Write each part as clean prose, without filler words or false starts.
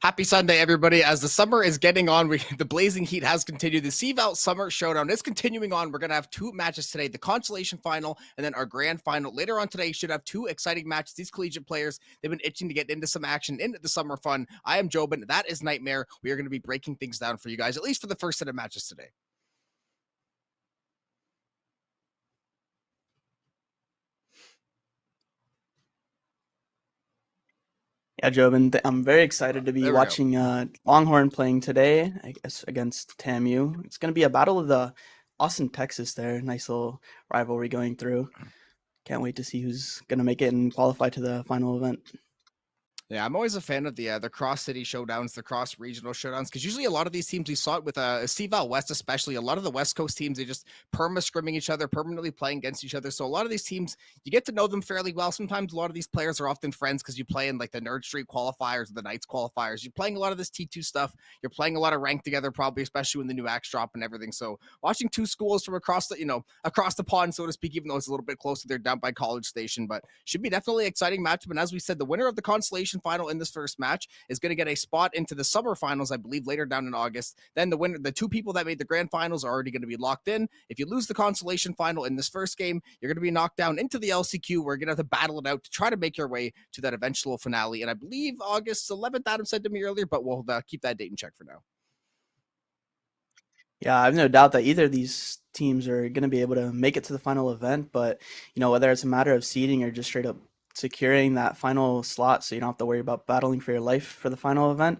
Happy Sunday, everybody. As the summer is getting on, the blazing heat has continued. The CVH Summer Showdown is continuing on. We're going to have two matches today, the consolation final and then our grand final. Later on today, should have two exciting matches. These collegiate players, they've been itching to get into some action, into the summer fun. I am Jobin. That is Nightmare. We are going to be breaking things down for you guys, at least for the first set of matches today. Yeah, Jobin, I'm very excited to be There we go. watching Longhorn playing today, I guess, against TAMU. It's going to be a battle of the Austin, Texas there. Nice little rivalry going through. Can't wait to see who's going to make it and qualify to the final event. Yeah, I'm always a fan of the cross-city showdowns, the cross-regional showdowns, because usually a lot of these teams, we saw it with CVAL West especially, a lot of the West Coast teams, they just perma-scrimming each other, permanently playing against each other. So a lot of these teams, you get to know them fairly well. Sometimes a lot of these players are often friends because you play in like the Nerd Street qualifiers or the Knights qualifiers. You're playing a lot of this T2 stuff. You're playing a lot of rank together, probably, especially when the new axe drop and everything. So watching two schools from across across the pond, so to speak, even though it's a little bit closer, they're down by College Station, but should be definitely exciting matchup. And as we said, the winner of the consolation final in this first match is going to get a spot into the summer finals, I believe, later down in August. Then the two people that made the grand finals are already going to be locked in. If you lose the consolation final in this first game, you're going to be knocked down into the LCQ. We're going to have to battle it out to try to make your way to that eventual finale. And I believe August 11th, Adam said to me earlier, but we'll keep that date in check for now. Yeah, I have no doubt that either of these teams are going to be able to make it to the final event, but whether it's a matter of seeding or just straight up securing that final slot so you don't have to worry about battling for your life for the final event,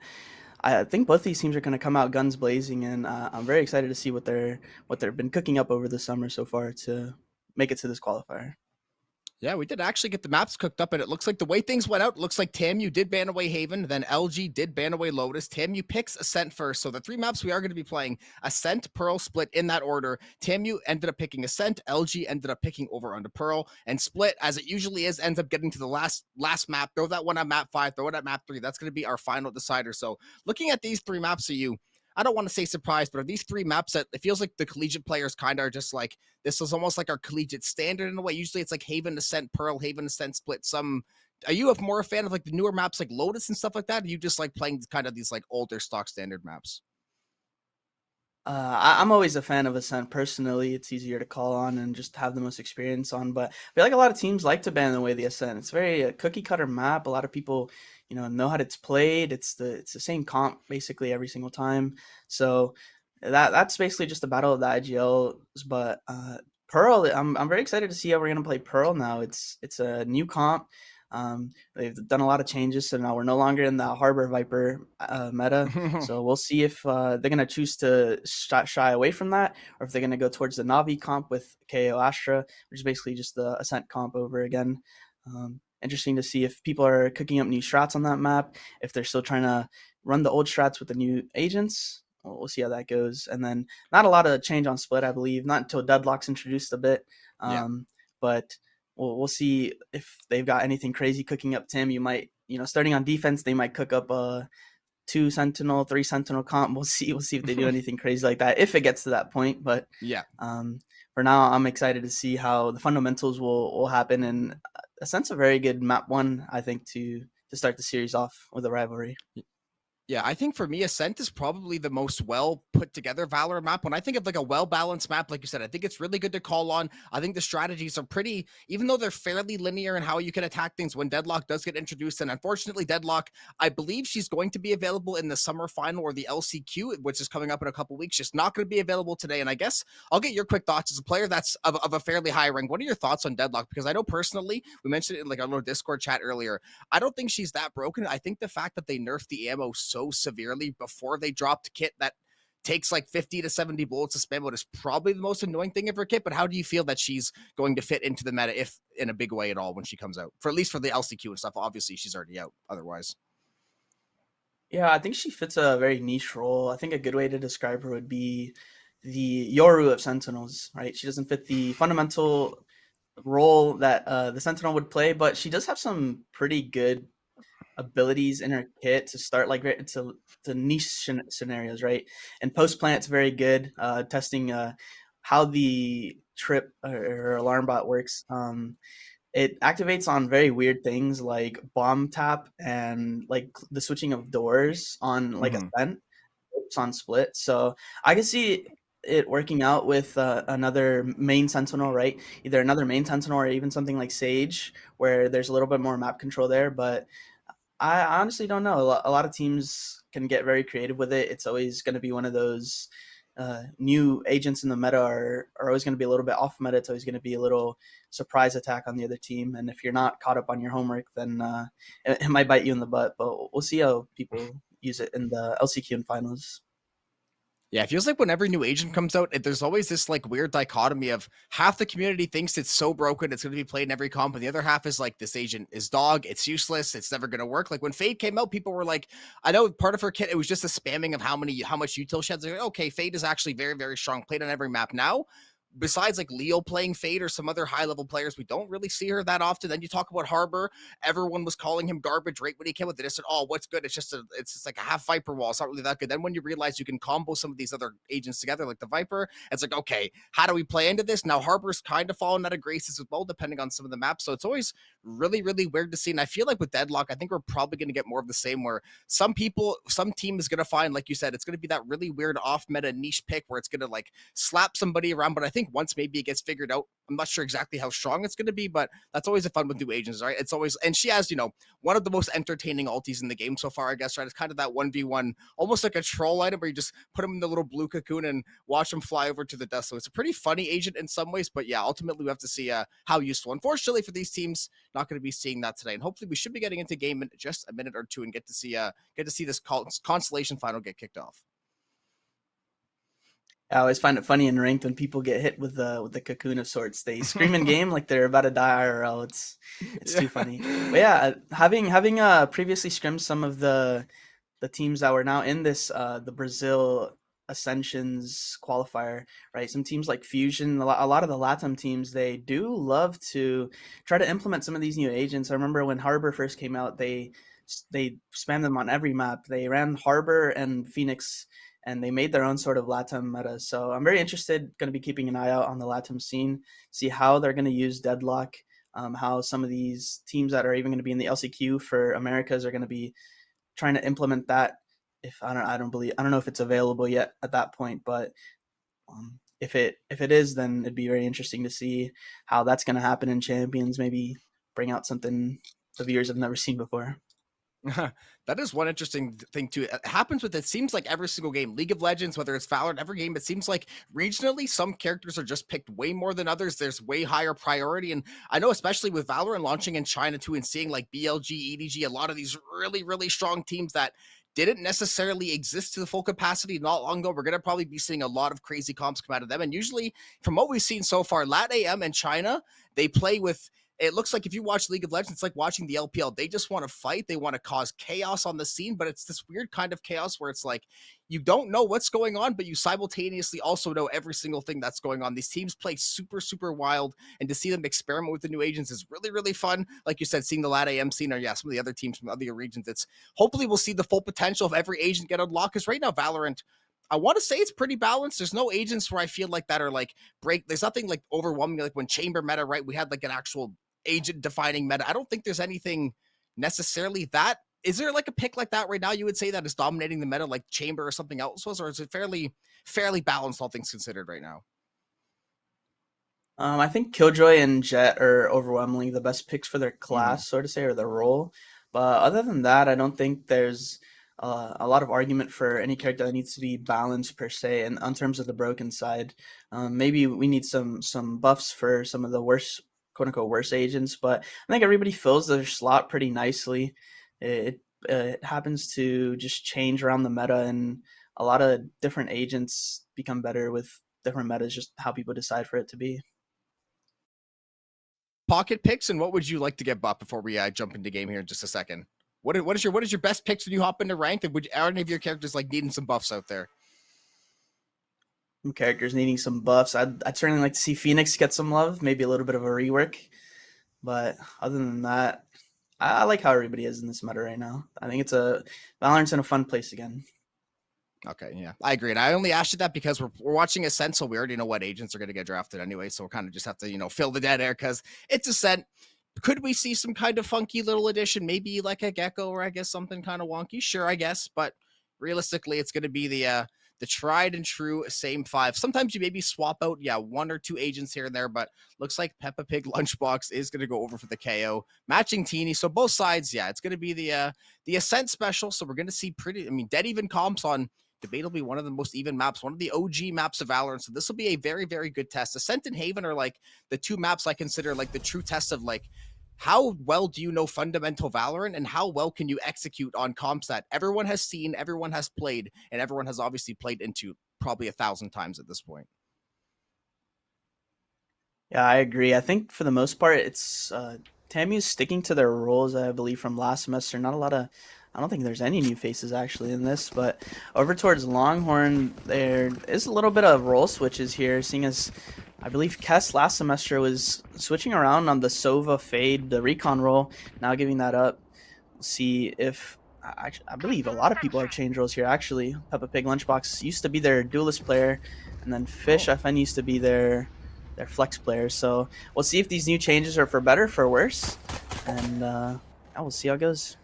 I think both these teams are going to come out guns blazing, and I'm very excited to see what they've been cooking up over the summer so far to make it to this qualifier. Yeah, we did actually get the maps cooked up, and it looks like the way things went out, looks like TAMU did ban away Haven, then LG did ban away Lotus. TAMU picks Ascent first. So the three maps we are going to be playing, Ascent, Pearl, Split in that order. TAMU ended up picking Ascent, LG ended up picking over onto Pearl, and Split, as it usually is, ends up getting to the last map. Throw that one at map 5, throw it at map 3. That's going to be our final decider. So looking at these three maps of you, I don't want to say surprised, but are these three maps that it feels like the collegiate players kind of are just like, this is almost like our collegiate standard in a way. Usually it's like Haven, Ascent, Pearl, Haven, Ascent, Split. Are you more a fan of like the newer maps like Lotus and stuff like that? Or you just like playing kind of these like older stock standard maps? I'm always a fan of Ascent personally. It's easier to call on and just have the most experience on. But I feel like a lot of teams like to ban away the Ascent. It's very a cookie cutter map. A lot of people, know how it's played. It's the same comp basically every single time. So that's basically just the battle of the IGLs. But Pearl, I'm very excited to see how we're gonna play Pearl now. It's a new comp. They've done a lot of changes, so now we're no longer in the Harbor Viper meta. So we'll see if they're going to choose to shy away from that, or if they're going to go towards the Navi comp with KO Astra, which is basically just the Ascent comp over again. Interesting to see if people are cooking up new strats on that map, if they're still trying to run the old strats with the new agents. We'll see how that goes. And then not a lot of change on Split, I believe, not until Deadlock's introduced a bit. Yeah. But we'll see if they've got anything crazy cooking up. Tim, you might, starting on defense, they might cook up a 2 Sentinel, 3 Sentinel comp. We'll see. We'll see if they do anything crazy like that if it gets to that point. But Yeah. For now, I'm excited to see how the fundamentals will happen, and a sense of very good map one, I think, to start the series off with a rivalry. Yeah, I think for me, Ascent is probably the most well put together Valor map. When I think of like a well balanced map, like you said, I think it's really good to call on. I think the strategies are pretty, even though they're fairly linear in how you can attack things when Deadlock does get introduced. And unfortunately, Deadlock, I believe she's going to be available in the summer final or the LCQ, which is coming up in a couple weeks. Just not going to be available today. And I guess I'll get your quick thoughts as a player that's of a fairly high rank. What are your thoughts on Deadlock? Because I know personally, we mentioned it in like our little Discord chat earlier. I don't think she's that broken. I think the fact that they nerfed the ammo so severely before they dropped kit that takes like 50 to 70 bullets to spam out is probably the most annoying thing of her kit. But how do you feel that she's going to fit into the meta, if in a big way at all, when she comes out? For at least for the LCQ and stuff. Obviously, she's already out otherwise. Yeah, I think she fits a very niche role. I think a good way to describe her would be the Yoru of Sentinels, right? She doesn't fit the fundamental role that the Sentinel would play, but she does have some pretty good abilities in her kit to start like to niche scenarios, right? And post plant, it's very good testing how the trip or alarm bot works. It activates on very weird things like bomb tap and like the switching of doors on like Hmm. Ascent, it's on split. So I can see it working out with another main sentinel, right? Either another main sentinel or even something like Sage, where there's a little bit more map control there. But I honestly don't know. A lot of teams can get very creative with it. It's always going to be one of those new agents in the meta are always going to be a little bit off meta. It's always going to be a little surprise attack on the other team. And if you're not caught up on your homework, then it might bite you in the butt. But we'll see how people use it in the LCQ and finals. Yeah, it feels like when every new agent comes out, there's always this like weird dichotomy of half the community thinks it's so broken it's going to be played in every comp, and the other half is like this agent is dog, it's useless, it's never going to work. Like when Fade came out, people were like, I know part of her kit, it was just a spamming of how much util she had. Like, okay, Fade is actually very very strong, played on every map now. Besides like Leo playing Fade or some other high level players, we don't really see her that often. Then you talk about Harbor, everyone was calling him garbage right when he came with it. They said, "Oh, what's good? It's just like a half Viper wall. It's not really that good." Then when you realize you can combo some of these other agents together, like the Viper, it's like, okay, how do we play into this? Now Harbor's kind of fallen out of graces as well, depending on some of the maps. So it's always really weird to see. And I feel like with Deadlock, I think we're probably going to get more of the same, where some team is going to find, like you said, it's going to be that really weird off meta niche pick where it's going to like slap somebody around. But I think once maybe it gets figured out, I'm not sure exactly how strong it's going to be, but that's always a fun with new agents, right? It's always, and she has, one of the most entertaining ultis in the game so far, I guess, right? It's kind of that 1v1, almost like a troll item where you just put them in the little blue cocoon and watch them fly over to the dust. So it's a pretty funny agent in some ways, but yeah, ultimately we have to see how useful. Unfortunately for these teams, not going to be seeing that today. And hopefully we should be getting into game in just a minute or two and get to see this constellation final get kicked off. I always find it funny in ranked when people get hit with the cocoon of sorts. They scream in game like they're about to die IRL. It's Yeah. too funny. But yeah, having previously scrimmed some of the teams that were now in this the Brazil Ascensions qualifier, right? Some teams like Fusion, a lot of the LATAM teams, they do love to try to implement some of these new agents. I remember when Harbor first came out, they spammed them on every map. They ran Harbor and Phoenix, and they made their own sort of LATAM meta. So I'm very interested, going to be keeping an eye out on the LATAM scene, see how they're going to use Deadlock, how some of these teams that are even going to be in the LCQ for Americas are going to be trying to implement that. If I don't know if it's available yet at that point, but if it is, then it'd be very interesting to see how that's going to happen in Champions. Maybe bring out something the viewers have never seen before. That is one interesting thing too. It happens with, it seems like every single game, League of Legends, whether it's Valorant, every game, it seems like regionally some characters are just picked way more than others. There's way higher priority. And I know, especially with Valorant launching in China too, and seeing like BLG, EDG, a lot of these really strong teams that didn't necessarily exist to the full capacity not long ago. We're going to probably be seeing a lot of crazy comps come out of them. And usually, from what we've seen so far, Lat AM and China, they play with, it looks like if you watch League of Legends, it's like watching the LPL. They just want to fight. They want to cause chaos on the scene, but it's this weird kind of chaos where it's like you don't know what's going on, but you simultaneously also know every single thing that's going on. These teams play super wild, and to see them experiment with the new agents is really fun. Like you said, seeing the Lat AM scene, or yeah, some of the other teams from other regions. It's hopefully we'll see the full potential of every agent get unlocked. Because right now, Valorant, I want to say it's pretty balanced. There's no agents where I feel like that are like break. There's nothing like overwhelming like when Chamber meta, right? We had like an actual agent defining meta. I don't think there's anything necessarily that. Is there like a pick like that right now you would say that is dominating the meta, like Chamber or something else was, or is it fairly balanced all things considered right now? I think Killjoy and Jet are overwhelmingly the best picks for their Mm-hmm. class, so to say, or their role. But other than that, I don't think there's a lot of argument for any character that needs to be balanced per se. And on terms of the broken side, maybe we need some buffs for some of the worst, quote unquote, worst agents. But I think everybody fills their slot pretty nicely. It happens to just change around the meta, and a lot of different agents become better with different metas. Just how people decide for it to be. Pocket picks, and what would you like to get buff before we jump into game here in just a second? What is your best picks when you hop into ranked? And would are any of your characters like needing some buffs out there? Some characters needing some buffs. I'd certainly like to see Phoenix get some love, maybe a little bit of a rework. But other than that, I like how everybody is in this meta right now. I think it's a Valorant's in a fun place again. Okay, yeah, I agree. And I only asked you that because we're watching Ascent, so we already know what agents are going to get drafted anyway. So we kind of just have to, fill the dead air because it's Ascent. Could we see some kind of funky little addition? Maybe like a gecko or I guess something kind of wonky. Sure, I guess, but realistically, it's going to be the tried and true same five. Sometimes you maybe swap out, yeah, one or two agents here and there, but looks like Peppa Pig Lunchbox is going to go over for the KO, matching Teeny. So both sides, yeah, it's going to be the Ascent special. So we're going to see pretty, I mean, dead even comps on debatably one of the most even maps, one of the OG maps of Valorant. So this will be a very, very good test. Ascent and Haven are like the two maps I consider like the true test of like how well do you know fundamental Valorant and how well can you execute on comps that everyone has seen, everyone has played, and everyone has obviously played into probably 1,000 times at this point. Yeah, I agree. I think for the most part, it's TAMU's sticking to their roles, I believe, from last semester. Not a lot of, I don't think there's any new faces actually in this, but over towards Longhorn, there is a little bit of role switches here, seeing as I believe Kess last semester was switching around on the Sova Fade, the recon role, now giving that up. We'll see if, I believe a lot of people have changed roles here actually. Peppa Pig Lunchbox used to be their duelist player, and then Fish, I find, used to be their flex players. So we'll see if these new changes are for better, for worse, and yeah, we'll see how it goes.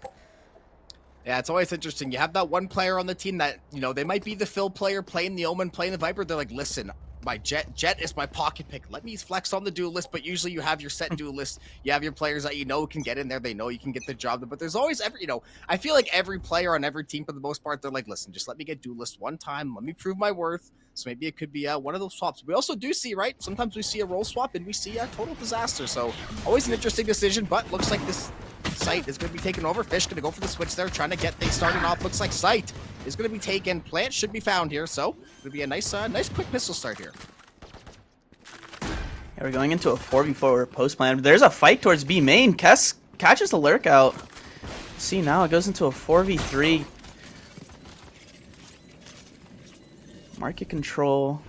Yeah, it's always interesting. You have that one player on the team that, you know, they might be the Phil player playing the Omen, playing the Viper. They're like, listen, my Jet is my pocket pick. Let me flex on the duelist, but usually you have your set duelist. You have your players that you know can get in there. They know you can get the job done. But there's always you know, I feel like every player on every team for the most part, they're like, listen, just let me get duelist one time. Let me prove my worth. So maybe it could be one of those swaps. We also do see, right? Sometimes we see a role swap and we see a total disaster. So always an interesting decision, but looks like this Sight is going to be taken over. Fish going to go for the switch there, trying to get things started off. Looks like Sight is going to be taken. Plant should be found here, so it's going to be a nice quick pistol start here. Yeah, we're going into a 4v4 post plan. There's a fight towards B main. Kess catches the lurk out. See, now it goes into a 4v3. Market control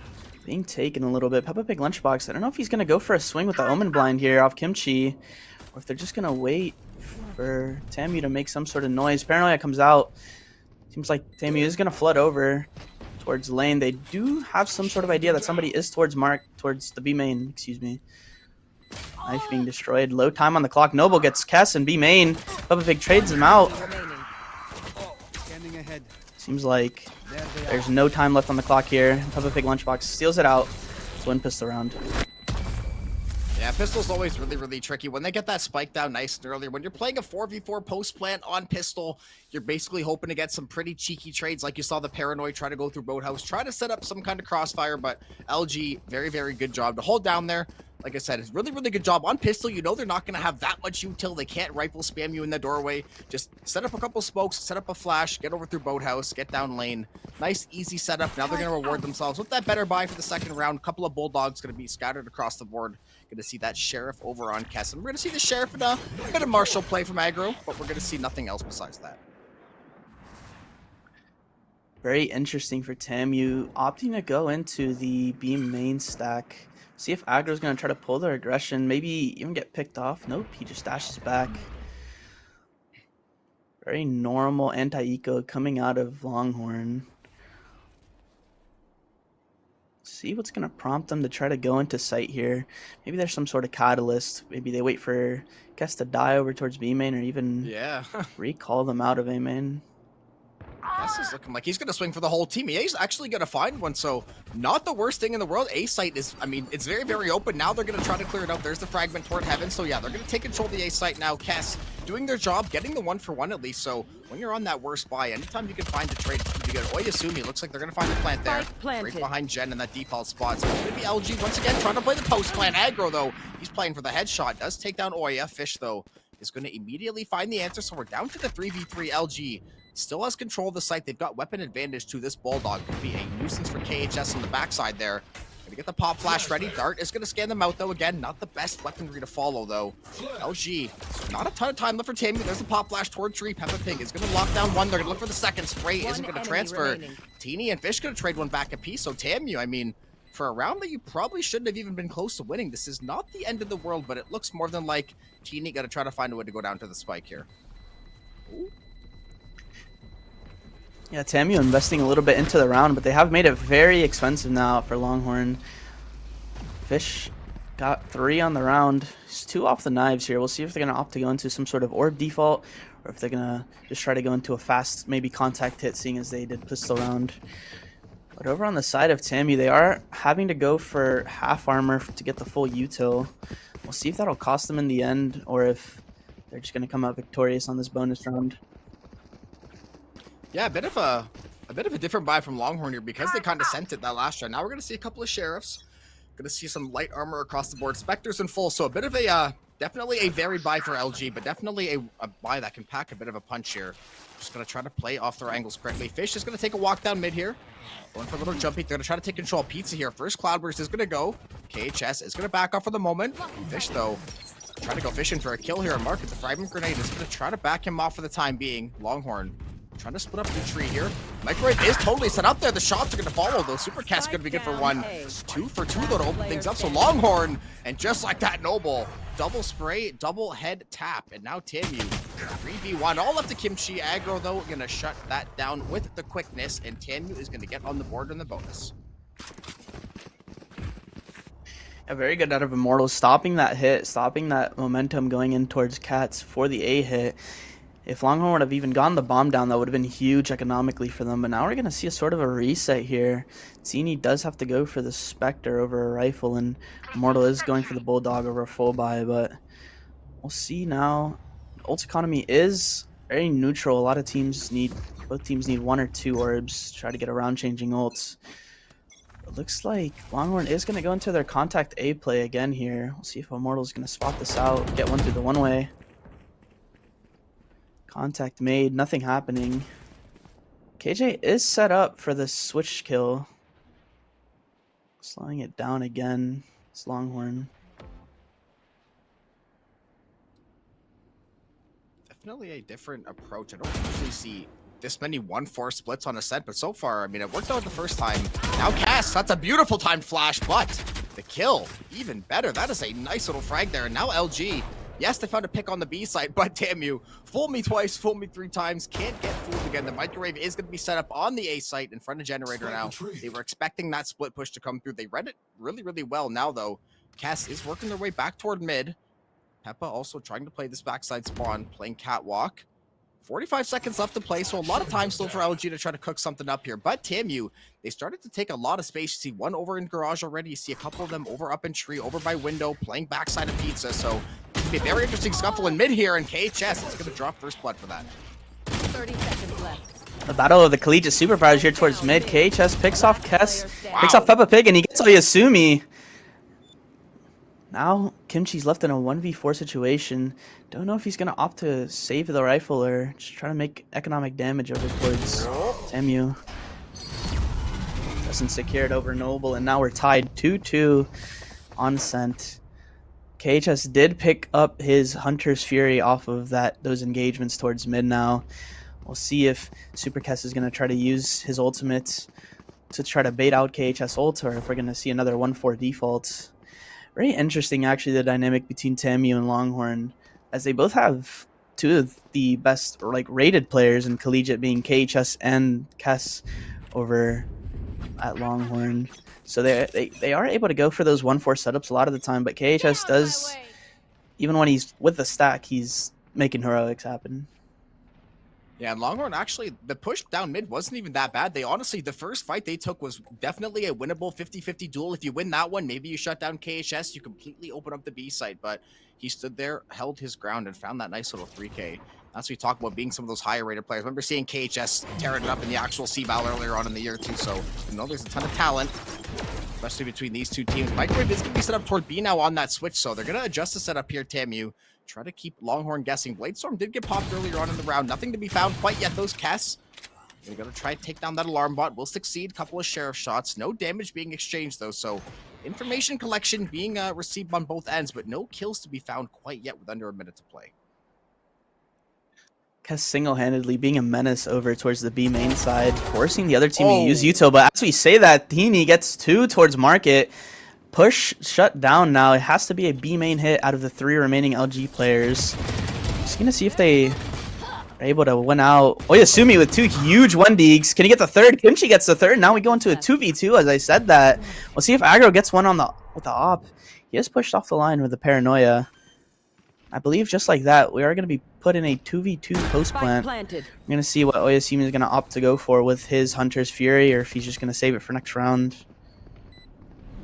being taken a little bit. Peppa Pig Lunchbox, I don't know if he's going to go for a swing with the Omen blind here off Kimchi, or if they're just going to wait for TAMU to make some sort of noise. Paranoia comes out. Seems like TAMU is going to flood over towards lane. They do have some sort of idea that somebody is towards Mark, towards the B main, excuse me. Knife being destroyed. Low time on the clock. Noble gets Kess and B main. Peppa Pig trades him out. Seems like there's no time left on the clock here. Peppa Pig Lunchbox steals it out. Twin pistol round. Yeah, pistol's always really, really tricky. When they get that spike down nice and early, when you're playing a 4v4 post plant on pistol, you're basically hoping to get some pretty cheeky trades like you saw the Paranoid try to go through Boathouse, try to set up some kind of crossfire, but LG, very, very good job to hold down there. Like I said, it's really, really good job. On pistol, you know they're not going to have that much util. They can't rifle spam you in the doorway. Just set up a couple smokes, set up a flash, get over through Boathouse, get down lane. Nice, easy setup. Now they're going to reward themselves with that better buy for the second round. Couple of Bulldogs going to be scattered across the board. Going to see that Sheriff over on Kess. And we're going to see the Sheriff in a bit of Marshall play from aggro, but we're going to see nothing else besides that. Very interesting for TAMU, opting to go into the B main stack. See if aggro's going to try to pull their aggression, maybe even get picked off. Nope, he just dashes back. Very normal anti-eco coming out of Longhorn. See what's going to prompt them to try to go into sight here. Maybe there's some sort of catalyst. Maybe they wait for Kess to die over towards B main, or even recall them out of A main. Kess is looking like he's going to swing for the whole team. He's actually going to find one, so not the worst thing in the world. A site is, I mean, it's very, very open. Now they're going to try to clear it out. There's the fragment toward heaven, so yeah, they're going to take control of the A site now. Kess doing their job, getting the 1-for-1 at least, so when you're on that worst buy, anytime you can find a trade, you get Oyasumi. Looks like they're going to find a plant there. Right behind Jen in that default spot. So it's going to be LG once again trying to play the post plant. Aggro, though, he's playing for the headshot. Does take down Oya. Fish, though, is going to immediately find the answer, so we're down to the 3v3. LG still has control of the site. They've got weapon advantage to this Bulldog. Could be a nuisance for KHS on the backside there. Gonna get the pop flash ready. Dart is gonna scan them out though. Again, not the best weaponry to follow though. LG, not a ton of time left for Tammy. There's the pop flash toward tree. Peppa Pig is gonna lock down one. They're gonna look for the second. Spray isn't gonna transfer. Teeny and Fish gonna trade one back apiece. So Tamu, I mean, for a round that you probably shouldn't have even been close to winning, this is not the end of the world, but it looks more than like Teeny gotta try to find a way to go down to the spike here. Ooh. Yeah, TAMU investing a little bit into the round, but they have made it very expensive now for Longhorn. Fish got 3 on the round. He's 2 off the knives here. We'll see if they're going to opt to go into some sort of orb default or if they're going to just try to go into a fast, maybe contact hit, seeing as they did pistol round. But over on the side of TAMU, they are having to go for half armor to get the full util. We'll see if that'll cost them in the end or if they're just going to come out victorious on this bonus round. Yeah, a bit of a different buy from Longhorn here because they kind of sent it that last round. Now we're going to see a couple of sheriffs. Going to see some light armor across the board. Spectres in full, so a bit of a definitely a varied buy for LG, but definitely a buy that can pack a bit of a punch here. Just going to try to play off their angles correctly. Fish is going to take a walk down mid here. Going for a little jumpy. They're going to try to take control of Pizza here. First Cloudburst is going to go. KHS is going to back off for the moment. Fish, though, trying to go fishing for a kill here. And Market, the fragment grenade, is going to try to back him off for the time being. Longhorn trying to split up the tree here. Microwave is totally set up there. The shots are going to follow, though. Supercat's going to be good for 1. 2 for 2, though, to open things up. So Longhorn, and just like that, Noble, double spray, double head tap. And now TAMU, 3v1. All up to Kimchi. Aggro, though, going to shut that down with the quickness. And TAMU is going to get on the board in the bonus. Yeah, very good out of Immortals, stopping that hit, stopping that momentum going in towards Cats for the A hit. If Longhorn would have even gotten the bomb down, that would have been huge economically for them. But now we're going to see a sort of a reset here. Zini does have to go for the Spectre over a rifle, and Immortal is going for the Bulldog over a full buy. But we'll see now. Ult economy is very neutral. A lot of teams need, both teams need 1 or 2 orbs to try to get around changing ults. It looks like Longhorn is going to go into their contact A play again here. We'll see if Immortal is going to spot this out, get one through the one-way. Contact made, nothing happening. KJ is set up for the switch kill. Slowing it down again. It's Longhorn. Definitely a different approach. I don't usually see this many 1-4 splits on a set, but so far, I mean, it worked out the first time. Now Cass, that's a beautiful timed flash, but the kill, even better. That is a nice little frag there. And now LG, yes, they found a pick on the B side, but damn you, fool me twice, fool me 3 times, can't get fooled again. The microwave is going to be set up on the A site in front of Generator now. They were expecting that split push to come through. They read it really, really well. Now, though, Cass is working their way back toward mid. Peppa also trying to play this backside spawn, playing Catwalk. 45 seconds left to play, so a lot of time still for LG to try to cook something up here. But TAMU, they started to take a lot of space. You see one over in garage already. You see a couple of them over up in tree, over by window, playing backside of pizza. So it's going to be a very interesting scuffle in mid here, and KHS is going to drop first blood for that. 30 seconds left. The battle of the collegiate superpowers here towards mid. KHS picks off Kess, picks off Peppa Pig, and he gets Oyasumi. Now Kimchi's left in a 1v4 situation. Don't know if he's going to opt to save the rifle or just try to make economic damage over towards TAMU. Doesn't secure it over Noble, and now we're tied 2-2 on Scent. KHS did pick up his Hunter's Fury off of those engagements towards mid now. We'll see if Supercast is going to try to use his ultimate to try to bait out KHS ult, or if we're going to see another 1-4 default. Very interesting, actually, the dynamic between TAMU and Longhorn, as they both have 2 of the best rated players in collegiate, being KHS and Kess over at Longhorn. So they are able to go for those 1-4 setups a lot of the time, but KHS does, even when he's with the stack, he's making heroics happen. Yeah, and Longhorn, actually, the push down mid wasn't even that bad. They honestly, the first fight they took was definitely a winnable 50-50 duel. If you win that one, maybe you shut down KHS, you completely open up the B side. But he stood there, held his ground, and found that nice little 3K. That's what we talk about, being some of those higher rated players. I remember seeing KHS tearing it up in the actual C-Ball earlier on in the year, too. So, you know, there's a ton of talent, especially between these 2 teams. Microwave is going to be set up toward B now on that switch, so they're going to adjust the setup here, TAMU. Try to keep Longhorn guessing. Bladestorm did get popped earlier on in the round. Nothing to be found quite yet. Those Kess, they're going to try to take down that alarm bot. Will succeed. Couple of sheriff shots. No damage being exchanged, though. So information collection being received on both ends, but no kills to be found quite yet with under a minute to play. Kess single-handedly being a menace over towards the B main side, forcing the other team to use Util. But as we say that, Heaney gets 2 towards Market. Push shut down now. It has to be a B main hit out of the 3 remaining LG players. Just gonna see if they are able to win out. Oyasumi with 2 huge 1-deeks. Can he get the third? Kimchi gets the third. Now we go into a 2v2, as I said that. We'll see if Aggro gets one with the op. He is pushed off the line with the paranoia. I believe just like that, we are going to be put in a 2v2 post plant. We're going to see what Oyasumi is going to opt to go for with his Hunter's Fury, or if he's just going to save it for next round.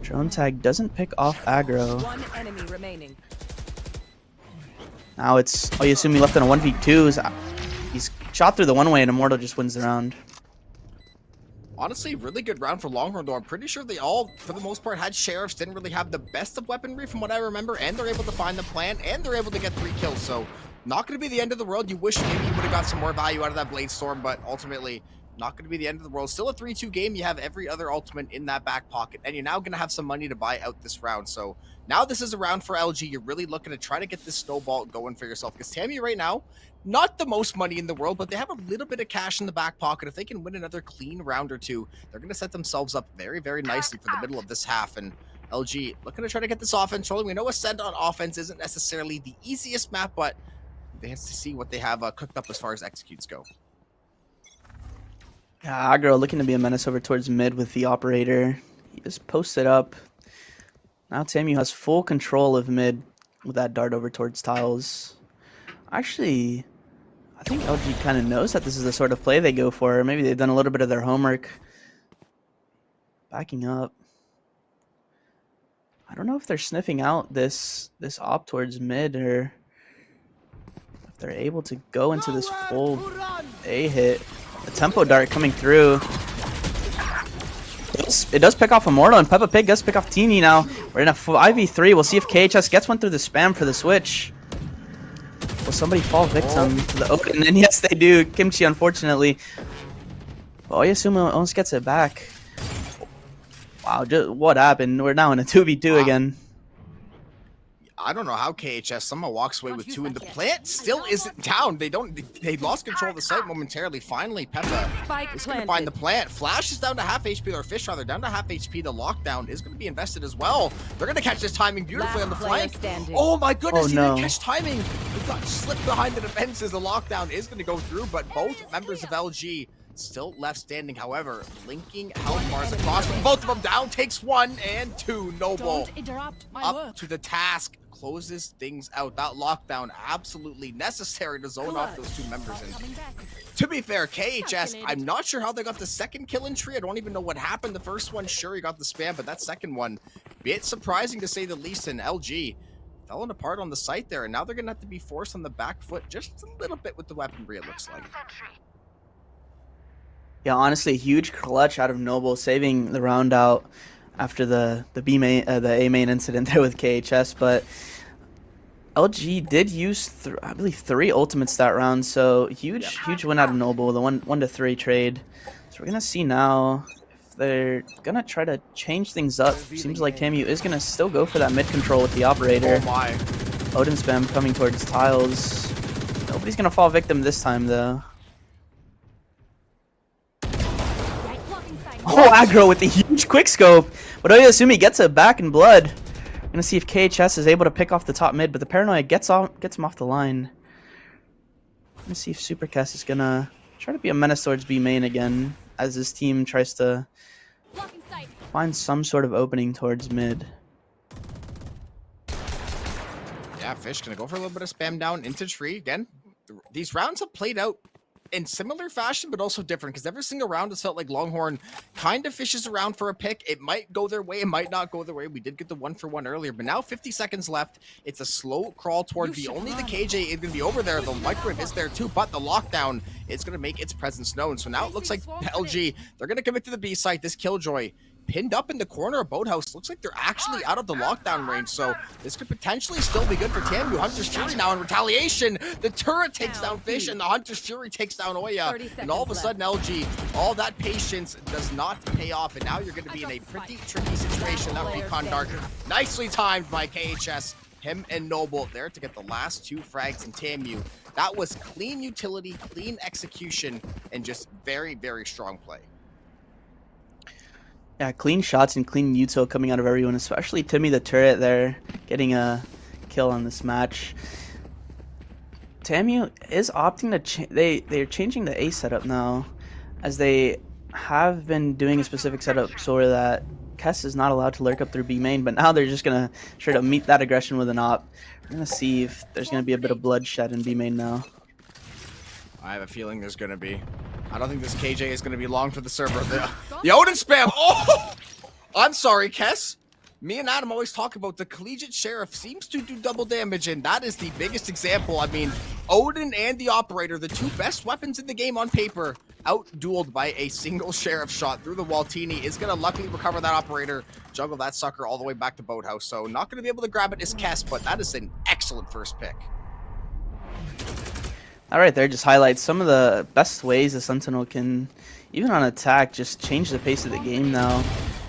Drone tag doesn't pick off aggro. One enemy remaining. Now it's Oyasumi left in a 1v2. He's shot through the one way and Immortal just wins the round. Honestly, really good round for Longhorn, though. I'm pretty sure they all, for the most part, had sheriffs, didn't really have the best of weaponry from what I remember, and they're able to find the plant, and they're able to get 3 kills, so not going to be the end of the world. You wish maybe you would have got some more value out of that Blade Storm, but ultimately, not going to be the end of the world. Still a 3-2 game. You have every other ultimate in that back pocket, and you're now going to have some money to buy out this round, so now this is a round for LG. You're really looking to try to get this snowball going for yourself, because TAMU right now, not the most money in the world, but they have a little bit of cash in the back pocket. If they can win another clean round or two, they're going to set themselves up very, very nicely for the middle of this half. And LG looking to try to get this offense rolling. We know Ascend on offense isn't necessarily the easiest map, but they have to see what they have cooked up as far as executes go. Yeah, aggro looking to be a menace over towards mid with the operator. He just posted up. Now TAMU has full control of mid with that dart over towards tiles. Actually, I think LG kind of knows that this is the sort of play they go for. Maybe they've done a little bit of their homework. Backing up. I don't know if they're sniffing out this op towards mid, or if they're able to go into this full A hit. The tempo dart coming through. It does pick off Immortal, and Peppa Pig does pick off Teeny now. We're in a 5v3. We'll see if KHS gets one through the spam for the switch. Will somebody fall victim to the open? And yes, they do. Kimchi, unfortunately. But Oyasumi almost gets it back. Wow, just what happened? We're now in a 2v2 again. I don't know how KHS somehow walks away with 2, and the plant still isn't down. They lost control of the site momentarily. Finally, Peppa is going to find the plant. Flash is down to half HP, or Fish rather, down to half HP. The lockdown is going to be invested as well. They're going to catch this timing beautifully on the flank. Oh my goodness, he didn't catch timing. He got slipped behind the defenses. The lockdown is going to go through, but both members of LG still left standing. However, linking Hellbars across from both of them down, takes 1 and 2. Noble up to the task, closes things out. That lockdown absolutely necessary to zone off those 2 members. And to be fair, KHS, I'm not sure how they got the second kill in tree. I don't even know what happened. The first one, sure, he got the spam, but that second one, bit surprising to say the least. And LG falling apart on the site there, and now they're gonna have to be forced on the back foot just a little bit with the weaponry, it looks like. Yeah, honestly, a huge clutch out of Noble, saving the round out after the A main incident there with KHS. But LG did use I believe 3 ultimates that round, so huge win out of Noble, the 1-3 trade. So we're gonna see now if they're gonna try to change things up. Seems like TAMU is gonna still go for that mid control with the operator. Oh my! Odin spam coming towards tiles. Nobody's gonna fall victim this time though. Oh, aggro with the huge quick scope, but Oyasumi gets it back in blood. Gonna see if KHS is able to pick off the top mid, but the paranoia gets him off the line. Gonna see if Supercast is gonna try to be a menace towards B main again, as his team tries to find some sort of opening towards mid. Yeah, Fish gonna go for a little bit of spam down into tree again. These rounds have played out in similar fashion, but also different, because every single round has felt like Longhorn kind of fishes around for a pick. It might go their way, it might not go their way. We did get the 1-for-1 earlier, but now 50 seconds left. It's a slow crawl toward the only the KJ is going to be over there. The microwave is there too, but the lockdown is going to make its presence known. So now it looks like LG, they're going to commit to the B site. This Killjoy pinned up in the corner of Boathouse. Looks like they're actually out of the lockdown range, so this could potentially still be good for TAMU. Hunter's Fury now in retaliation. The turret takes down Fish, and the Hunter's Fury takes down Oya. And all of a sudden, LG, all that patience does not pay off, and now you're going to be in a pretty tricky situation. That recon dart, nicely timed by KHS. Him and Noble there to get the last 2 frags in TAMU. That was clean utility, clean execution, and just very, very strong play. Yeah, clean shots and clean util coming out of everyone, especially Timmy the turret there, getting a kill on this match. TAMU is opting to they're changing the A setup now, as they have been doing a specific setup so that Kess is not allowed to lurk up through B main, but now they're just gonna try to meet that aggression with an op. We're gonna see if there's gonna be a bit of bloodshed in B main now. I have a feeling there's gonna be. I don't think this KJ is gonna be long for the server. The Odin spam. Oh, I'm sorry, Kess. Me and Adam always talk about the collegiate sheriff seems to do double damage, and that is the biggest example. I mean, Odin and the operator, the two best weapons in the game on paper, out-dueled by a single sheriff shot through the wall. Teeny is going to luckily recover that operator, juggle that sucker all the way back to Boathouse. So not going to be able to grab it is Kess, but that is an excellent first pick. All right, there just highlights some of the best ways a Sentinel can, even on attack, just change the pace of the game now.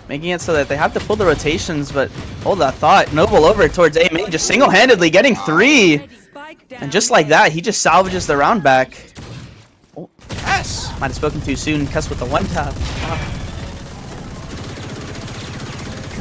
Making it so that they have to pull the rotations, but hold that thought. Noble over towards A main, just single-handedly getting 3. And just like that, he just salvages the round back. Oh, Kess! might have spoken too soon. Kess with the one tap.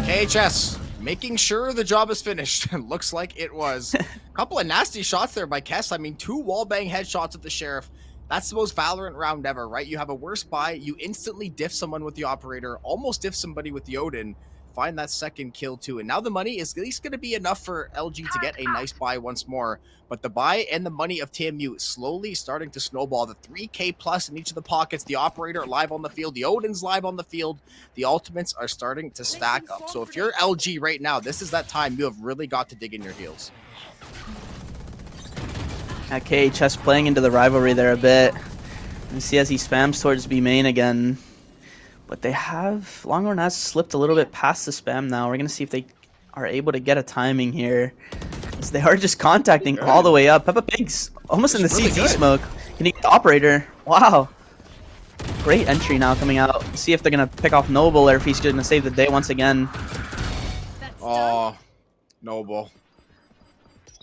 KHS, making sure the job is finished. Looks like it was. A couple of nasty shots there by Kess. I mean, 2 wallbang headshots at the sheriff. That's the most Valorant round ever, right? You have a worse buy, you instantly diff someone with the operator, almost diff somebody with the Odin, find that second kill too. And now the money is at least going to be enough for LG to get a nice buy once more. But the buy and the money of TMU slowly starting to snowball. The 3K plus in each of the pockets, the operator live on the field, the Odin's live on the field, the ultimates are starting to stack up. So if you're LG right now, this is that time you have really got to dig in your heels. KHS playing into the rivalry there a bit. You see as he spams towards B main again. But they have... Longhorn has slipped a little bit past the spam now. We're going to see if they are able to get a timing here. As they are just contacting all the way up. Peppa Pig's almost in the really CT smoke. Can he get the operator? Wow. Great entry now coming out. See if they're going to pick off Noble or if he's going to save the day once again. Oh, Noble.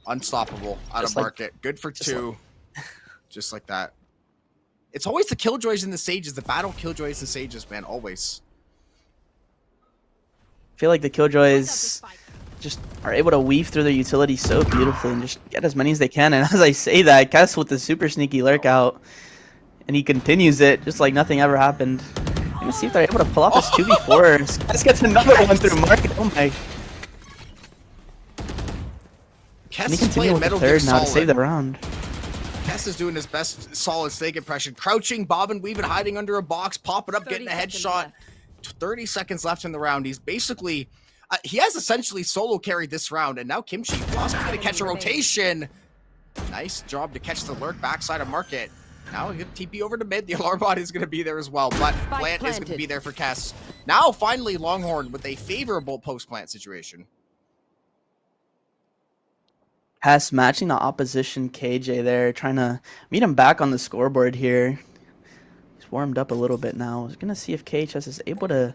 Unstoppable. Out Just of like- market. Good for 2. Just like that. It's always the Killjoys and the Sages. The battle Killjoys and Sages, man. Always. I feel like the Killjoys just are able to weave through their utility so beautifully and just get as many as they can. And as I say that, Kess with the super sneaky lurk out. And he continues it just like nothing ever happened. Let's see if they're able to pull off this 2v4. Kess gets another one through market. Oh my. Kess And he is continue playing with the Metal Gear third now to Solid. save the round. Kess is doing his best solid snake impression. Crouching, bobbing, weaving, hiding under a box, popping up, getting a 30 seconds headshot. left. 30 seconds left in the round. He's basically... he has essentially solo carried this round, and now Kimchi possibly going to catch a rotation. Nice job to catch the lurk backside of market. Now he'll TP over to mid. The alarm bot is going to be there as well, but plant is going to be there for Kess. Now, finally, Longhorn with a favorable post-plant situation. Hess matching the opposition KJ there, trying to meet him back on the scoreboard here. He's warmed up a little bit now. I was going to see if KHS is able to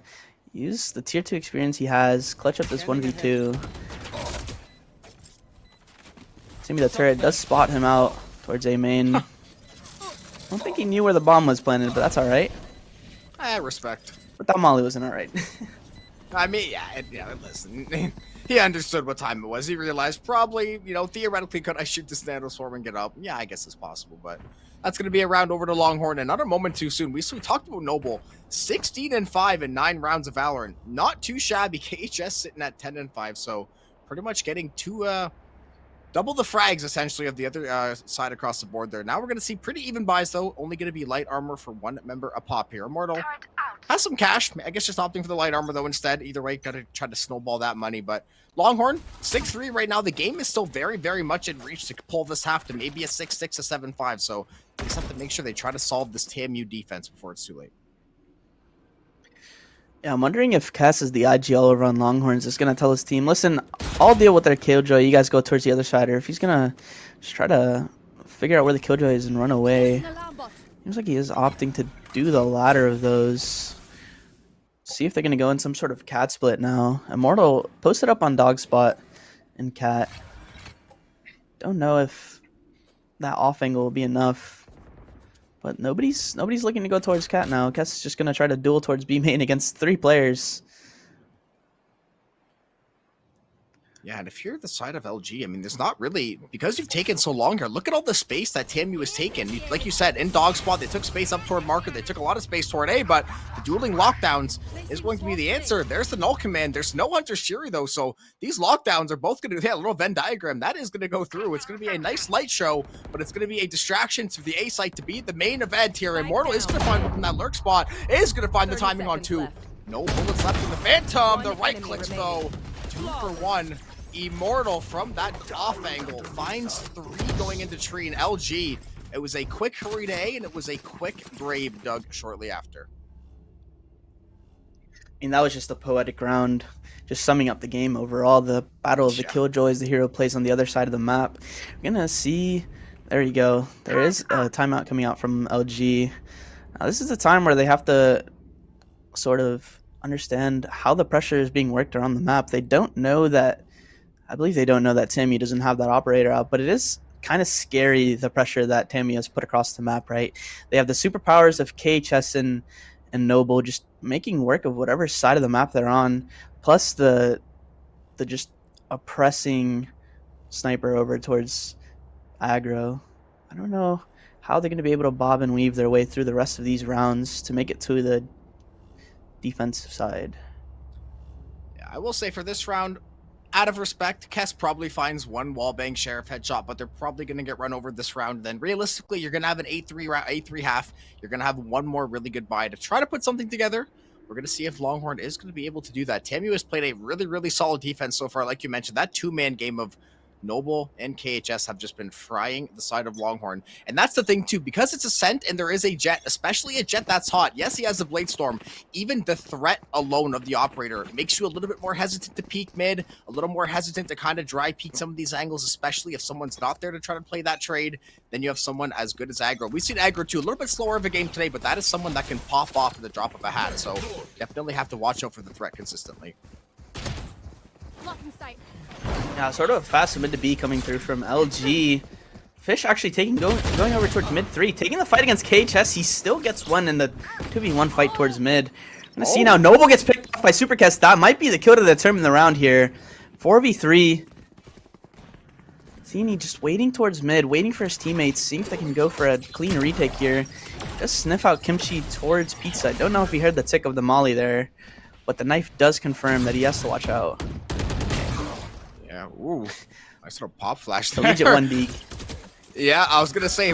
use the tier 2 experience he has, clutch up this 1v2. Seems the turret does spot him out towards A main. I don't think he knew where the bomb was planted, but that's alright. Respect. But that molly wasn't alright. I mean, yeah, listen. He understood what time it was. He realized probably, theoretically, could I shoot this nano swarm and get up? Yeah, I guess it's possible, but that's going to be a round over to Longhorn. And not a moment too soon. We talked about Noble. 16-5 in 9 rounds of Valorant. Not too shabby. KHS sitting at 10-5, so pretty much getting double the frags, essentially, of the other side across the board there. Now we're going to see pretty even buys, though. Only going to be light armor for 1 member a pop here. Immortal has some cash. I guess just opting for the light armor, though, instead. Either way, got to try to snowball that money. But Longhorn, 6-3 right now. The game is still very, very much in reach to pull this half to maybe a 6-6, a 7-5. So they just have to make sure they try to solve this TMU defense before it's too late. Yeah, I'm wondering if Cass is the IGL over on Longhorns is going to tell his team, listen, I'll deal with their Killjoy. You guys go towards the other side. Or if he's going to just try to figure out where the Killjoy is and run away. Seems like he is opting to do the latter of those. See if they're going to go in some sort of cat split now. Immortal posted up on dog spot and cat. Don't know if that off angle will be enough. But nobody's looking to go towards cat now. Cat's just going to try to duel towards B main against 3 players. Yeah, and if you're the side of LG, I mean, there's not really, because you've taken so long here, look at all the space that TMU has taken. Like you said, in dog spot, they took space up toward marker, they took a lot of space toward A, but the dueling lockdowns is going to be the answer. There's the null command. There's no Hunter Shiri, though, so these lockdowns are both going to, a little Venn diagram. That is going to go through. It's going to be a nice light show, but it's going to be a distraction to the A site to be the main event here. Immortal is going to find one from that lurk spot, is going to find the timing on 2. No bullets left in the Phantom. The right clicks, though. 2 for 1. Immortal from that off angle finds 3 going into tree, and LG, it was a quick hurry to A, and it was a quick grave dug shortly after. I mean, that was just a poetic round, just summing up the game overall. The battle of the killjoys, the hero plays on the other side of the map. We're gonna see, there you go, there is a timeout coming out from LG. Now, this is a time where they have to sort of understand how the pressure is being worked around the map. They don't know that, I believe they don't know that TMU doesn't have that operator out, but it is kind of scary, the pressure that TMU has put across the map, right? They have the superpowers of KHS and Noble just making work of whatever side of the map they're on, plus the just oppressing sniper over towards aggro. I don't know how they're going to be able to bob and weave their way through the rest of these rounds to make it to the defensive side. Yeah, I will say for this round, out of respect, Kess probably finds one wallbang sheriff headshot, but they're probably going to get run over this round. Then realistically, you're going to have an 8-3 half. You're going to have one more really good buy to try to put something together. We're going to see if Longhorn is going to be able to do that. TMU has played a really, really solid defense so far. Like you mentioned, that 2-man game of Noble and KHS have just been frying the side of Longhorn. And that's the thing, too. Because it's Ascent and there is a Jet, especially a Jet that's hot. Yes, he has the Blade Storm. Even the threat alone of the operator makes you a little bit more hesitant to peek mid, a little more hesitant to kind of dry peek some of these angles, especially if someone's not there to try to play that trade. Then you have someone as good as Aggro. We've seen Aggro, too, a little bit slower of a game today, but that is someone that can pop off at the drop of a hat. So definitely have to watch out for the threat consistently. Yeah, sort of a fast mid to B coming through from LG. Fish actually going over towards mid 3, taking the fight against KHS. He still gets one in the 2v1 fight towards mid. I'm gonna see now. Noble gets picked off by Supercast. That might be the kill to determine the round here. 4v3. Zini just waiting towards mid, waiting for his teammates, seeing if they can go for a clean retake here. Just sniff out Kimchi towards Pizza. I don't know if he heard the tick of the molly there, but the knife does confirm that he has to watch out. Yeah, ooh. Nice little pop flash there. Collegiate 1D. Yeah, I was going to say,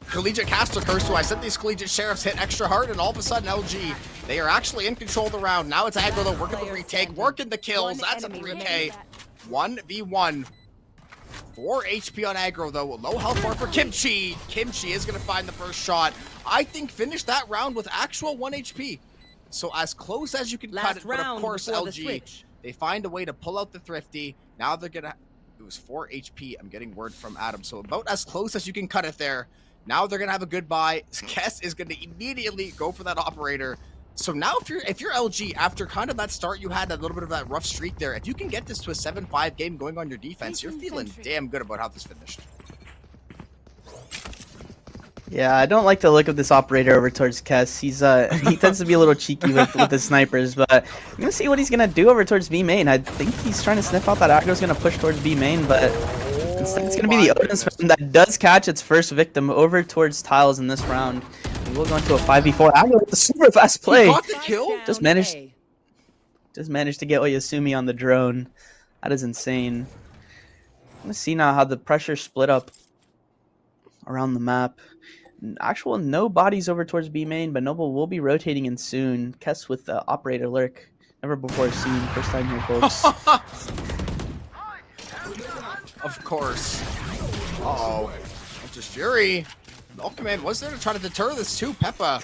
Collegiate Caster Curse, so I said these Collegiate Sheriffs hit extra hard, and all of a sudden, LG, they are actually in control of the round. Now it's Aggro, though, working the retake, working the kills. That's a 3K. 1v1. 4 HP on Aggro, though. Low health bar for Kimchi. Kimchi is going to find the first shot. I think finish that round with actual 1 HP. So as close as you can cut it, but of course, LG, they find a way to pull out the Thrifty. Now they're going to... It was 4 HP. I'm getting word from Adam. So about as close as you can cut it there. Now they're going to have a good buy. Kess is going to immediately go for that operator. So now if you're LG, after kind of that start you had, a little bit of that rough streak there, if you can get this to a 7-5 game going on your defense, you're feeling damn good about how this finished. Yeah, I don't like the look of this operator over towards Kess. He's he tends to be a little cheeky with the snipers, but I'm gonna see what he's gonna do over towards B main. I think he's trying to sniff out that Aggro's gonna push towards B main, but instead it's gonna be the Odin Spam that does catch its first victim over towards tiles in this round. We will go into a 5v4. Aggro with a super fast play. He got the kill? Just managed to get Oyasumi on the drone. That is insane. I'm gonna see now how the pressure split up around the map. Actual no bodies over towards B main, but Noble will be rotating in soon. Kess with the operator lurk. Never before seen. First time here, folks. Of course. Uh-oh. Just Fury. No command was there to try to deter this too. Peppa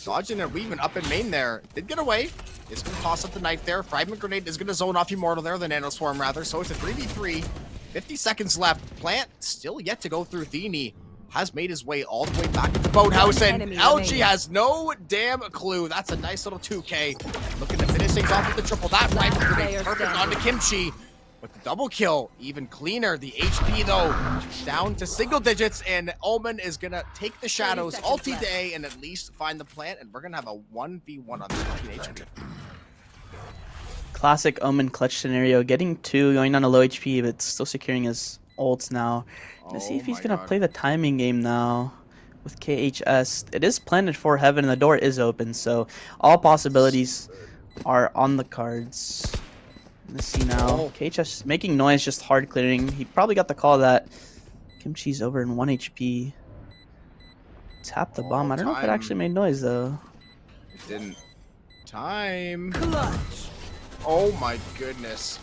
dodging and weaving up in main there. Did get away. It's going to toss up the knife there. Fragment Grenade is going to zone off Immortal there. The Nano Swarm rather. So it's a 3v3. 50 seconds left. Plant still yet to go through. Thini has made his way all the way back to the boathouse, and LG has no damn clue. That's a nice little 2K. Looking to finish things off with the triple. That Fragment Grenade perfect onto Kimchi. With the double kill, even cleaner. The HP, though, down to single digits, and Omen is going to take the shadows, ulti day, and at least find the plant, and we're going to have a 1v1 on this teenage. classic Omen clutch scenario. Getting 2, going down to low HP, but still securing his ults now. Let's see if he's going to play the timing game now with KHS. It is planted for heaven, and the door is open, so all possibilities are on the cards. Let's see now. KHS making noise, just hard clearing. He probably got the call that Kimchi's over in 1 HP. Tap the bomb. I don't know if it actually made noise, though. It didn't. Time. Clutch. Oh my goodness.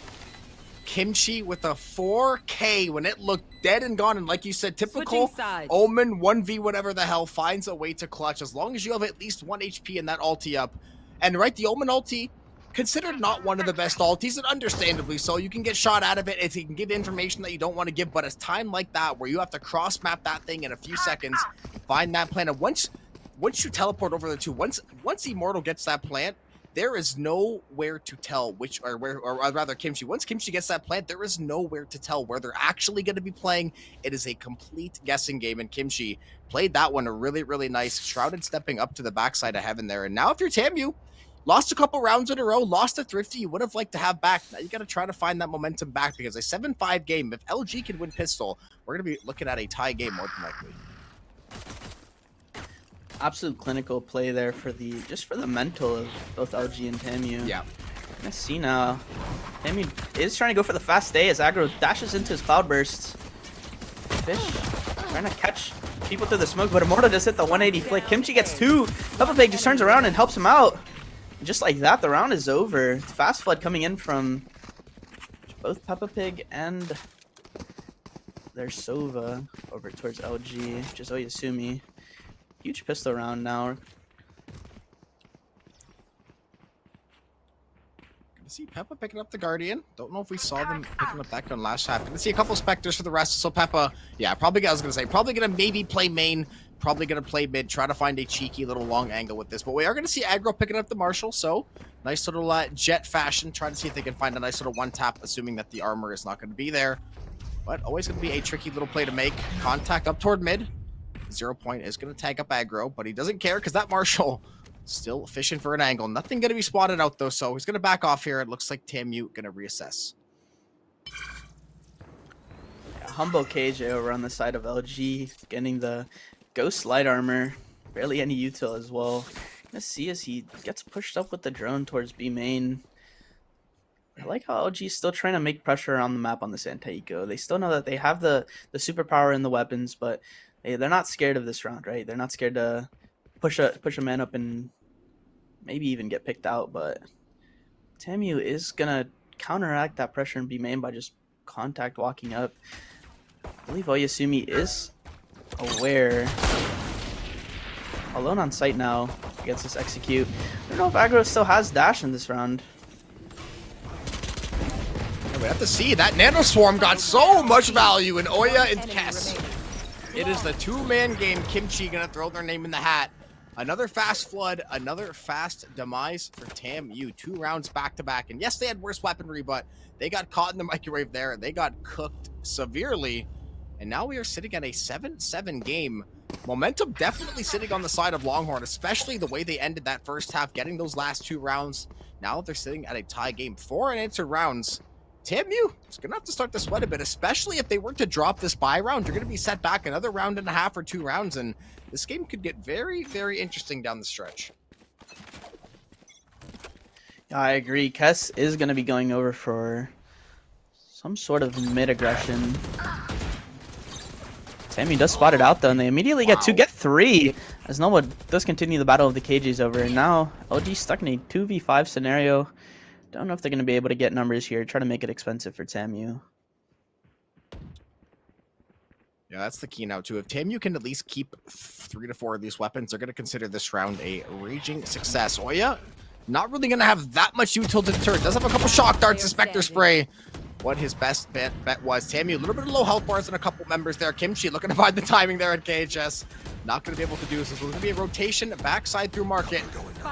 Kimchi with a 4K when it looked dead and gone. And like you said, typical Omen 1v whatever the hell finds a way to clutch as long as you have at least 1 HP in that ulti up. And right, the Omen ulti, considered not one of the best ultis, and understandably so. You can get shot out of it. It can give information that you don't want to give, but it's time like that where you have to cross map that thing in a few seconds, find that plant. And once you teleport over the 2, once Immortal gets that plant, there is nowhere to tell which, or rather Kimchi. Once Kimchi gets that plant, there is nowhere to tell where they're actually going to be playing. It is a complete guessing game, and Kimchi played that one really, really nice. Shrouded stepping up to the backside of heaven there. And now if you're TAMU, lost a couple rounds in a row, lost to Thrifty you would have liked to have back. Now you got to try to find that momentum back, because a 7-5 game, if LG can win pistol, we're going to be looking at a tie game more than likely. Absolute clinical play there for the mental of both LG and TAMU. Yeah. Let's see now. TAMU is trying to go for the fast stay as Aggro dashes into his cloudburst. Fish trying to catch people through the smoke, but Immortal just hit the 180 flick. Kimchi gets 2. Peppa Pig just turns around and helps him out. And just like that, the round is over. Fast flood coming in from both Peppa Pig and their Sova over towards LG, which is Oyasumi. Huge pistol round now. Gonna see Peppa picking up the Guardian. Don't know if we saw them picking up that gun last half. Gonna see a couple Spectres for the rest. So Peppa, yeah, probably, I was gonna say, probably gonna maybe play main, probably gonna play mid, try to find a cheeky little long angle with this. But we are gonna see Aggro picking up the Marshall, so nice little jet fashion. Try to see if they can find a nice little one tap, assuming that the armor is not gonna be there. But always gonna be a tricky little play to make. Contact up toward mid. 0 Point is going to tag up Aggro, but he doesn't care because that Marshall still fishing for an angle. Nothing going to be spotted out, though, so he's going to back off here. It looks like TAMU going to reassess. Humble KJ over on the side of LG, getting the Ghost Light Armor. Barely any util as well. Let's see as he gets pushed up with the drone towards B main. I like how LG is still trying to make pressure on the map on the Santaiko. They still know that they have the superpower in the weapons, but they're not scared of this round, right? They're not scared to push a man up and maybe even get picked out. But TAMU is gonna counteract that pressure and be main by just contact walking up. I believe Oyasumi is aware. Alone on site now. Gets this execute. I don't know if Aggro still has dash in this round. We have to see. That Nano Swarm got so much value in Oya and Kess. It is the 2-man game. Kimchi gonna throw their name in the hat. Another fast flood, another fast demise for TAMU. 2 rounds back to back. And yes, they had worse weaponry, but they got caught in the microwave there. They got cooked severely. And now we are sitting at a 7-7 game. Momentum definitely sitting on the side of Longhorn, especially the way they ended that first half, getting those last 2 rounds. Now they're sitting at a tie game. 4 unanswered rounds. TAMU is going to have to start to sweat a bit, especially if they were to drop this buy round. You're going to be set back another round and a half or 2 rounds, and this game could get very, very interesting down the stretch. I agree. Kess is going to be going over for some sort of mid-aggression. TAMU does spot it out, though, and they immediately get 2, get 3, as Nova does continue the battle of the KJs over. And now LG stuck in a 2v5 scenario. Don't know if they're going to be able to get numbers here. Try to make it expensive for TAMU. Yeah, that's the key now, too. If TAMU can at least keep 3 to 4 of these weapons, they're going to consider this round a raging success. Oya, not really going to have that much util to deter. Does have a couple shock darts, a Spectre Spray. What his best bet was. TAMU, a little bit of low health bars and a couple members there. Kimchi looking to find the timing there at KHS. Not going to be able to do this. So it's going to be a rotation backside through market.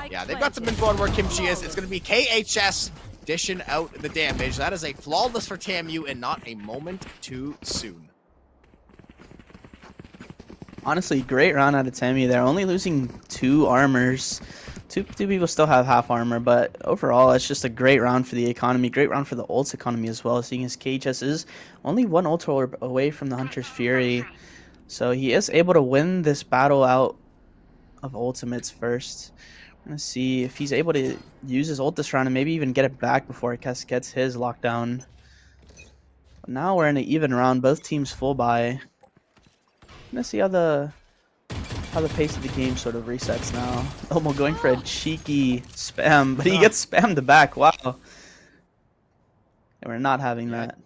Yeah, they've got some info on where Kimchi is. It's going to be KHS dishing out the damage. That is a flawless for TAMU and not a moment too soon. Honestly, great round out of TAMU there. Only losing 2 armors. Two people still have half armor, but overall, it's just a great round for the economy, great round for the ults economy as well, seeing as KHS is only one ult orb away from the Hunter's Fury. So he is able to win this battle out of ultimates first. I'm going to see if he's able to use his ult this round and maybe even get it back before Kes gets his lockdown. But now we're in an even round, both teams full buy. I'm going to see how the pace of the game sort of resets now. Elmo going for a cheeky spam, but he gets spammed back. Wow. And we're not having that.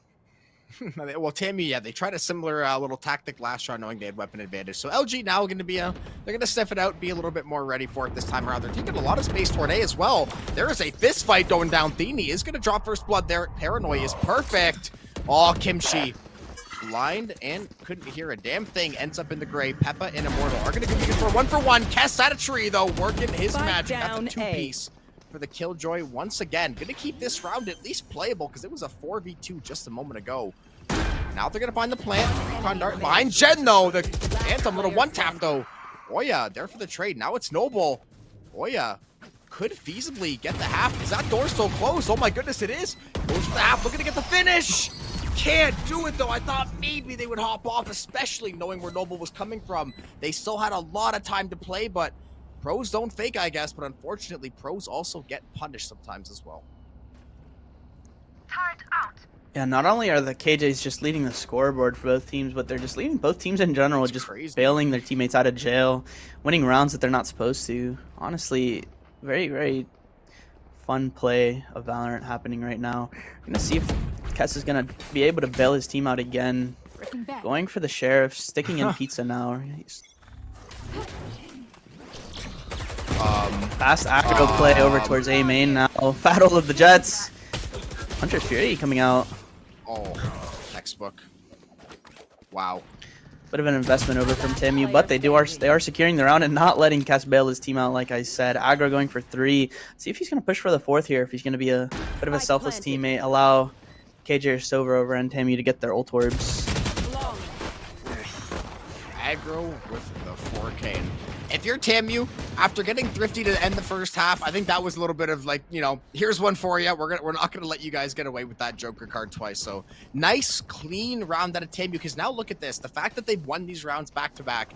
Well, Tammy, yeah, they tried a similar little tactic last round, knowing they had weapon advantage. So LG now going to be they're going to sniff it out, be a little bit more ready for it this time around. They're taking a lot of space toward A as well. There is a fist fight going down. Thini is going to drop first blood there. Paranoia is perfect. Oh, Kimchi blind and couldn't hear a damn thing. Ends up in the gray. Peppa and Immortal are going to go for 1-for-1. Kess at a tree though, working his magic. That's a 2-piece. For the Killjoy once again. Gonna keep this round at least playable because it was a 4v2 just a moment ago. Now they're gonna find the plant. Recon dart behind Shen though. The Anthem little one tap though. Oya there for the trade. Now it's Noble. Oya could feasibly get the half. Is that door still closed? Oh my goodness, it is. Goes for the half. Looking to get the finish. Can't do it though. I thought maybe they would hop off, especially knowing where Noble was coming from. They still had a lot of time to play, but pros don't fake, I guess, but unfortunately, pros also get punished sometimes as well. Turret out. Yeah, not only are the KJs just leading the scoreboard for both teams, but they're just leading both teams in general, It's just crazy. bailing their teammates out of jail, winning rounds that they're not supposed to. Honestly, very, very fun play of Valorant happening right now. We're going to see if Kess is going to be able to bail his team out again. Going for the Sheriff, sticking in Pizza now. He's fast aggro play over towards A main now. Battle of the Jets. Hunter's Fury coming out. Oh, textbook. Wow. Bit of an investment over from Tamu, but they are securing the round and not letting Kess bail his team out, like I said. Aggro going for 3. See if he's going to push for the 4th here, if he's going to be a bit of a selfless teammate. Allow KJ or Silver over and Tamu to get their ult orbs. Aggro with the 4K. If you're Tamu, after getting thrifty to end the first half, I think that was a little bit of like, you know, here's one for you. We're not gonna let you guys get away with that Joker card twice. So nice, clean round out of Tamu. Because now look at this, the fact that they've won these rounds back to back,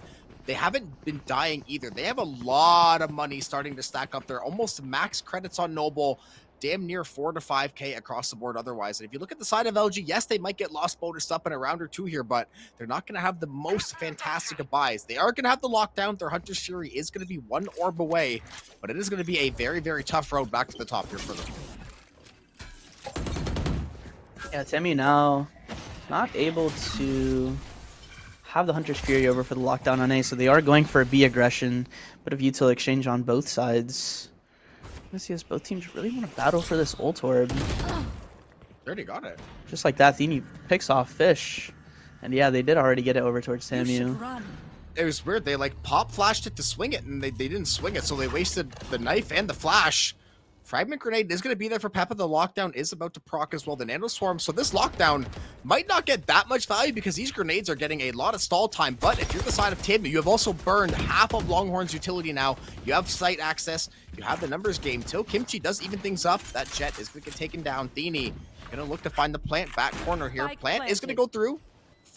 they haven't been dying either. They have a lot of money starting to stack up there. Almost max credits on Noble. Damn near 4 to 5K across the board otherwise. And if you look at the side of LG, yes, they might get lost bonus up in a round or two here, but they're not going to have the most fantastic of buys. They are going to have the lockdown. Their Hunter's Fury is going to be 1 orb away, but it is going to be a very, very tough road back to the top here for them. Yeah, Tamu now not able to have the Hunter's Fury over for the lockdown on A, so they are going for a B aggression. Bit of util exchange on both sides. Let's see, as both teams really want to battle for this ult orb. They already got it. Just like that, Thini picks off Fish. And yeah, they did already get it over towards Tamu. It was weird. They like pop flashed it to swing it, and they didn't swing it, so they wasted the knife and the flash. Fragment grenade is going to be there for Peppa. The lockdown is about to proc as well. The nano swarm. So this lockdown might not get that much value because these grenades are getting a lot of stall time. But if you're the side of Tamu, you have also burned half of Longhorn's utility now. You have site access. You have the numbers game. Till Kimchi does even things up. That jet is going to get taken down. Thini going to look to find the plant back corner here. Plant is going to go through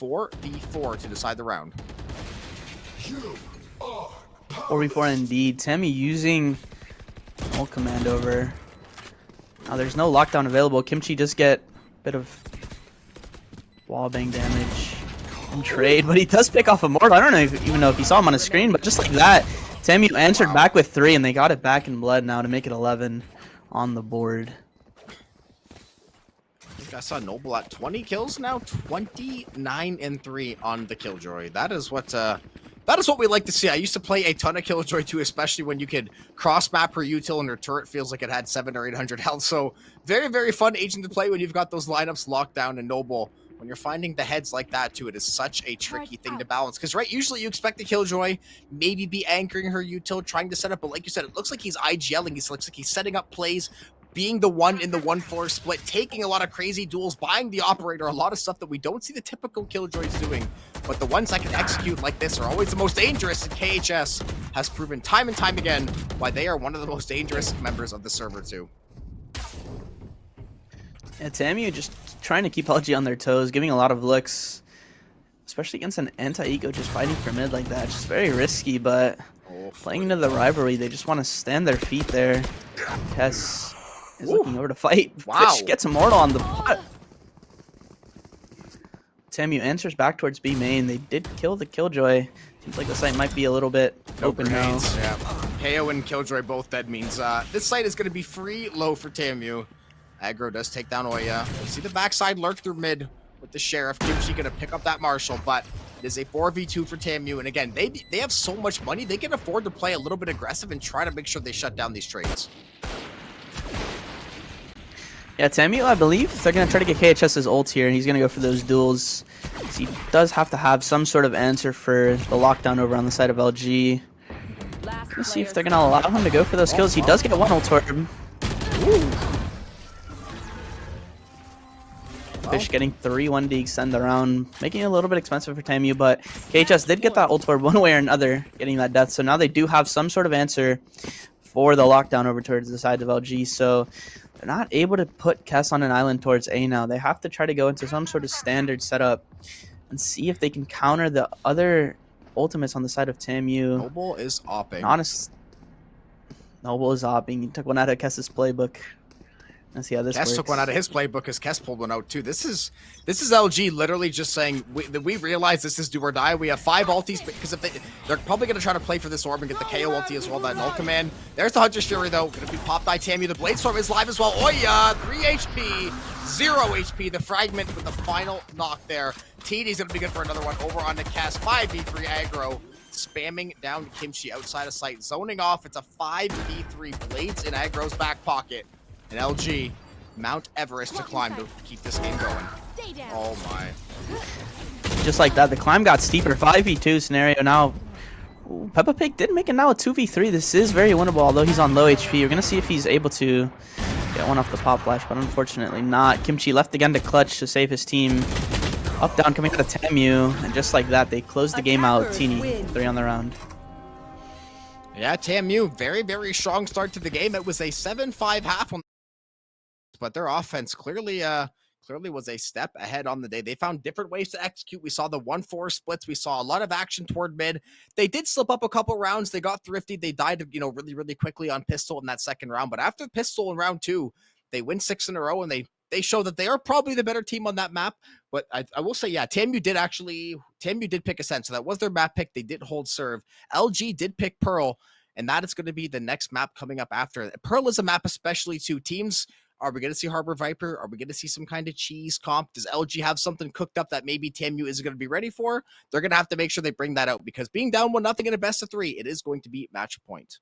4v4 to decide the round. 4v4 indeed. Tamu using ult command over. Now there's no lockdown available. Kimchi just get a bit of wallbang damage and trade, but he does pick off Immortal. I don't know even know if he saw him on his screen, but just like that, Tamu answered back with 3, and they got it back in blood now to make it 11 on the board. I think I saw Noble at 20 kills now, 29 and 3 on the Killjoy. That is what we like to see. I used to play a ton of Killjoy too, especially when you could cross map her util and her turret feels like it had 700 or 800 health. So very, very fun agent to play when you've got those lineups locked down. And Noble, when you're finding the heads like that too, it is such a tricky thing to balance. Because right, usually you expect the Killjoy maybe be anchoring her util, trying to set up, but like you said, it looks like he's IGLing. He looks like he's setting up plays, being the one in the 1-4 split, taking a lot of crazy duels, buying the operator, a lot of stuff that we don't see the typical Killjoys doing. But the ones that can execute like this are always the most dangerous, and KHS has proven time and time again why they are one of the most dangerous members of the server too. Yeah, TAMU just trying to keep LG on their toes, giving a lot of looks, especially against an anti-eco just fighting for mid like that. Just very risky, but playing into the rivalry, they just want to stand their feet there. Tess is looking over to fight. Wow. Fish gets Immortal on the butt. TAMU answers back towards B main. They did kill the Killjoy. Seems like the site might be a little bit open now. Yeah. KO and Killjoy both dead means this site is going to be free low for TAMU. Aggro does take down Oya. You see the backside lurk through mid with the Sheriff. Kimchi going to pick up that Marshall, but it is a 4v2 for TAMU. And again, they have so much money, they can afford to play a little bit aggressive and try to make sure they shut down these trades. Yeah, TAMU, I believe they're going to try to get KHS's ult here, and he's going to go for those duels. He does have to have some sort of answer for the lockdown over on the side of LG. Let's see if they're going to allow him to go for those kills. He does get one ult orb. Ooh. Fish getting 3-1 to extend the round, making it a little bit expensive for TAMU, but KHS did get that ult orb one way or another, getting that death. So now they do have some sort of answer for the lockdown over towards the side of LG. So they're not able to put Kess on an island towards A now. They have to try to go into some sort of standard setup and see if they can counter the other ultimates on the side of TAMU. Noble is opping. Honest, Noble is opping. He took one out of Kess's playbook. Let's see how this works. Kess took one out of his playbook because Kess pulled one out too. This is LG literally just saying we realize this is do or die. We have 5 ultis because if they're probably going to try to play for this orb and get the KO ulti as well. That null command. There's the Hunter's Fury though. Going to be popped by TAMU. The Bladestorm is live as well. Oya 3 HP, 0 HP. The fragment with the final knock there. TD's going to be good for another one over on the Kess. 5v3 aggro. Spamming down Kimchi outside of sight, zoning off. It's a 5v3. Blades in aggro's back pocket. And LG, Mount Everest to climb to keep this game going. Oh my. Just like that, the climb got steeper. 5v2 scenario now. Ooh, Peppa Pig did make it now a 2v3. This is very winnable, although he's on low HP. We're going to see if he's able to get one off the pop flash, but unfortunately not. Kimchi left again to clutch to save his team. Up, down, coming out of TAMU. And just like that, they close the game out. Teeny, 3 on the round. Yeah, TAMU, very, very strong start to the game. It was a 7-5 half on, but their offense clearly was a step ahead on the day. They found different ways to execute. We saw the 1-4 splits. We saw a lot of action toward mid. They did slip up a couple rounds. They got thrifty. They died, really, really quickly on pistol in that second round. But after pistol in round 2, they win 6 in a row, and they show that they are probably the better team on that map. But I will say, yeah, TAMU did pick Ascent. So that was their map pick. They did hold serve. LG did pick Pearl, and that is going to be the next map coming up after. Pearl is a map especially to teams. Are we going to see Harbor Viper? Are we going to see some kind of cheese comp? Does LG have something cooked up that maybe TAMU isn't going to be ready for? They're going to have to make sure they bring that out, because being down 1-0 in a best of 3, it is going to be match point.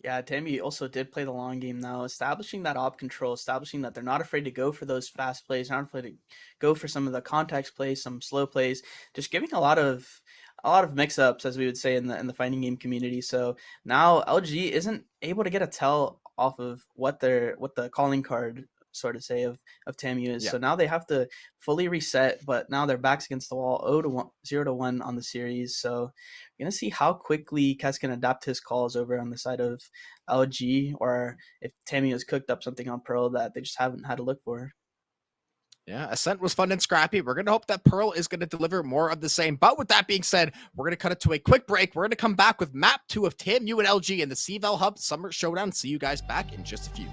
Yeah, TAMU also did play the long game now, establishing that op control, establishing that they're not afraid to go for those fast plays, not afraid to go for some of the context plays, some slow plays, just giving a lot of mix-ups, as we would say in the fighting game community. So now LG isn't able to get a tell off of what the calling card sort of say of TAMU is. Yeah. So now they have to fully reset, but now their backs against the wall, 0-1 on the series. So we're going to see how quickly Kes can adapt his calls over on the side of LG, or if TAMU has cooked up something on Pearl that they just haven't had to look for. Yeah, Ascent was fun and scrappy. We're going to hope that Pearl is going to deliver more of the same. But with that being said, we're going to cut it to a quick break. We're going to come back with map 2 of TAMU and LG in the CVL Hub Summer Showdown. See you guys back in just a few.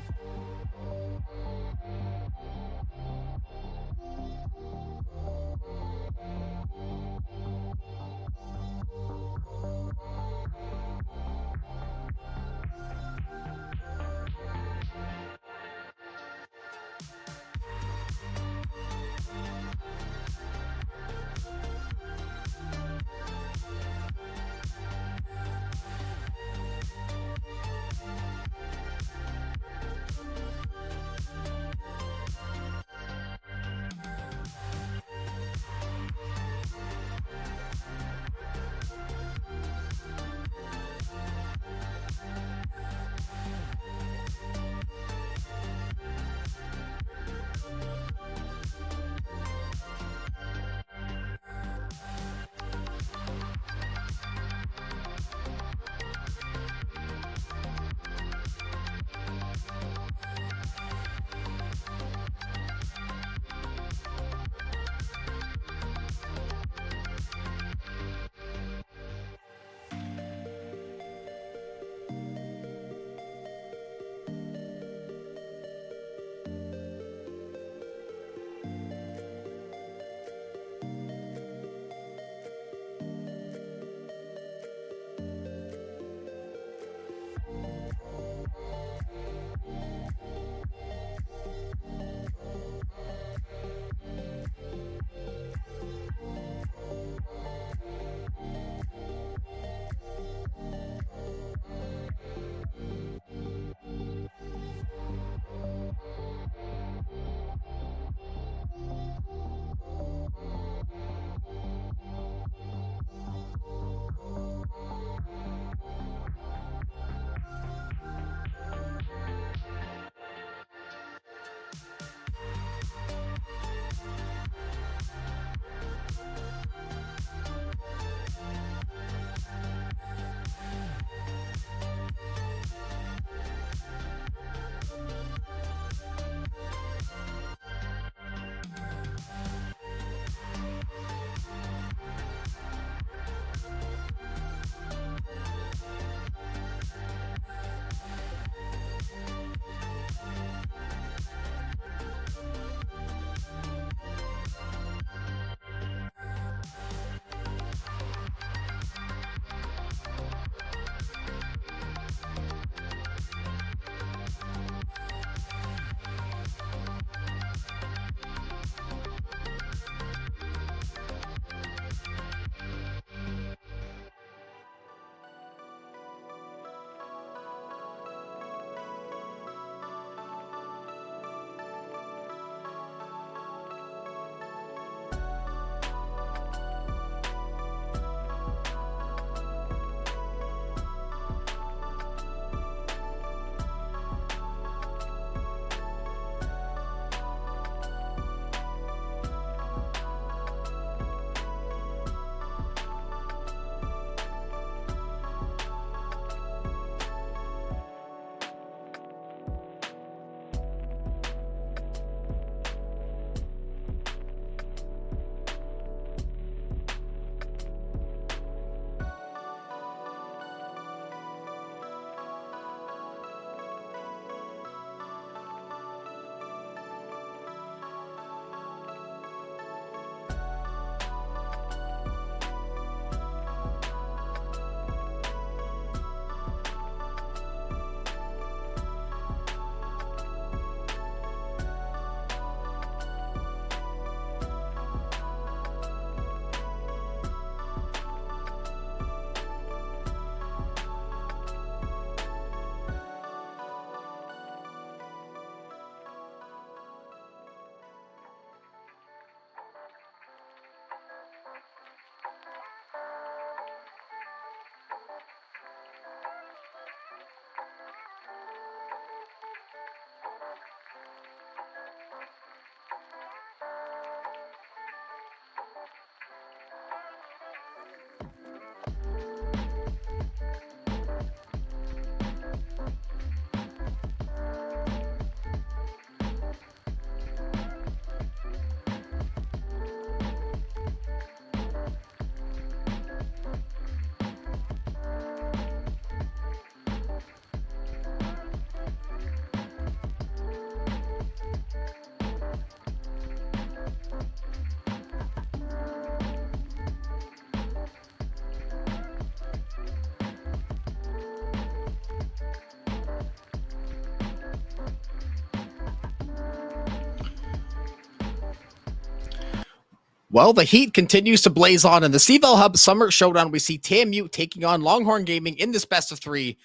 Well, the heat continues to blaze on in the CVL Hub Summer Showdown. We see TMU taking on Longhorn Gaming in this best of 3.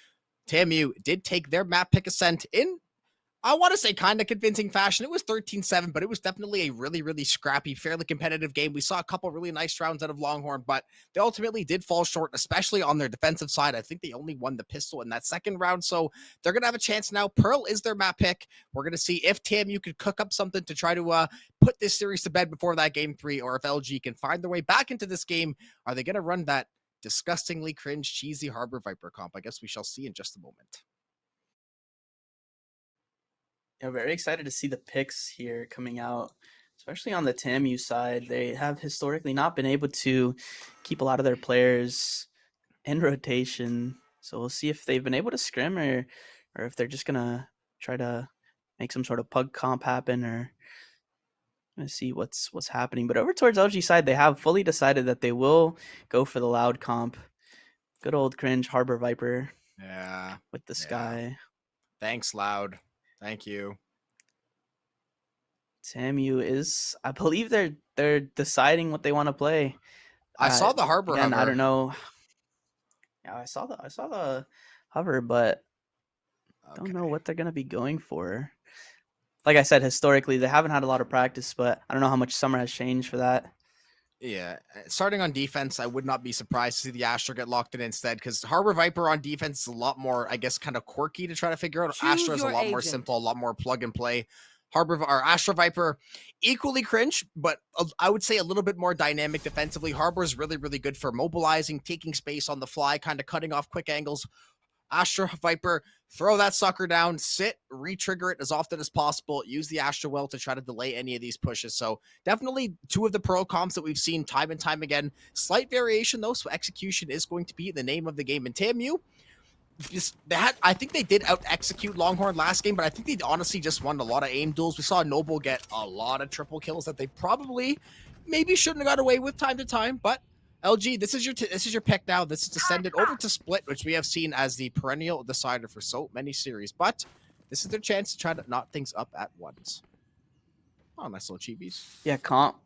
TMU did take their map pick ascent in, I want to say, kind of convincing fashion. It was 13-7, but it was definitely a really, really scrappy, fairly competitive game. We saw a couple really nice rounds out of Longhorn, but they ultimately did fall short, especially on their defensive side. I think they only won the pistol in that second round, so they're going to have a chance now. Pearl is their map pick. We're going to see if TMU could cook up something to try to put this series to bed before that game 3, or if LG can find their way back into this game. Are they going to run that disgustingly cringe, cheesy Harbor Viper comp? I guess we shall see in just a moment. Yeah, very excited to see the picks here coming out, especially on the TAMU side. They have historically not been able to keep a lot of their players in rotation. So we'll see if they've been able to scrim or if they're just going to try to make some sort of pug comp happen, or going to see what's happening. But over towards LG side, they have fully decided that they will go for the loud comp. Good old cringe Harbor Viper. Yeah. With the sky. Thanks, Loud. Thank you. TAMU is, I believe they're deciding what they want to play. I saw the Harbor again, hover. I don't know. Yeah, I saw the hover, but don't know what they're gonna be going for. Like I said, historically they haven't had a lot of practice, but I don't know how much summer has changed for that. Yeah, starting on defense, I would not be surprised to see the Astra get locked in instead, because Harbor Viper on defense is a lot more, I guess, kind of quirky to try to figure out. Choose Astra is a your lot more agent. simple, a lot more plug and play. Astra Viper, equally cringe, but I would say a little bit more dynamic defensively. Harbor is really, really good for mobilizing, taking space on the fly, kind of cutting off quick angles. Astra Viper, throw that sucker down, sit, re-trigger it as often as possible, use the Astra well to try to delay any of these pushes. So definitely two of the Pearl comps that we've seen time and time again. Slight variation though, so execution is going to be the name of the game. In TAMU, I think they did out-execute Longhorn last game, but I think they honestly just won a lot of aim duels. We saw Noble get a lot of triple kills that they probably maybe shouldn't have got away with time to time, but LG, this is your pick now. This is to send it over to Split, which we have seen as the perennial decider for so many series. But this is their chance to try to knot things up at once. Oh, nice little chibies. Yeah, comp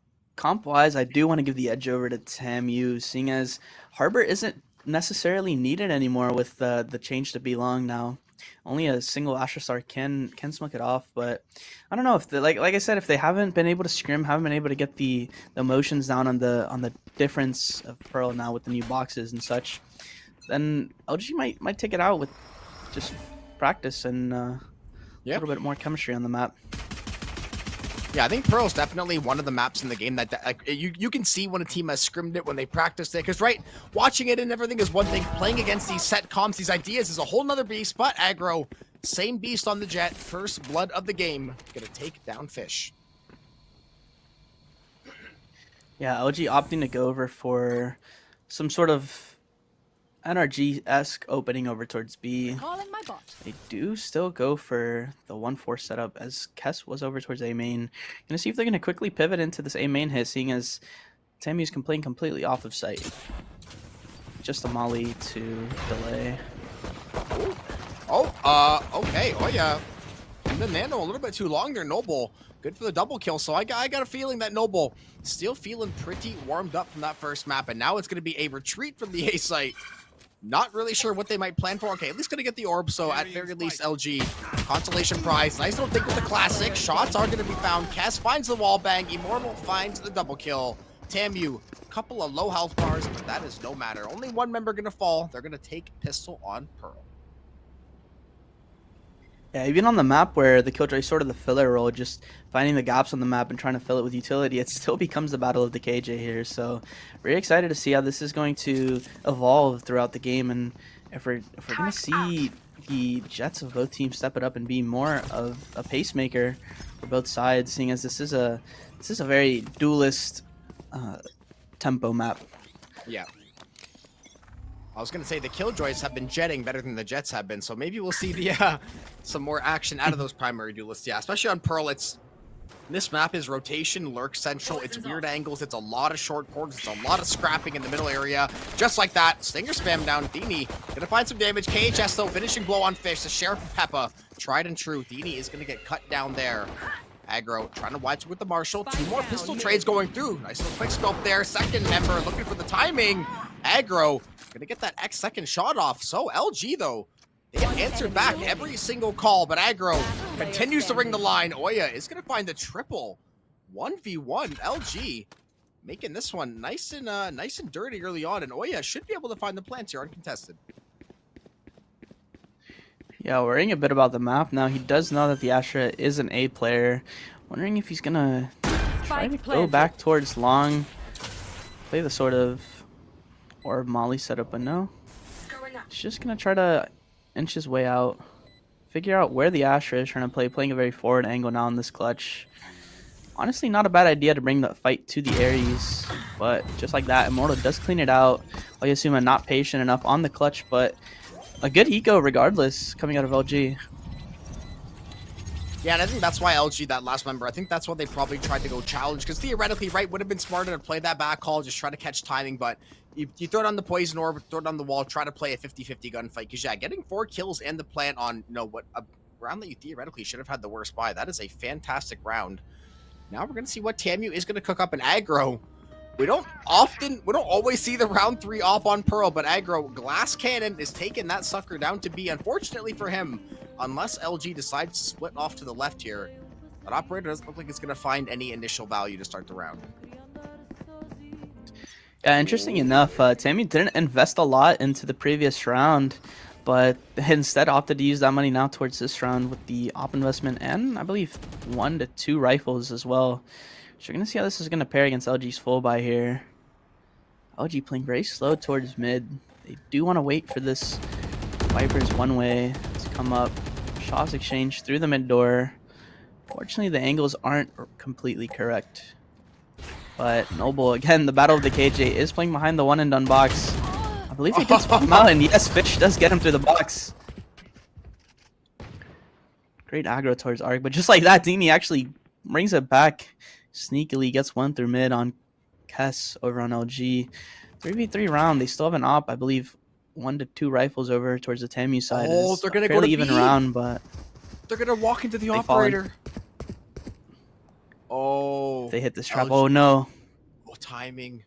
wise, I do want to give the edge over to TAMU, seeing as Harbor isn't necessarily needed anymore with the change to be long now. Only a single Astra Star can smoke it off, but I don't know if like I said, if they haven't been able to scrim, haven't been able to get the motions down on the difference of Pearl now with the new boxes and such, then LG might take it out with just practice and a little bit more chemistry on the map. Yeah, I think Pearl's definitely one of the maps in the game that like you can see when a team has scrimmed it, when they practiced it. Because, right, watching it and everything is one thing. Playing against these set comps, these ideas is a whole nother beast. But aggro, same beast on the Jet. First blood of the game. Gonna take down Fish. Yeah, LG opting to go over for some sort of NRG-esque opening over towards B. Calling my bot. They do still go for the 1-4 setup as Kess was over towards A main. Gonna see if they're gonna quickly pivot into this A main hit, seeing as Tammy's playing completely off of site. Just a molly to delay. Okay. Oh yeah. And the nano a little bit too long there, Noble. Good for the double kill. So I got a feeling that Noble still feeling pretty warmed up from that first map, and now it's gonna be a retreat from the A site. Not really sure what they might plan for. Okay, at least gonna get the orb, so at very least LG. Consolation prize. Nice little thing with the classic. Shots are gonna be found. Kess finds the wall bang. Immortal finds the double kill. TAMU, couple of low health bars, but that is no matter. Only one member gonna fall. They're gonna take pistol on Pearl. Yeah, even on the map where the Killjoy is sort of the filler role, just finding the gaps on the map and trying to fill it with utility, it still becomes the battle of the KJ here. So, very excited to see how this is going to evolve throughout the game, and if we're going to see the Jets of both teams step it up and be more of a pacemaker for both sides, seeing as this is a very duelist tempo map. Yeah. I was going to say the Killjoys have been jetting better than the Jets have been, so maybe we'll see the some more action out of those primary duelists. Yeah, especially on Pearl. This map is rotation, lurk central. It's weird angles. It's a lot of short ports. It's a lot of scrapping in the middle area. Just like that. Stinger spam down. Dini gonna find some damage. KHS though, finishing blow on Fish. The Sheriff of Peppa. Tried and true. Dini is gonna get cut down there. Aggro trying to watch with the Marshall. 2 more pistol trades going through. Nice little quick scope there. Second member looking for the timing. Aggro gonna get that X second shot off. So LG though, they get answered back every single call, but Aggro continues to ring the line. Oya is gonna find the triple. 1v1 LG making this one nice and dirty early on, and Oya should be able to find the plants here uncontested. Yeah, worrying a bit about the map now. He does know that the Astra is an A player. Wondering if he's gonna try to go back towards long, play the sort of orb molly setup, but no. He's just gonna try to inch his way out, figure out where the Astra is trying to play, playing a very forward angle now in this clutch. Honestly, not a bad idea to bring the fight to the Ares, but just like that, Immortal does clean it out. I assume I'm not patient enough on the clutch, but a good eco regardless coming out of LG. Yeah, and I think that's why LG, that last member, I think that's why they probably tried to go challenge, because theoretically, right, would have been smarter to play that back call, just try to catch timing, but you throw it on the poison orb, throw it on the wall, try to play a 50-50 gunfight, because yeah, getting 4 kills and the plant on, what, a round that you theoretically should have had the worst buy, that is a fantastic round. Now we're going to see what TAMU is going to cook up in Aggro. We don't always see the round 3 op on Pearl, but Aggro Glass Cannon is taking that sucker down to B. Unfortunately for him, unless LG decides to split off to the left here, that operator doesn't look like it's going to find any initial value to start the round. Yeah, interesting enough, TAMU didn't invest a lot into the previous round, but instead opted to use that money now towards this round with the op investment and I believe 1 to 2 rifles as well. So we're going to see how this is going to pair against LG's full buy here. LG playing very slow towards mid. They do want to wait for this Viper's one way to come up. Shots exchange through the mid door. Fortunately, the angles aren't completely correct. But Noble, again, the battle of the KJ is playing behind the one and done box. I believe he gets him out, and yes, Fish does get him through the box. Great aggro towards Arc, but just like that, Dini actually brings it back. Sneakily gets 1 through mid on Kess over on LG. 3v3 round. They still have an op, I believe, 1 to 2 rifles over towards the TAMU side. Oh, they're gonna go to even B. round, but they're gonna walk into the operator. Oh, if they hit this trap. LG. Oh no. Oh, timing.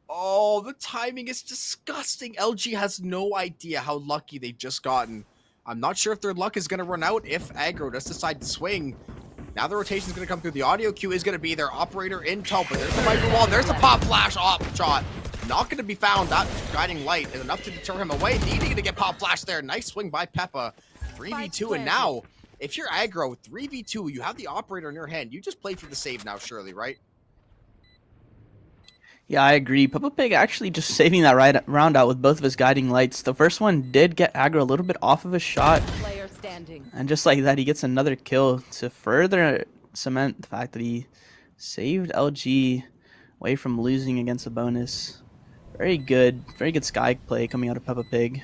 Oh, the timing is disgusting. LG has no idea how lucky they've just gotten. I'm not sure if their luck is gonna run out if Aggro does decide to swing. Now the rotation is going to come through. The audio cue is going to be their operator in top. But there's the micro wall. There's the pop flash op shot. Not going to be found. That guiding light is enough to deter him away. Needing to get pop flash there. Nice swing by Peppa. 3v2. And now, if you're Aggro, 3v2, you have the operator in your hand. You just play for the save now, surely, right? Yeah, I agree. Peppa Pig actually just saving that round out with both of his guiding lights. The first one did get Aggro a little bit off of his shot. And just like that, he gets another kill to further cement the fact that he saved LG away from losing against a bonus. Very good sky play coming out of Peppa Pig.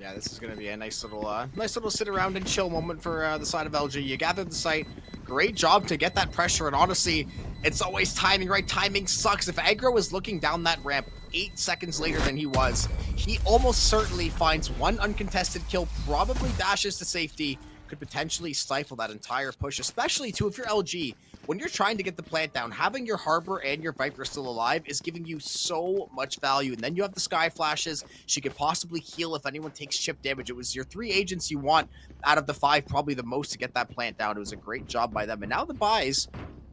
Yeah, this is going to be a nice little sit around and chill moment for the side of LG. You gathered the site. Great job to get that pressure, and honestly, it's always timing, right? Timing sucks. If Aggro is looking down that ramp 8 seconds later than he was, he almost certainly finds 1 uncontested kill, probably dashes to safety, could potentially stifle that entire push, especially too if you're LG. When you're trying to get the plant down, having your Harbor and your Viper still alive is giving you so much value. And then you have the Sky Flashes. She could possibly heal if anyone takes chip damage. It was your 3 agents you want out of the 5, probably the most to get that plant down. It was a great job by them. And now the buys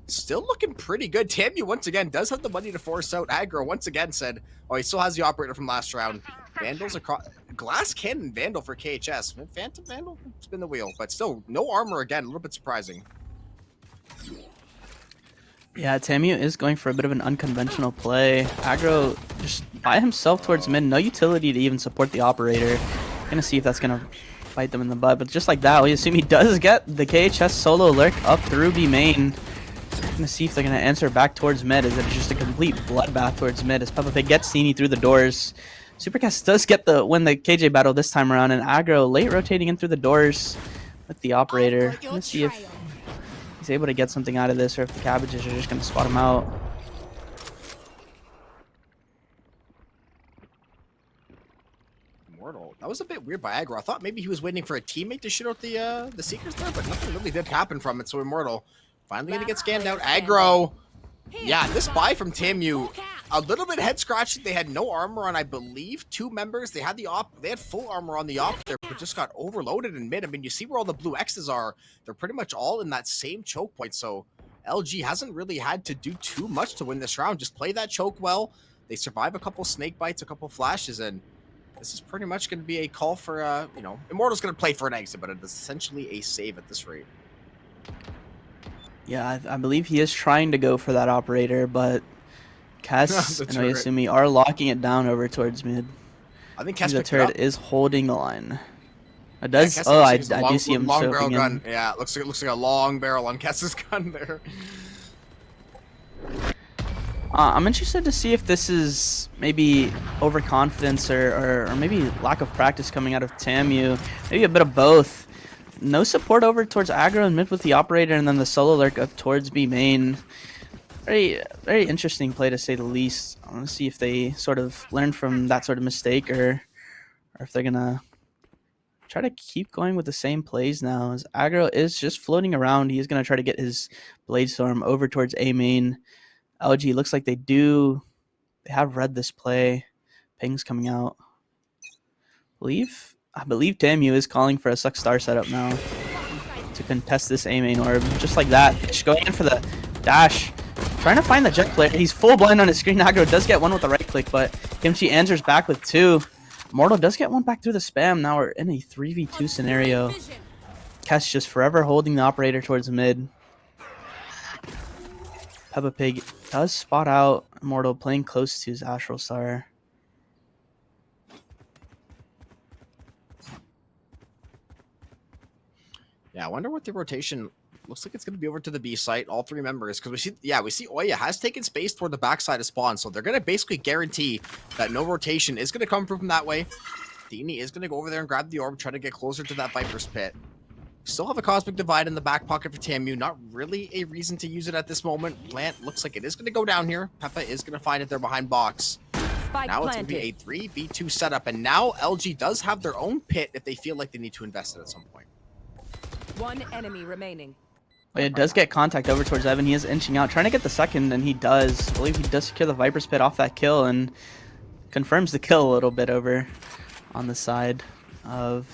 still looking pretty good. TAMU, once again, does have the money to force out. Aggro, once again, said, oh, he still has the operator from last round. Vandals across... Glass Cannon Vandal for KHS. Phantom Vandal? Spin the wheel. But still, no armor again. A little bit surprising. Yeah, TAMU is going for a bit of an unconventional play. Aggro just by himself towards mid. No utility to even support the operator. Gonna see if that's gonna bite them in the butt. But just like that, we assume he does get the KHS solo lurk up through B main. Gonna see if they're gonna answer back towards mid. Is it just a complete bloodbath towards mid as Peppa Pig gets Sini through the doors. Supercast does get the win the KJ battle this time around, and Aggro late rotating in through the doors with the operator. Gonna see if he's able to get something out of this, or if the cabbages are just gonna spot him out. Immortal. That was a bit weird by aggro. I thought maybe he was waiting for a teammate to shoot out the Seekers there, but nothing really did happen from it. So Immortal finally going to get scanned out. Aggro. Yeah, this buy from TAMU, a little bit head scratching. They had no armor on, I believe, 2 members. They had they had full armor on the op there, but just got overloaded in mid. I mean, you see where all the blue X's are. They're pretty much all in that same choke point. So LG hasn't really had to do too much to win this round. Just play that choke well. They survive a couple snake bites, a couple flashes, and this is pretty much going to be a call for, you know, Immortal's going to play for an exit, but it is essentially a save at this rate. Yeah, I believe he is trying to go for that operator, but Kaz and turret. Oyasumi are locking it down over towards mid. I think The Kaz picked it turret up. is holding the line. It Yeah, does. Kaz Oh, I using a do see him long barrel soaking gun. in. Yeah, it looks like a long barrel on Kaz's gun there. I'm interested to see if this is maybe overconfidence or maybe lack of practice coming out of TAMU. Maybe a bit of both. No support over towards aggro and mid with the operator, and then the solo lurk up towards B main. Very interesting play to say the least. I want to see if they sort of learn from that sort of mistake, or if they're gonna try to keep going with the same plays now. As aggro is just floating around, he's gonna try to get his blade storm over towards A main. LG looks like they have read this play. Ping's coming out. I believe TAMU is calling for a suck star setup now to contest this A main orb. Just like that. Fish going in for the dash. Trying to find the jet player. He's full blind on his screen. Aggro does get one with the right click, but Kimchi answers back with 2. Mortal does get one back through the spam. Now we're in a 3v2 scenario. Kess just forever holding the operator towards mid. Peppa Pig does spot out Immortal playing close to his Astral Star. Yeah, I wonder what the rotation looks like. It's going to be over to the B site, all 3 members, because we see Oya has taken space toward the backside of spawn, so they're going to basically guarantee that no rotation is going to come from that way. Dini is going to go over there and grab the orb, try to get closer to that Viper's Pit. Still have a Cosmic Divide in the back pocket for TAMU. Not really a reason to use it at this moment. Plant looks like it is going to go down here. Peppa is going to find it there behind box. Spike Now it's going to be a 3v2 setup, and now LG does have their own pit if they feel like they need to invest it at some point. 1 enemy remaining. It does get contact over towards Evan. He is inching out, trying to get the second, and he does. I believe he does secure the Viper's Pit off that kill and confirms the kill a little bit over on the side of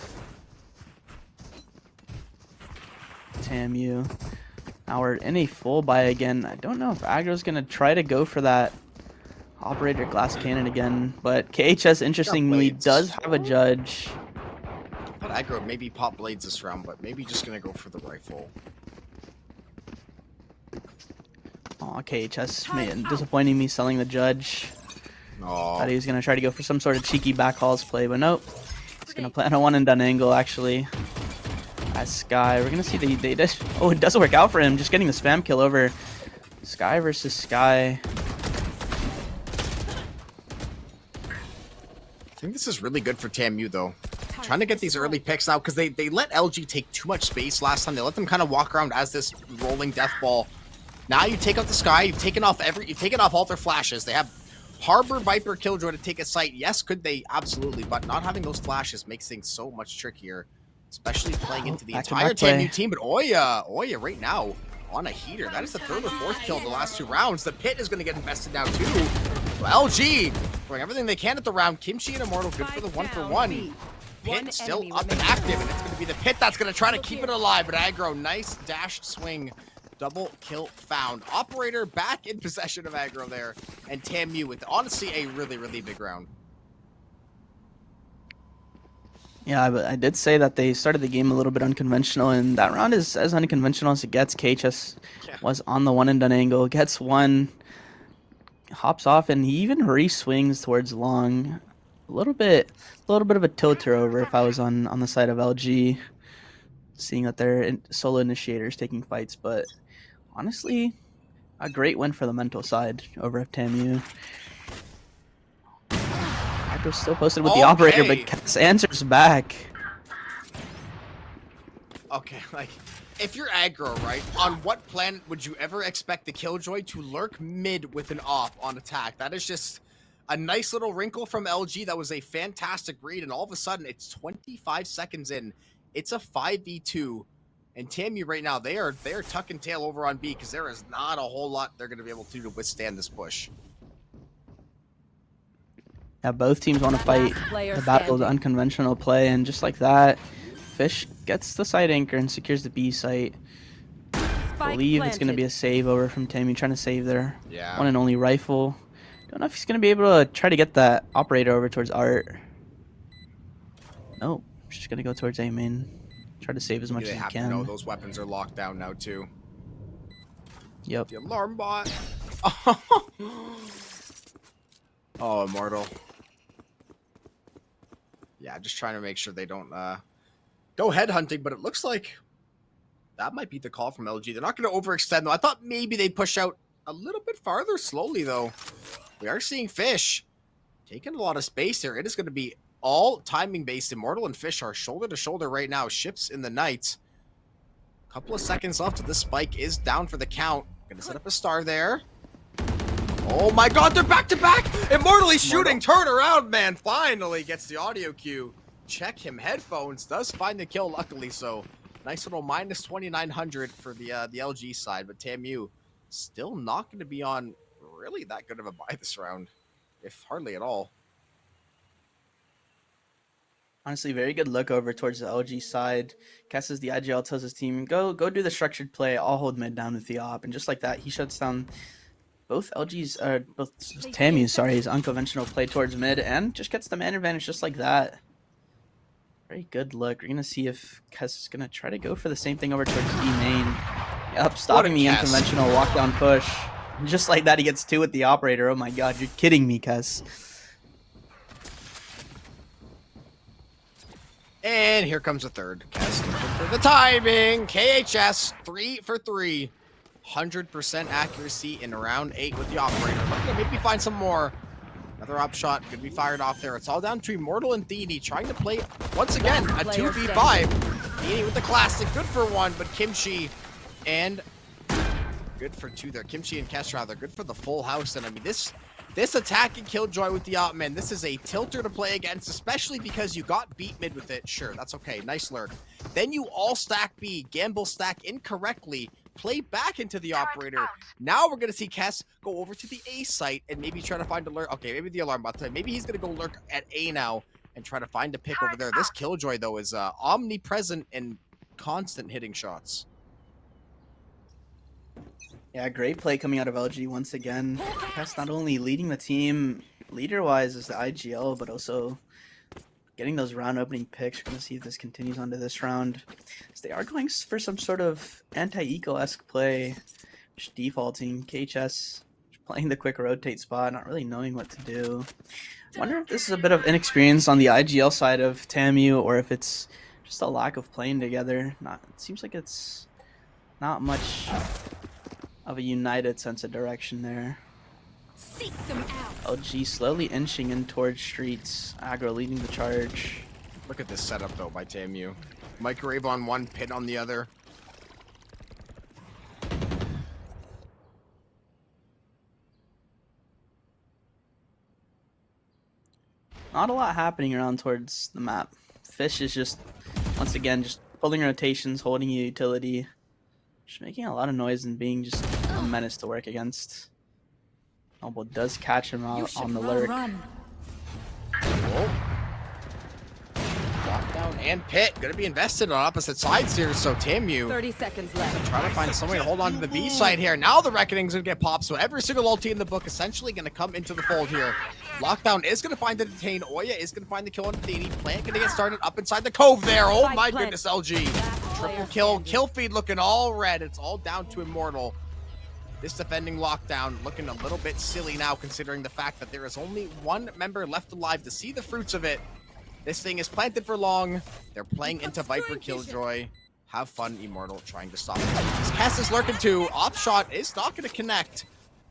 TAMU. Now we're in a full buy again. I don't know if aggro's going to try to go for that operator glass cannon again, but KHS interestingly does have a judge. I thought aggro maybe pop blades this round, but maybe just going to go for the rifle. Oh, KHS, man, disappointing me selling the judge. Oh. Thought he was going to try to go for some sort of cheeky back halls play, but nope. He's going to plan a one and done angle, actually. As Sky, we're going to see they just... Oh, it does work out for him, just getting the spam kill over. Sky versus Sky. I think this is really good for TAMU, though. Trying to get these early picks now, because they let LG take too much space last time. They let them kind of walk around as this rolling death ball. Now you take out the Sky, you've taken off all their flashes. They have Harbor, Viper, Killjoy to take a site. Yes, could they? Absolutely. But not having those flashes makes things so much trickier, especially playing into the entire TAMU team. But Oya right now on a heater. That is the 3rd or 4th kill in the last 2 rounds. The pit is going to get invested now too. Well, LG doing everything they can at the round. Kimchi and Immortal good for the 1-for-1. Pit still up and active, and it's going to be the pit that's going to try to keep it alive. But aggro, nice dashed swing. Double kill found. Operator back in possession of aggro there. And TAMU with, honestly, a really, really big round. Yeah, but I did say that they started the game a little bit unconventional, and that round is as unconventional as it gets. KHS was on the one and done angle, gets one, hops off, and he even re-swings towards long. A little bit of a tilter over if I was on the side of LG, seeing that they're solo initiators taking fights, but honestly, a great win for the mental side over at TAMU. Aggro's still posted with the operator, but Cass answers back. Okay, like, if you're aggro, right, on what planet would you ever expect the Killjoy to lurk mid with an op on attack? That is just A nice little wrinkle from LG. That was a fantastic read. And all of a sudden, it's 25 seconds in. It's a 5v2. And TAMU right now, they are tucking tail over on B because there is not a whole lot they're going to be able to do to withstand this push. Yeah, both teams want to fight player the battle of the standing. unconventional play, and just like that, Fish gets the side anchor and secures the B site. Spike Believe it's going to planted. be a save over from TAMU, trying to save their Yeah. one and only rifle. Don't know if he's going to be able to try to get that operator over towards Art. Nope, just going to go towards A main. Try to save as much They as he have to know can. those weapons are locked down now, too. Yep. The alarm bot. Oh, Immortal. Yeah, just trying to make sure they don't go headhunting, but it looks like that might be the call from LG. They're not going to overextend, though. I thought maybe they'd push out a little bit farther slowly, though. We are seeing Fish taking a lot of space here. It is going to be all timing-based. Immortal and Fish are shoulder to shoulder right now. Ships in the night. Couple of seconds left. This spike is down for the count. Going to set up a star there. Oh my god, they're back to back! Immortally shooting, turn around, man! Finally gets the audio cue. Check him, headphones, does find the kill, luckily, so nice little minus 2,900 for the LG side, but TAMU still not going to be on really that good of a buy this round, if hardly at all. Honestly, very good look over towards the LG side. Cass as the IGL tells his team, go do the structured play, I'll hold mid down with the op, and just like that, he shuts down both TAMU's, his unconventional play towards mid, and just gets the man advantage just like that. Very good look. We're going to see if Kes is going to try to go for the same thing over towards E main. Yep, stopping the unconventional walk down push. And just like that, he gets 2 with the operator. Oh my god, you're kidding me, Kes. And here comes a third. Kes looking for the timing. KHS 3 for 3. 100% accuracy in round 8 with the operator. Looking to maybe find some more. Another op shot could be fired off there. It's all down to Immortal and Theeny trying to play once again a 2v5. Theeny with the classic, good for 1, but Kimchi and good for 2 there. Kimchi and Kesh rather good for the full house. And I mean this attack and Killjoy with the op, man, this is a tilter to play against, especially because you got beat mid with it. Sure, that's okay. Nice lurk. Then you all stack B, gamble stack incorrectly, play back into the operator. Now we're going to see Kess go over to the A site and maybe try to find a lurk. Okay, maybe the alarm bot. Maybe he's going to go lurk at A now and try to find a pick over there. This Killjoy, though, is omnipresent and constant hitting shots. Yeah, great play coming out of LG once again. Kess not only leading the team leader-wise as the IGL, but also getting those round opening picks. We're going to see if this continues onto this round. So they are going for some sort of anti-eco-esque play, just defaulting. KHS playing the quick rotate spot, not really knowing what to do. Wonder if this is a bit of inexperience on the IGL side of TAMU, or if it's just a lack of playing together. It seems like it's not much of a united sense of direction there. Seek them out. LG slowly inching in towards streets. Aggro leading the charge. Look at this setup, though, by TAMU. Microwave on one, Pit on the other. Not a lot happening around towards the map. Fish is just, once again, just pulling rotations, holding a utility. Just making a lot of noise and being just a menace to work against. Noble does catch him out on the lurk. Lockdown and Pit gonna be invested on opposite sides here, so TAMU 30 seconds left. trying to find some way to hold on to the B side here. Now the Reckoning's gonna get popped, so every single ulti in the book essentially gonna come into the fold here. Lockdown is gonna find the detain. Oya is gonna find the kill on Athene. Plant gonna get started up inside the cove there. Oh my goodness, LG. Triple kill. Kill feed looking all red. It's all down to Immortal. This defending Lockdown looking a little bit silly now, considering the fact that there is only one member left alive to see the fruits of it. This thing is planted for long. They're playing into Viper Killjoy. Have fun, Immortal, trying to stop it. This Cass is lurking too. Op shot is not going to connect.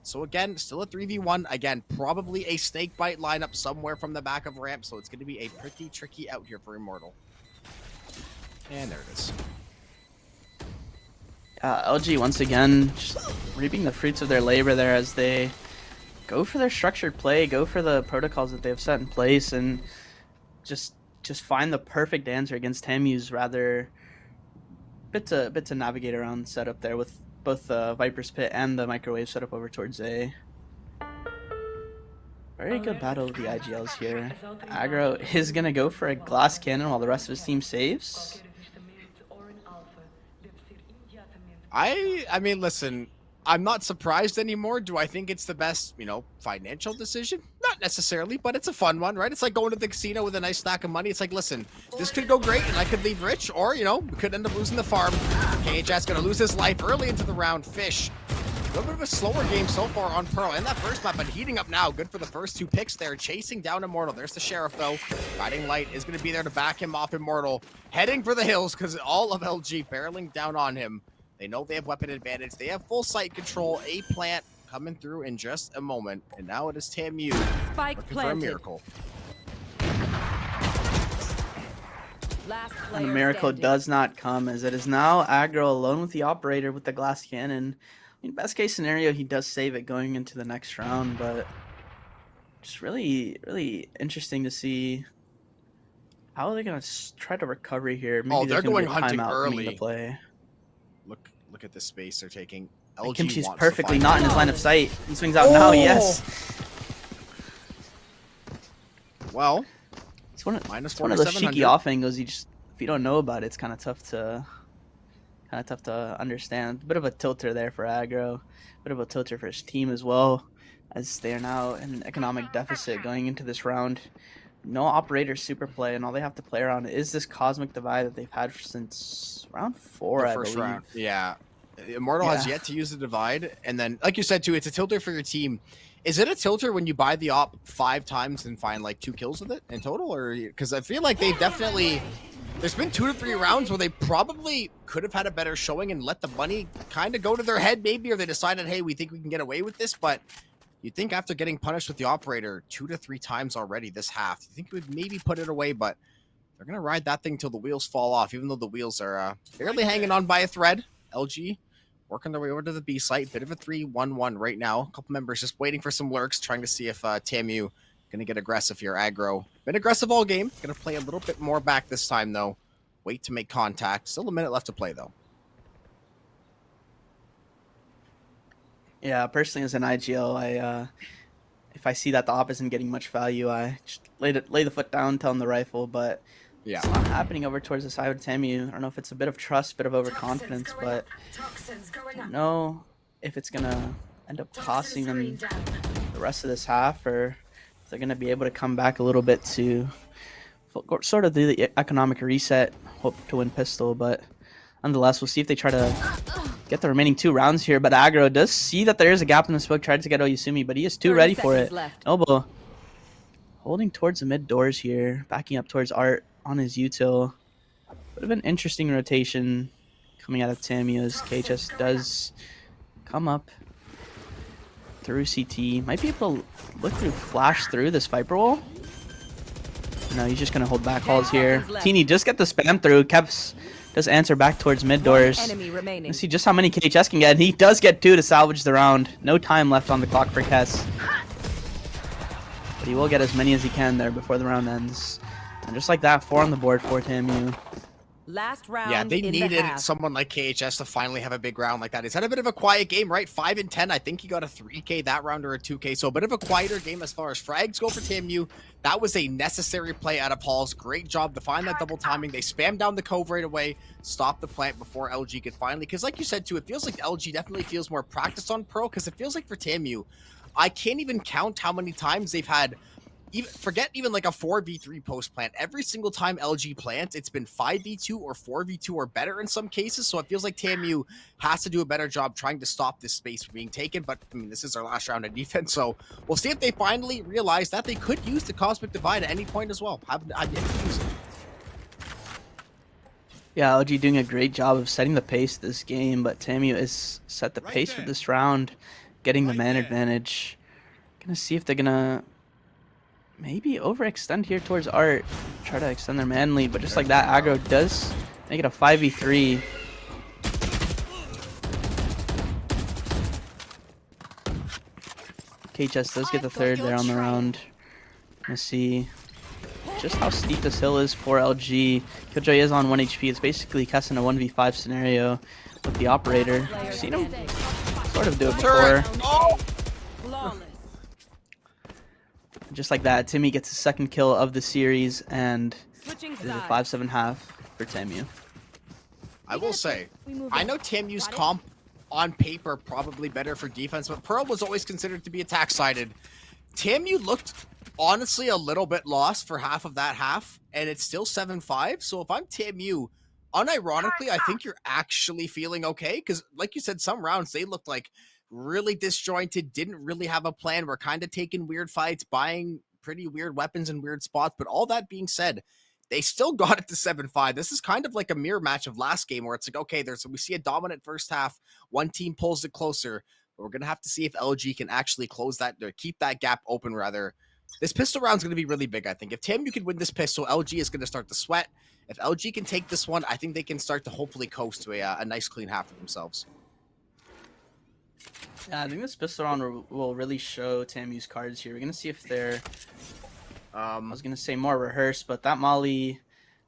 So again, still a 3v1. Again, probably a snake bite lineup somewhere from the back of ramp. So it's going to be a pretty tricky out here for Immortal. And there it is. LG once again just reaping the fruits of their labor there as they go for their structured play, go for the protocols that they have set in place, and just find the perfect answer against Tamu's rather bit to navigate around setup there with both the Viper's Pit and the microwave setup over towards A. Very good battle of the IGLs here. Aggro is going to go for a glass cannon while the rest of his team saves. I mean, listen, I'm not surprised anymore. Do I think it's the best, you know, financial decision? Not necessarily, but it's a fun one, right? It's like going to the casino with a nice stack of money. It's like, listen, this could go great and I could leave rich, or, you know, we could end up losing the farm. KHS going to lose his life early into the round. Fish. A little bit of a slower game so far on Pearl and that first map, but heating up now. Good for the first 2 picks there. Chasing down Immortal. There's the Sheriff, though. Guiding Light is going to be there to back him off Immortal. Heading for the hills because all of LG barreling down on him. They know they have weapon advantage. They have full site control. A plant coming through in just a moment. And now it is TAMU Spike looking planted. for a miracle. Last And player the miracle standing. does not come, as it is now Aggro alone with the operator with the glass cannon. I mean, best case scenario, he does save it going into the next round, but just really interesting to see how are they going to try to recover here. Maybe They're there's gonna be going a hunting timeout coming early. to play. Look at the space they're taking. And LG Kimchi's wants to perfectly find not in out. his line of sight. He swings out now, yes. Well, It's one of, minus it's one of those 4,700. cheeky off angles. You just, if you don't know about it, it's kind of tough to understand. Bit of a tilter there for Aggro. Bit of a tilter for his team as well, as they are now in an economic deficit going into this round. No operator super play, and all they have to play around is this cosmic divide that they've had since round 4, The I first believe. round. Yeah. Immortal has Yeah. yet to use the divide. And then, like you said, too, it's a tilter for your team. Is it a tilter when you buy the op 5 times and find like 2 kills with it in total? Or because I feel like they definitely, there's been 2 to 3 rounds where they probably could have had a better showing and let the money kind of go to their head, maybe, or they decided, hey, we think we can get away with this. But you'd think after getting punished with the operator 2 to 3 times already this half, you think you would maybe put it away, but they're going to ride that thing till the wheels fall off, even though the wheels are barely hanging on by a thread. LG working their way over to the B site. Bit of a 3-1-1 right now. A couple members just waiting for some lurks, trying to see if TAMU going to get aggressive here. Aggro. Been aggressive all game. Going to play a little bit more back this time, though. Wait to make contact. Still a minute left to play, though. Yeah, personally as an IGL, if I see that the op isn't getting much value, I just lay the foot down, tell him the rifle, but Yeah. it's not happening over towards the side of TAMU. I don't know if it's a bit of trust, bit of overconfidence, but I don't know if it's going to end up costing them the rest of this half, or if they're going to be able to come back a little bit to sort of do the economic reset, hope to win pistol, but nonetheless, we'll see if they try to get the remaining 2 rounds here. But Aggro does see that there is a gap in the smoke, tried to get Oyasumi, but he is too 30 ready for seconds it. left. Noble holding towards the mid doors here, backing up towards Art on his util. Bit of an interesting rotation coming out of TAMU as KHS does come up through CT. Might be able to look through, flash through this Viper wall. No, he's just going to hold back halls here. seconds left. Teeny just get the spam through. Keps does answer back towards mid doors. Enemy remaining. Let's see just how many KHS can get. And he does get 2 to salvage the round. No time left on the clock for Kes. But he will get as many as he can there before the round ends. And just like that, 4 on the board for TAMU. Last round. Yeah, they in the needed half. someone like KHS to finally have a big round like that. He's had a bit of a quiet game, right? 5 and 10. I think he got a 3K that round or a 2K. So a bit of a quieter game as far as frags go for TAMU. That was a necessary play out of Halls. Great job to find that double timing. They spammed down the cove right away, stopped the plant before LG could finally. Because like you said, too, it feels like LG definitely feels more practiced on Pro. Because it feels like for TAMU, I can't even count how many times they've had. Forget even like a 4v3 post plant. Every single time LG plants, it's been 5v2 or 4v2 or better in some cases. So it feels like TAMU has to do a better job trying to stop this space from being taken. But I mean, this is our last round of defense. So we'll see if they finally realize that they could use the Cosmic Divide at any point as well. Have yet to use it. Yeah, LG doing a great job of setting the pace this game, but TAMU is set the pace for this round, getting the man advantage. Gonna see if they're gonna maybe overextend here towards Art, try to extend their man lead, but just like that, Aggro does make it a 5v3. KHS does get the third there on the round. Let's see just how steep this hill is for LG. Killjoy is on 1 HP. It's basically casting a 1v5 scenario with the operator. I've seen him sort of do it before. Oh! Just like that, Timmy gets his second kill of the series, and Switching it is a sides. 5-7 for TAMU. I will say, I know TAMU's comp on paper probably better for defense, but Pearl was always considered to be attack-sided. TAMU looked honestly a little bit lost for half of that half, and it's still 7-5. So if I'm TAMU, unironically, I think you're actually feeling okay, because like you said, some rounds they looked like really disjointed, didn't really have a plan, were kind of taking weird fights, buying pretty weird weapons in weird spots. But all that being said, they still got it to 7-5. This is kind of like a mirror match of last game where it's like, okay, we see a dominant first half, one team pulls it closer, but we're gonna have to see if LG can actually close that, or keep that gap open rather. This pistol round is going to be really big, I think. If TAMU can win this pistol, LG is going to start to sweat. If LG can take this one, I think they can start to hopefully coast to a nice clean half for themselves. Yeah, I think this pistol round will really show TAMU's cards here. We're going to see if they're, I was going to say more rehearsed, but that Molly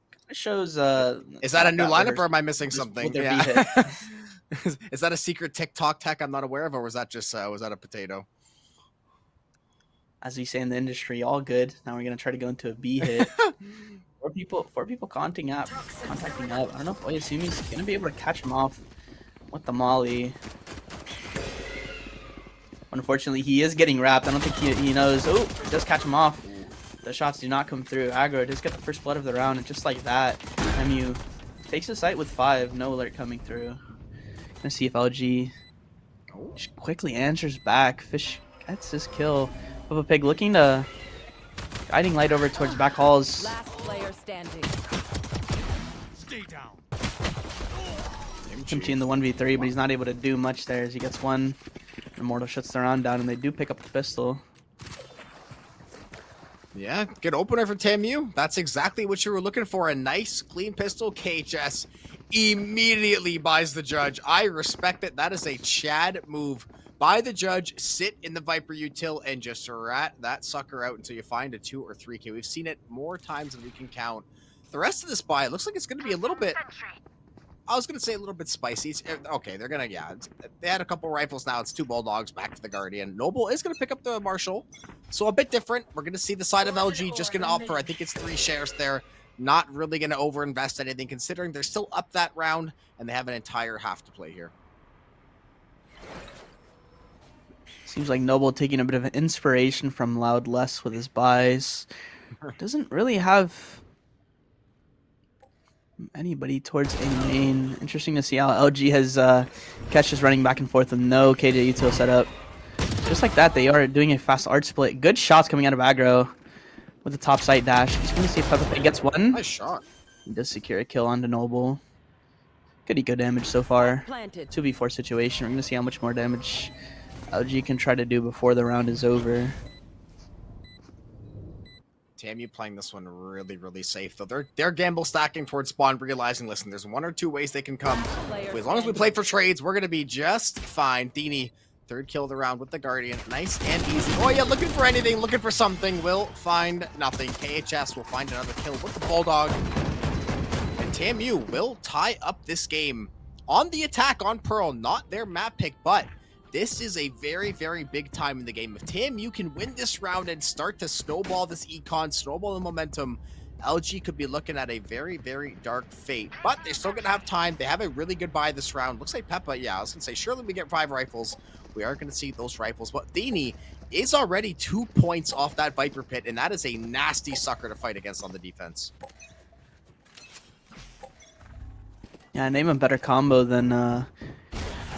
kind of shows... is that a new lineup, or am I missing Just something? will there Yeah. be hit? Is that a secret TikTok tech I'm not aware of, or was that just was that a potato? As we say in the industry, all good. Now we're going to try to go into a B hit. Four people contacting up. I don't know if Oyasumi's going to be able to catch him off with the Molly. Unfortunately, he is getting wrapped. I don't think he knows. Oh, he does catch him off. The shots do not come through. Aggro does get the first blood of the round, and just like that, MU takes the site with 5. No alert coming through. Gonna see if LG just quickly answers back. Fish gets his kill. Papa Pig looking to guiding light over towards back halls. Last player standing. Stay down. Kimchi in the 1v3, but he's not able to do much there as he gets one. Immortal shuts the round down, and they do pick up the pistol. Yeah, good opener for TAMU. That's exactly what you were looking for. A nice, clean pistol. KHS immediately buys the judge. I respect it. That is a Chad move. Buy the judge, sit in the Viper util, and just rat that sucker out until you find a 2 or 3K. We've seen it more times than we can count. The rest of this buy, it looks like it's going to be a little bit... I was going to say a little bit spicy. Okay, they're going to, they had a couple rifles now. It's 2 Bulldogs, back to the Guardian. Noble is going to pick up the Marshal. So a bit different. We're going to see the side of LG just going to opt for, I think it's 3 shares there. Not really going to overinvest anything, considering they're still up that round, and they have an entire half to play here. Seems like Noble taking a bit of an inspiration from Loud Less with his buys. Doesn't really have anybody towards A main. Interesting to see how LG has Ketch is running back and forth with no KJ util set up. Just like that, they are doing a fast art split. Good shots coming out of aggro with the top side dash. Just going to see if Peppa Pig gets one. Nice shot. He does secure a kill onto Noble. Good eco damage so far. Planted. 2v4 situation. We're going to see how much more damage LG can try to do before the round is over. TAMU playing this one really, really safe, though. They're gamble stacking towards spawn, realizing, listen, there's 1 or 2 ways they can come. As long as we play for trades, we're going to be just fine. Dini, 3rd kill of the round with the Guardian. Nice and easy. Oh, yeah, looking for anything, looking for something. Will find nothing. KHS will find another kill with the Bulldog. And TAMU will tie up this game on the attack on Pearl. Not their map pick, but this is a very, very big time in the game. If TAMU can win this round and start to snowball this econ, snowball the momentum, LG could be looking at a very, very dark fate. But they're still going to have time. They have a really good buy this round. Looks like Peppa, yeah, I was going to say, surely we get 5 rifles. We are going to see those rifles. But Dini is already 2 points off that Viper pit, and that is a nasty sucker to fight against on the defense. Yeah, name a better combo than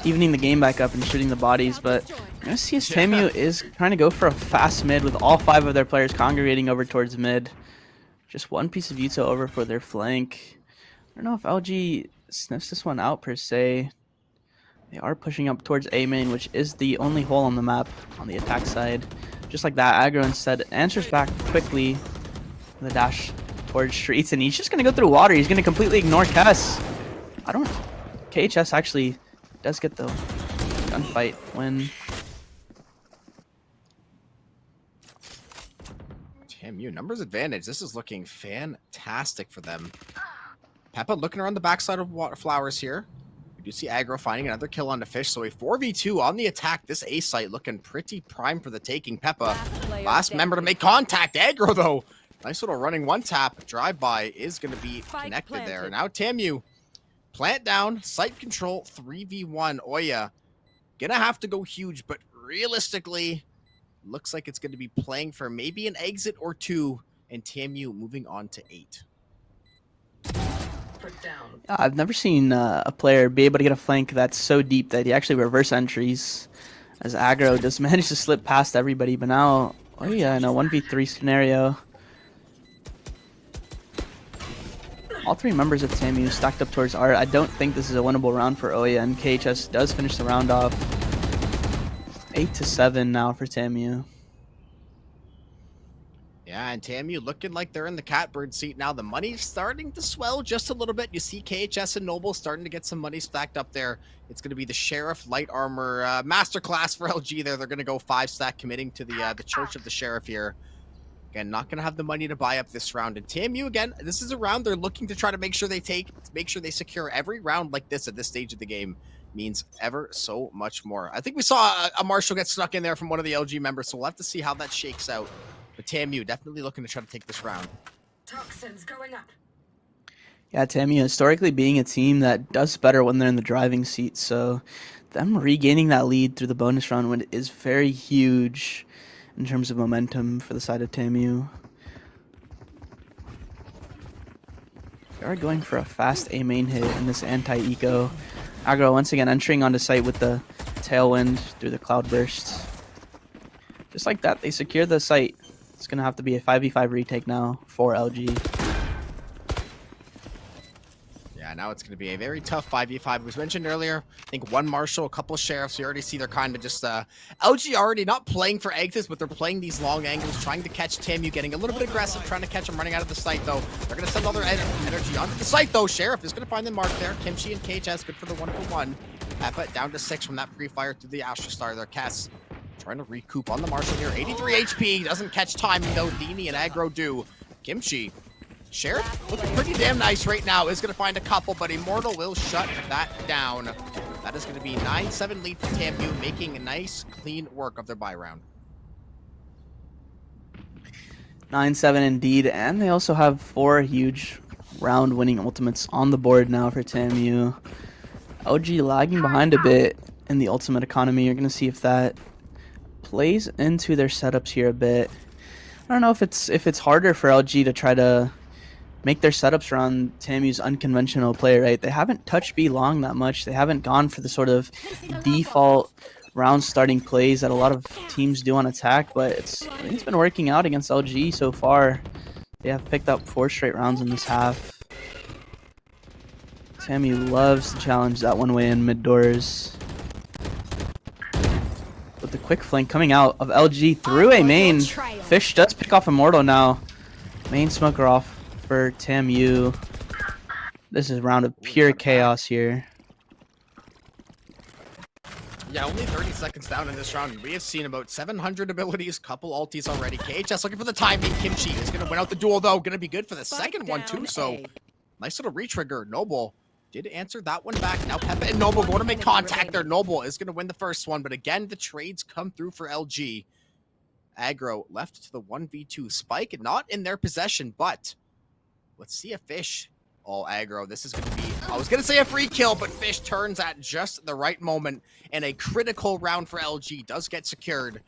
evening the game back up and shooting the bodies, but I'm going to see as TAMU is trying to go for a fast mid with all 5 of their players congregating over towards mid. Just 1 piece of util over for their flank. I don't know if LG sniffs this one out per se. They are pushing up towards A main, which is the only hole on the map on the attack side. Just like that, aggro instead answers back quickly with a dash towards streets, and he's just going to go through water. He's going to completely ignore Kess. KHS actually does get the gunfight win. TMU, numbers advantage. This is looking fantastic for them. Peppa looking around the backside of Flowers here. We do see Aggro finding another kill on the Fish, so a 4v2 on the attack. This A site looking pretty prime for the taking. Peppa, last member to make contact. Aggro, though. Nice little running one tap. Drive-by is going to be connected there. Now TMU, plant down, site control, 3v1. Oya, gonna have to go huge, but realistically, looks like it's going to be playing for maybe an exit or two, and TMU moving on to 8. I've never seen a player be able to get a flank that's so deep that he actually reverse entries, as Aggro just managed to slip past everybody. But now, oh yeah, in a 1v3 scenario, all 3 members of TMU stacked up towards Art. I don't think this is a winnable round for Oya, and KHS does finish the round off 8-7 now for TMU. Yeah, and TMU looking like they're in the catbird seat now. The money's starting to swell just a little bit. You see KHS and Noble starting to get some money stacked up there. It's going to be the Sheriff Light Armor masterclass for LG there. They're going to go 5-stack, committing to the Church of the Sheriff here. Again, not going to have the money to buy up this round. And TMU, again, this is a round they're looking to try to make sure they secure. Every round like this at this stage of the game means ever so much more. I think we saw a Marshall get snuck in there from one of the LG members, so we'll have to see how that shakes out. But TMU definitely looking to try to take this round. Toxins going up. Yeah, TMU historically being a team that does better when they're in the driving seat, so them regaining that lead through the bonus round is very huge in terms of momentum for the side of TMU. They are going for a fast A main hit in this anti-eco. Aggro once again entering onto site with the tailwind through the cloud burst. Just like that, they secure the site. It's going to have to be a 5v5 retake now for LG. Yeah, now it's going to be a very tough 5v5. It was mentioned earlier, I think one Marshall, a couple of Sheriffs. You already see they're kind of just... LG already not playing for exits, but they're playing these long angles, trying to catch TMU, getting a little bit aggressive, trying to catch him running out of the site, though. They're going to send all their energy onto the site, though. Sheriff is going to find the mark there. Kimchi and KHS, good for the 1-for-1. Peppa down to 6 from that pre-fire through the Astra Star there. Kess trying to recoup on the Marshall here. 83 HP, doesn't catch timing, though. Dini and Aggro do. Kimchi. Sheriff looking pretty damn nice right now. Is going to find a couple, but Immortal will shut that down. That is going to be 9-7 lead for TMU, making a nice, clean work of their bye round. 9-7 indeed, and they also have 4 huge round-winning ultimates on the board now for TMU. LG lagging behind a bit in the ultimate economy. You're going to see if that plays into their setups here a bit. I don't know if it's harder for LG to try to make their setups around TMU's unconventional play, right? They haven't touched B long that much. They haven't gone for the sort of default round starting plays that a lot of teams do on attack, but it's been working out against LG so far. They have picked up 4 straight rounds in this half. TMU loves to challenge that one way in mid doors. With the quick flank coming out of LG through a main. Fish does pick off Immortal now. Main smoker off for TMU. This is a round of pure chaos here. Yeah, only 30 seconds down in this round. We have seen about 700 abilities, couple ultis already. KHS looking for the timing. Kimchi is going to win out the duel, though. Going to be good for the second one, too. So, nice little retrigger. Noble did answer that one back. Now Peppa and Noble going to make contact there. Noble is going to win the first one, but again, the trades come through for LG. Aggro left to the 1v2. Spike not in their possession, but let's see a Fish. All Aggro. This is going to be, I was going to say a free kill, but Fish turns at just the right moment, and a critical round for LG does get secured,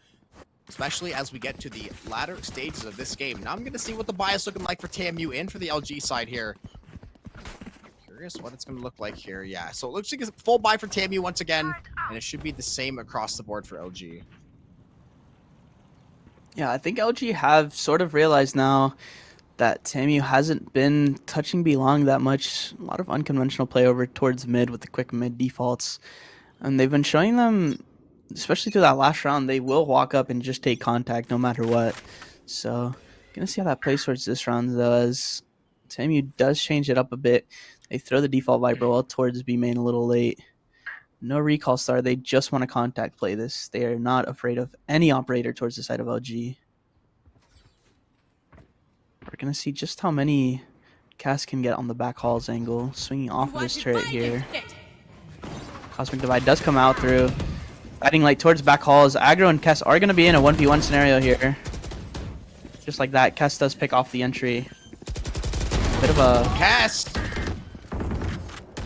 especially as we get to the latter stages of this game. Now I'm going to see what the buy is looking like for TMU and for the LG side here. Curious what it's going to look like here. Yeah, so it looks like it's a full buy for TMU once again, and it should be the same across the board for LG. Yeah, I think LG have sort of realized now that TMU hasn't been touching B long that much. A lot of unconventional play over towards mid with the quick mid defaults. And they've been showing them, especially through that last round, they will walk up and just take contact no matter what. So, gonna see how that plays towards this round, though, as TMU does change it up a bit. They throw the default Viper well towards B main a little late. No recall star. They just want to contact play this. They are not afraid of any operator towards the side of LG. We're going to see just how many Khaz can get on the back halls angle, swinging off of his turret here. Cosmic Divide does come out through. Guiding light towards back halls. Aggro and Khaz are going to be in a 1v1 scenario here. Just like that, Khaz does pick off the entry. Bit of a... Cast!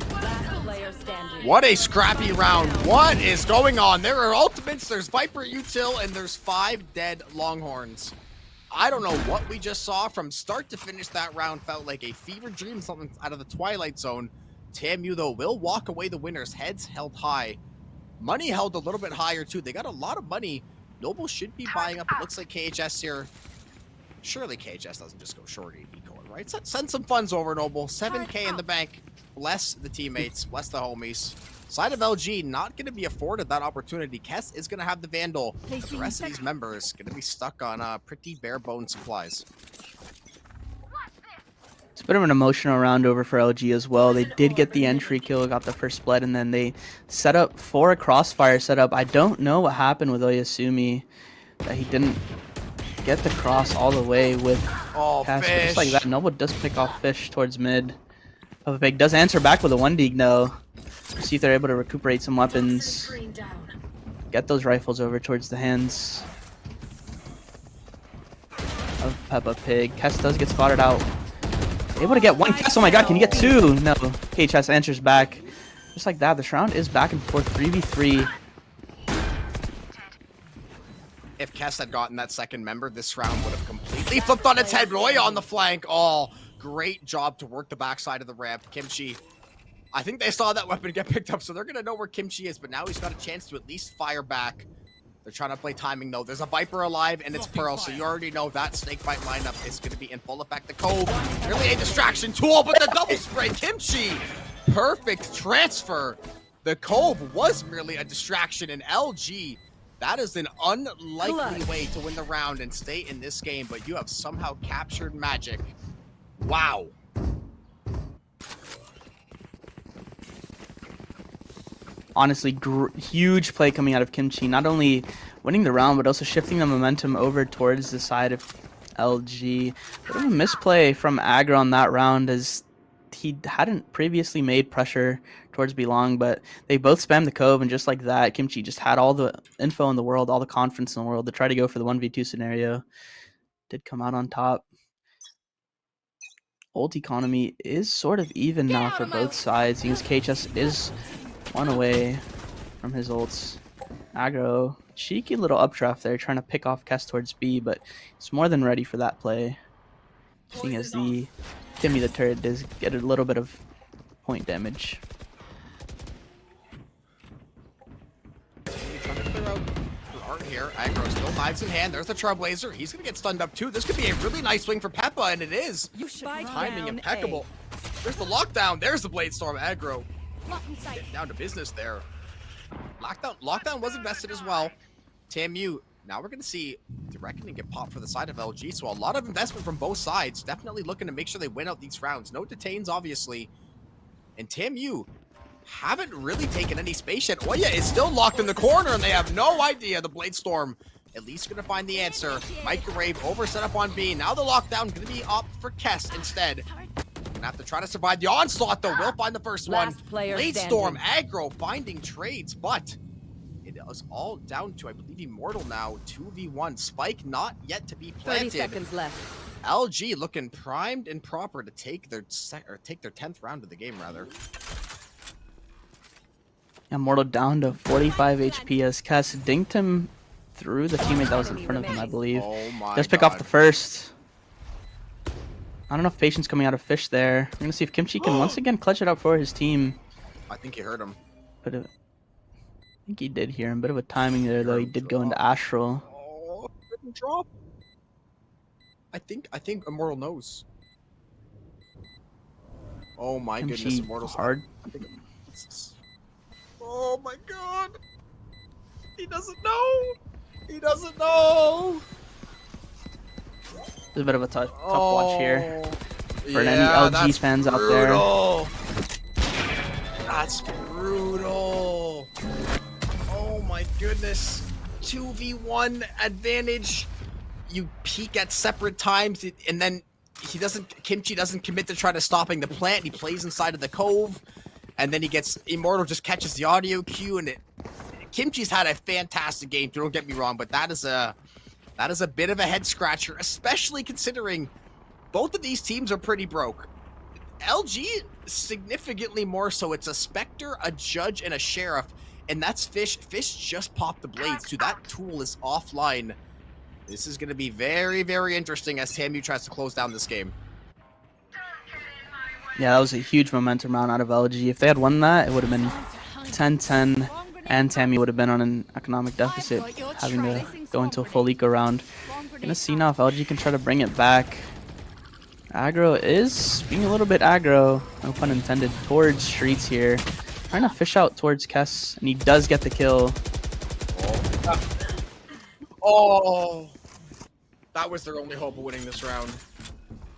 Last player standing. What a scrappy round. What is going on? There are ultimates, there's Viper Util, and there's 5 dead Longhorns. I don't know what we just saw. From start to finish, that round felt like a fever dream, something out of the Twilight Zone. TMU, though, will walk away the winners. Heads held high. Money held a little bit higher, too. They got a lot of money. Noble should be buying up. It looks like KHS here. Surely KHS doesn't just go shorty decoy, right? Send some funds over, Noble. 7K in the bank. Bless the teammates. Bless the homies. Side of LG not going to be afforded that opportunity. Kess is going to have the Vandal. The rest of these members going to be stuck on pretty bare bone supplies. It's a bit of an emotional round over for LG as well. They did get the entry kill, got the first split, and then they set up for a crossfire setup. I don't know what happened with Oyasumi, that he didn't get the cross all the way with Cass. Just like that, Noble does pick off Fish towards mid. Papa Pig does answer back with a 1-dig though. See if they're able to recuperate some weapons. Get those rifles over towards the hands of Peppa Pig. Kess does get spotted out. Able to get one Kess. Oh my god, can you get two? No. KHS answers back. Just like that, this round is back and forth 3v3. If Kess had gotten that second member, this round would have completely flipped on its head. Roy on the flank. Oh, great job to work the backside of the ramp. Kimchi, I think they saw that weapon get picked up, so they're going to know where Kimchi is, but now he's got a chance to at least fire back. They're trying to play timing, though. There's a Viper alive, and it's Pearl, so you already know that Snakebite lineup is going to be in full effect. The Cove, really a distraction tool, but the double spray. Kimchi, perfect transfer. The Cove was merely a distraction, and LG, that is an unlikely way to win the round and stay in this game, but you have somehow captured Magic. Wow. Honestly, huge play coming out of Kimchi. Not only winning the round, but also shifting the momentum over towards the side of LG. Bit of a misplay from Aggro on that round, as he hadn't previously made pressure towards Belong, but they both spammed the Cove, and just like that, Kimchi just had all the info in the world, all the confidence in the world to try to go for the 1v2 scenario. Did come out on top. Ult economy is sort of even now for both sides, because KHS is one away from his ults. Aggro, cheeky little updraft there, trying to pick off Kess towards B, but it's more than ready for that play. Seeing as the Timmy the turret does get a little bit of point damage. Trying to clear out the art here. Aggro still knives in hand. There's the Trailblazer. He's going to get stunned up too. This could be a really nice swing for Peppa, and it is. Timing impeccable. There's the lockdown. There's the Blade Storm. Aggro getting down to business there. Lockdown was invested as well. TMU, now we're going to see the Reckoning get popped for the side of LG, so a lot of investment from both sides. Definitely looking to make sure they win out these rounds. No detains, obviously. And TMU haven't really taken any space yet. Oya is still locked in the corner, and they have no idea. The Blade Storm at least going to find the answer. Microwave over set up on B. Now the lockdown going to be up for Kess instead. Gonna have to try to survive the onslaught, though. Will find the first one. Blade Storm, Aggro finding trades, but it is all down to, I believe, Immortal now. 2v1. Spike not yet to be planted. 30 seconds left. LG looking primed and proper to take their 10th round of the game, rather. Immortal down to 45 HP as Kess dinked him through the teammate that was in front of him, I believe. Oh my Just pick off the first. Not enough patience coming out of Fish there. We're gonna see if Kimchi can once again clutch it out for his team. I think he heard him. But I think he did hear him. Bit of a timing there, though. He did go into Astral. Oh, didn't drop. I think Immortal knows. Oh my Kimchi goodness, Immortal's hard. Oh my god. He doesn't know. He doesn't know. It's a bit of a tough watch here for any yeah, LG fans out there. That's brutal. Oh my goodness. 2v1 advantage. You peak at separate times, and then Kimchi doesn't commit to try to stopping the plant. He plays inside of the cove, and then he gets Immortal just catches the audio cue, and Kimchi's had a fantastic game. Don't get me wrong, but that is a bit of a head scratcher, especially considering both of these teams are pretty broke. LG significantly more so. It's a Spectre, a Judge, and a Sheriff, and that's Fish. Fish just popped the blades, too. That tool is offline. This is going to be very, very interesting as TAMU tries to close down this game. Yeah, that was a huge momentum round out of LG. If they had won that, it would have been 10-10, and TAMU would have been on an economic deficit, having to go into a full eco round. Gonna see now if LG can try to bring it back. Aggro is being a little bit aggro, no pun intended, towards Streets here. Trying to fish out towards Kess, and he does get the kill. Oh, that was their only hope of winning this round.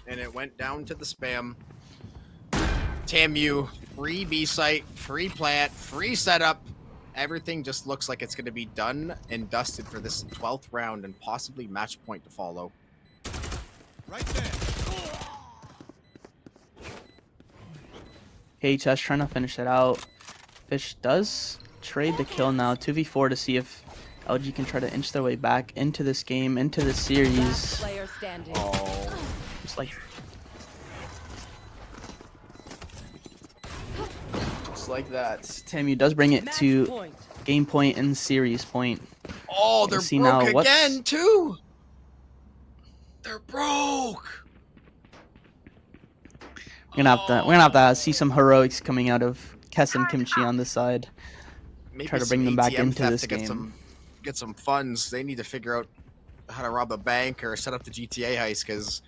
And it went down to the spam. TAMU, free B site, free plant, free setup. Everything just looks like it's going to be done and dusted for this 12th round and possibly match point to follow. Right there. KHS trying to finish it out. Fish does trade the kill now, 2v4 to see if LG can try to inch their way back into this game, into this series. Player standing. Oh, Just like that. TAMU does bring it Match to point. game point and series point. oh, they're see broke now again, too. They're broke. We're gonna have to see some heroics coming out of Kess and Kimchi on this side. Maybe Try to some bring them back ATM into theft this to game. Get some funds. They need to figure out how to rob a bank or set up the GTA heist, because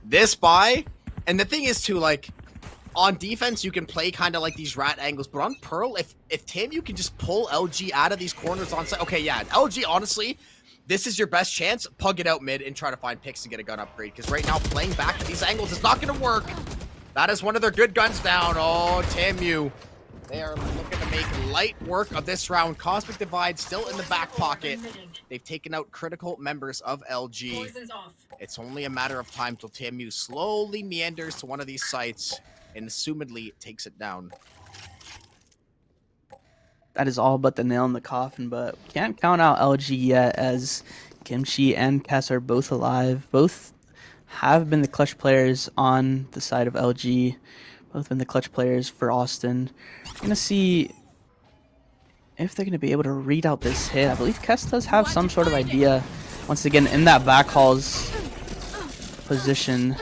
this buy, and the thing is too, like, on defense you can play kind of like these rat angles, but on Pearl, if TAMU can just pull LG out of these corners on site, okay, yeah, LG, honestly, this is your best chance. Pug it out mid and try to find picks and get a gun upgrade, because right now playing back at these angles is not going to work. That is one of their good guns down. Oh, TAMU. They are looking to make light work of this round. Cosmic Divide still in the back pocket. They've taken out critical members of LG. Poison's off. It's only a matter of time till TAMU slowly meanders to one of these sites and assumedly takes it down. That is all but the nail in the coffin, but we can't count out LG yet, as Kimchi and Kess are both alive. Both have been the clutch players on the side of LG. Both been the clutch players for Austin. Gonna see if they're gonna be able to read out this hit. I believe Kess does have some sort of idea. Once again, in that back hall's position.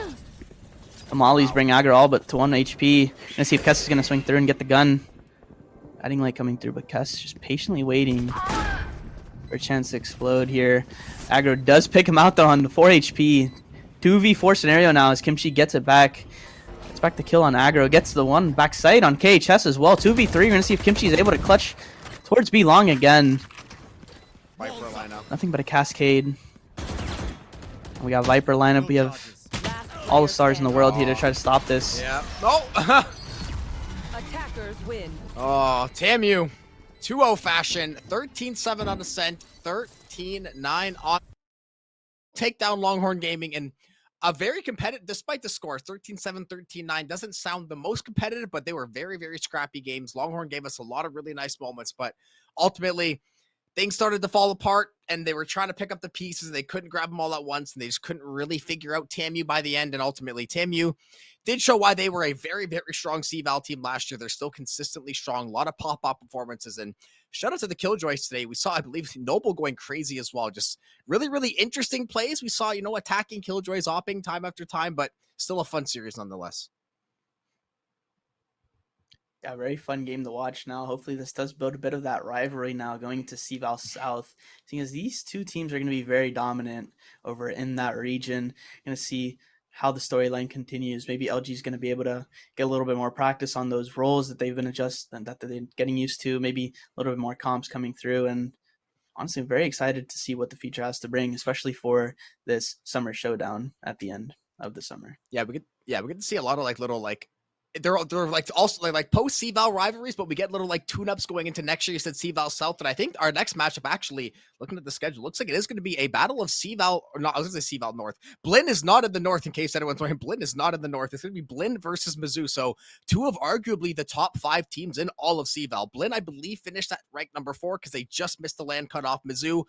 The mollies bring aggro all but to 1 HP. Gonna see if Kess is gonna swing through and get the gun. Guiding light coming through, but Kess just patiently waiting for a chance to explode here. Aggro does pick him out though on the 4 HP. 2v4 scenario now as Kimchi gets it back. Gets back the kill on Aggro. Gets the one backside on KHS as well. 2v3. We're going to see if Kimchi is able to clutch towards B long again. Viper lineup. Nothing but a cascade. We got Viper lineup. We have Last all the player stars in the standing. world here to try to stop this. Yeah. No. Attackers win. Oh, TAMU. 2-0 fashion. 13-7 on Ascent. 13-9 on takedown Longhorn Gaming, and a very competitive, despite the scores, 13-7, 13-9 doesn't sound the most competitive, but they were very, very scrappy games. Longhorn gave us a lot of really nice moments, but ultimately things started to fall apart, and they were trying to pick up the pieces. They couldn't grab them all at once, and they just couldn't really figure out TAMU by the end, and ultimately TAMU did show why they were a very, very strong CVAL team last year. They're still consistently strong, a lot of pop-up performances, and shout out to the Killjoys today. We saw, I believe, Noble going crazy as well. Just really, really interesting plays. We saw, attacking Killjoys, opping time after time, but still a fun series nonetheless. Yeah, very fun game to watch now. Hopefully this does build a bit of that rivalry now going into CVAL South, seeing as these two teams are going to be very dominant over in that region. Going to see how the storyline continues. Maybe LG is going to be able to get a little bit more practice on those roles that they've been that they're getting used to. Maybe a little bit more comps coming through, and honestly, I'm very excited to see what the future has to bring, especially for this summer showdown at the end of the summer. Yeah, we get to see a lot of little they're like also like post CVAL rivalries, but we get little like tune-ups going into next year. You said CVAL South, and I think our next matchup, actually looking at the schedule, looks like it is going to be a battle of CVAL, or not, I was going to say CVAL North. Blinn is not in the North, in case anyone's wondering. Blinn is not in the North. It's going to be Blinn versus Mizzou. So two of arguably the top 5 teams in all of CVAL. Blinn, I believe, finished at rank number 4 because they just missed the land cutoff. Mizzou,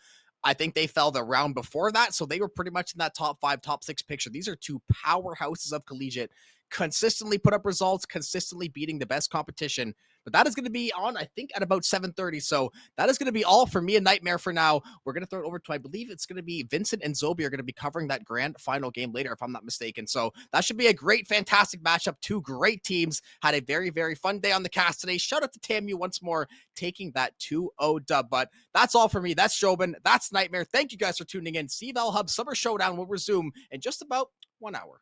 I think they fell the round before that, so they were pretty much in that top 5, top 6 picture. These are two powerhouses of collegiate, consistently put up results, consistently beating the best competition. But that is going to be on, I think, at about 7:30. So that is going to be all for me and Nightmare for now. We're going to throw it over to, I believe it's going to be Vincent and Zobi are going to be covering that grand final game later, if I'm not mistaken. So that should be a great, fantastic matchup. Two great teams. Had a very, very fun day on the cast today. Shout out to TAMU once more, taking that 2-0 dub. But that's all for me. That's Jobin. That's Nightmare. Thank you guys for tuning in. CVAL Hub Summer Showdown will resume in just about 1 hour.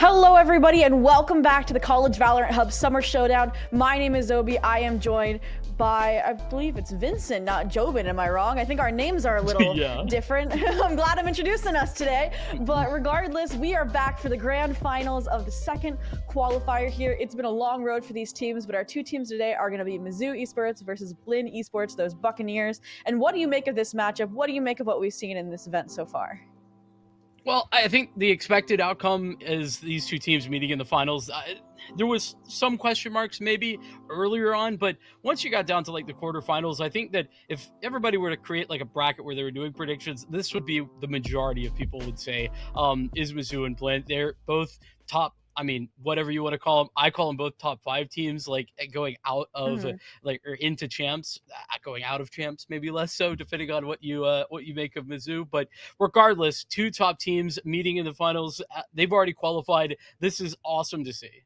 Hello everybody and welcome back to the College Valorant Hub Summer Showdown. My name is Obi. I am joined by, I believe it's Vincent, not Jobin, am I wrong? I think our names are a little different. I'm glad I'm introducing us today. But regardless, we are back for the grand finals of the second qualifier here. It's been a long road for these teams, but our two teams today are going to be Mizzou Esports versus Blinn Esports, those Buccaneers. And what do you make of this matchup? What do you make of what we've seen in this event so far? Well, I think the expected outcome is these two teams meeting in the finals. There was some question marks maybe earlier on, but once you got down to like the quarterfinals, I think that if everybody were to create like a bracket where they were doing predictions, this would be the majority of people would say is Mizzou and Blinn. They're both top. I mean, whatever you want to call them, I call them both top 5 teams, like going out of like or into champs, going out of champs, maybe less so, depending on what you make of Mizzou. But regardless, 2 top teams meeting in the finals. They've already qualified. This is awesome to see.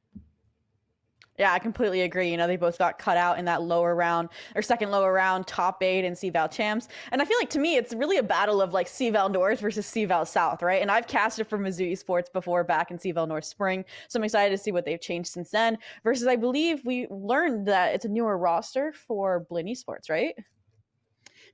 Yeah, I completely agree. You know, they both got cut out in that lower round or second lower round, top 8 and CVAL champs. And I feel like to me, it's really a battle of like CVAL North versus CVAL South, right? And I've casted for Mizzou Esports before back in CVAL North Spring. So I'm excited to see what they've changed since then versus I believe we learned that it's a newer roster for Blinn Esports, right?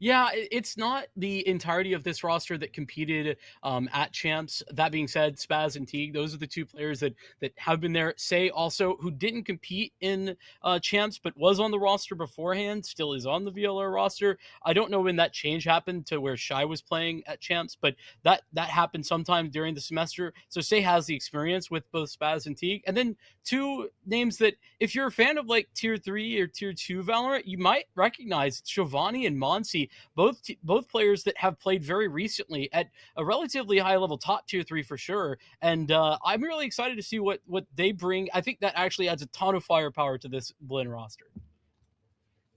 Yeah, it's not the entirety of this roster that competed at champs. That being said, Spaz and Teague, those are the 2 players that have been there. Say also who didn't compete in champs but was on the roster beforehand, still is on the VLR roster. I don't know when that change happened to where Shy was playing at champs, but that happened sometime during the semester. So Say has the experience with both Spaz and Teague. And then 2 names that if you're a fan of like tier 3 or tier 2 Valorant, you might recognize Shivani and Monsi. Both players that have played very recently at a relatively high level, top tier 3 for sure. And I'm really excited to see what they bring. I think that actually adds a ton of firepower to this Blinn roster.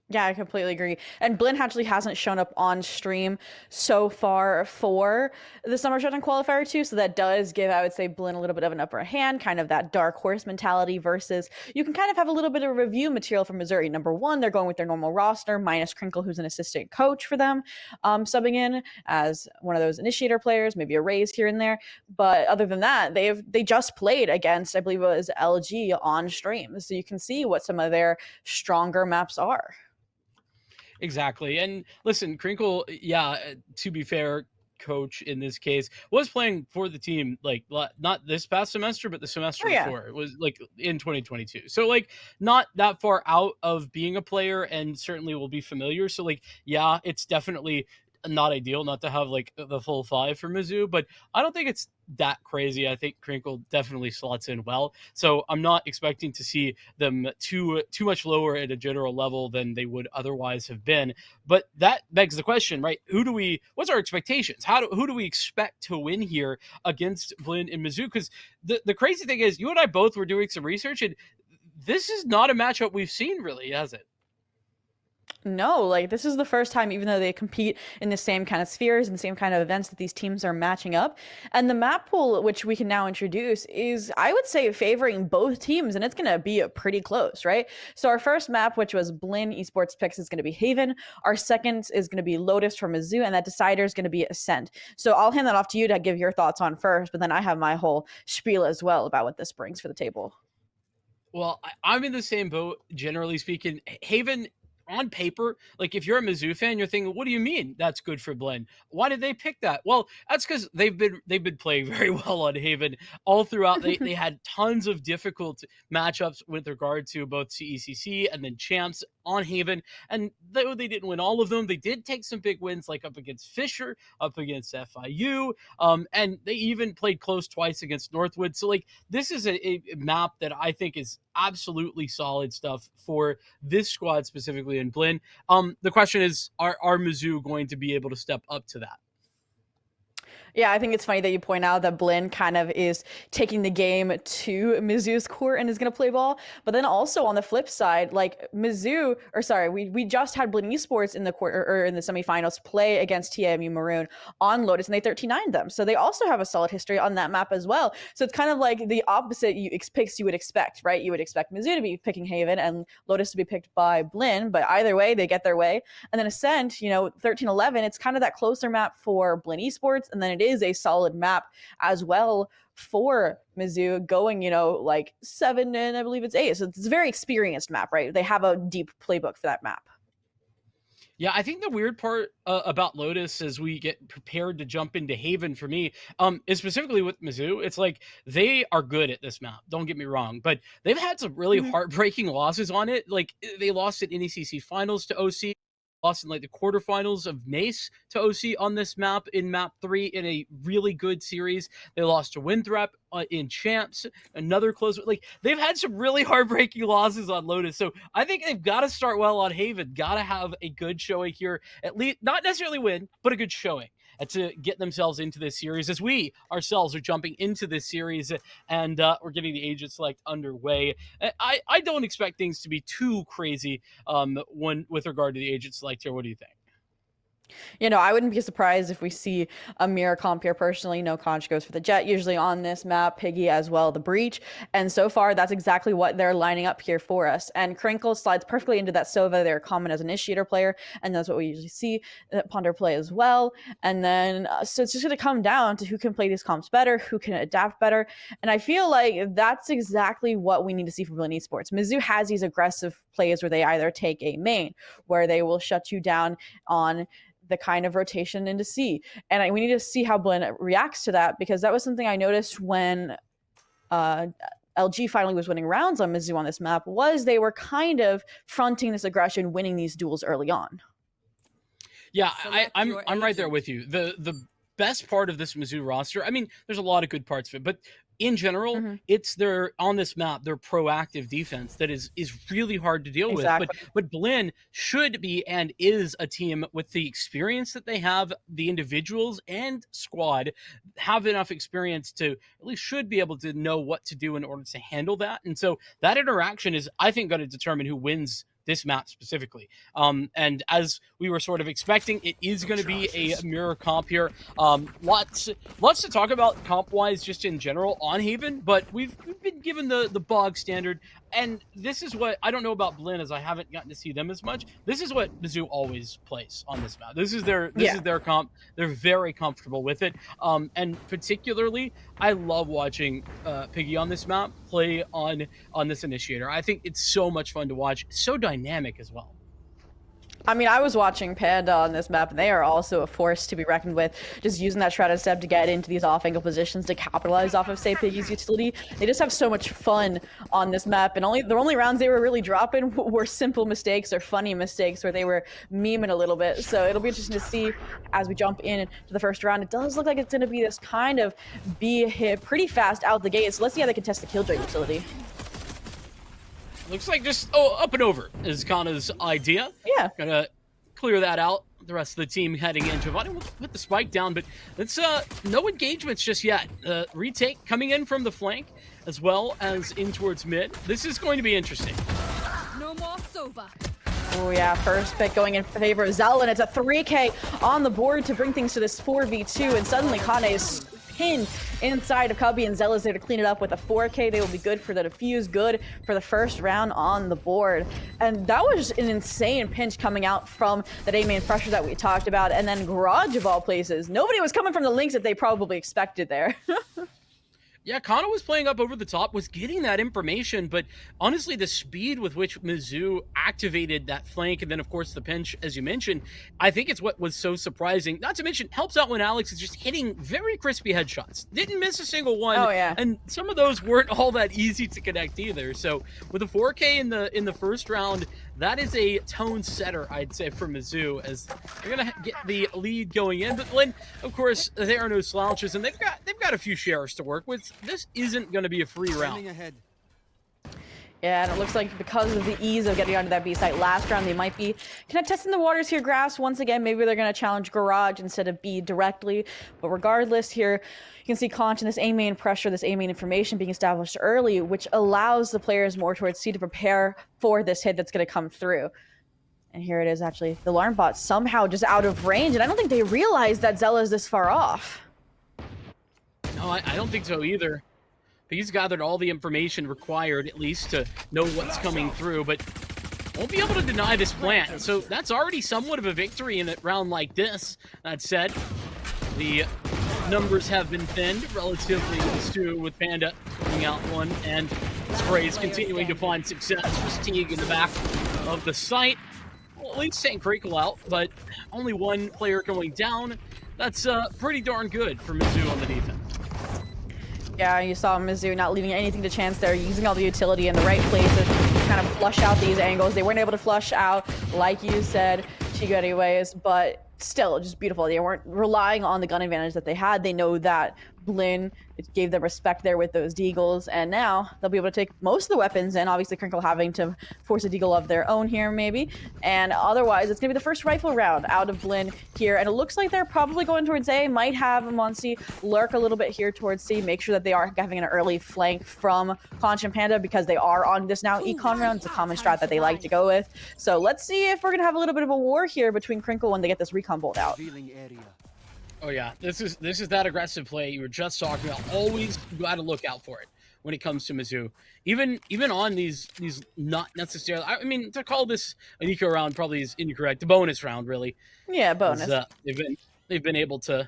Yeah, I completely agree. And Blinn actually hasn't shown up on stream so far for the Summer Showdown Qualifier too. So that does give, I would say, Blinn a little bit of an upper hand, kind of that dark horse mentality versus you can kind of have a little bit of review material from Missouri. Number one, they're going with their normal roster, minus Crinkle, who's an assistant coach for them, subbing in as one of those initiator players, maybe a raise here and there. But other than that, they just played against, I believe it was LG on stream. So you can see what some of their stronger maps are. Exactly. And listen, Crinkle, yeah, to be fair, coach in this case was playing for the team like not this past semester but the semester before. It was like in 2022, so like not that far out of being a player and certainly will be familiar. So like yeah, it's definitely not ideal not to have like the full 5 for Mizzou, but I don't think it's that crazy. I think Crinkle definitely slots in well, so I'm not expecting to see them too much lower at a general level than they would otherwise have been. But that begs the question, right? What's our expectations? Who do we expect to win here against Blinn and Mizzou? Because the crazy thing is, you and I both were doing some research, and this is not a matchup we've seen really, has it? No, like this is the first time, even though they compete in the same kind of spheres and same kind of events, that these teams are matching up. And the map pool, which we can now introduce, is, I would say, favoring both teams, and it's going to be a pretty close, right? So our first map, which was Blinn Esports picks, is going to be Haven. Our second is going to be Lotus from Mizzou, and that decider is going to be Ascent. So I'll hand that off to you to give your thoughts on first, but then I have my whole spiel as well about what this brings for the table. Well, I'm in the same boat, generally speaking. Haven, on paper, like if you're a Mizzou fan, you're thinking, what do you mean that's good for Blinn? Why did they pick that? Well, that's because they've been playing very well on Haven all throughout. They had tons of difficult matchups with regard to both CECC and then champs on Haven, and though they didn't win all of them, they did take some big wins, like up against Fisher, up against FIU, and they even played close twice against Northwood. So like this is a map that I think is absolutely solid stuff for this squad specifically in Blinn. The question is, are Mizzou going to be able to step up to that? Yeah, I think it's funny that you point out that Blinn kind of is taking the game to Mizzou's court and is going to play ball. But then also on the flip side, like Mizzou, or sorry, we just had Blinn Esports in the quarter or in the semifinals play against TMU Maroon on Lotus, and they 13-9'd them. So they also have a solid history on that map as well. So it's kind of like the opposite picks you would expect, right? You would expect Mizzou to be picking Haven and Lotus to be picked by Blinn, but either way, they get their way. And then Ascent, 13-11, it's kind of that closer map for Blinn Esports, and then it is a solid map as well for Mizzou, going, like 7 and I believe it's 8. So it's a very experienced map, right? They have a deep playbook for that map. Yeah, I think the weird part about Lotus as we get prepared to jump into Haven for me is specifically with Mizzou. It's like they are good at this map. Don't get me wrong, but they've had some really heartbreaking losses on it. Like they lost at NECC finals to OC. Lost in like the quarterfinals of NACE to OC on this map in map 3 in a really good series. They lost to Winthrop in champs, another close. Like they've had some really heartbreaking losses on Lotus. So I think they've got to start well on Haven. Got to have a good showing here, at least not necessarily win, but a good showing to get themselves into this series as we ourselves are jumping into this series and we're getting the agent select underway. I don't expect things to be too crazy with regard to the agent select here. What do you think? I wouldn't be surprised if we see a mirror comp here personally. Conch goes for the Jet usually on this map, Piggy as well, the Breach. And so far, that's exactly what they're lining up here for us. And Crinkle slides perfectly into that Sova. They're common as initiator player, and that's what we usually see Ponder play as well. And then, so it's just going to come down to who can play these comps better, who can adapt better. And I feel like that's exactly what we need to see from Berlin Esports. Mizzou has these aggressive plays where they either take a main, where they will shut you down on the kind of rotation into C. And we need to see how Blinn reacts to that, because that was something I noticed when LG finally was winning rounds on Mizzou on this map, was they were kind of fronting this aggression, winning these duels early on. Yeah, I'm right there with you. The best part of this Mizzou roster, I mean, there's a lot of good parts of it, but in general, it's on this map, their proactive defense that is really hard to deal with. But Blinn should be and is a team with the experience that they have. The individuals and squad have enough experience to at least should be able to know what to do in order to handle that. And so that interaction is, I think, going to determine who wins this map specifically. And as we were sort of expecting, it is going to be a mirror comp here. Lots to talk about comp-wise just in general on Haven, but we've been given the bog standard, and this is what, I don't know about Blinn as I haven't gotten to see them as much. This is what Mizzou always plays on this map. This is their comp. They're very comfortable with it. And particularly, I love watching Piggy on this map play on this initiator. I think it's so much fun to watch. So dynamic as well. I mean, I was watching Panda on this map, and they are also a force to be reckoned with. Just using that shrouded step to get into these off-angle positions to capitalize off of, say, Piggy's utility. They just have so much fun on this map, and the only rounds they were really dropping were simple mistakes or funny mistakes where they were memeing a little bit. So it'll be interesting to see as we jump in to the first round. It does look like it's going to be this kind of B hit pretty fast out the gate. So let's see how they can test the Killjoy utility. Looks like just up and over is Kana's idea. Yeah. Gonna clear that out. The rest of the team heading in. Giovanni will put the spike down, but it's no engagements just yet. Retake coming in from the flank as well as in towards mid. This is going to be interesting. No more Sova. Oh yeah, first pick going in favor of Zell, and it's a 3K on the board to bring things to this 4v2, and suddenly Kane is pinned inside of Cubby, and Zell is there to clean it up with a 4K. They will be good for the defuse, good for the first round on the board. And that was an insane pinch coming out from that A main pressure that we talked about, and then Garage of all places. Nobody was coming from the links that they probably expected there. Yeah, Kana was playing up over the top, was getting that information, but honestly, the speed with which Mizzou activated that flank, and then, of course, the pinch, as you mentioned, I think it's what was so surprising. Not to mention, helps out when Alex is just hitting very crispy headshots. Didn't miss a single one. Oh, yeah. And some of those weren't all that easy to connect either. So with a 4K in the first round, that is a tone setter, I'd say, for Mizzou, as they're going to get the lead going in. But Lynn, of course, they are no slouches, and they've got a few sheriffs to work with. This isn't going to be a free round. Yeah, and it looks like because of the ease of getting onto that B site last round, they might be kind of testing the waters here. Grass, once again, maybe they're going to challenge Garage instead of B directly. But regardless, here you can see Conch and this A main pressure, this A main information being established early, which allows the players more towards C to prepare for this hit that's going to come through. And here it is, actually. The alarm bot somehow just out of range, and I don't think they realized that Zella is this far off. No, I don't think so either. He's gathered all the information required, at least, to know what's coming through, but won't be able to deny this plant. So that's already somewhat of a victory in a round like this. That said, the numbers have been thinned relatively soon with Panda putting out one, and Sprays continuing to find success. Fatigue in the back of the site. Well, at least St. Crinkle out, but only one player going down. That's pretty darn good for Mizzou on the defense. Yeah, you saw Mizzou not leaving anything to chance there, using all the utility in the right places to kind of flush out these angles. They weren't able to flush out, like you said, Chigo anyways, but still just beautiful. They weren't relying on the gun advantage that they had. They know that Blinn, it gave them respect there with those deagles, and now they'll be able to take most of the weapons, and obviously Crinkle having to force a deagle of their own here maybe, and otherwise it's gonna be the first rifle round out of Blinn here, and it looks like they're probably going towards A. Might have Monsi lurk a little bit here towards C, make sure that they are having an early flank from Conch and Panda because they are on this now econ round. It's a common strat that they like to go with, so let's see if we're gonna have a little bit of a war here between Crinkle when they get this recon bolt out. Oh yeah, this is that aggressive play you were just talking about. Always got to look out for it when it comes to Mizzou. Even on these not necessarily. I mean, to call this an eco round probably is incorrect. The bonus round, really. Yeah, bonus. They've been able to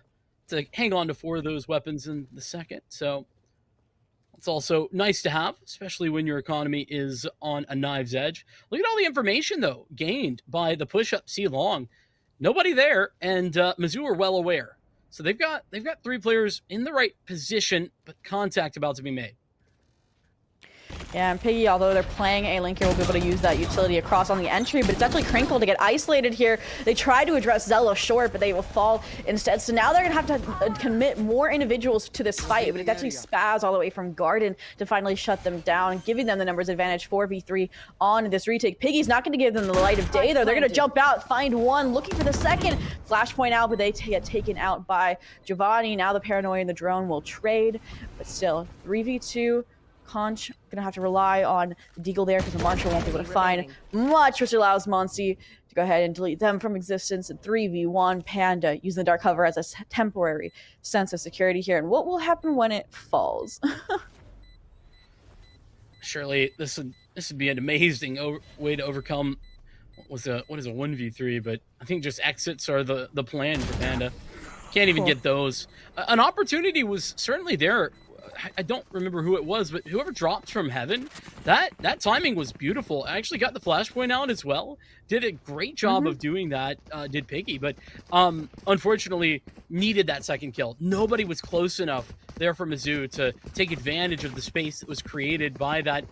hang on to 4 of those weapons in the second. So it's also nice to have, especially when your economy is on a knife's edge. Look at all the information though gained by the push-up C long. Nobody there, and Mizzou are well aware. So they've got 3 players in the right position, but contact about to be made. Yeah, and Piggy, although they're playing A-Link here, will be able to use that utility across on the entry, but it's actually Crinkle to get isolated here. They try to address Zello short, but they will fall instead. So now they're going to have to commit more individuals to this fight, but it's actually Spaz all the way from Garden to finally shut them down, giving them the numbers advantage 4v3 on this retake. Piggy's not going to give them the light of day, though. They're going to jump out, find one, looking for the second. Flashpoint out, but they get taken out by Giovanni. Now the Paranoia and the drone will trade, but still 3v2. Conch gonna have to rely on the deagle there because the Marshal won't be able to find much, which allows Monsi to go ahead and delete them from existence. And 3v1 Panda using the dark cover as a temporary sense of security here. And what will happen when it falls? Surely this would be an amazing way to overcome what is a 1v3, but I think just exits are the plan for Panda. Can't even get those. An opportunity was certainly there. I don't remember who it was, but whoever dropped from heaven, that timing was beautiful. I actually got the flashpoint out as well. Did a great job of doing that, did Piggy, but unfortunately needed that second kill. Nobody was close enough there for Mizzou to take advantage of the space that was created by that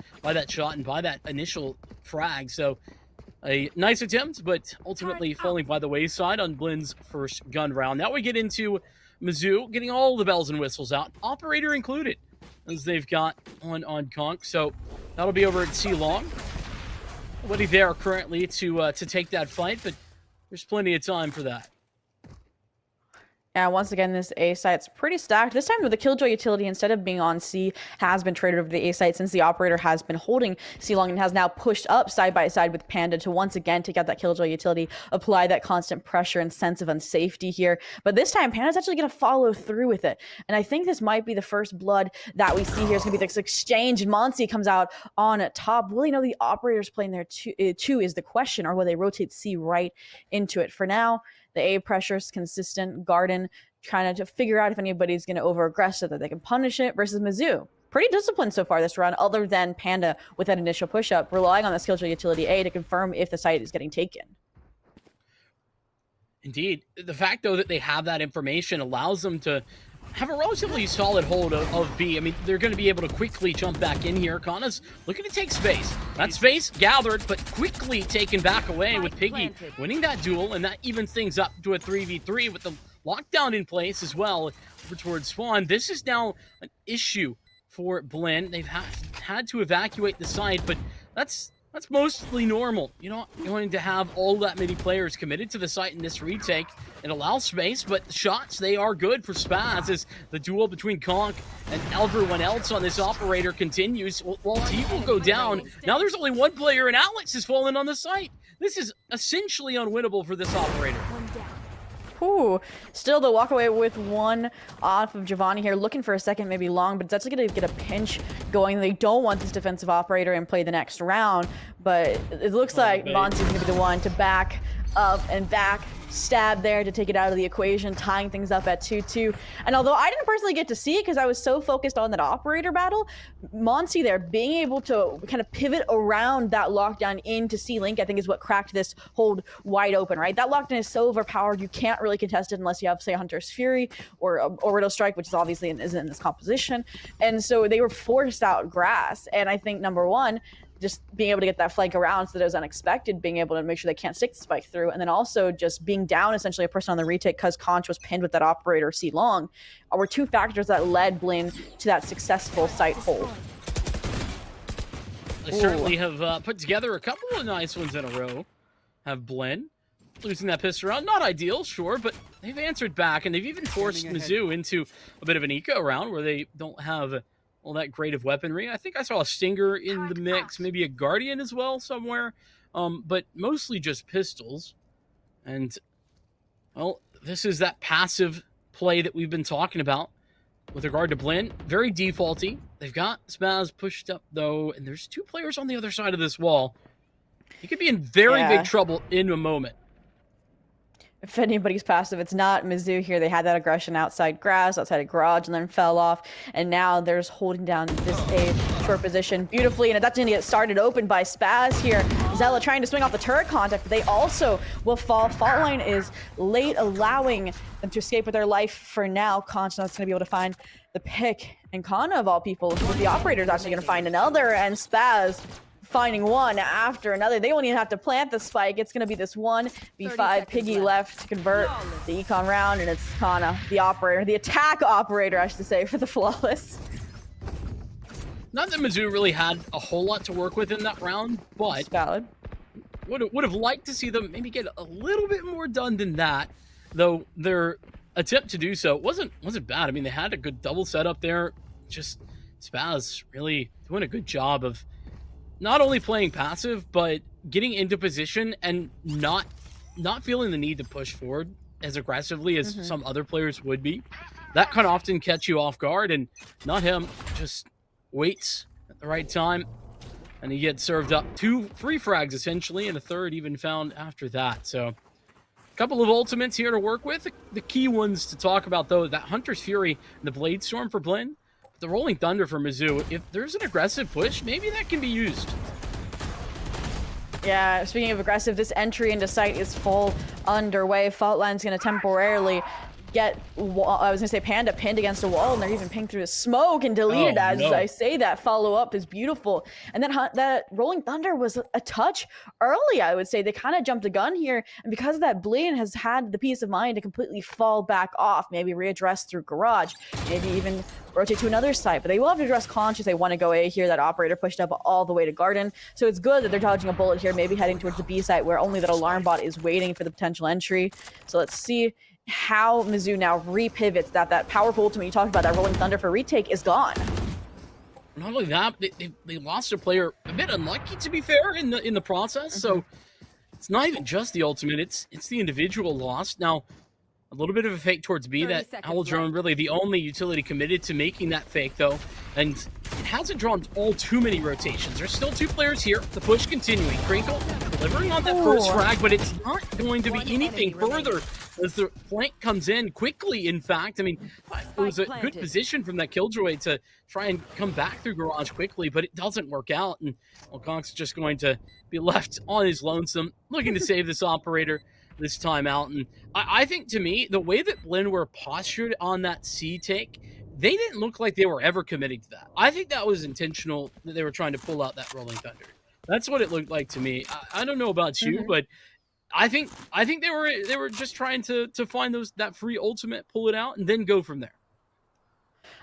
shot and by that initial frag. So a nice attempt, but ultimately falling by the wayside on Blinn's first gun round. Now we get into Mizzou getting all the bells and whistles out, operator included, as they've got on Conch. So that'll be over at C Long. Nobody there currently to take that fight, but there's plenty of time for that. And once again, this A site's pretty stacked. This time with the Killjoy utility, instead of being on C, has been traded over to the A site since the operator has been holding C long and has now pushed up side by side with Panda to once again take out that Killjoy utility, apply that constant pressure and sense of unsafety here. But this time, Panda's actually going to follow through with it. And I think this might be the first blood that we see here. It's going to be this exchange. And Monsi comes out on top. Will he know the operator's playing there too is the question, or will they rotate C right into it? For now, the A pressure is consistent. Garden trying to figure out if anybody's going to over-aggress so that they can punish it versus Mizzou. Pretty disciplined so far this run, other than Panda with that initial push-up, relying on the Skilljoy utility A to confirm if the site is getting taken. Indeed. The fact, though, that they have that information allows them to have a relatively solid hold of B. I mean, they're going to be able to quickly jump back in here. Kana's looking to take space. That space gathered, but quickly taken back away with Piggy winning that duel, and that evens things up to a 3v3 with the lockdown in place as well over towards Spawn. This is now an issue for Blinn. They've had to evacuate the site, but that's mostly normal. You're not going to have all that many players committed to the site in this retake. It allows space, but the shots, they are good for Spaz as the duel between Conch and everyone else on this operator continues. While T will go down, now there's only one player and Alex has fallen on the site. This is essentially unwinnable for this operator. Ooh, still they'll walk away with one off of Giovanni here, looking for a second, maybe long, but it's actually going to get a pinch going. They don't want this defensive operator in play the next round, but it looks like Monty's going to be the one to back up and back. Stab there to take it out of the equation, tying things up at 2-2. And although I didn't personally get to see it because I was so focused on that operator battle, Monty there being able to kind of pivot around that lockdown into C-Link, I think is what cracked this hold wide open, right? That lockdown is so overpowered, you can't really contest it unless you have, say, Hunter's Fury or Orbital Strike, which is obviously isn't in this composition. And so they were forced out grass. And I think, number one, just being able to get that flank around so that it was unexpected, being able to make sure they can't stick the spike through, and then also just being down essentially a person on the retake because Conch was pinned with that operator C long, were two factors that led Blinn to that successful site hold. They certainly have put together a couple of nice ones in a row. Have Blinn losing that pistol round, not ideal, sure, but they've answered back, and they've even forced Mizzou into a bit of an eco round where they don't have all that great of weaponry. I think I saw a Stinger in the mix, maybe a Guardian as well somewhere, but mostly just pistols. And, well, this is that passive play that we've been talking about with regard to Blinn. Very defaulty. They've got Spaz pushed up, though, and there's two players on the other side of this wall. He could be in very big trouble in a moment. If anybody's passive, it's not Mizzou here. They had that aggression outside grass, outside a garage, and then fell off. And now there's holding down this A short position beautifully. And that's going to get started open by Spaz here. Zella trying to swing off the turret contact, but they also will fall. Fault line is late, allowing them to escape with their life for now. Conch now is going to be able to find the pick. And Kana, of all people, with the operator, is actually going to find another. And Spaz finding one after another. They won't even have to plant the spike. It's going to be this 1v5 Piggy left to convert the econ round, and it's Kana, the operator, the attack operator, I should say, for the flawless. Not that Mizzou really had a whole lot to work with in that round, but it's valid. Would have liked to see them maybe get a little bit more done than that, though their attempt to do so wasn't bad. I mean, they had a good double setup there. Just Spaz really doing a good job of not only playing passive, but getting into position and not feeling the need to push forward as aggressively as some other players would be. That can often catch you off guard, and not him. Just waits at the right time, and he gets served up 2 free frags essentially, and a third even found after that. So a couple of ultimates here to work with. The key ones to talk about, though, that Hunter's Fury and the Blade Storm for Blinn. The Rolling Thunder for Mizzou, if there's an aggressive push, maybe that can be used. Yeah, speaking of aggressive, this entry into site is full underway. Fault line's going to temporarily get, I was going to say Panda pinned against a wall, and they're even pinged through the smoke and deleted as I say that. Follow-up is beautiful. And then that Rolling Thunder was a touch early, I would say. They kind of jumped the gun here, and because of that, Blinn has had the peace of mind to completely fall back off, maybe readdress through garage, maybe even rotate to another site, but they will have to address Conch if they want to go A here. That operator pushed up all the way to Garden, so it's good that they're dodging a bullet here, maybe heading towards the B site where only that alarm bot is waiting for the potential entry. So let's see how Mizzou now repivots that powerful ultimate you talked about, that Rolling Thunder for retake, is gone. Not only that, they lost a player a bit unlucky, to be fair, in the process. So it's not even just the ultimate; it's the individual loss. Now, a little bit of a fake towards B. That Owl Drone really the only utility committed to making that fake, though, and it hasn't drawn all too many rotations. There's still 2 players here. The push continuing. Crinkle delivering on that first frag, but it's not going to be anything further as the flank comes in quickly. In fact, I mean, it was a good position from that Killjoy to try and come back through garage quickly, but it doesn't work out, and Conk's just going to be left on his lonesome, looking to save this operator this time out. And I think, to me, the way that Blinn were postured on that C take, they didn't look like they were ever committing to that. I think that was intentional, that they were trying to pull out that Rolling Thunder. That's what it looked like to me. I don't know about you, but I think they were just trying to find that free ultimate, pull it out, and then go from there.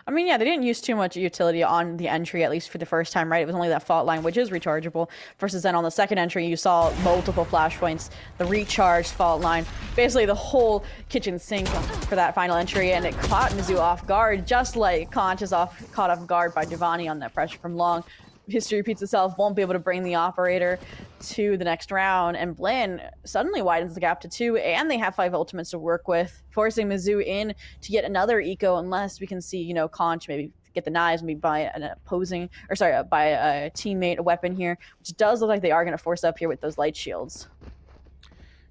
I mean, yeah, they didn't use too much utility on the entry, at least for the first time, right? It was only that fault line, which is rechargeable, versus then on the second entry, you saw multiple flashpoints, the recharged fault line, basically the whole kitchen sink for that final entry, and it caught Mizzou off guard, just like Conch is caught off guard by Devani on that pressure from long. History repeats itself, won't be able to bring the operator to the next round, and Blinn suddenly widens the gap to 2, and they have 5 ultimates to work with, forcing Mizzou in to yet another eco, unless we can see, Conch maybe get the knives, maybe buy an by a teammate a weapon here, which does look like they are going to force up here with those light shields.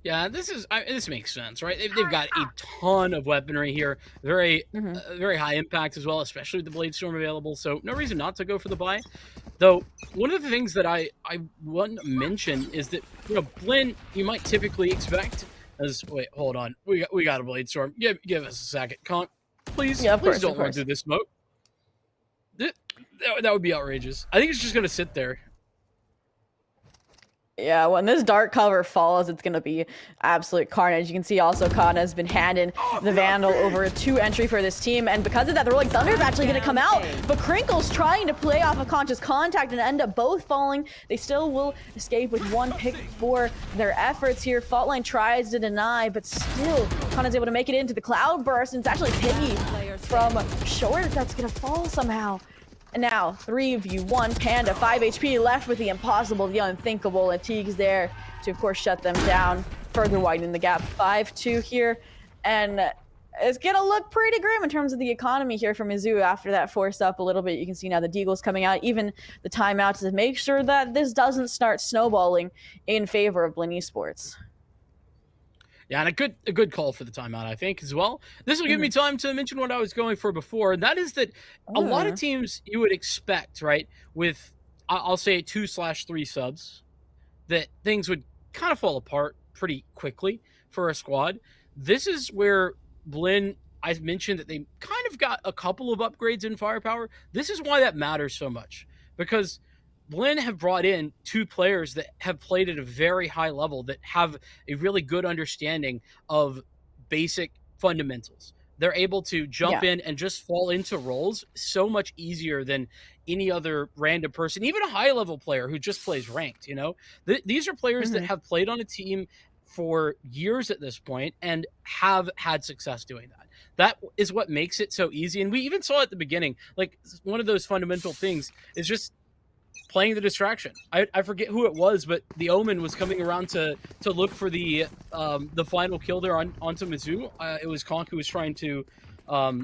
Yeah, this makes sense, right? They've got a ton of weaponry here, very very high impact as well, especially with the Blade Storm available. So no reason not to go for the buy. Though one of the things that I want to mention is that Blinn, you might typically expect as wait, hold on, we got a Blade Storm. Give us a second, Conk, please. Yeah, of please course, don't of run course. through this smoke. That would be outrageous. I think it's just gonna sit there. Yeah, when this dark cover falls, it's going to be absolute carnage. You can see also Kana has been handing the Vandal over to entry for this team, and because of that, the Rolling Thunder is actually going to come out, but Crinkle's trying to play off a conscious contact and end up both falling. They still will escape with one pick for their efforts here. Faultline tries to deny, but still, Kana's able to make it into the cloud burst, and it's actually Piggy from short that's going to fall somehow. And now, 3v1 Panda, 5 HP left with the impossible, the unthinkable, and Teague's there to, of course, shut them down, further widening the gap. 5-2 here, and it's gonna look pretty grim in terms of the economy here for Mizzou after that forced up a little bit. You can see now the Deagle's coming out, even the timeouts to make sure that this doesn't start snowballing in favor of Blinn Esports. Yeah, and a good call for the timeout, I think, as well. This will give me time to mention what I was going for before, and that is that a lot of teams you would expect, right, with, I'll say 2/3 subs, that things would kind of fall apart pretty quickly for a squad. This is where Blinn, I've mentioned that they kind of got a couple of upgrades in firepower. This is why that matters so much, because Blinn have brought in 2 players that have played at a very high level, that have a really good understanding of basic fundamentals. They're able to jump in and just fall into roles so much easier than any other random person, even a high-level player who just plays ranked, These are players that have played on a team for years at this point and have had success doing that. That is what makes it so easy. And we even saw at the beginning, like, one of those fundamental things is just playing the distraction. I forget who it was, but the Omen was coming around to look for the final kill there onto Mizzou. It was Conk who was trying to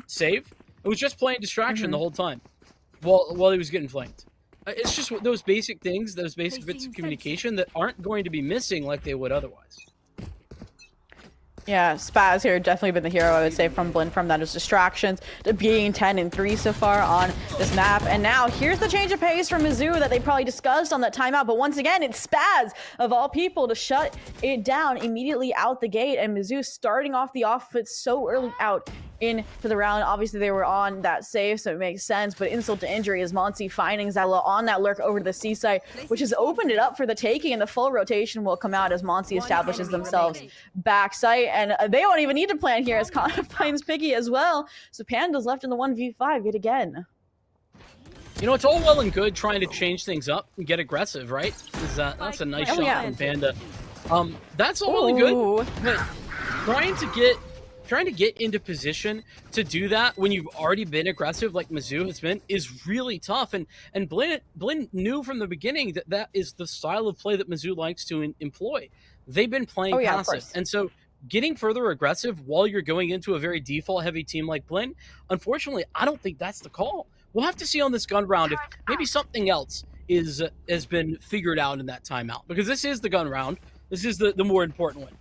save. It was just playing distraction the whole time while he was getting flanked. It's just those basic things, those basic bits of communication that aren't going to be missing like they would otherwise. Yeah, Spaz here definitely been the hero, I would say, from Blinn, from that is distractions to being 10-3 so far on this map. And now here's the change of pace from Mizzou that they probably discussed on that timeout. But once again, it's Spaz of all people to shut it down immediately out the gate. And Mizzou starting off the offense so early out into the round. Obviously, they were on that save, so it makes sense. But insult to injury is Monty finding Zella on that lurk over to the seaside, which has opened it up for the taking. And the full rotation will come out as Monty establishes themselves backside. And they don't even need to plan here as Connor finds Piggy as well. So Panda's left in the 1v5 yet again. It's all well and good trying to change things up and get aggressive, right? That's a nice shot from Panda. That's all well and good, but trying to get into position to do that when you've already been aggressive like Mizzou has been is really tough. And Blinn knew from the beginning that is the style of play that Mizzou likes to employ. They've been playing passive. And so getting further aggressive while you're going into a very default-heavy team like Blinn, unfortunately, I don't think that's the call. We'll have to see on this gun round if maybe something else has been figured out in that timeout, because this is the gun round. This is the more important one.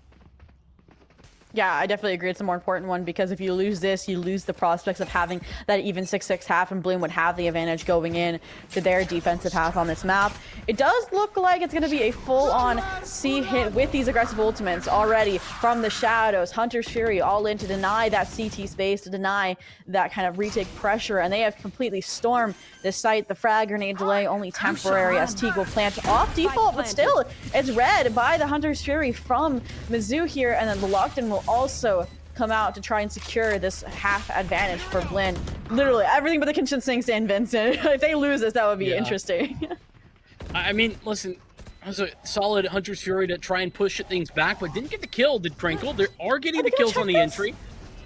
Yeah, I definitely agree. It's a more important one because if you lose this, you lose the prospects of having that even 6-6 half, and Blinn would have the advantage going in to their defensive half on this map. It does look like it's going to be a full-on C hit with these aggressive ultimates already from the shadows. Hunter's Fury all in to deny that CT space, to deny that kind of retake pressure, and they have completely stormed this site. The frag grenade delay only temporary as Teague will plant off default, but still it's read by the Hunter's Fury from Mizzou here, and then the Lockdown will also come out to try and secure this half advantage for Blinn. Literally everything but the kitchen sinks in, Vincent. If they lose this, that would be interesting. I mean, listen, that was a solid Hunter's Fury to try and push things back, but didn't get the kill, did Crinkle. They are getting the kills on the entry.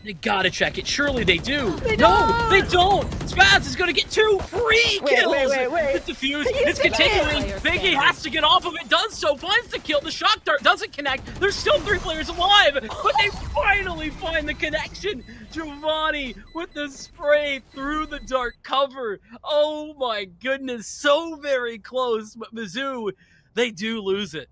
They gotta check it. Surely they do. No, they don't. Spaz is gonna get 2 free kills. Wait. It's defused. It's continuing. Biggie has to get off of it. Does so. Finds the kill. The shock dart doesn't connect. There's still 3 players alive, but they finally find the connection. Giovanni with the spray through the dark cover. Oh my goodness, so very close. But Mizzou, they do lose it.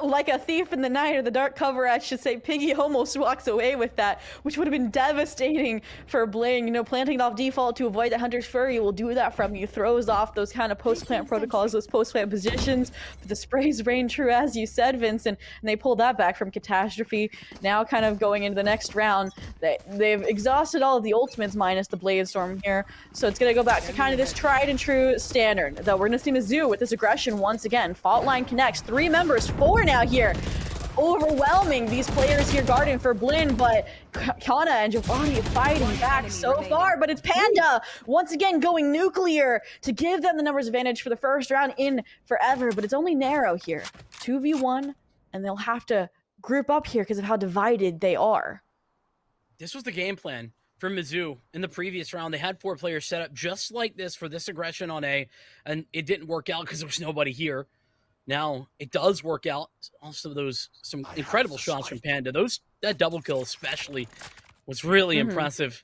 like a thief in the night, or the dark cover, I should say, Piggy almost walks away with that, which would have been devastating for Bling. You know, planting it off default to avoid the Hunter's Fury will do that from you. Throws off those kind of post-plant protocols, those post-plant positions. But the sprays reign true, as you said, Vincent, and they pull that back from Catastrophe. Now kind of going into the next round, they've exhausted all of the ultimates minus the Blade Storm here. So it's going to go back to kind of this tried and true standard. Though we're going to see Mizzou with this aggression once again. Fault line connects. 3 members, 4 now here. Overwhelming these players here guarding for Blin, but Kana and Giovanni fighting back so far, but it's Panda once again going nuclear to give them the numbers advantage for the first round in forever, but it's only narrow here. 2v1, and they'll have to group up here because of how divided they are. This was the game plan for Mizzou in the previous round. They had 4 players set up just like this for this aggression on A, and it didn't work out because there was nobody here. Now it does work out. Also, some incredible shots from Panda. That double kill especially was really impressive.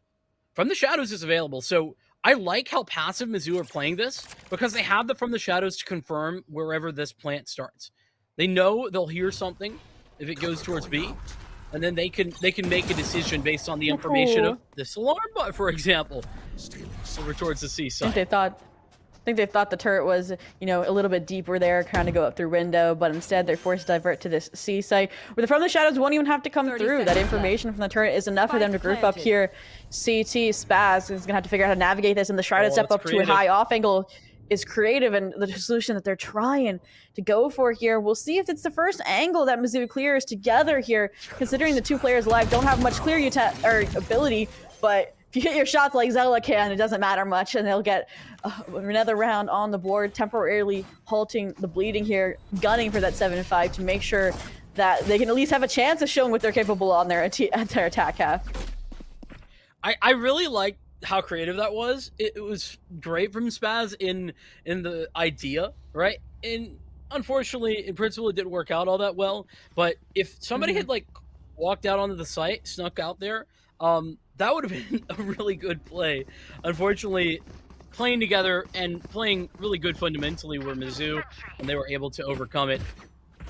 From the Shadows is available, so I like how passive Mizzou are playing this because they have the From the Shadows to confirm wherever this plant starts. They know they'll hear something if it goes towards B, and then they can make a decision based on the information of this alarm bot, for example, over towards the C side. I think they thought the turret was, you know, a little bit deeper there, trying to go up through window, but instead they're forced to divert to this C site, where the From the Shadows won't even have to come through. That information from the turret is enough for them to group up here. CT Spaz is gonna have to figure out how to navigate this, and the Shrouded step up to a high off angle is creative, and the solution that they're trying to go for here. We'll see if it's the first angle that Mizzou clears together here, considering the 2 players alive don't have much clear ability, but if you hit your shots like Zella can, it doesn't matter much, and they'll get another round on the board, temporarily halting the bleeding here, gunning for that 7-5 to make sure that they can at least have a chance of showing what they're capable on their attack half. I really like how creative that was. It was great from Spaz in the idea, right? And unfortunately, in principle, it didn't work out all that well. But if somebody had like walked out onto the site, snuck out there, that would have been a really good play. Unfortunately, playing together and playing really good fundamentally were Mizzou, and they were able to overcome it.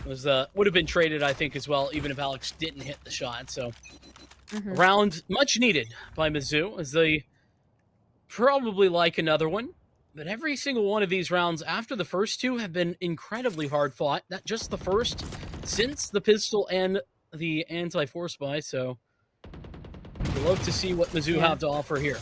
Was would have been traded, I think, as well, even if Alex didn't hit the shot. So, round much needed by Mizzou, as they probably like another one. But every single one of these rounds after the first 2 have been incredibly hard fought. Not just the first, since the pistol and the anti-force buy. So, we'd love to see what Mizzou have to offer here.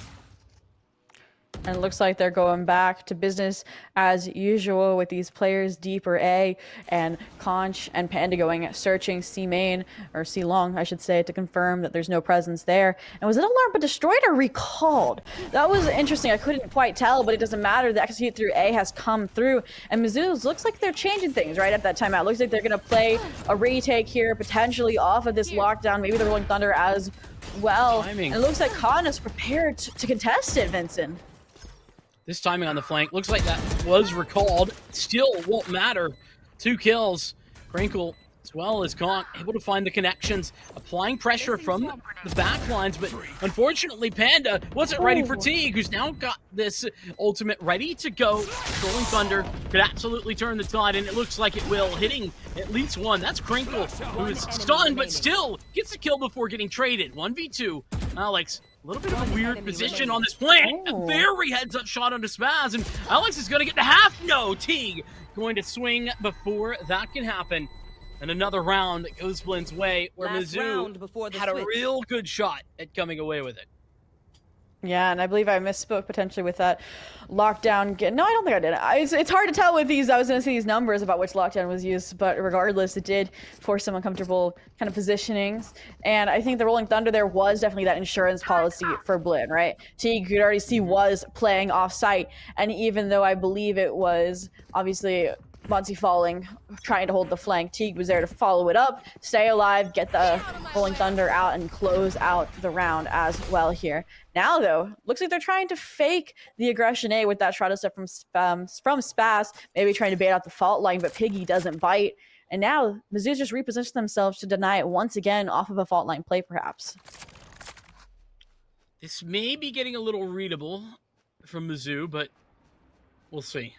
And it looks like they're going back to business as usual with these players, Deeper A and Conch and Panda going searching C main, or C long, I should say, to confirm that there's no presence there. And was it alarmed but destroyed or recalled? That was interesting. I couldn't quite tell, but it doesn't matter. The execute through A has come through. And Mizzou looks like they're changing things right at that timeout. Looks like they're going to play a retake here, potentially off of this lockdown. Maybe the Rolling Thunder as well. And it looks like Khan is prepared to contest it, Vincent. This timing on the flank looks like that was recalled. Still won't matter. 2 kills. Crinkle, as well as Conch, able to find the connections, applying pressure from the back lines, but unfortunately Panda wasn't ready for Teague, who's now got this ultimate ready to go. Rolling Thunder could absolutely turn the tide, and it looks like it will, hitting at least one. That's Crinkle, who is stunned, but still gets the kill before getting traded. 1v2. Alex, a little bit of a weird position on this plant. A very heads-up shot onto Spaz, and Alex is going to get the half. No, Teague going to swing before that can happen. And another round that goes Blin's way, where Mizzou had a real good shot at coming away with it. Yeah, and I believe I misspoke potentially with that lockdown. No, I don't think I did. It's hard to tell with these. I was going to see these numbers about which lockdown was used, but regardless, it did force some uncomfortable kind of positionings. And I think the Rolling Thunder there was definitely that insurance policy for Blin, right? Teague, you could already see, was playing off-site. And even though I believe it was obviously Monty falling, trying to hold the flank, Teague was there to follow it up, stay alive, get the Rolling Thunder out, and close out the round as well here. Now, though, looks like they're trying to fake the aggression A with that shrouded step from Spaz, maybe trying to bait out the fault line, but Piggy doesn't bite. And now, Mizzou just repositioned themselves to deny it once again off of a fault line play, perhaps. This may be getting a little readable from Mizzou, but we'll see.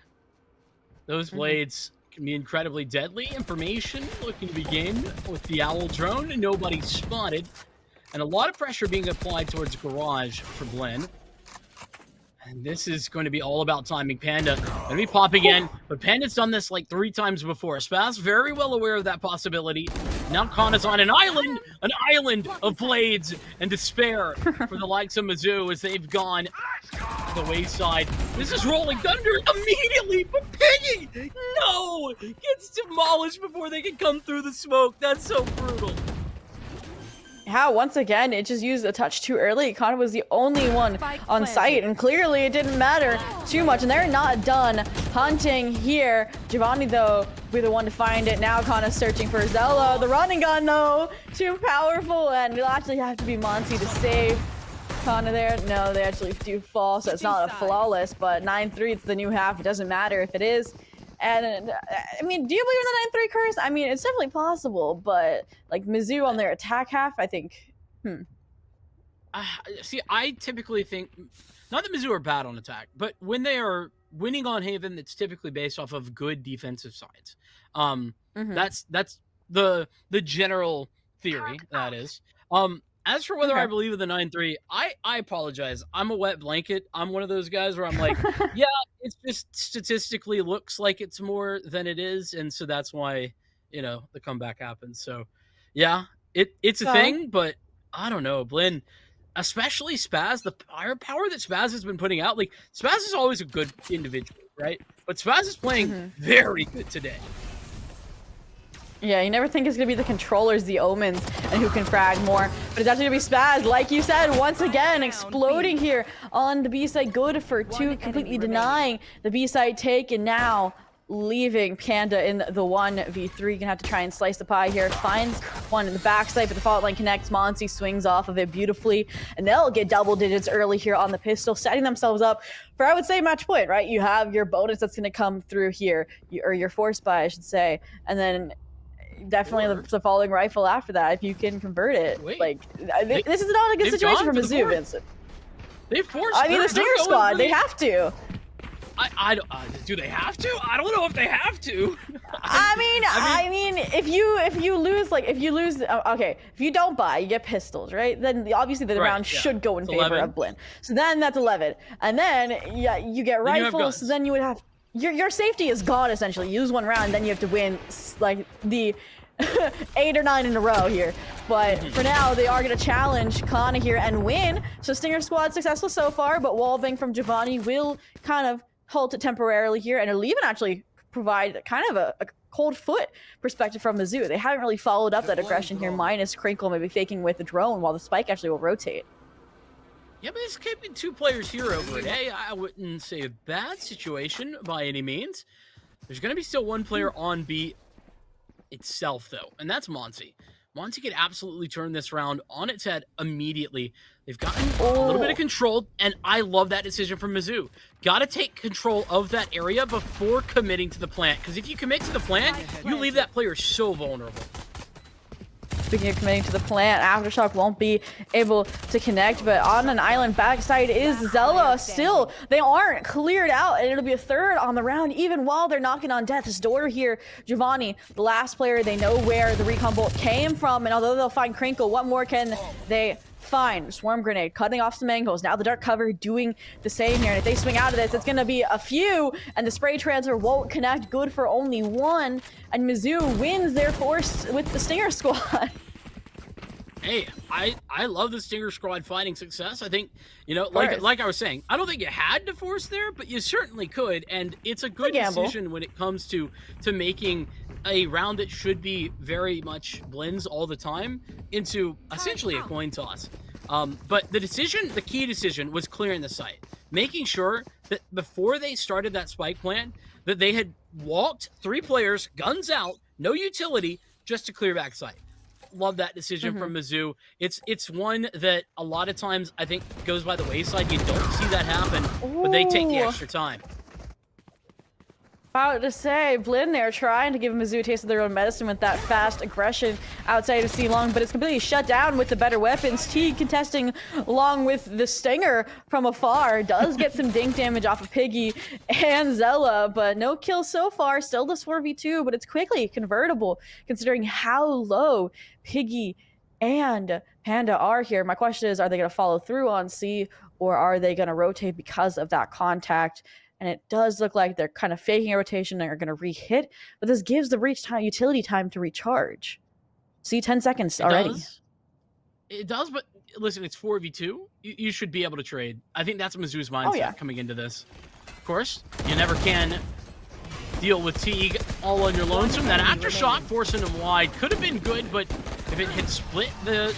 Those blades Can be incredibly deadly. Information looking to be gained with the Owl drone. Nobody spotted. And a lot of pressure being applied towards Garage for Blinn. And this is going to be all about timing. Panda going to be popping in, but Panda's done this like 3 times before. Spaz very well aware of that possibility. Now Khan is on an island of blades and despair for the likes of Mizzou as they've gone to the wayside. This is Rolling Thunder immediately, but Piggy, no, gets demolished before they can come through the smoke. That's so brutal. How once again it just used a touch too early. Connor was the only one on site, and clearly it didn't matter too much. And they're not done hunting here. Giovanni though will be the one to find it. Now Connor's searching for Zello. The running gun though, too powerful, and it'll actually have to be Monty to save Connor there. No, they actually do fall, so it's not a flawless, but 9-3, it's the new half. It doesn't matter if it is. And I mean, do you believe in the 9-3 curse? I mean, it's definitely possible, but like Mizzou on their attack half, I think, See, I typically think, not that Mizzou are bad on attack, but when they are winning on Haven, it's typically based off of good defensive sides. That's the general theory, that is. As for whether I believe in the 9-3, I apologize. I'm a wet blanket. I'm one of those guys where I'm like, yeah, it's just statistically looks like it's more than it is, and so that's why, you know, the comeback happens. So, yeah, it's a thing, but I don't know, Blinn, especially Spaz, the power that Spaz has been putting out. Like, Spaz is always a good individual, right? But Spaz is playing very good today. Yeah, you never think it's going to be the controllers, the omens, and who can frag more. But it's actually going to be Spaz, like you said, once again, exploding here on the B-side. Good for 2, completely denying the B-side take, and now leaving Panda in the 1v3. Gonna have to try and slice the pie here. Finds one in the backside, but the fault line connects. Monty swings off of it beautifully, and they'll get double digits early here on the pistol, setting themselves up for, I would say, match point, right? You have your bonus that's going to come through here, or your force buy, I should say, and then definitely the following rifle after that if you can convert it. Wait, like this is not a good situation for Mizzou, Vincent. They forced. I mean, the Stinger squad, they have to. Do they have to? I don't know if they have to. I mean, if you lose, okay, if you don't buy, you get pistols, right? Then obviously the round should go in favor 11. of Blinn. So then that's 11, and then you get rifles. So then you would have your safety is gone essentially. You lose one round, then you have to win like the 8 or 9 in a row here. But for now, they are going to challenge Kana here and win. So Stinger squad successful so far, but wallbang from Giovanni will kind of halt it temporarily here, and it'll even actually provide kind of a cold foot perspective from Mizzou. They haven't really followed up that aggression here, minus Crinkle maybe faking with the drone, while the spike actually will rotate. Yeah, but it's keeping 2 players here over A. I wouldn't say a bad situation by any means. There's going to be still 1 player on B itself, though, and that's Monty. Monty could absolutely turn this round on its head immediately. They've gotten a little bit of control, and I love that decision from Mizzou. Got to take control of that area before committing to the plant, because if you commit to the plant, you leave that player so vulnerable. Speaking of committing to the plant, Aftershock won't be able to connect, but on an island backside is Zella. Still, they aren't cleared out, and it'll be a 3rd on the round, even while they're knocking on death's door here. Giovanni, the last player, they know where the recon bolt came from, and although they'll find Crinkle, what more can they find? Swarm grenade, cutting off some angles. Now the dark cover doing the same here, and if they swing out of this, it's gonna be a few, and the spray transfer won't connect. Good for only 1, and Mizzou wins their force with the Stinger squad. Hey, I love the Stinger squad finding success. I think, you know, like I was saying, I don't think you had to force there, but you certainly could, and it's a good decision when it comes to making a round that should be very much Blinn's all the time into essentially a coin toss. But the key decision was clearing the site, making sure that before they started that spike plan, that they had walked 3 players, guns out, no utility, just to clear back site. Love that decision from Mizzou. It's one that a lot of times I think goes by the wayside. You don't see that happen, but they take the extra time. About to say, Blinn there trying to give Mizzou a taste of their own medicine with that fast aggression outside of C-Long, but it's completely shut down with the better weapons. Teague contesting along with the Stinger from afar. Does get some dink damage off of Piggy and Zella, but no kills so far. Still this 4v2, but it's quickly convertible considering how low Piggy and Panda are here. My question is, are they going to follow through on C, or are they going to rotate because of that contact? And it does look like they're kind of faking a rotation and are going to re-hit, but this gives the reach time, utility time to recharge. See, 10 seconds already. It does, but listen, it's 4v2. You should be able to trade. I think that's Mizzou's mindset coming into this. Of course, you never can deal with Teague all on your lonesome. That aftershock forcing him wide could have been good, but if it had split the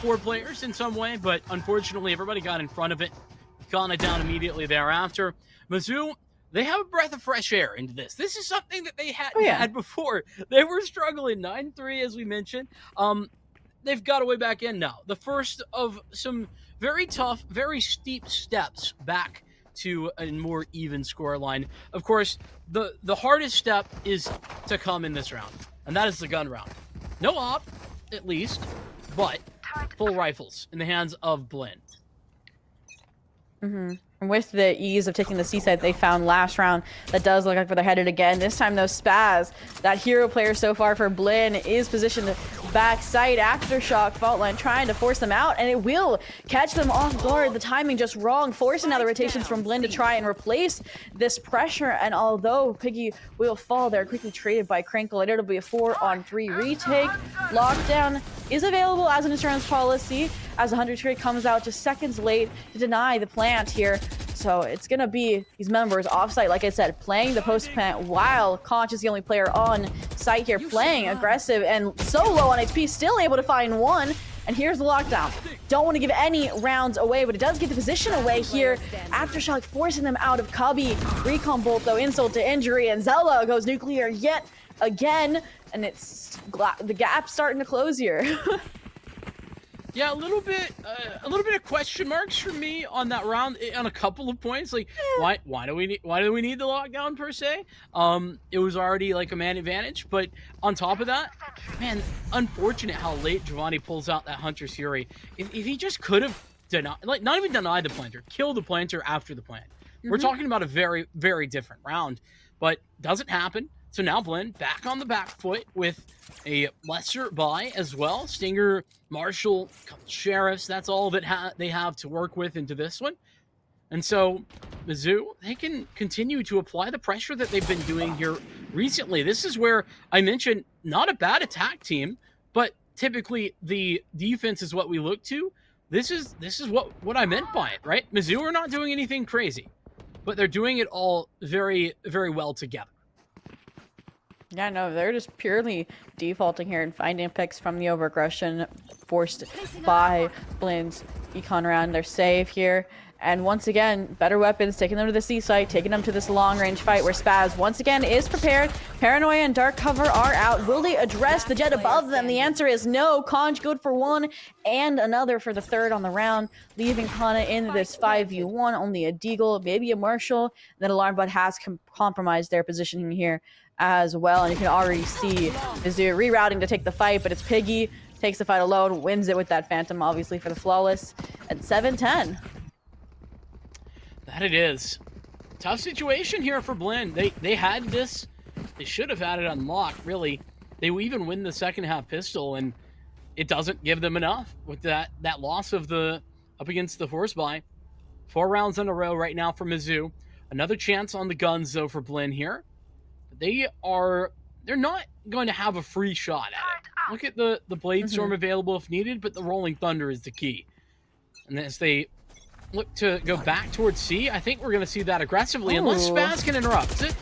4 players in some way, but unfortunately everybody got in front of it. Gone it down immediately thereafter. Mizzou, they have a breath of fresh air into this. This is something that they hadn't had before. They were struggling 9-3, as we mentioned. They've got a way back in now. The first of some very tough, very steep steps back to a more even scoreline. Of course, the hardest step is to come in this round, and that is the gun round. No op, at least, but full rifles in the hands of Blinn. And with the ease of taking the C side they found last round, that does look like where they're headed again. This time, though, Spaz, that hero player so far for Blinn, is positioned backside. Aftershock fault line trying to force them out, and it will catch them off guard. The timing just wrong, forcing now the rotations from Blinn to try and replace this pressure. And although Piggy will fall, they're quickly traded by Crinkle, and it'll be a 4-on-3 retake. Lockdown is available as an insurance policy, as the 100 trade comes out just seconds late to deny the plant here. So it's going to be these members offsite, like I said, playing the post plant while Conch is the only player on site here, playing aggressive and so low on HP, still able to find one. And here's the lockdown. Don't want to give any rounds away, but it does get the position away here. Aftershock forcing them out of Cubby. Recon Bolt, though, insult to injury, and Zella goes nuclear yet again. And it's the gap starting to close here. Yeah, a little bit of question marks for me on that round on a couple of points. Like, why do we need the lockdown per se? It was already like a man advantage, but on top of that, man, unfortunate how late Giovanni pulls out that Hunter's Fury. If he just could have denied, like, not even denied the planter, kill the planter after the plant. We're talking about a very, very different round, but doesn't happen. So now Blinn back on the back foot with a lesser buy as well. Stinger, Marshall, Sheriffs, that's all that they have to work with into this one. And so Mizzou, they can continue to apply the pressure that they've been doing here recently. This is where I mentioned not a bad attack team, but typically the defense is what we look to. This is what I meant by it, right? Mizzou are not doing anything crazy, but they're doing it all very, very well together. Yeah, no, they're just purely defaulting here and finding picks from the overaggression forced by Blinn's econ round. They're safe here. And once again, better weapons, taking them to the C site, taking them to this long-range fight where Spaz once again is prepared. Paranoia and Dark Cover are out. Will they address the jet above them? The answer is no. Conch good for one and another for the third on the round, leaving Kana in this 5v1. Only a Deagle, maybe a Marshall. And then Alarmbot has compromised their positioning here as well, and you can already see Mizzou rerouting to take the fight, but it's Piggy takes the fight alone, wins it with that Phantom, obviously, for the flawless at 7-10. That it is. Tough situation here for Blinn. They had this. They should have had it unlocked, really. They even win the second half pistol, and it doesn't give them enough with that loss of the up against the force buy. 4 rounds in a row right now for Mizzou. Another chance on the guns, though, for Blinn here. They're not going to have a free shot at it. Look at the Blade Storm available if needed, but the Rolling Thunder is the key. And as they look to go back towards C, I think we're going to see that aggressively, unless Spaz can interrupt.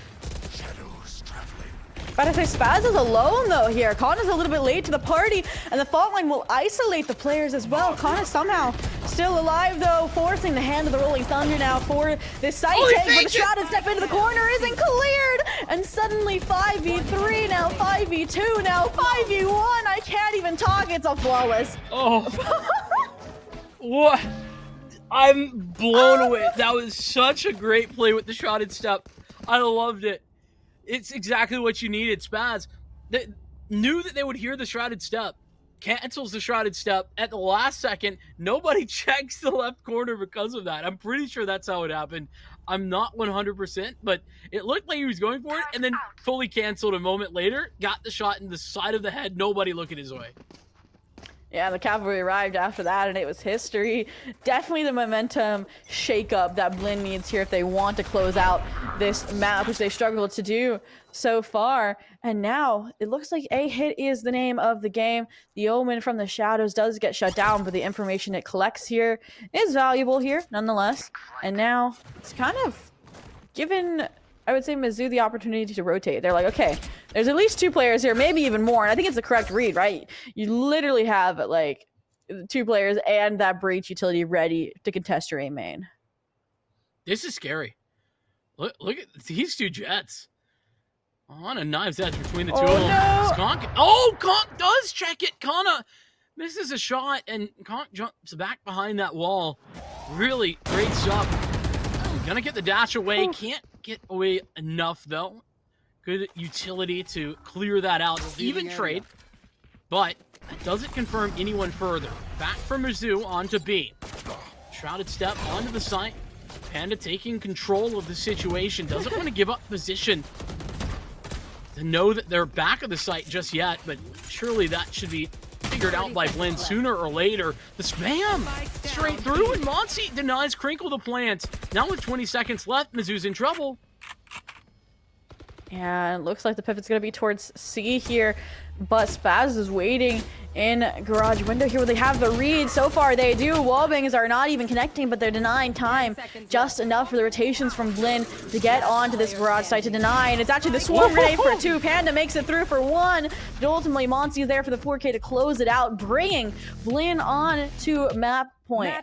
But I say Spaz is alone, though, here. Khan is a little bit late to the party, and the fault line will isolate the players as well. Khan is somehow still alive, though, forcing the hand of the Rolling Thunder now for this side take, but the shot and step into the corner isn't cleared, and suddenly 5v3, now 5v2, now 5v1. I can't even talk. It's a flawless. Oh. What? I'm blown away. That was such a great play with the shot and step. I loved it. It's exactly what you needed. Spaz they knew that they would hear the shrouded step, cancels the shrouded step at the last second. Nobody checks the left corner because of that. I'm pretty sure that's how it happened. I'm not 100%, but it looked like he was going for it and then fully canceled a moment later, got the shot in the side of the head, nobody looking his way. Yeah, the cavalry arrived after that, and it was history. Definitely the momentum shakeup that Blinn needs here if they want to close out this map, which they struggled to do so far. And now it looks like a hit is the name of the game. The Omen from the shadows does get shut down, but the information it collects here is valuable here nonetheless. And now it's kind of given, I would say, Mizzou the opportunity to rotate. They're like, okay, there's at least 2 players here, maybe even more. And I think it's the correct read, right? You literally have like 2 players and that breach utility ready to contest your A main. This is scary. Look at these 2 jets. On a knife's edge between the 2 of them. No. Conk does check it. Kana misses a shot, and Conk jumps back behind that wall. Really great stuff. Gonna get the dash away. Can't get away enough, though. Good utility to clear that out. Even trade, but that doesn't confirm anyone further. Back from Mizzou onto B. Shrouded step onto the site. Panda taking control of the situation. Doesn't want to give up position to know that they're back of the site just yet, but surely that should be figured out by Blinn sooner or later. The spam straight through, and Monty denies Crinkle the plant. Now with 20 seconds left, Mizzou's in trouble. And it looks like the pivot's going to be towards C here, but Spaz is waiting in garage window here where they have the read. So far they do. Wallbangs are not even connecting, but they're denying time. Just enough for the rotations from Blinn to get onto this garage site to deny. And it's actually the swarm grenade for 2. Panda makes it through for 1. But ultimately, Monty is there for the 4K to close it out, bringing Blinn on to map point.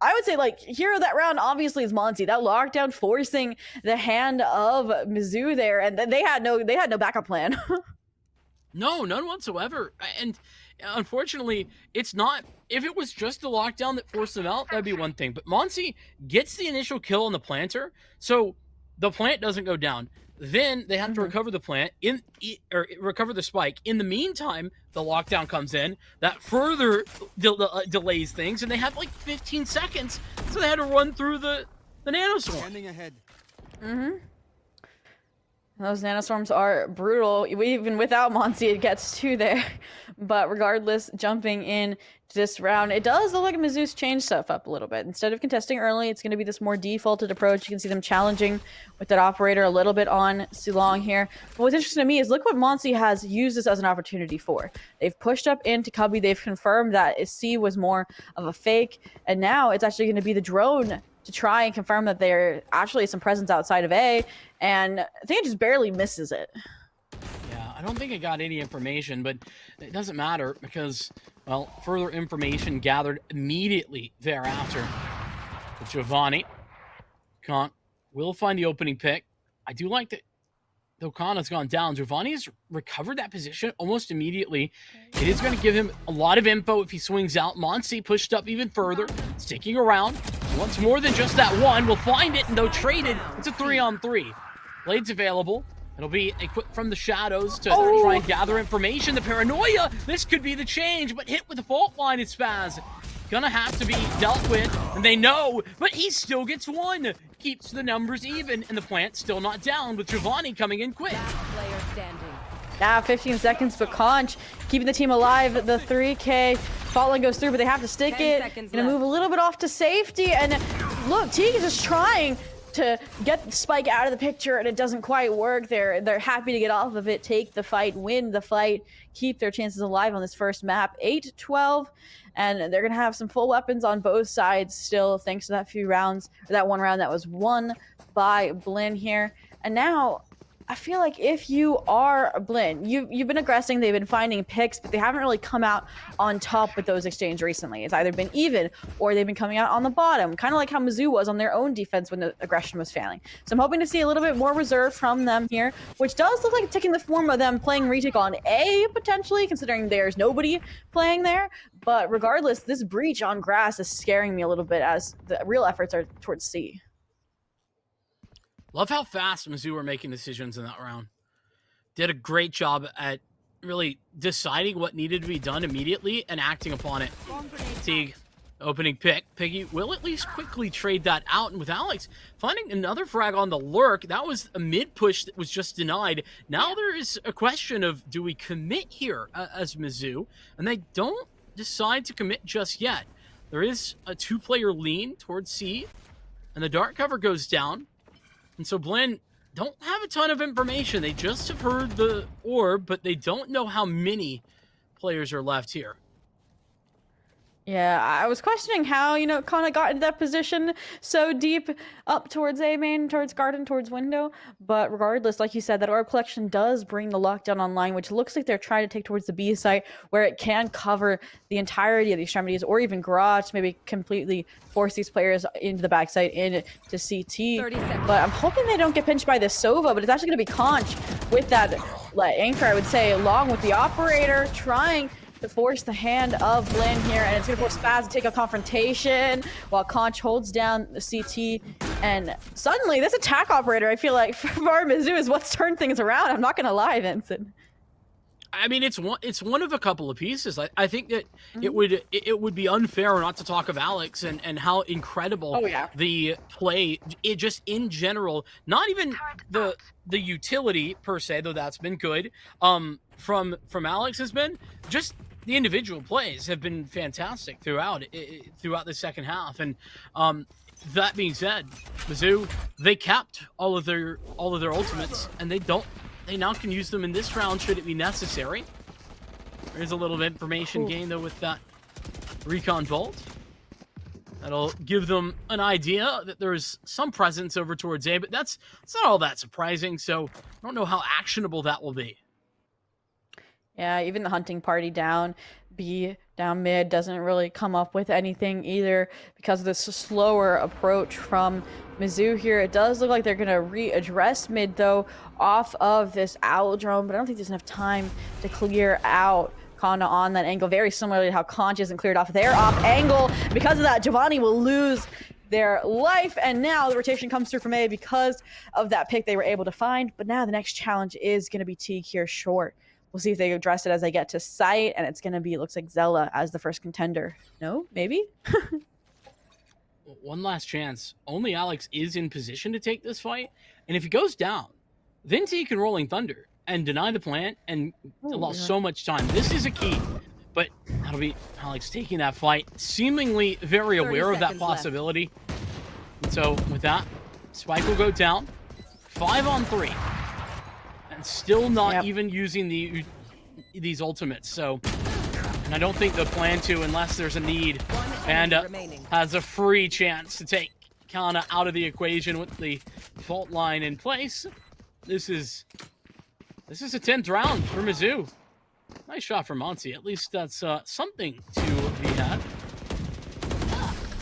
I would say, like, hero of that round obviously is Monty. That lockdown forcing the hand of Mizzou there, and they had no backup plan. No, none whatsoever. And unfortunately, it's not. If it was just the lockdown that forced them out, that'd be one thing. But Monty gets the initial kill on the planter, so the plant doesn't go down. Then they have to recover the plant or recover the spike. In the meantime, the lockdown comes in. That further delays things, and they have like 15 seconds, so they had to run through the nanoswarm. Standing ahead. Those nanoswarms are brutal. Even without Monty, it gets 2 there. But regardless, jumping in this round, it does look like Mizzou's changed stuff up a little bit. Instead of contesting early, it's going to be this more defaulted approach. You can see them challenging with that operator a little bit on Silong here. But what's interesting to me is look what Monty has used this as an opportunity for. They've pushed up into Cubby. They've confirmed that C was more of a fake. And now it's actually going to be the drone to try and confirm that there actually is some presence outside of A. And I think it just barely misses it. Yeah, I don't think it got any information, but it doesn't matter because, well, further information gathered immediately thereafter. But Giovanni, Khan will find the opening pick. I do like that, though Khan has gone down. Giovanni has recovered that position almost immediately. It is going to give him a lot of info if he swings out. Monsi pushed up even further, sticking around. Wants more than just that one. We'll find it, and though traded, it's a 3-on-3. Blades available. It'll be a quick from the shadows to try and gather information. The paranoia, this could be the change, but hit with the fault line is Spaz. Gonna have to be dealt with, and they know, but he still gets 1. Keeps the numbers even, and the plant's still not down with Giovanni coming in quick. Player standing. Now 15 seconds, but Conch keeping the team alive. The 3K falling goes through, but they have to stick 10 it. seconds Gonna left. move a little bit off to safety, and look, Teague is just trying to get Spike out of the picture, and it doesn't quite work. They're happy to get off of it, take the fight, win the fight, keep their chances alive on this first map. 8-12, and they're gonna have some full weapons on both sides still, thanks to that few rounds, or that one round that was won by Blinn here. And now I feel like if you are Blinn, you've been aggressing, they've been finding picks, but they haven't really come out on top with those exchanges recently. It's either been even or they've been coming out on the bottom, kind of like how Mizzou was on their own defense when the aggression was failing. So I'm hoping to see a little bit more reserve from them here, which does look like it's taking the form of them playing retake on A, potentially, considering there's nobody playing there. But regardless, this breach on grass is scaring me a little bit as the real efforts are towards C. Love how fast Mizzou were making decisions in that round. Did a great job at really deciding what needed to be done immediately and acting upon it. Teague, opening pick. Piggy will at least quickly trade that out. And with Alex finding another frag on the lurk, that was a mid push that was just denied. Now there is a question of, do we commit here as Mizzou? And they don't decide to commit just yet. There is a 2-player lean towards C, and the dart cover goes down. And so Blinn don't have a ton of information. They just have heard the orb, but they don't know how many players are left here. Yeah, I was questioning how, kind of got into that position so deep up towards A main, towards garden, towards window. But regardless, like you said, that orb collection does bring the lockdown online, which looks like they're trying to take towards the B site, where it can cover the entirety of the extremities, or even garage, maybe completely force these players into the backside, into CT. 30 seconds. But I'm hoping they don't get pinched by the Sova, but it's actually going to be Conch with that anchor, I would say, along with the operator, trying to force the hand of Blinn here, and it's going to force Spaz to take a confrontation while Conch holds down the CT. And suddenly, this attack operator, I feel like, for Mizzou is what's turned things around. I'm not going to lie, Vincent. I mean, it's one of a couple of pieces. I think that it would be unfair not to talk of Alex and how incredible the play, it just in general, not even the utility per se, though that's been good, from Alex has been just the individual plays have been fantastic throughout the second half. And that being said, Mizzou, they capped all of their ultimates, and they now can use them in this round should it be necessary. There's a little bit of information gained though with that recon bolt. That'll give them an idea that there's some presence over towards A, but it's not all that surprising, so I don't know how actionable that will be. Yeah, even the hunting party down B, down mid, doesn't really come up with anything either because of this slower approach from Mizzou here. It does look like they're going to readdress mid, though, off of this owl drone, but I don't think there's enough time to clear out Kanda on that angle, very similarly to how Conch isn't cleared off their off angle. Because of that, Giovanni will lose their life, and now the rotation comes through from A because of that pick they were able to find. But now the next challenge is going to be Teague here short. We'll see if they address it as they get to site, and it's going to be, it looks like Zella as the first contender. No? Maybe? One last chance. Only Alex is in position to take this fight, and if he goes down, then T can Rolling Thunder and deny the plant and lost so much time. This is a key, but that'll be Alex taking that fight, seemingly very aware of that possibility. And so with that, Spike will go down. 5-on-3. And still not even using these ultimates. So, and I don't think they'll plan to unless there's a need. Panda has a free chance to take Kana out of the equation with the fault line in place. This is a 10th round for Mizzou. Nice shot from Monty. At least that's something to be had.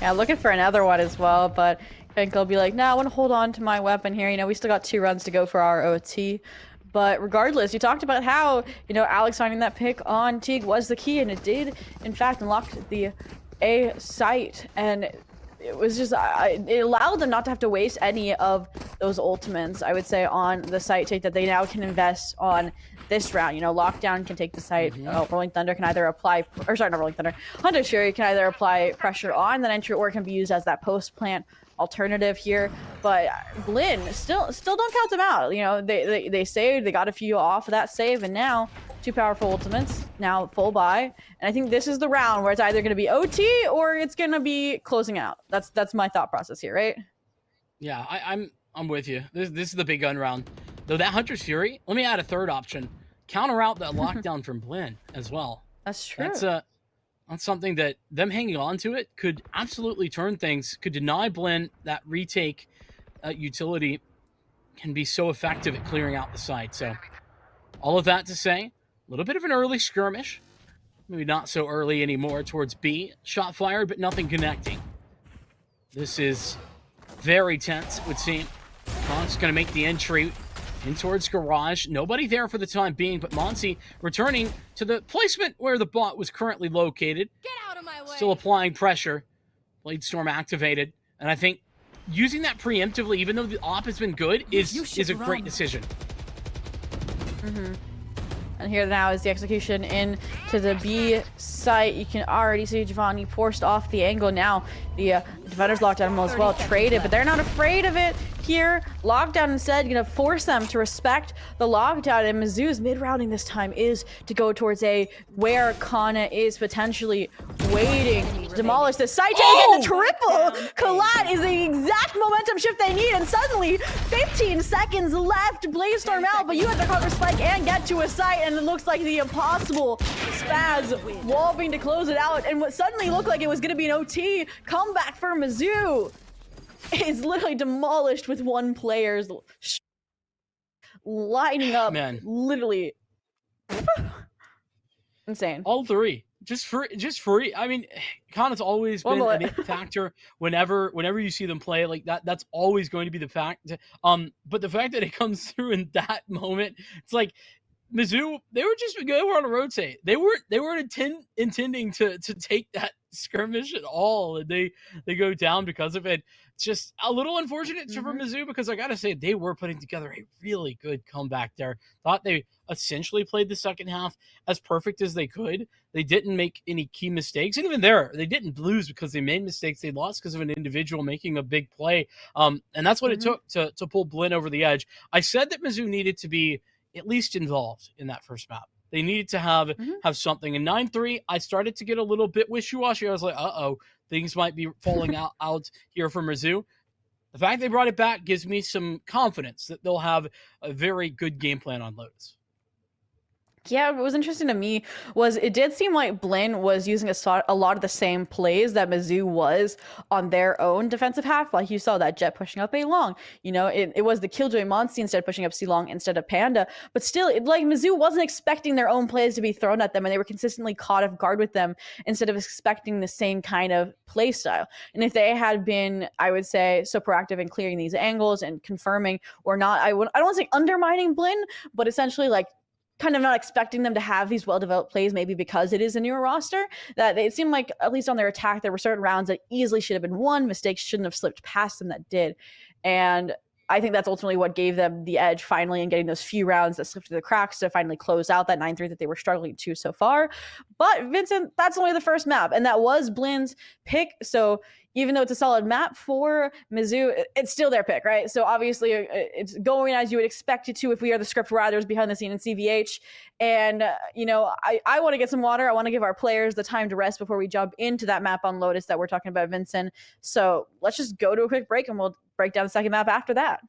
Yeah, looking for another one as well, but I think I'll be like, nah, I want to hold on to my weapon here. We still got 2 runs to go for our OT. But regardless, you talked about how, Alex finding that pick on Teague was the key, and it did, in fact, unlock the A site. And it was just, it allowed them not to have to waste any of those ultimates, I would say, on the site take that they now can invest on this round. Lockdown can take the site. Rolling Thunder can either apply, or sorry, not Rolling Thunder. Hunter Fury can either apply pressure on that entry or can be used as that post plant alternative here. But Blinn still don't count them out. They saved, they got a few off of that save, and now 2 powerful ultimates, now full buy. And I think this is the round where it's either going to be OT or it's going to be closing out. That's my thought process here, right? Yeah, I'm with you. This is the big gun round. Though that Hunter's Fury, let me add a third option. Counter out that lockdown from Blinn as well. That's true. That's something that them hanging on to it could absolutely turn things, could deny Blinn that retake utility, can be so effective at clearing out the site. So all of that to say, a little bit of an early skirmish, maybe not so early anymore towards B. Shot fired, but nothing connecting. This is very tense, it would seem. Mon's going to make the entry in towards garage. Nobody there for the time being, but Monty returning to the placement where the bot was currently located. Get out of my way. Still applying pressure. Blade Storm activated. And I think using that preemptively, even though the op has been good, is a great decision. And here now is the execution into the B site. You can already see Giovanni forced off the angle. Now the defenders locked down as well, traded, but they're not afraid of it here. Lockdown instead gonna force them to respect the lockdown, and Mizzou's mid-rounding this time is to go towards A, where Kana is potentially waiting to demolish the site. And get the triple! Collat is the exact momentum shift they need, and suddenly 15 seconds left. Blazestorm out, but you have to cover spike and get to a site, and it looks like the impossible. Spaz walloping to close it out, and what suddenly looked like it was gonna be an OT comeback for Mizzou is literally demolished with one player's lining up. Man. Literally insane. All three. Just free. I mean, Kana's always been a big factor whenever you see them play like that. That's always going to be the fact. But the fact that it comes through in that moment, it's like Mizzou, they were on a rotate. They weren't intending to take that skirmish at all, and they go down because of it. Just a little unfortunate for Mizzou, because I gotta say they were putting together a really good comeback there. Thought they essentially played the second half as perfect as they could. They didn't make any key mistakes, and even there, they didn't lose because they made mistakes. They lost because of an individual making a big play, and that's what it took to pull Blinn over the edge. I said that Mizzou needed to be at least involved in that first map. They needed to have something. In 9-3, I started to get a little bit wishy-washy. I was like, things might be falling out here for Mizzou. The fact they brought it back gives me some confidence that they'll have a very good game plan on Lotus. Yeah, what was interesting to me was it did seem like Blinn was using a lot of the same plays that Mizzou was on their own defensive half. Like you saw that Jet pushing up A long. You know, it was the Killjoy Monty instead pushing up C long instead of Panda. But still, like Mizzou wasn't expecting their own plays to be thrown at them, and they were consistently caught off guard with them instead of expecting the same kind of play style. And if they had been, I would say, so proactive in clearing these angles and confirming or not, I don't want to say undermining Blinn, but essentially like kind of not expecting them to have these well-developed plays, maybe because it is a newer roster, that it seemed like, at least on their attack, there were certain rounds that easily should have been won. Mistakes shouldn't have slipped past them that did. And I think that's ultimately what gave them the edge finally in getting those few rounds that slipped through the cracks to finally close out that 9-3 that they were struggling to so far. But Vincent, that's only the first map, and that was Blinn's pick. So even though it's a solid map for Mizzou, it's still their pick, right? So obviously it's going as you would expect it to if we are the script writers behind the scene in CVH. And, I want to get some water. I want to give our players the time to rest before we jump into that map on Lotus that we're talking about, Vincent. So let's just go to a quick break and we'll break down the second map after that.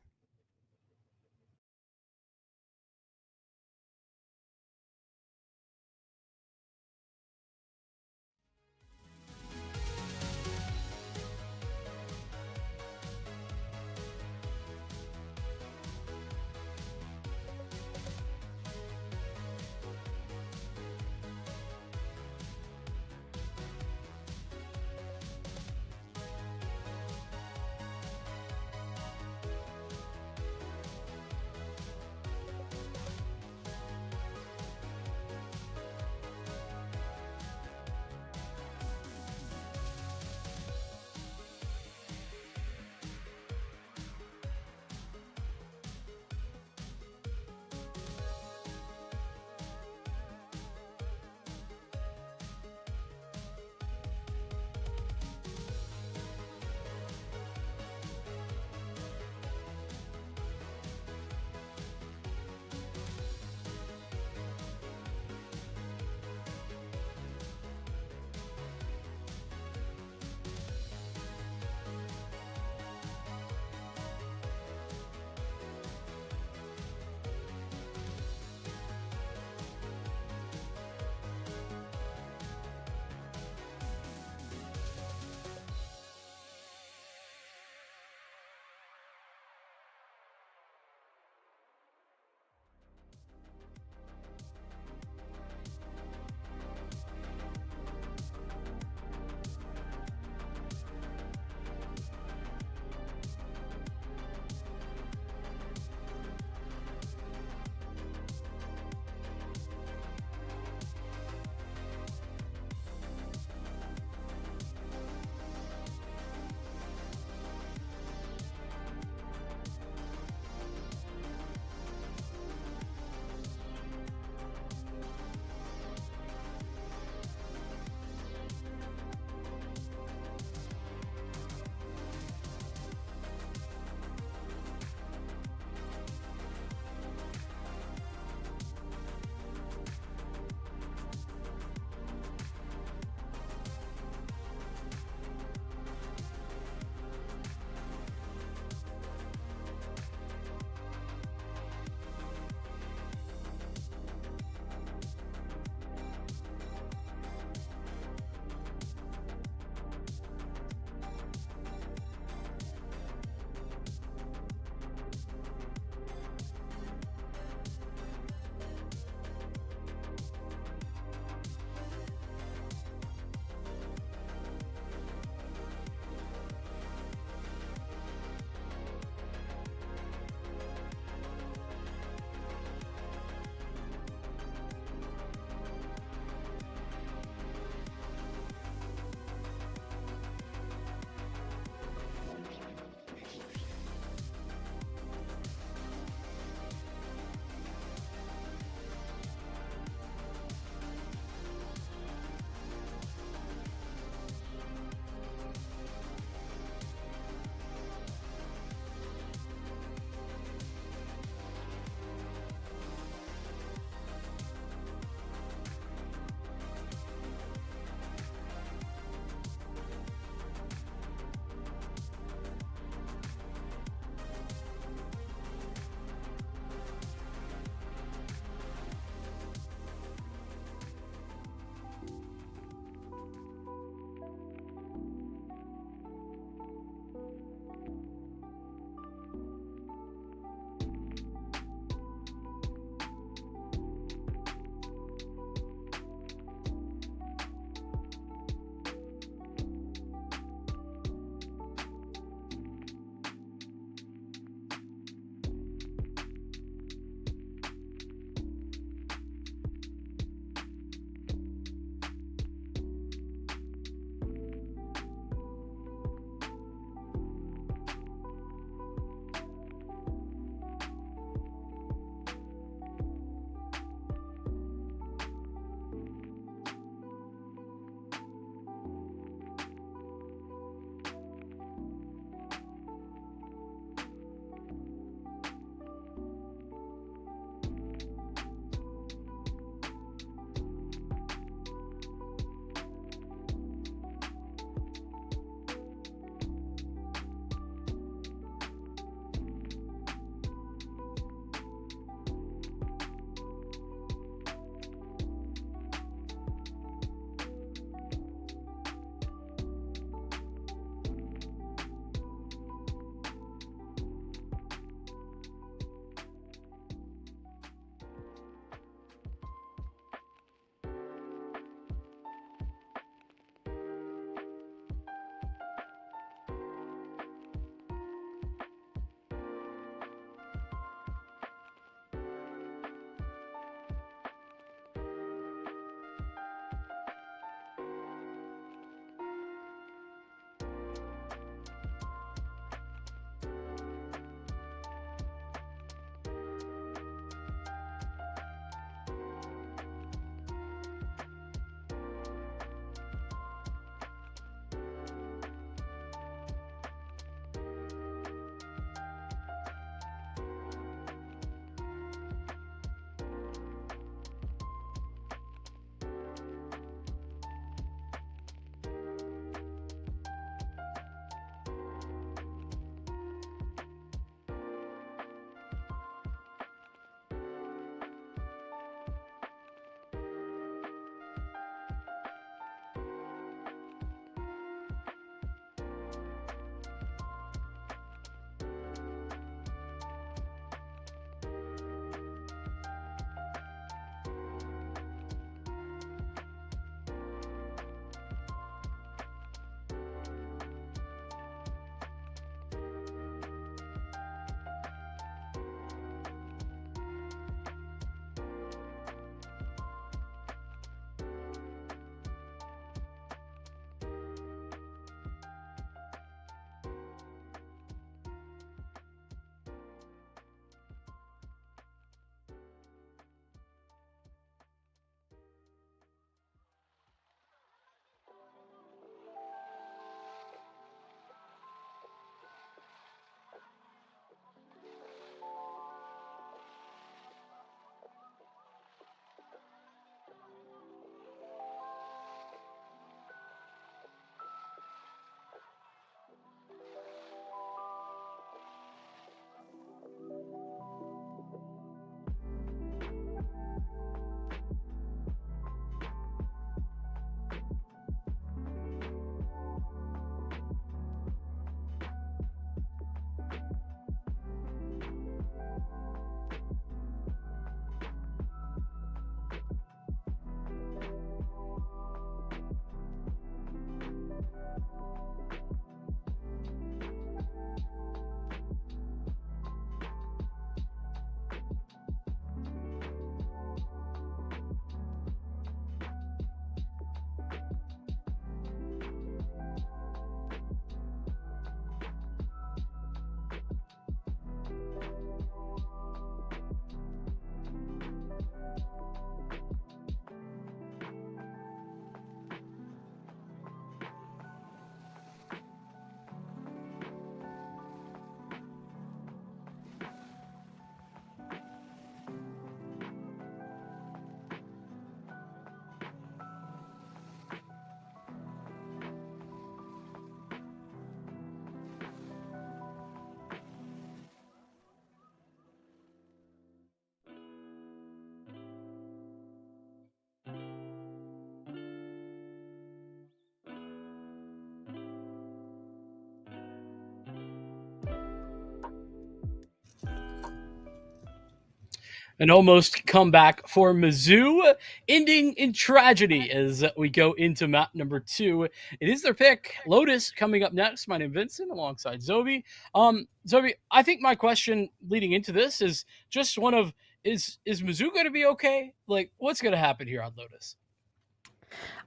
An almost comeback for Mizzou, ending in tragedy as we go into map number 2. It is their pick. Lotus coming up next. My name is Vincent alongside Zobi. Zobi, I think my question leading into this is just one of, is Mizzou going to be okay? Like, what's going to happen here on Lotus?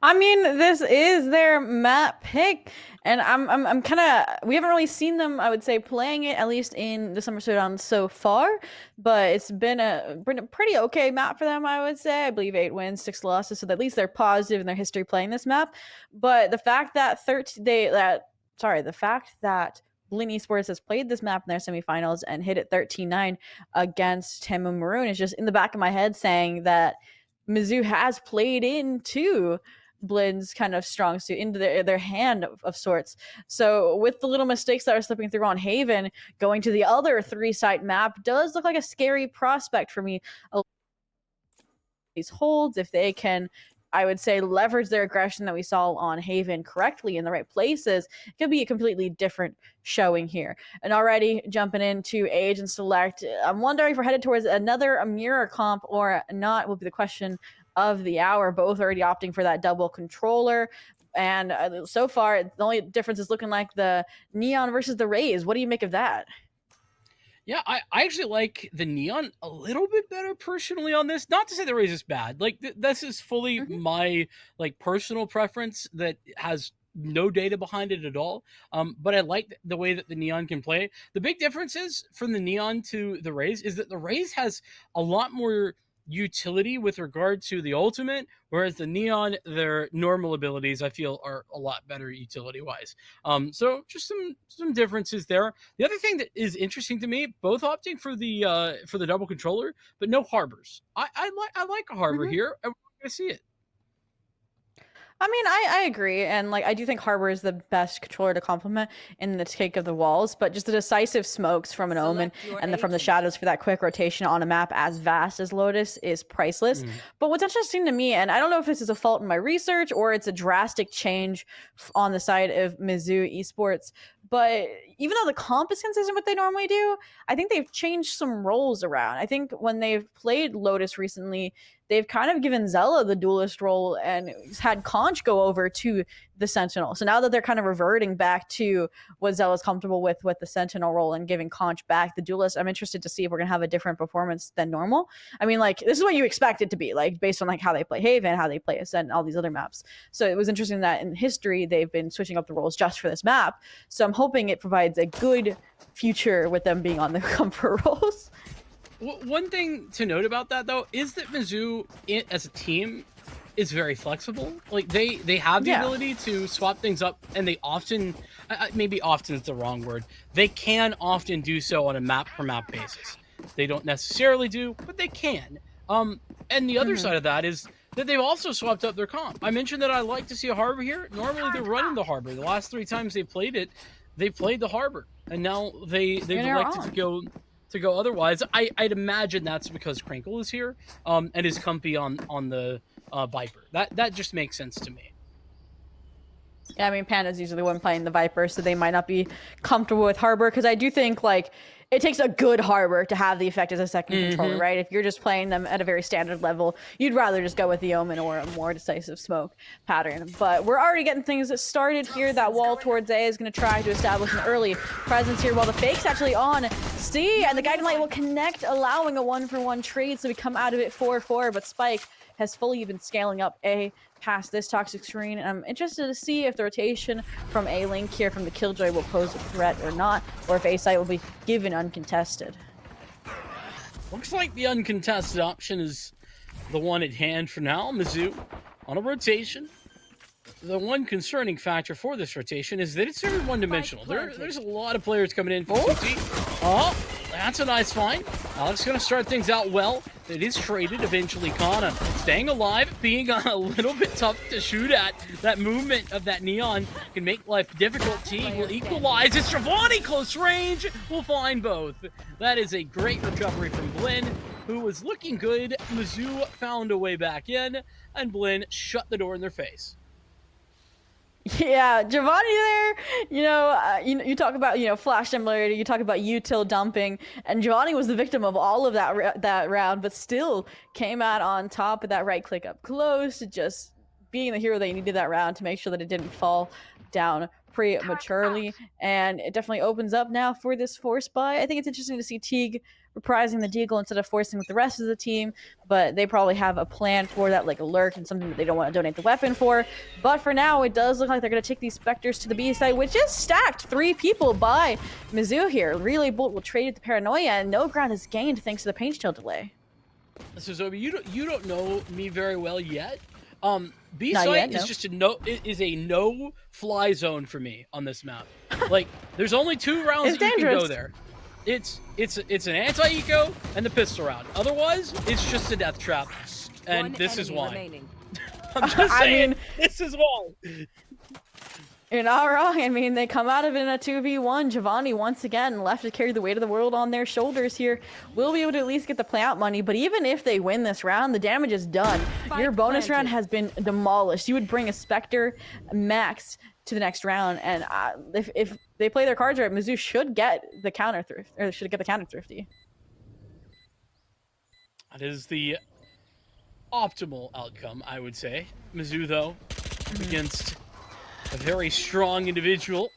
I mean, this is their map pick, and I'm kind of, we haven't really seen them, I would say, playing it, at least in the Summer Showdown so far, but it's been a pretty okay map for them, I would say. I believe 8 wins, 6 losses, so at least they're positive in their history playing this map. But the fact that the fact that Blinn Esports has played this map in their semifinals and hit it 13-9 against Tamu Maroon is just in the back of my head saying that Mizzou has played into Blinn's kind of strong suit, into their hand of sorts. So with the little mistakes that are slipping through on Haven, going to the other 3-site map does look like a scary prospect for me. These holds, if they can, I would say, leverage their aggression that we saw on Haven correctly in the right places, it could be a completely different showing here. And already jumping into Age and Select, I'm wondering if we're headed towards another mirror comp or not will be the question of the hour. Both already opting for that double controller. And so far, the only difference is looking like the Neon versus the Rays. What do you make of that? Yeah, I actually like the Neon a little bit better personally on this. Not to say the Rays is bad. Like, this is fully my, like, personal preference that has no data behind it at all. But I like the way that the Neon can play. The big difference is from the Neon to the Rays is that the Rays has a lot more utility with regard to the ultimate, whereas the Neon, their normal abilities, I feel, are a lot better utility wise. So just some differences there. The other thing that is interesting to me, both opting for the double controller, but no harbors. I like a harbor here. I want to see it. I mean, I agree, and like I do think Harbor is the best controller to complement in the take of the walls, but just the decisive smokes from an Omen and from the shadows for that quick rotation on a map as vast as Lotus is priceless. But what's interesting to me, and I don't know if this is a fault in my research or it's a drastic change on the side of Mizzou Esports, but even though the comp is consistent with what they normally do, I think they've changed some roles around. I think when they've played Lotus recently, they've kind of given Zella the duelist role and had Conch go over to the Sentinel. So now that they're kind of reverting back to what Zella's comfortable with the Sentinel role and giving Conch back the duelist, I'm interested to see if we're going to have a different performance than normal. I mean, like, this is what you expect it to be, like, based on like how they play Haven, how they play Ascent, and all these other maps. So it was interesting that in history, they've been switching up the roles just for this map. So I'm hoping it provides a good future with them being on the comfort roles. One thing to note about that, though, is that Mizzou, as a team, is very flexible. Like, they have the ability to swap things up, and they often, maybe often is the wrong word, they can often do so on a map-per-map basis. They don't necessarily do, but they can. And the other side of that is that they've also swapped up their comp. I mentioned that I like to see a Harbor here. Normally, they're running the Harbor. The last 3 times they played it, they played the Harbor, and now they've elected to go otherwise. I'd imagine that's because Crinkle is here, and is comfy on the Viper. That just makes sense to me. Yeah, I mean, Panda's usually the one playing the Viper, so they might not be comfortable with Harbor, because I do think, like, it takes a good Harbor to have the effect as a second controller, right? If you're just playing them at a very standard level, you'd rather just go with the Omen or a more decisive smoke pattern. But we're already getting things started here. That wall towards A is going to try to establish an early presence here, while the fake's actually on C, and the Guiding Light will connect, allowing a 1-for-1 trade, so we come out of it 4-4, but Spike has fully been scaling up A past this toxic screen, and I'm interested to see if the rotation from A-Link here from the Killjoy will pose a threat or not, or if A-Site will be given uncontested. Looks like the uncontested option is the one at hand for now. Mizzou on a rotation. The one concerning factor for this rotation is that it's very one-dimensional. There's a lot of players coming in for 2T. Oh, that's a nice find. Alex is going to start things out well. It is traded eventually. Kana staying alive, being a little bit tough to shoot at. That movement of that Neon can make life difficult. Team will equalize. It's Giovanni, close range. We'll find both. That is a great recovery from Blinn, who was looking good. Mizzou found a way back in, and Blinn shut the door in their face. Yeah, Giovanni there, you talk about, flash similarity, you talk about util dumping, and Giovanni was the victim of all of that round, but still came out on top with that right click up close, just being the hero they needed that round to make sure that it didn't fall down prematurely. And it definitely opens up now for this force buy. I think it's interesting to see Teague reprising the deagle instead of forcing with the rest of the team, but they probably have a plan for that, like a lurk and something that they don't want to donate the weapon for. But for now, it does look like they're going to take these Spectres to the B site, which is stacked. 3 people by Mizzou here. Really Bolt will trade at the Paranoia, and no ground is gained thanks to the Painch Tail delay. So Zobi, you don't know me very well yet. B Not site yet, is no. just a no fly zone for me on this map. Like, there's only 2 rounds It's that you can go dangerous. there. It's an anti-eco and the pistol round. Otherwise, it's just a death trap. And One this is enemy why. remaining. I'm just saying, mean, this is why. you're not wrong. I mean, they come out of it in a 2v1. Giovanni, once again, left to carry the weight of the world on their shoulders here. Will be able to at least get the play-out money, but even if they win this round, the damage is done. Your bonus round has been demolished. You would bring a Spectre max to the next round, and if they play their cards right, Mizzou should get the counter thrift, or should get the counter thrifty. That is the optimal outcome, I would say. Mizzou, though, against a very strong individual.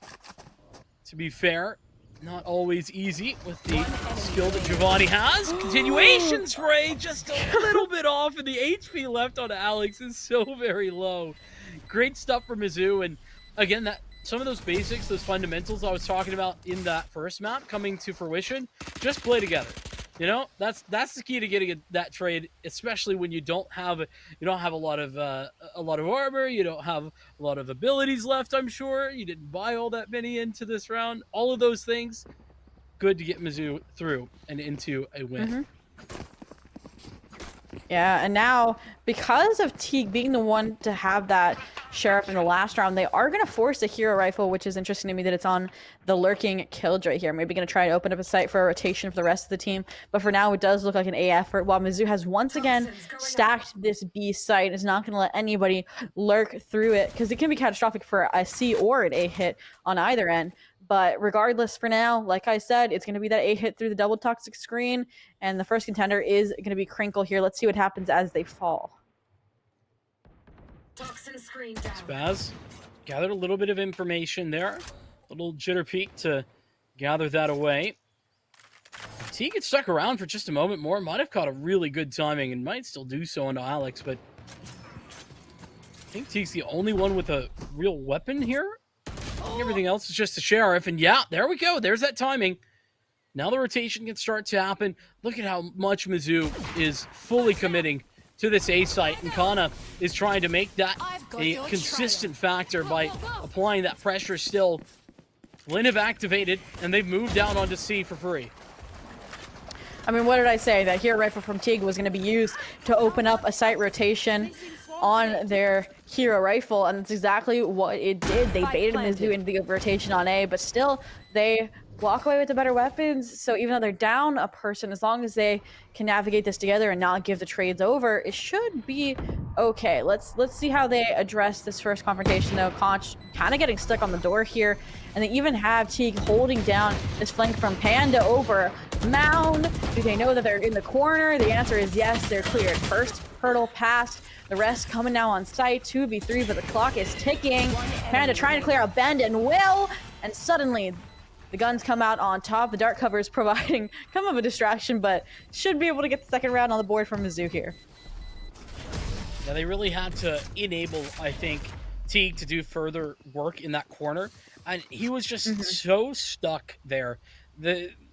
To be fair, not always easy with the skill that Giovanni has. Continuation spray, just a little bit off, and the HP left on Alex is so very low. Great stuff for Mizzou, and again, that some of those basics, those fundamentals I was talking about in that first map coming to fruition, just play together. You know, that's the key to getting that trade, especially when you don't have a lot of armor, you don't have a lot of abilities left. I'm sure you didn't buy all that many into this round. All of those things, good to get Mizzou through and into a win. Yeah, and now, because of Teague being the one to have that Sheriff in the last round, they are going to force a hero rifle, which is interesting to me that it's on the lurking Killjoy here. Maybe going to try to open up a site for a rotation for the rest of the team. But for now, it does look like an A effort, while Mizzou has once again stacked this B site. Is not going to let anybody lurk through it, because it can be catastrophic for a C or an A hit on either end. But regardless, for now, like I said, it's going to be that A hit through the double toxic screen, and the first contender is going to be Crinkle here. Let's see what happens as they fall. Toxin screen down. Spaz gathered a little bit of information there. A little jitter peek to gather that away. T gets stuck around for just a moment more. Might have caught a really good timing and might still do so onto Alex, but I think Teague's the only one with a real weapon here. Everything else is just a sheriff, and yeah, there we go. There's that timing. Now the rotation can start to happen. Look at how much Mizzou is fully committing to this A site, and Kana is trying to make that a consistent factor by applying that pressure still. Lynn have activated, and they've moved down onto C for free. I mean, what did I say? That hero rifle from Teague was going to be used to open up a site rotation on their hero rifle, and that's exactly what it did. They baited Mizzou into the rotation on A, but still, they walk away with the better weapons. So even though they're down a person, as long as they can navigate this together and not give the trades over, it should be okay. Let's see how they address this first confrontation, though. Conch kind of getting stuck on the door here, and they even have Teague holding down this flank from Panda over Mound. Do they know that they're in the corner? The answer is yes, they're cleared. First hurdle passed. The rest coming now on site, 2v3, but the clock is ticking. Panda trying to clear out Bend and Will, and suddenly the guns come out on top. The dark cover is providing kind of a distraction, but should be able to get the second round on the board from Mizzou here. Yeah, they really had to enable, I think, Teague to do further work in that corner, and he was just so stuck there.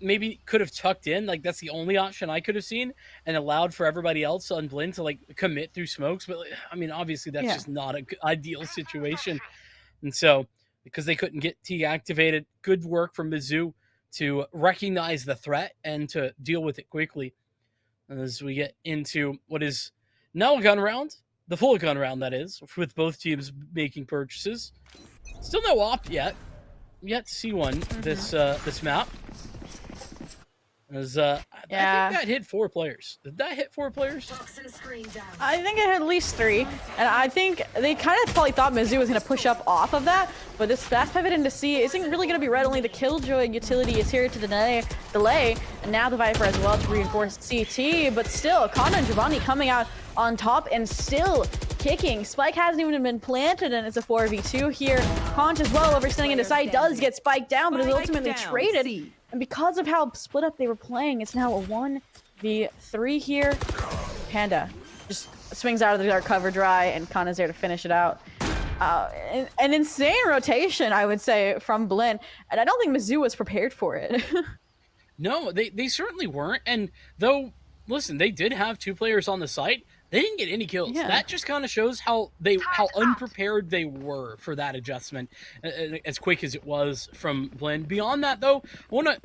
Maybe could have tucked in, like that's the only option I could have seen, and allowed for everybody else on Blinn to like commit through smokes. But I mean, obviously that's just not an ideal situation. And so, because they couldn't get T activated, good work from Mizzou to recognize the threat and to deal with it quickly. As we get into what is now a gun round, the full gun round that is, with both teams making purchases. Still no op yet. Yet to see one this map. I Yeah. think that hit 4 players. Did that hit 4 players? Toxin screen down. I think it had at least 3, and I think they kind of probably thought Mizzou was going to push up off of that, but this fast pivot into C isn't really going to be red. Only the Killjoy utility is here to delay, and now the Viper as well to reinforce CT, but still, Kana and Giovanni coming out on top and still kicking. Spike hasn't even been planted, and it's a 4v2 here. Conch as well, overstanding into sight, does get spiked down, but is ultimately traded. And because of how split up they were playing, it's now a 1v3 here. Panda just swings out of the dark cover dry, and Kana's there to finish it out. An insane rotation, I would say, from Blinn, and I don't think Mizzou was prepared for it. No, they certainly weren't. And though, listen, they did have 2 players on the site, they didn't get any kills. Yeah. That just kind of shows how unprepared they were for that adjustment, as quick as it was from Blinn. Beyond that, though, I want to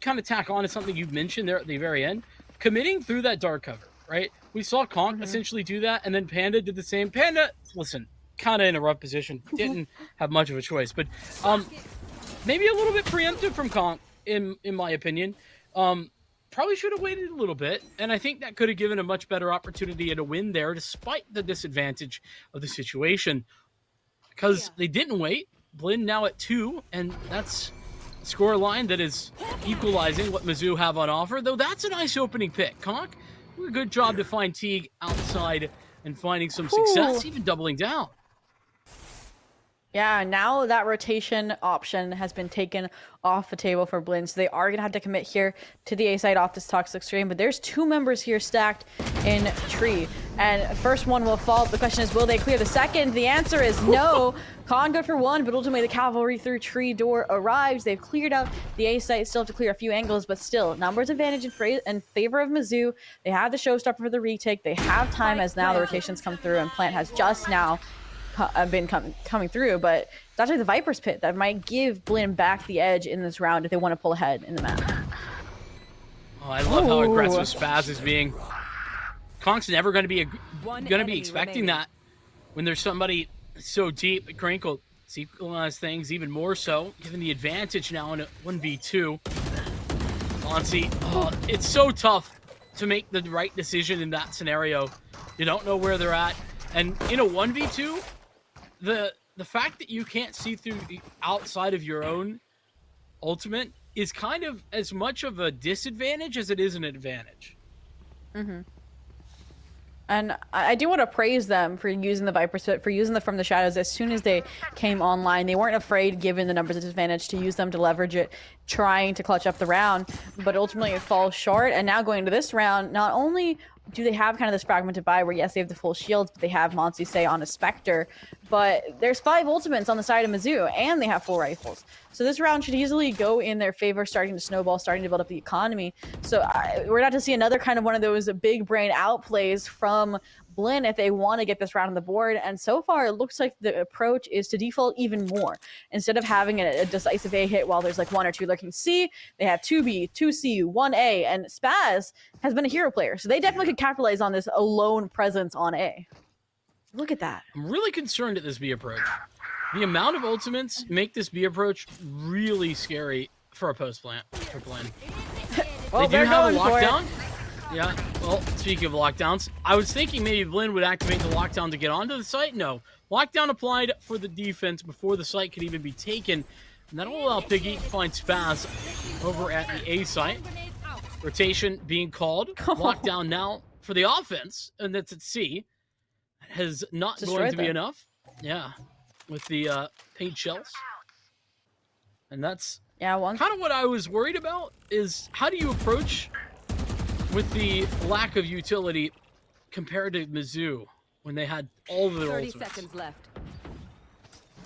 kind of tack on to something you mentioned there at the very end, committing through that dark cover, right? We saw Conk essentially do that, and then Panda did the same. Panda, listen, kind of in a rough position, didn't have much of a choice, but maybe a little bit preemptive from Conk, in my opinion. Probably should have waited a little bit, and I think that could have given a much better opportunity at a win there, despite the disadvantage of the situation. Because they didn't wait. Blinn now at 2, and that's a score line that is equalizing what Mizzou have on offer, though that's a nice opening pick. Conk, a good job to find Teague outside and finding some success, even doubling down. Yeah, now that rotation option has been taken off the table for Blinn, so they are going to have to commit here to the A side off this toxic stream, but there's 2 members here stacked in tree, and first one will fall. The question is, will they clear the second? The answer is no. Con good for 1, but ultimately the cavalry through tree door arrives. They've cleared out the A site, still have to clear a few angles, but still, numbers advantage in favor of Mizzou. They have the showstopper for the retake. They have time as now the rotations come through, and Plant has just now been coming through, but it's actually the Viper's Pit that might give Blinn back the edge in this round if they want to pull ahead in the map. Oh, I love how aggressive Spaz is being. Conk's never going to be expecting that when there's somebody so deep. Crinkle equalize things even more so, given the advantage now in a 1v2. Lonzy, it's so tough to make the right decision in that scenario. You don't know where they're at, and in a 1v2, the fact that you can't see through the outside of your own ultimate is kind of as much of a disadvantage as it is an advantage. And I do want to praise them for using the Viper's Pit, for using the From the Shadows as soon as they came online. They weren't afraid, given the numbers disadvantage, to use them to leverage it, trying to clutch up the round, but ultimately it falls short. And now going to this round, not only do they have kind of this fragmented buy where, yes, they have the full shields, but they have Monsi say on a Spectre, but there's 5 ultimates on the side of Mizzou, and they have full rifles. So this round should easily go in their favor, starting to snowball, starting to build up the economy. So we're about to see another kind of one of those big brain outplays from Blinn if they want to get this round on the board. And so far, it looks like the approach is to default even more. Instead of having a decisive A hit while there's like 1 or 2 lurking C, they have 2B, 2C, 1A, and Spaz has been a hero player. So they definitely could capitalize on this alone presence on A. Look at that. I'm really concerned at this B approach. The amount of ultimates make this B approach really scary for a post plant for Blinn. Well, they do have a for it. lockdown. Yeah, well, speaking of lockdowns, I was thinking maybe Blinn would activate the lockdown to get onto the site. No. Lockdown applied for the defense before the site could even be taken. And that'll allow Piggy to find Spaz over at the A site. Rotation being called. Lockdown now for the offense, and that's at C. Has not going to be enough. Yeah, with the paint shells. And that's kind of what I was worried about, is how do you approach with the lack of utility compared to Mizzou when they had all of their 30 ultimates. seconds left.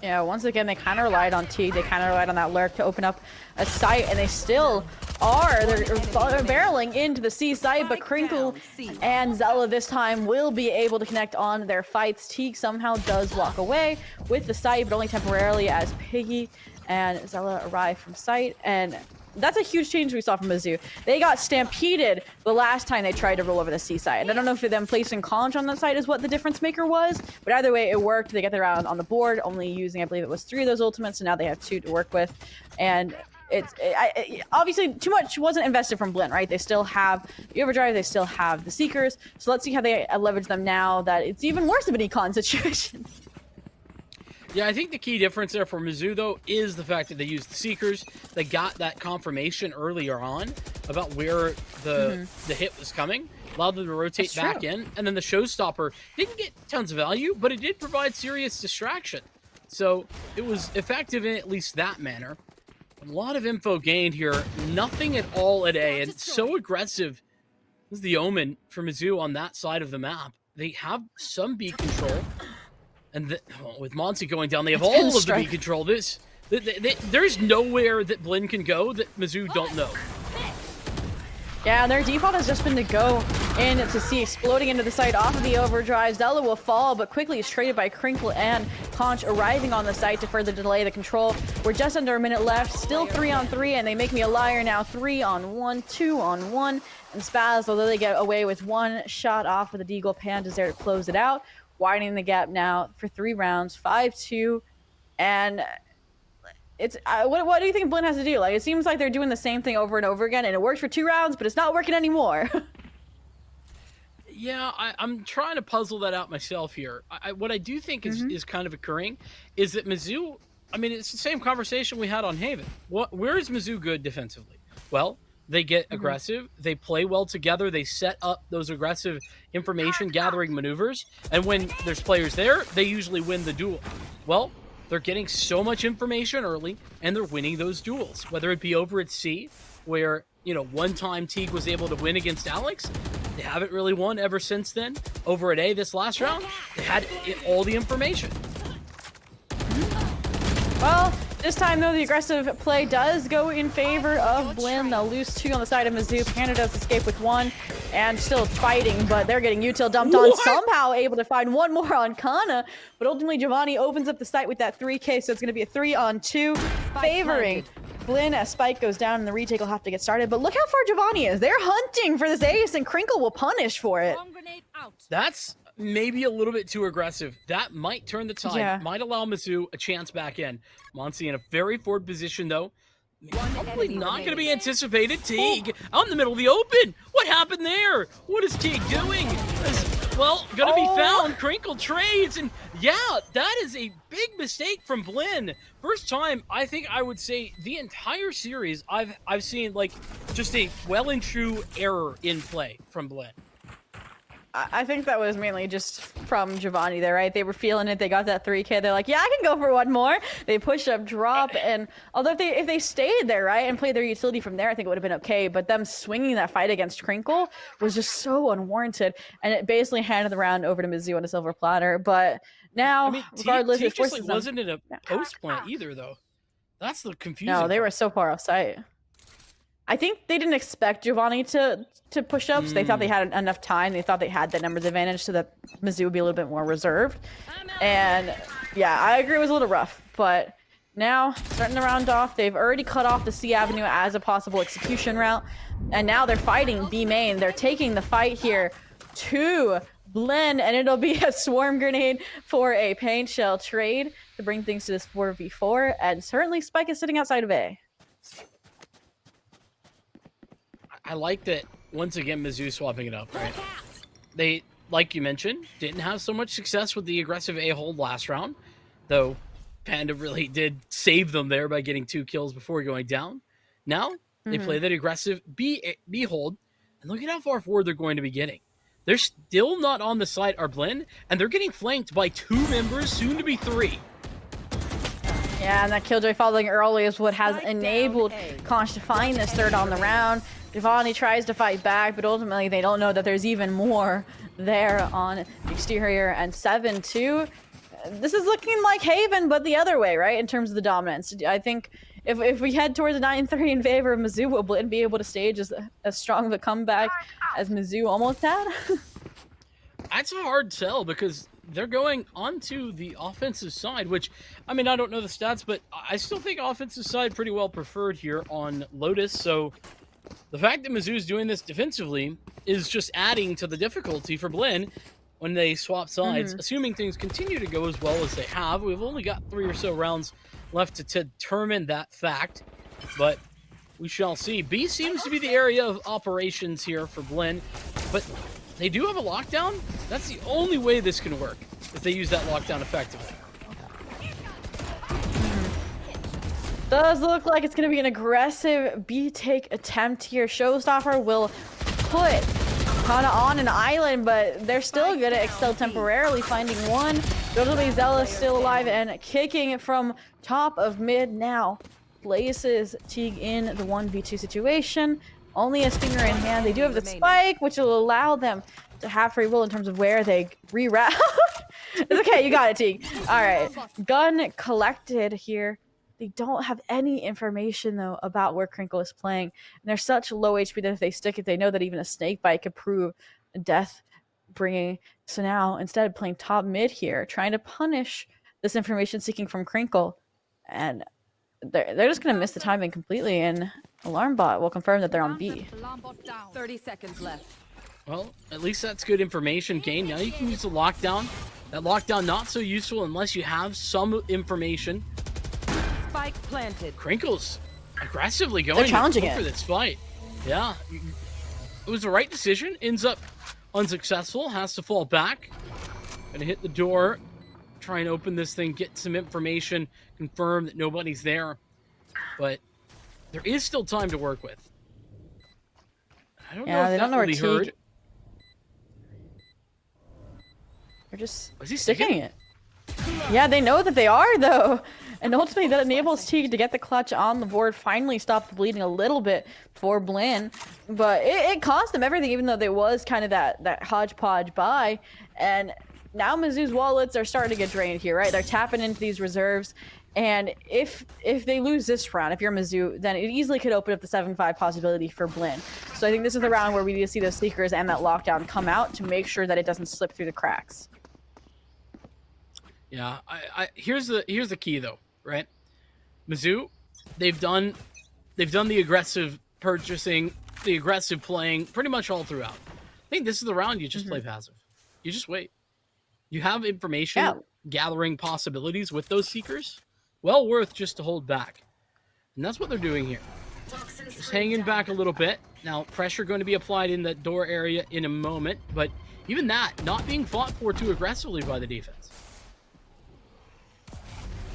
Yeah, once again, they kind of relied on T. They kind of relied on that lurk to open up a site, and they still are. They're barreling into the C site, but Crinkle and Zella this time will be able to connect on their fights. Teague somehow does walk away with the site, but only temporarily, as Piggy and Zella arrive from site. And that's a huge change we saw from Mizzou. They got stampeded the last time they tried to roll over the C side. And I don't know if them placing Conch on that side is what the difference maker was, but either way, it worked. They get their round on the board, only using, I believe it was 3 of those ultimates, so now they have 2 to work with. And Obviously too much wasn't invested from Blinn, right? They still have the overdrive, they still have the seekers. So let's see how they leverage them now that it's even worse of an econ situation. Yeah, I think the key difference there for Mizzou, though, is the fact that they used the Seekers. They got that confirmation earlier on about where the hit was coming, allowed them to rotate back in, and then the Showstopper didn't get tons of value, but it did provide serious distraction. So it was effective in at least that manner. A lot of info gained here. Nothing at all at A, and so aggressive is the Omen for Mizzou on that side of the map. They have some B control. And with Monty going down, they have all of the B control. There's nowhere that Blinn can go that Mizzou don't know. Yeah, their default has just been to go in to see exploding into the site off of the overdrive. Zella will fall, but quickly is traded by Crinkle and Conch arriving on the site to further delay the control. We're just under a minute left, still 3-on-3, and they make me a liar now. 3-on-1, 2-on-1, and Spaz, although they get away with one shot off with a Deagle Pandas there to close it out. Widening the gap now for 3 rounds, 5-2, and it's what do you think Blinn has to do? Like, it seems like they're doing the same thing over and over again, and it works for 2 rounds, but it's not working anymore. Yeah, I'm trying to puzzle that out myself here. What I do think is kind of occurring is that Mizzou, I mean, it's the same conversation we had on Haven. Where is Mizzou good defensively? Well, they get aggressive, they play well together, they set up those aggressive information gathering maneuvers, and when there's players there, they usually win the duel. Well, they're getting so much information early, and they're winning those duels, whether it be over at C, where, you know, one time Teague was able to win against Alex. They haven't really won ever since then. Over at A this last round, they had all the information. Well, this time, though, the aggressive play does go in favor of Blinn. They'll lose 2 on the side of Mizzou. Panda does escape with 1 and still fighting, but they're getting util dumped on. Somehow able to find 1 more on Kana, but ultimately Giovanni opens up the site with that 3K, so it's going to be a 3-on-2 favoring Blinn as Spike goes down and the retake will have to get started. But look how far Giovanni is. They're hunting for this ace, and Crinkle will punish for it. That's maybe a little bit too aggressive. That might turn the tide, might allow Mizzou a chance back in. Monty in a very forward position, though. Probably not going to be anticipated. Teague out in the middle of the open. What happened there? What is Teague doing? Well, going to be found. Crinkle trades, and yeah, that is a big mistake from Blinn. First time, I think I would say the entire series I've seen like just a well and true error in play from Blinn. I think that was mainly just from Giovanni there, right? They were feeling it. They got that 3K. They're like, yeah, I can go for 1 more. They push up, drop, and although if they stayed there, right, and played their utility from there, I think it would have been okay. But them swinging that fight against Crinkle was just so unwarranted, and it basically handed the round over to Mizzou on a silver platter. But now, regardless, it forces them. Wasn't in a post plant either, though. That's the confusing. No, they were so far off site. I think they didn't expect Giovanni to push up, so they thought they had enough time. They thought they had that numbers advantage so that Mizzou would be a little bit more reserved. And yeah, I agree it was a little rough. But now, starting the round off, they've already cut off the C Avenue as a possible execution route. And now they're fighting B main. They're taking the fight here to Blinn, and it'll be a swarm grenade for a paint shell trade to bring things to this 4v4. And certainly Spike is sitting outside of A. I like that, once again, Mizzou swapping it up, right? They, like you mentioned, didn't have so much success with the aggressive A hold last round, though Panda really did save them there by getting 2 kills before going down. Now, they play that aggressive B hold, and look at how far forward they're going to be getting. They're still not on the site, are Blinn, and they're getting flanked by 2 members, soon to be 3. Yeah, and that killjoy following early is what has enabled Conch to find this 3rd on the round. Giovanni tries to fight back, but ultimately they don't know that there's even more there on the exterior. And 7-2. This is looking like Haven, but the other way, right? In terms of the dominance. I think if we head towards a 9-3 in favor of Mizzou, will Blinn be able to stage as strong of a comeback as Mizzou almost had? That's a hard sell because they're going onto the offensive side, which, I mean, I don't know the stats, but I still think offensive side pretty well preferred here on Lotus. So the fact that Mizzou's doing this defensively is just adding to the difficulty for Blinn when they swap sides. Assuming things continue to go as well as they have, we've only got 3 or so rounds left to determine that fact. but we shall see. B seems to be the area of operations here for Blinn, but they do have a lockdown. That's the only way this can work, if they use that lockdown effectively. Does look like it's going to be an aggressive B-take attempt here. Showstopper will put Kana on an island, but they're still good at Excel temporarily, finding one. Notably, Zella still alive and kicking it from top of mid now. Places Teague in the 1v2 situation. Only a stinger in hand. They do have the spike, which will allow them to have free will in terms of where they reroute. It's okay, you got it, Teague. All right, gun collected here. They don't have any information, though, about where Crinkle is playing. And they're such low HP that if they stick it, they know that even a snake bite could prove death-bringing. So now, instead of playing top mid here, trying to punish this information seeking from Crinkle. And they're just going to miss the timing completely. And Alarm Bot will confirm that they're on B. 30 seconds left. Well, at least that's good information gained. Now you can use the lockdown. That lockdown not so useful unless you have some information. Spike planted. Crinkle's aggressively going challenging for this fight. Yeah, it was the right decision. Ends up unsuccessful. Has to fall back. Gonna hit the door. Try and open this thing. Get some information. Confirm that nobody's there. But there is still time to work with. I don't know if they don't know where really Teague. heard. They're just Was he sticking it. Yeah, they know that they are, though. And ultimately, that enables Teague to get the clutch on the board, finally stop the bleeding a little bit for Blinn. But it cost them everything, even though there was kind of that hodgepodge buy. And now Mizzou's wallets are starting to get drained here, right? They're tapping into these reserves. And if they lose this round, if you're Mizzou, then it easily could open up the 7-5 possibility for Blinn. So I think this is the round where we need to see those Seekers and that lockdown come out to make sure that it doesn't slip through the cracks. Yeah, here's the key though, right? Mizzou, they've done the aggressive purchasing, the aggressive playing, pretty much all throughout. I think this is the round you just play passive. You just wait. You have information gathering possibilities with those Seekers. Well worth just to hold back. And that's what they're doing here. Just hanging back a little bit. Now, pressure going to be applied in that door area in a moment, but even that not being fought for too aggressively by the defense.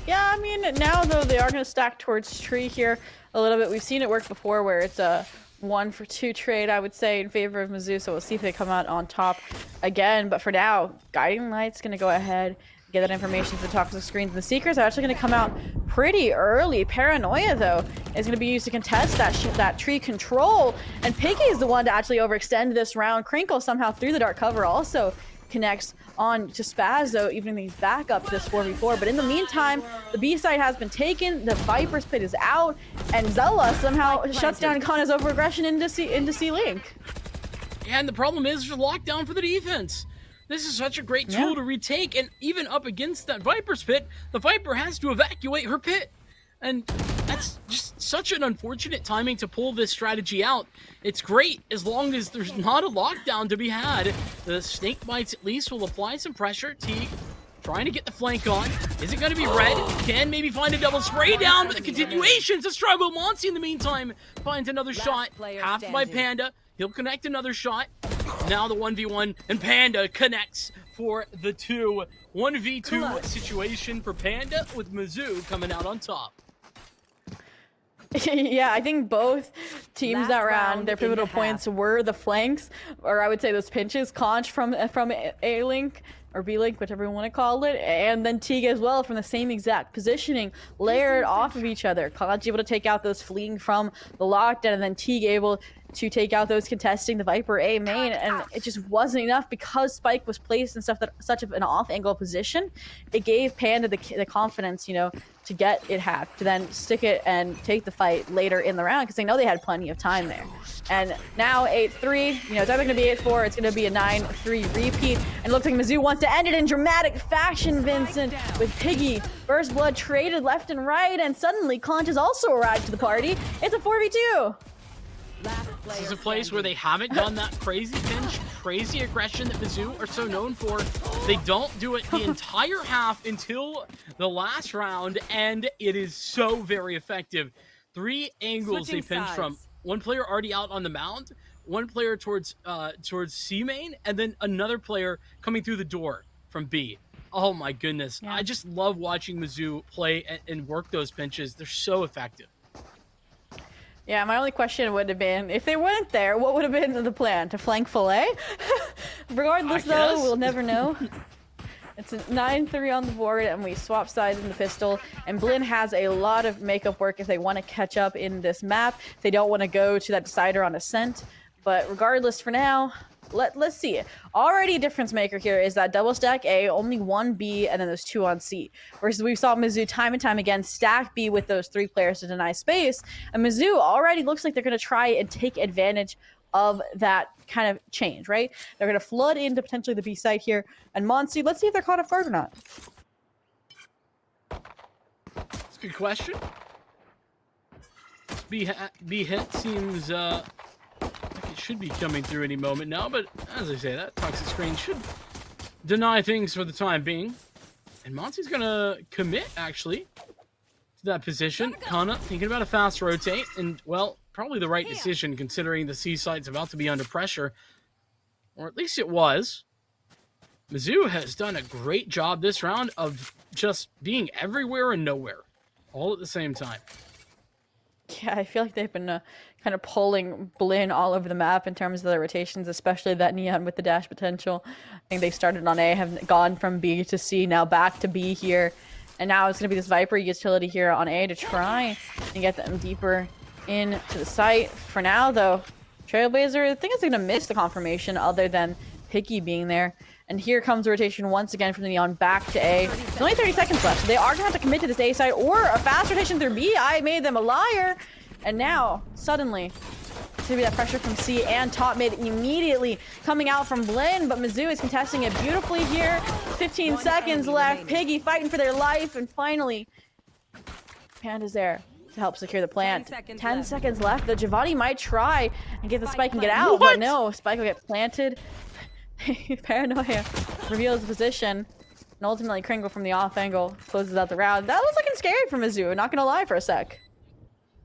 Yeah, I mean, now, though, they are going to stack towards tree here a little bit. We've seen it work before where it's a 1-for-2 trade, I would say, in favor of Mizzou. So we'll see if they come out on top again. But for now, Guiding Light's going to go ahead, get that information to the top of the screens. The Seekers are actually going to come out pretty early. Paranoia, though, is going to be used to contest that tree control. And Piggy is the one to actually overextend this round. Crinkle somehow through the dark cover also connects on to Spaz, though, even he's back up to this 4v4. But in the meantime, the B side has been taken, the Viper's pit is out, and Zella somehow shuts down Kana's overaggression into C-Link. And the problem is there's a lockdown for the defense. This is such a great tool to retake, and even up against that Viper's pit, the Viper has to evacuate her pit. And that's just such an unfortunate timing to pull this strategy out. It's great as long as there's not a lockdown to be had. The snake bites at least will apply some pressure. Teague trying to get the flank on. Is it going to be red? Can maybe find a double spray down, but the continuation's a struggle. Monty in the meantime finds another shot. Half by Panda. He'll connect another shot. Now the 1v1, and Panda connects for the 1v2 situation for Panda, with Mizzou coming out on top. Yeah, I think both teams that round, their pivotal points were the flanks, or I would say those pinches, Conch from A-Link, or B-Link, whichever you want to call it, and then Teague as well from the same exact positioning, layered off of each other. Conch able to take out those fleeing from the lockdown, and then Teague able to take out those contesting the Viper A main, and it just wasn't enough because Spike was placed in such an off-angle position. It gave Panda the confidence, you know, to get it hacked, to then stick it and take the fight later in the round because they know they had plenty of time there. And now 8-3, you know, it's either going to be 8-4, it's going to be a 9-3 repeat, and it looks like Mizzou wants to end it in dramatic fashion, Vincent, with Piggy. First blood traded left and right, and suddenly Conch has also arrived to the party. It's a 4v2. This is a place where they haven't done that crazy pinch, crazy aggression that Mizzou are so known for. They don't do it the entire half until the last round, and it is so very effective. 3 angles Switching they pinched from. sides. One player already out on the mound, one player towards C main, and then another player coming through the door from B. Oh my goodness. Yeah. I just love watching Mizzou play and work those pinches. They're so effective. Yeah, my only question would have been, if they weren't there, what would have been the plan? To flank Filet? Regardless, I though, guess. we'll never know. It's a 9-3 on the board, and we swap sides in the pistol. And Blinn has a lot of makeup work if they want to catch up in this map. If they don't want to go to that decider on Ascent. But regardless, for now, let's see it. Already a difference maker here is that double stack A, only 1 B, and then there's 2 on C. Versus we saw Mizzou time and time again stack B with those 3 players to deny space. And Mizzou already looks like they're going to try and take advantage of that kind of change, right? They're going to flood into potentially the B side here. And Monsi, let's see if they're caught off guard or not. That's a good question. B hit seems like it should be coming through any moment now, but as I say, that toxic screen should deny things for the time being. And Monty's gonna commit actually to that position. Kana thinking about a fast rotate, and well, probably the right decision considering the C side's about to be under pressure, or at least it was. Mizzou has done a great job this round of just being everywhere and nowhere, all at the same time. Yeah, I feel like they've been kind of pulling Blinn all over the map in terms of their rotations, especially that Neon with the dash potential. I think they started on A, have gone from B to C, now back to B here. And now it's going to be this Viper utility here on A to try and get them deeper into the site. For now, though, Trailblazer, I think it's going to miss the confirmation other than Picky being there. And here comes the rotation once again from the Neon back to A. There's only 30 seconds left, so they are going to have to commit to this A side or a fast rotation through B. I made them a liar. And now, suddenly, it's going to be that pressure from C and top mid immediately coming out from Blinn, but Mizzou is contesting it beautifully here. 15 seconds left. Piggy fighting for their life, and finally, Panda's there to help secure the plant. 10 seconds left. The Giovanni might try and get the spike and get out, but no, spike will get planted. Paranoia reveals the position, and ultimately Kringle from the off angle closes out the round. That was looking scary for Mizzou, not gonna lie for a sec.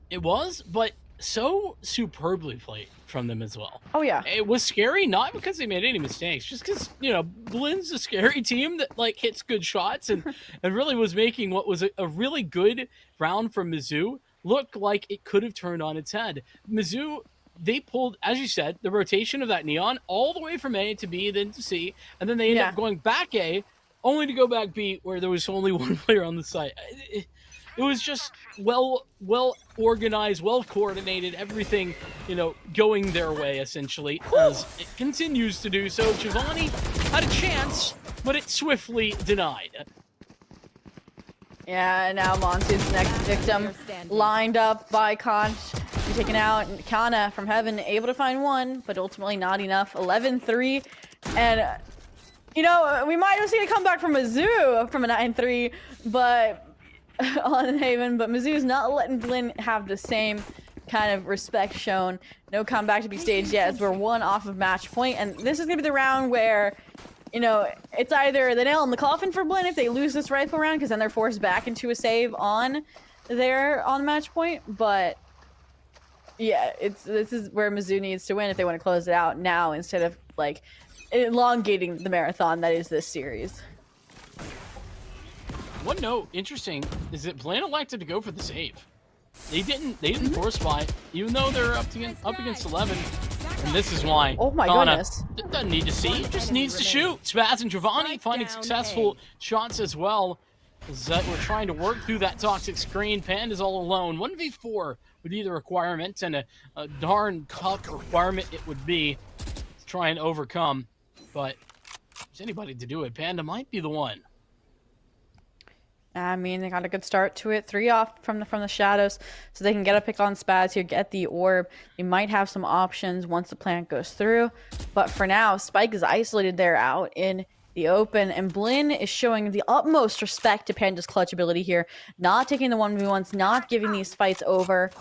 It was, but so superbly played from them as well. Oh yeah. It was scary, not because they made any mistakes, just because, you know, Blinn's a scary team that, like, hits good shots and really was making what was a really good round from Mizzou look like it could have turned on its head. Mizzou, they pulled, as you said, the rotation of that Neon all the way from A to B, then to C, and then they ended up going back A, only to go back B, where there was only one player on the site. It was just well organized, well coordinated, everything, you know, going their way essentially, as it continues to do so. Giovanni had a chance, but it swiftly denied. Yeah, and now Monsoon's next victim lined up by Conch. Be taken out, and Kana from Heaven able to find one, but ultimately not enough. 11-3, and you know, we might have seen a comeback from Mizzou from a 9-3, but on Haven, but Mizzou's not letting Blinn have the same kind of respect shown. No comeback to be staged yet, as we're 1 off of match point, and this is gonna be the round where, you know, it's either the nail in the coffin for Blinn if they lose this rifle round, because then they're forced back into a save on their match point. But yeah, this is where Mizzou needs to win if they want to close it out now instead of like elongating the marathon that is this series. One note, interesting, is that Blinn elected to go for the save. They didn't force buy, even though they're up against 11. And this is why. Oh my Kana goodness. doesn't need to see, just needs to shoot. Spaz and Giovanni finding successful shots as well. As we're trying to work through that toxic screen. Panda's all alone. 1v4 would be the requirement, and a darn tough requirement it would be to try and overcome. But if there's anybody to do it, Panda might be the one. I mean, they got a good start to it. 3 off from the shadows, so they can get a pick on Spaz here, get the orb. They might have some options once the plant goes through, but for now, Spike is isolated there out in the open, and Blinn is showing the utmost respect to Panda's clutch ability here, not taking the 1v1s, not giving these fights over.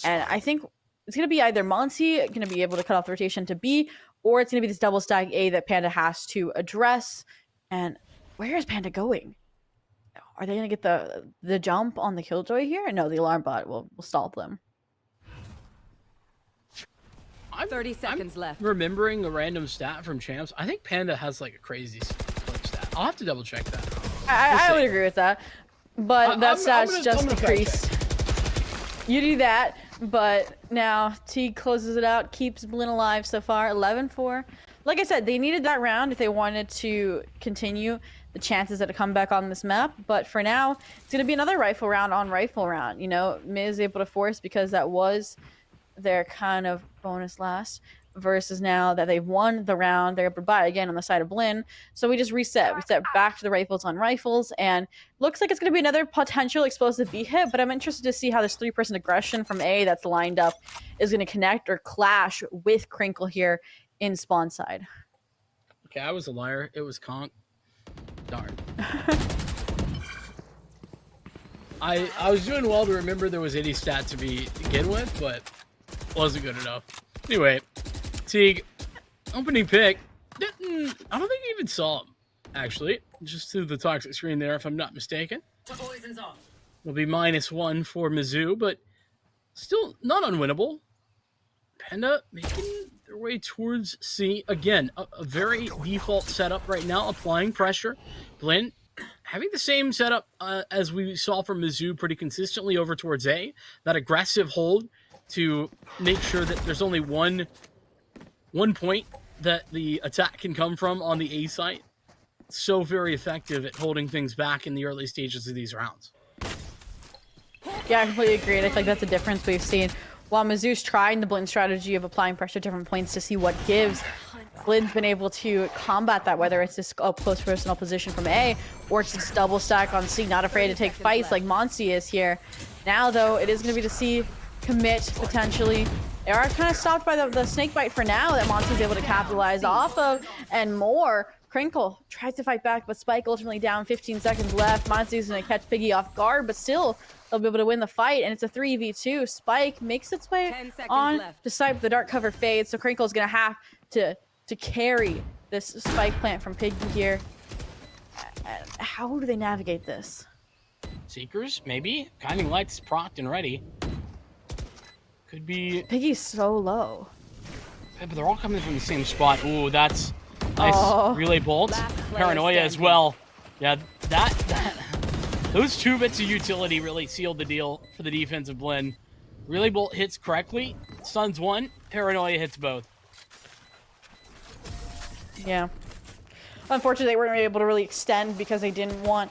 And I think it's going to be either Monty going to be able to cut off the rotation to B, or it's going to be this double stack A that Panda has to address. And where is Panda going? Are they gonna get the jump on the Killjoy here? No, the alarm bot will stall them. 30 seconds left. Remembering a random stat from Champs, I think Panda has like a crazy stat. I'll have to double check that. I would agree with that, but that stat's just decreased. You do that, but now Teague closes it out, keeps Blinn alive so far, 11-4. Like I said, they needed that round if they wanted to continue the chances at a comeback on this map, but for now, it's going to be another rifle round on rifle round. You know, Miz able to force because that was their kind of bonus last, versus now that they've won the round, they're able to buy again on the side of Blinn. So we just reset back to the rifles on rifles, and looks like it's going to be another potential explosive B hit, but I'm interested to see how this 3-person aggression from A that's lined up is going to connect or clash with Crinkle here in spawn side. Okay, I was a liar. It was Conk. Darn. I was doing well to remember there was any stat to begin with, but wasn't good enough. Anyway, Teague, opening pick. I don't think he even saw him, actually. Just through the toxic screen there, if I'm not mistaken. Poison's off. It'll be -1 for Mizzou, but still not unwinnable. Panda making their way towards C. Again, a very default setup right now, applying pressure. Blinn having the same setup as we saw from Mizzou pretty consistently over towards A. That aggressive hold to make sure that there's only one point that the attack can come from on the A site. So very effective at holding things back in the early stages of these rounds. Yeah, I completely agree. And I feel like that's a difference we've seen. While Mizzou's trying the Blinn strategy of applying pressure at different points to see what gives, Blinn's been able to combat that, whether it's this close personal position from A or it's this double stack on C, not afraid to take fights like Monty is here. Now, though, it is going to be to C commit, potentially. They are kind of stopped by the snake bite for now that Monty's able to capitalize off of, and more. Crinkle tries to fight back, but Spike ultimately down, 15 seconds left. Monty's going to catch Piggy off guard, but still, they'll be able to win the fight, and it's a 3v2. Spike makes its way on, despite the dark cover fades, so Crinkle's going to have to carry this Spike plant from Piggy here. How do they navigate this? Seekers, maybe? Guiding lights procced and ready. Could be... Piggy's so low. Yeah, but they're all coming from the same spot. Ooh, that's nice. Relay bolt. Paranoia as well. Yeah, those 2 bits of utility really sealed the deal for the defense of Blinn. Relay bolt hits correctly. Stuns 1. Paranoia hits both. Yeah. Unfortunately, they weren't able to really extend because they didn't want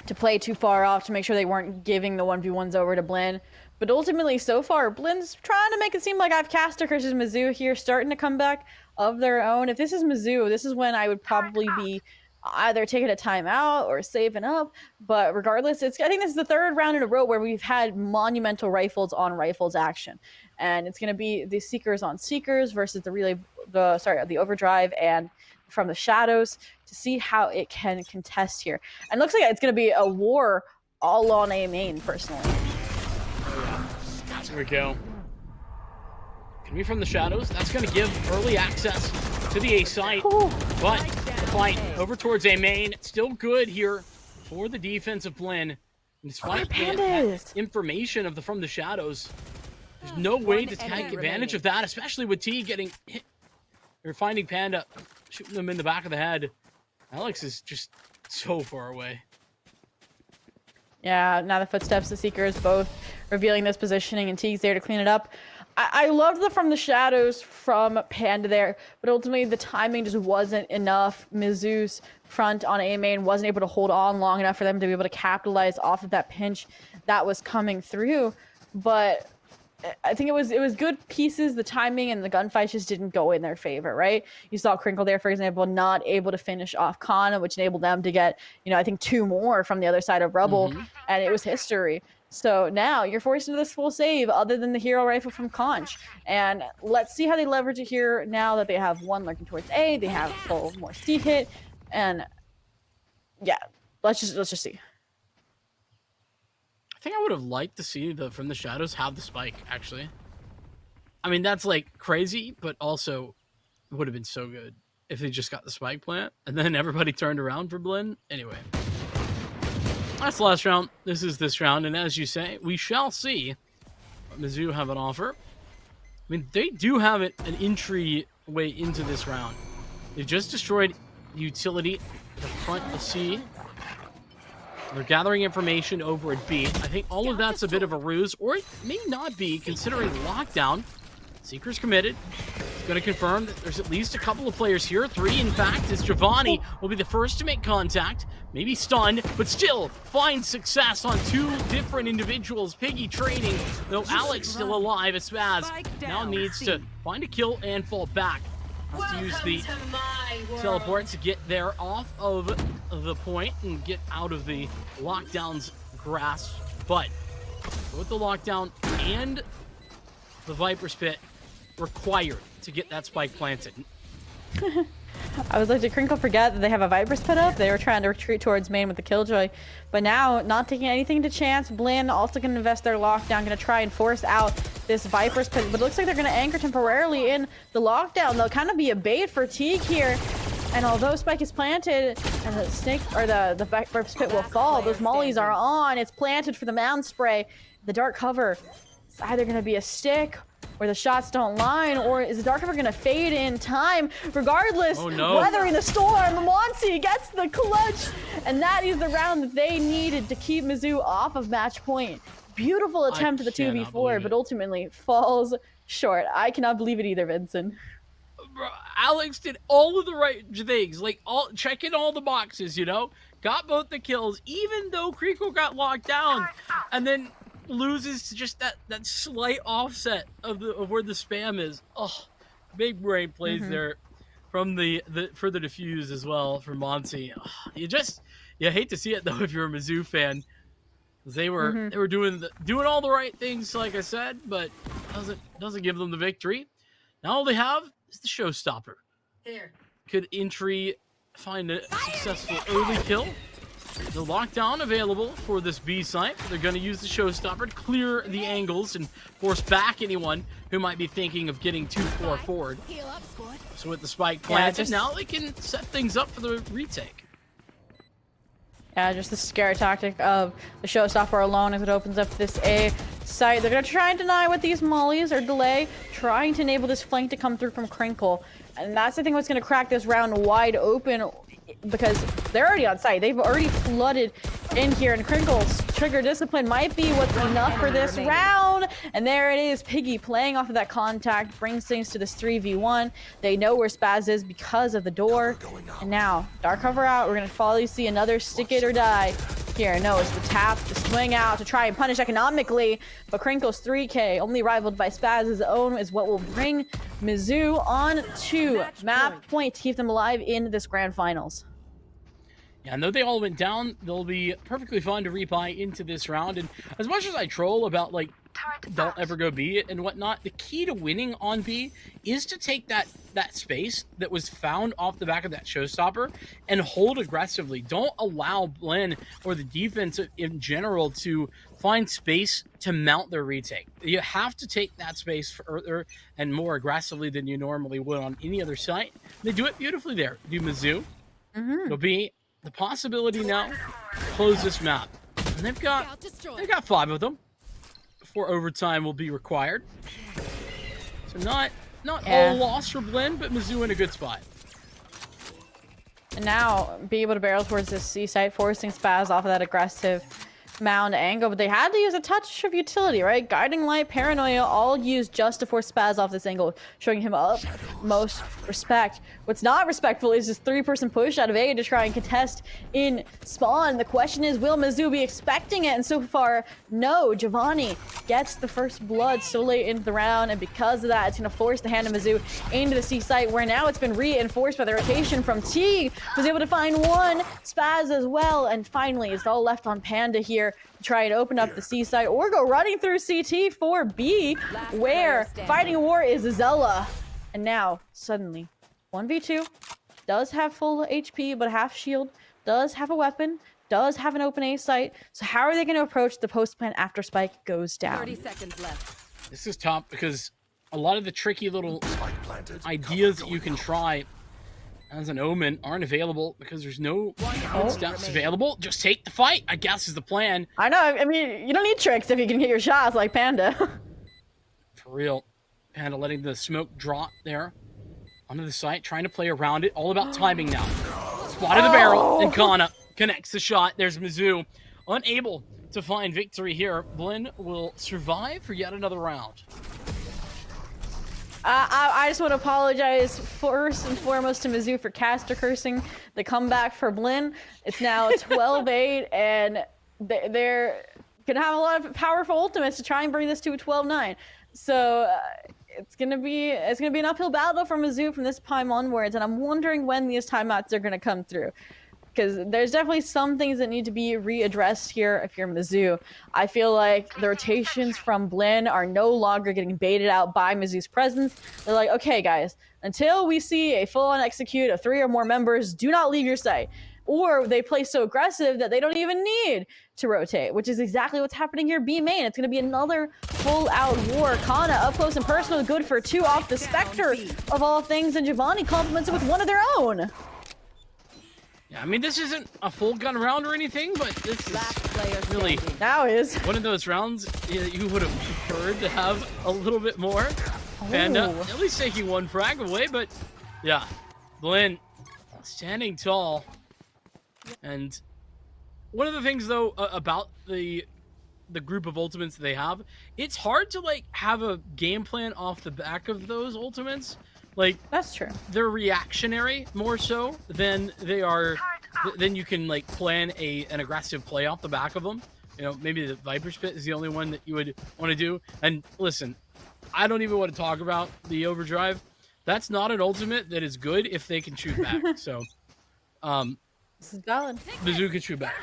to play too far off to make sure they weren't giving the 1v1s over to Blinn. But ultimately, so far, Blinn's trying to make it seem like I've cast her versus Mizzou here, starting to come back of their own. If this is Mizzou, this is when I would probably be either taking a timeout or saving up. But regardless, I think this is the 3rd round in a row where we've had monumental rifles on rifles action. And it's going to be the Seekers on Seekers versus the Overdrive and from the Shadows to see how it can contest here. And it looks like it's going to be a war all on A main, personally. Here we go. Can be from the Shadows. That's going to give early access to the A site. Ooh. But the fight over towards A main. Still good here for the defense of Blinn. And despite that information of from the Shadows, there's no way to take advantage of that, especially with T getting hit. They're finding Panda, shooting them in the back of the head. Alex is just so far away. Yeah, now the footsteps, the Seekers both revealing this positioning, and Teague's there to clean it up. I loved the from the Shadows from Panda there, but ultimately the timing just wasn't enough. Mizzou's front on A main wasn't able to hold on long enough for them to be able to capitalize off of that pinch that was coming through. But I think it was good pieces. The timing and the gunfights just didn't go in their favor, right? You saw Crinkle there, for example, not able to finish off Kana, which enabled them to get, I think 2 more from the other side of Rubble, and it was history. So now you're forced into this full save other than the hero rifle from Conch. And let's see how they leverage it here now that they have 1 lurking towards A, they have full more C hit, and yeah, let's just see. I think I would have liked to see from the Shadows have the spike, actually. I mean, that's like crazy, but also it would have been so good if they just got the spike plant and then everybody turned around for Blinn. Anyway. That's the last round. This is this round, and as you say, we shall see what Mizzou have an offer. I mean, they do have an entry way into this round. They've just destroyed the utility at the front of C. They're gathering information over at B. I think all of that's a bit of a ruse, or it may not be, considering lockdown. Seeker's committed. It's going to confirm that there's at least a couple of players here. 3, in fact, as Giovanni will be the first to make contact. Maybe stunned, but still finds success on 2 different individuals. Piggy trading, though Alex still alive as Spaz now needs to find a kill and fall back. Has to use the teleport to get there off of the point and get out of the lockdown's grasp. But with the lockdown and the Viper's Pit required to get that spike planted. I was like, did Crinkle forget that they have a Viper's Pit up? They were trying to retreat towards main with the Killjoy. But now, not taking anything to chance. Blinn also going to invest their lockdown, going to try and force out this Viper's Pit. But it looks like they're going to anchor temporarily in the lockdown. They'll kind of be a bait for Teague here. And although spike is planted and the snake or the Viper's Pit will fall, those mollies are on. It's planted for the mound spray. The dark cover. It's either going to be a stick or the shots don't line, or is the dark cover gonna fade in time? Regardless, weathering the storm, Monty gets the clutch, and that is the round that they needed to keep Mizzou off of match point. Beautiful attempt at the 2v4, but ultimately falls short. I cannot believe it either, Vincent. Bro, Alex did all of the right things, like checking all the boxes, you know? Got both the kills, even though Crinkle got locked down, and then loses to just that slight offset of where the spam is. Oh, big brain plays there from the for the defuse as well for Monty. Oh, you hate to see it though if you're a Mizzou fan. They were doing all the right things, like I said, but doesn't give them the victory. Now all they have is the showstopper. Here. Could entry find a successful early kill? The lockdown available for this B site. They're going to use the showstopper to clear the angles and force back anyone who might be thinking of getting too far forward. So with the spike planted, now they can set things up for the retake. Yeah, just the scare tactic of the showstopper alone as it opens up this A site. They're going to try and deny with these mollies or delay, trying to enable this flank to come through from Crinkle. And that's, I think, what's going to crack this round wide open, because they're already on site. They've already flooded in here, and Crinkle's trigger discipline might be what's enough for this round. And there it is. Piggy playing off of that contact brings things to this 3v1. They know where Spaz is because of the door. And now, dark cover out. We're going to finally see another stick it or die here. No, it's the tap, the swing out to try and punish economically. But Crinkle's 3K, only rivaled by Spaz's own, is what will bring Mizzou on to map point to keep them alive in this grand finals. Yeah, and though they all went down, they'll be perfectly fine to rebuy into this round. And as much as I troll about, like, don't ever go B and whatnot, the key to winning on B is to take that space that was found off the back of that showstopper and hold aggressively. Don't allow Blinn or the defense in general to find space to mount their retake. You have to take that space further and more aggressively than you normally would on any other site. They do it beautifully there. Do Mizzou. It'll be the possibility now to close this map. And they've got 5 of them before overtime will be required. So not all lost for Blinn, but Mizzou in a good spot. And now be able to barrel towards this C site, forcing Spaz off of that aggressive mound angle, but they had to use a touch of utility, right? Guiding Light, Paranoia, all used just to force Spaz off this angle, showing him utmost respect. What's not respectful is this 3-person push out of A to try and contest in spawn. The question is, will Mizzou be expecting it? And so far, no. Giovanni gets the first blood so late into the round, and because of that, it's going to force the hand of Mizzou into the C site, where now it's been reinforced by the rotation from Teague, who's able to find one. Spaz as well, and finally, it's all left on Panda here to try and open up the C site or go running through CT for B, where fighting war is Zella. And now, suddenly, 1v2, does have full HP, but half shield, does have a weapon, does have an open A site. So how are they going to approach the post plan after spike goes down? 30 seconds left. This is tough because a lot of the tricky little ideas that you can try as an Omen aren't available because there's no footsteps available. Just take the fight, I guess, is the plan. I know. I mean, you don't need tricks if you can hit your shots like Panda. For real. Panda letting the smoke drop there onto the site, trying to play around it. All about timing now. Spotted the barrel, and Kana connects the shot. There's Mizzou, unable to find victory here. Blinn will survive for yet another round. I just want to apologize first and foremost to Mizzou for caster cursing the comeback for Blinn. It's now 12-8, and they're gonna have a lot of powerful ultimates to try and bring this to a 12-9. So it's gonna be an uphill battle for Mizzou from this time onwards, and I'm wondering when these timeouts are gonna come through. Because there's definitely some things that need to be readdressed here if you're Mizzou. I feel like the rotations from Blinn are no longer getting baited out by Mizzou's presence. They're like, okay, guys, until we see a full-on execute of 3 or more members, do not leave your site. Or they play so aggressive that they don't even need to rotate, which is exactly what's happening here. B main, it's going to be another full-out war. Kana up close and personal, good for 2 off the Spectre of all things, and Giovanni compliments it with one of their own. Yeah, I mean, this isn't a full gun round or anything, but this is really now is one of those rounds you would have preferred to have a little bit more. Panda at least taking 1 frag away, but yeah, Blinn standing tall. And one of the things though about the group of ultimates they have, it's hard to like have a game plan off the back of those ultimates. Like, that's true. They're reactionary more so than they are. Then you can like plan an aggressive play off the back of them. You know, maybe the Viper Spit is the only one that you would want to do. And listen, I don't even want to talk about the overdrive. That's not an ultimate that is good if they can shoot back. So, this is valid. Mizzou can shoot back.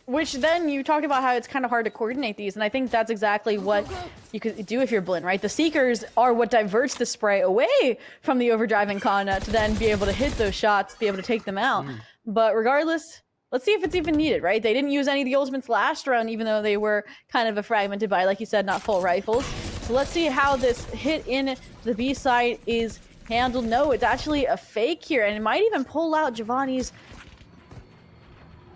Which then you talked about how it's kind of hard to coordinate these, and I think that's exactly what you could do if you're Blinn, right? The Seekers are what diverts the spray away from the overdriving Kana to then be able to hit those shots, be able to take them out. But regardless, let's see if it's even needed, right? They didn't use any of the ultimates last round, even though they were kind of a fragmented by, like you said, not full rifles. So let's see how this hit in the B side is handled. No, it's actually a fake here, and it might even pull out Giovanni's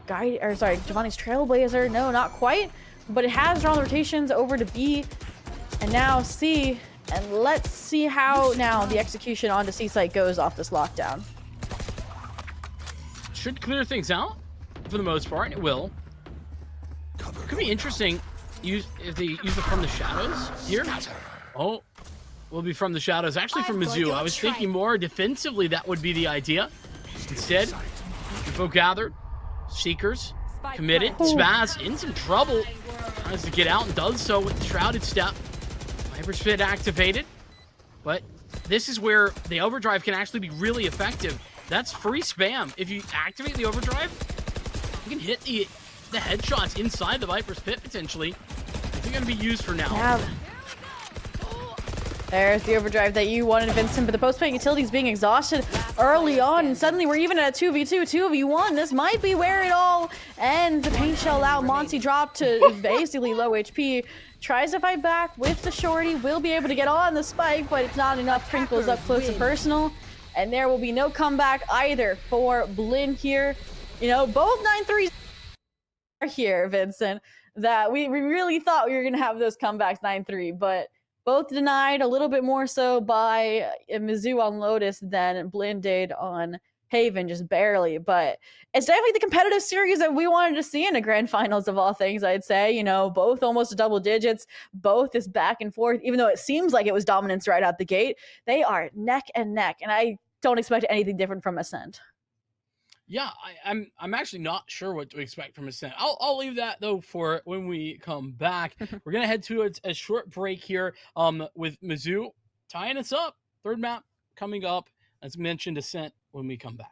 Giovanni's Trailblazer. No, not quite, but it has drawn the rotations over to B and now C, and let's see how now the execution onto C site goes off this lockdown. Should clear things out for the most part, and it will. Could be interesting if they use it from the shadows here. Oh, will be from the shadows, actually from Mizzou. I was thinking more defensively that would be the idea. Instead, info gathered. Seekers committed. Spaz in some trouble. Tries to get out and does so with the Shrouded Step. Viper Spit activated. But this is where the overdrive can actually be really effective. That's free spam. If you activate the overdrive, you can hit the headshots inside the Viper's Pit potentially. They're going to be used for now. Yeah. There's the overdrive that you wanted, Vincent, but the post-plant utility's being exhausted early on, and suddenly we're even at a 2v2, 2v1. This might be where it all ends. The paint shell out. Monty dropped to basically low HP. Tries to fight back with the shorty. Will be able to get on the spike, but it's not enough. Crinkle's up close and personal. And there will be no comeback either for Blinn here. You know, both 9-3s are here, Vincent, that we really thought we were going to have those comebacks 9-3, but both denied, a little bit more so by Mizzou on Lotus than Blinn did on Haven, just barely. But it's definitely the competitive series that we wanted to see in a grand finals of all things, I'd say. You know, both almost double digits, both is back and forth. Even though it seems like it was dominance right out the gate, they are neck and neck. And I don't expect anything different from Ascent. Yeah, I'm actually not sure what to expect from Ascent. I'll leave that though for when we come back. We're gonna head to a short break here with Mizzou tying us up. Third map coming up, as mentioned, Ascent when we come back.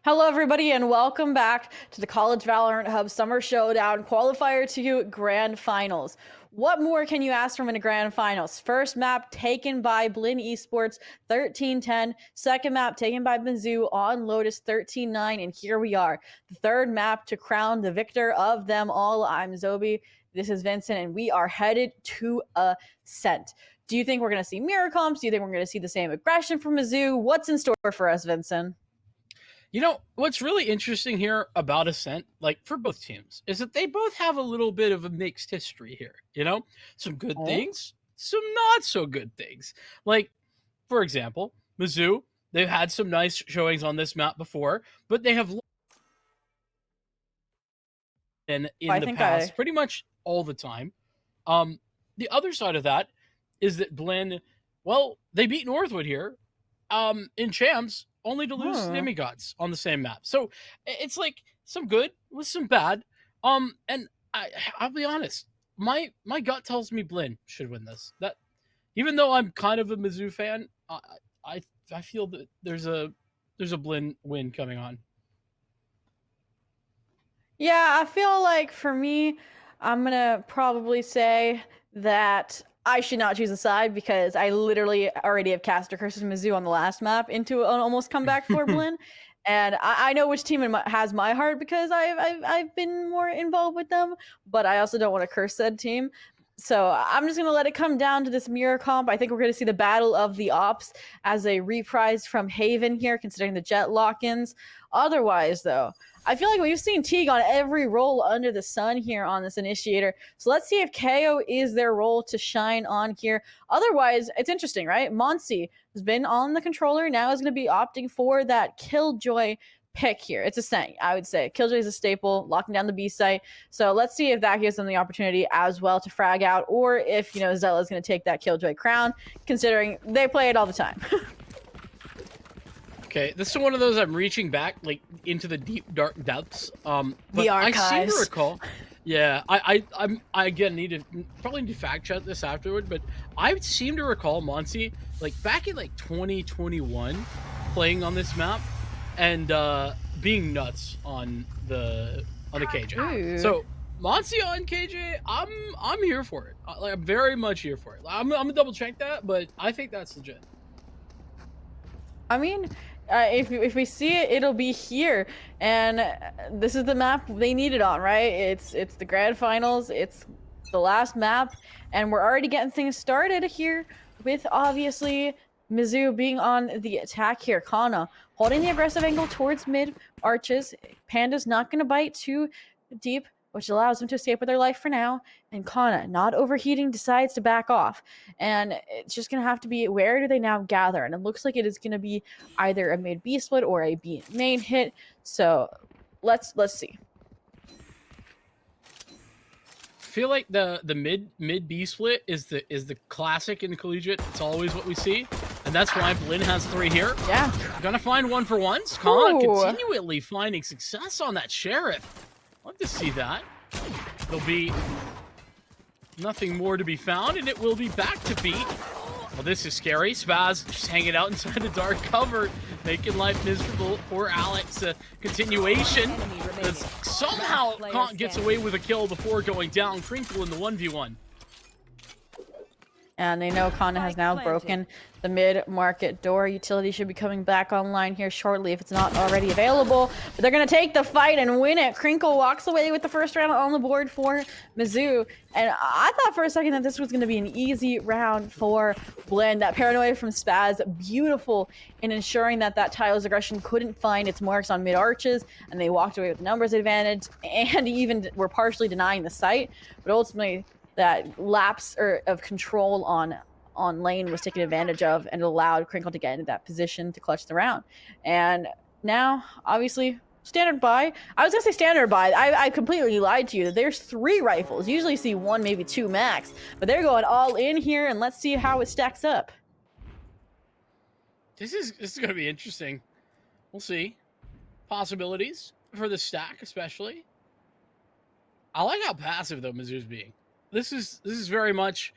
Hello, everybody, and welcome back to the College Valorant Hub Summer Showdown Qualifier 2 Grand Finals. What more can you ask from in a Grand Finals? First map taken by Blinn Esports, 13-10. Second map taken by Mizzou on Lotus, 13-9. And here we are, the third map to crown the victor of them all. I'm Zobi. This is Vincent, and we are headed to Ascent. Do you think we're going to see mirror comps? Do you think we're going to see the same aggression from Mizzou? What's in store for us, Vincent? You know, what's really interesting here about Ascent, like for both teams, is that they both have a little bit of a mixed history here. You know, some good things, some not so good things. Like, for example, Mizzou, They've had some nice showings on this map before, but they have in the past pretty much all the time. The other side of that is that Blinn, well, they beat Northwood here in champs, only to lose to Demigods on the same map. So it's like some good with some bad. And I'll be honest, my gut tells me Blinn should win this. That even though I'm kind of a Mizzou fan, I feel that there's a Blinn win coming on. Yeah, I feel like for me, I'm gonna probably say that I should not choose a side because I literally already have cast a Curse of Mizzou on the last map into an almost comeback for Blinn. And I know which team has my heart because I've been more involved with them, but I also don't want to curse said team. So I'm just going to let it come down to this mirror comp. I think we're going to see the battle of the ops as a reprise from Haven here, considering the jet lock-ins. Otherwise, though, I feel like we've seen Teague on every role under the sun here on this initiator. So let's see if KO is their role to shine on here. Otherwise, it's interesting, right? Monsi has been on the controller, now is going to be opting for that Killjoy pick here. It's a saying, I would say. Killjoy is a staple, locking down the B site. So let's see if that gives them the opportunity as well to frag out, or if, Zella is going to take that Killjoy crown, considering they play it all the time. Okay, this is one of those I'm reaching back like into the deep dark depths. But the archives. I seem to recall. Yeah, I again probably need to fact check this afterward, but I seem to recall Monsi like back in like 2021 playing on this map and being nuts on the KJ. Ooh. So Monsi on KJ, I'm here for it. I'm very much here for it. I'm gonna double check that, but I think that's legit. I mean, if we see it, it'll be here, and this is the map they need it on, right? It's the grand finals, it's the last map, and we're already getting things started here with obviously Mizzou being on the attack here. Kana holding the aggressive angle towards mid arches. Panda's not going to bite too deep, which allows them to escape with their life for now. And Kana, not overheating, decides to back off. And it's just going to have to be, where do they now gather? And it looks like it is going to be either a mid B split or a B main hit. So let's see. I feel like the mid B split is the classic in collegiate. It's always what we see, and that's why Blinn has 3 here. Yeah, gonna find one for once. Kana continually finding success on that sheriff. Love to see that. There'll be nothing more to be found, and it will be back to beat. Well, this is scary. Spaz just hanging out inside the dark cover, making life miserable for Alex. Continuation. As somehow Kant gets away with a kill before going down. Crinkle in the 1v1. And they know Kana has now broken the mid-market door. Utility should be coming back online here shortly if it's not already available. But they're going to take the fight and win it. Crinkle walks away with the first round on the board for Mizzou. And I thought for a second that this was going to be an easy round for Blinn. That paranoia from Spaz, beautiful in ensuring that Tile's aggression couldn't find its marks on mid-arches. And they walked away with numbers advantage and even were partially denying the site. But ultimately, that lapse of control on lane was taken advantage of and allowed Crinkle to get into that position to clutch the round. And now, obviously, standard buy. I was going to say standard buy. I completely lied to you. There's 3 rifles. You usually see 1, maybe 2 max. But they're going all in here, and let's see how it stacks up. This is going to be interesting. We'll see. Possibilities for the stack, especially. I like how passive, though, Mizzou's being. This is very much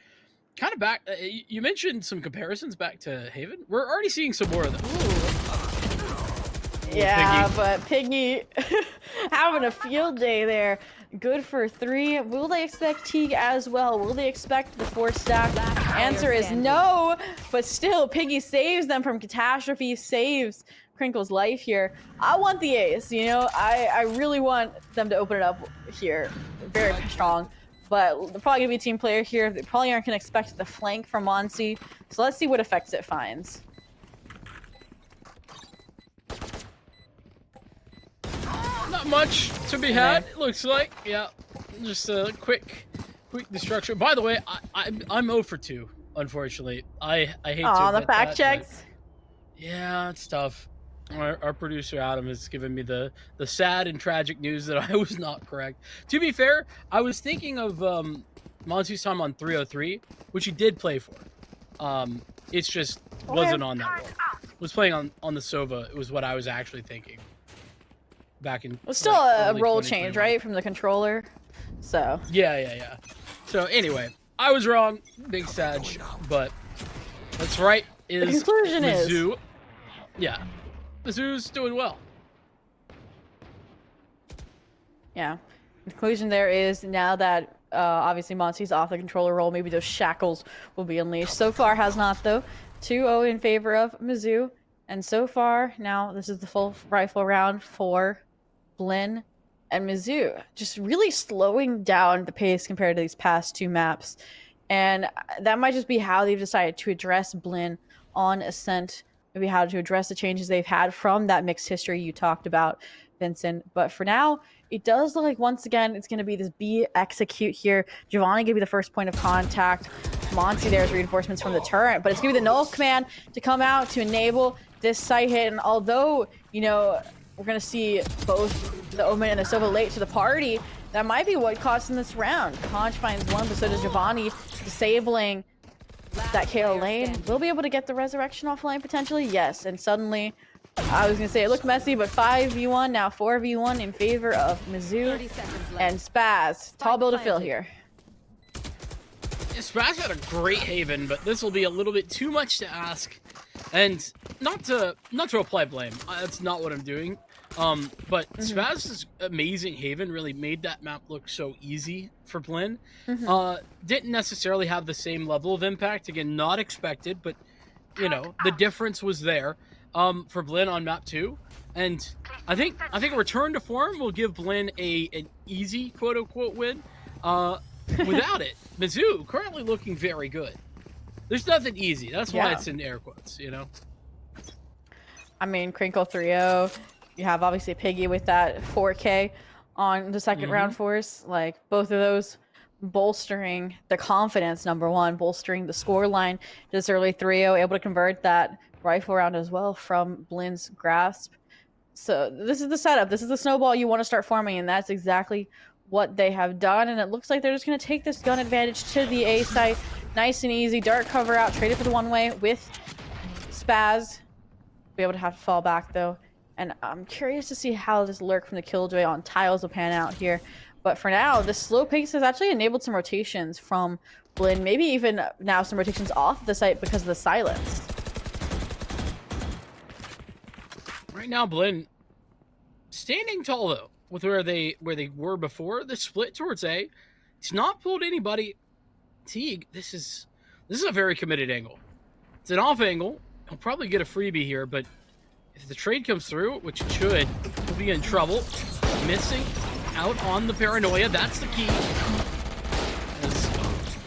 kind of back. You mentioned some comparisons back to Haven. We're already seeing some more of them. Yeah, Piggy. But Piggy having a field day there. Good for 3. Will they expect Teague as well? Will they expect the 4 stack? Answer is no, but still Piggy saves them from catastrophe, saves Crinkle's life here. I want the ace, I really want them to open it up here. Very strong. But they're probably going to be a team player here. They probably aren't going to expect the flank from Monsi. So let's see what effects it finds. Not much to be had, it looks like. Yeah, just a quick destruction. By the way, I'm 0 for 2, unfortunately. I hate to the admit fact that, checks. Yeah, it's tough. Our producer Adam has given me the sad and tragic news that I was not correct. To be fair, I was thinking of Monty's time on 303, which he did play for. It's just wasn't on that role. Was playing on the Sova. It was what I was actually thinking. Back in. It was still like, a early role 2021. change, right, from the controller. So Yeah. So anyway, I was wrong. Big Sag, but that's right. the conclusion is Mizzou. Yeah, Mizzou's doing well. yeah. The conclusion there is now that obviously Monty's off the controller role, maybe those shackles will be unleashed. So far has not though. 2-0 in favor of Mizzou, and so far now this is the full rifle round for Blinn and Mizzou, just really slowing down the pace compared to these past two maps. And that might just be how they've decided to address Blinn on Ascent, maybe how to address the changes they've had from that mixed history you talked about, Vincent. But for now, it does look like once again it's going to be this B execute here. Giovanni going to be the first point of contact. Monty there's reinforcements from the turret, but it's going to be the null command to come out to enable this site hit. And although, you know, we're going to see both the Omen and the Sova late to the party, that might be what cost him this round. Conch finds one, but so does Giovanni, disabling that KO lane. Will be able to get the resurrection offline potentially? Yes. And suddenly, I was going to say it looked messy, but 5v1, now 4v1 in favor of Mizzou 30 seconds left. and Spaz. Tall bill to fill here. Spaz had a great Haven, but this will be a little bit too much to ask. And not to apply blame. That's not what I'm doing. But Spaz's amazing Haven really made that map look so easy for Blinn. Didn't necessarily have the same level of impact. Again, not expected, but you know, the difference was there for Blinn on map 2. And I think a return to form will give Blinn an easy quote unquote win. Without it, Mizzou currently looking very good. There's nothing easy. That's why it's in air quotes, you know? I mean, Crinkle 3-0. You have obviously Piggy with that 4K on the second round force. Like, both of those bolstering the confidence, number one, bolstering the score line. This early 3-0, able to convert that rifle round as well from Blinn's grasp. So this is the setup. This is the snowball you want to start forming, and that's exactly what they have done. And it looks like they're just going to take this gun advantage to the A site. Nice and easy. Dark cover out. Traded for the one-way with Spaz. Be able to have to fall back, though. And I'm curious to see how this lurk from the Killjoy on tiles will pan out here. But for now, the slow pace has actually enabled some rotations from Blinn. Maybe even now some rotations off the site because of the silence. Right now, Blinn standing tall though, with where they were before the split towards A. It's not pulled anybody. Teague, this is a very committed angle. It's an off angle. He'll probably get a freebie here, but if the trade comes through, which it should, he'll be in trouble. Missing out on the paranoia. That's the key.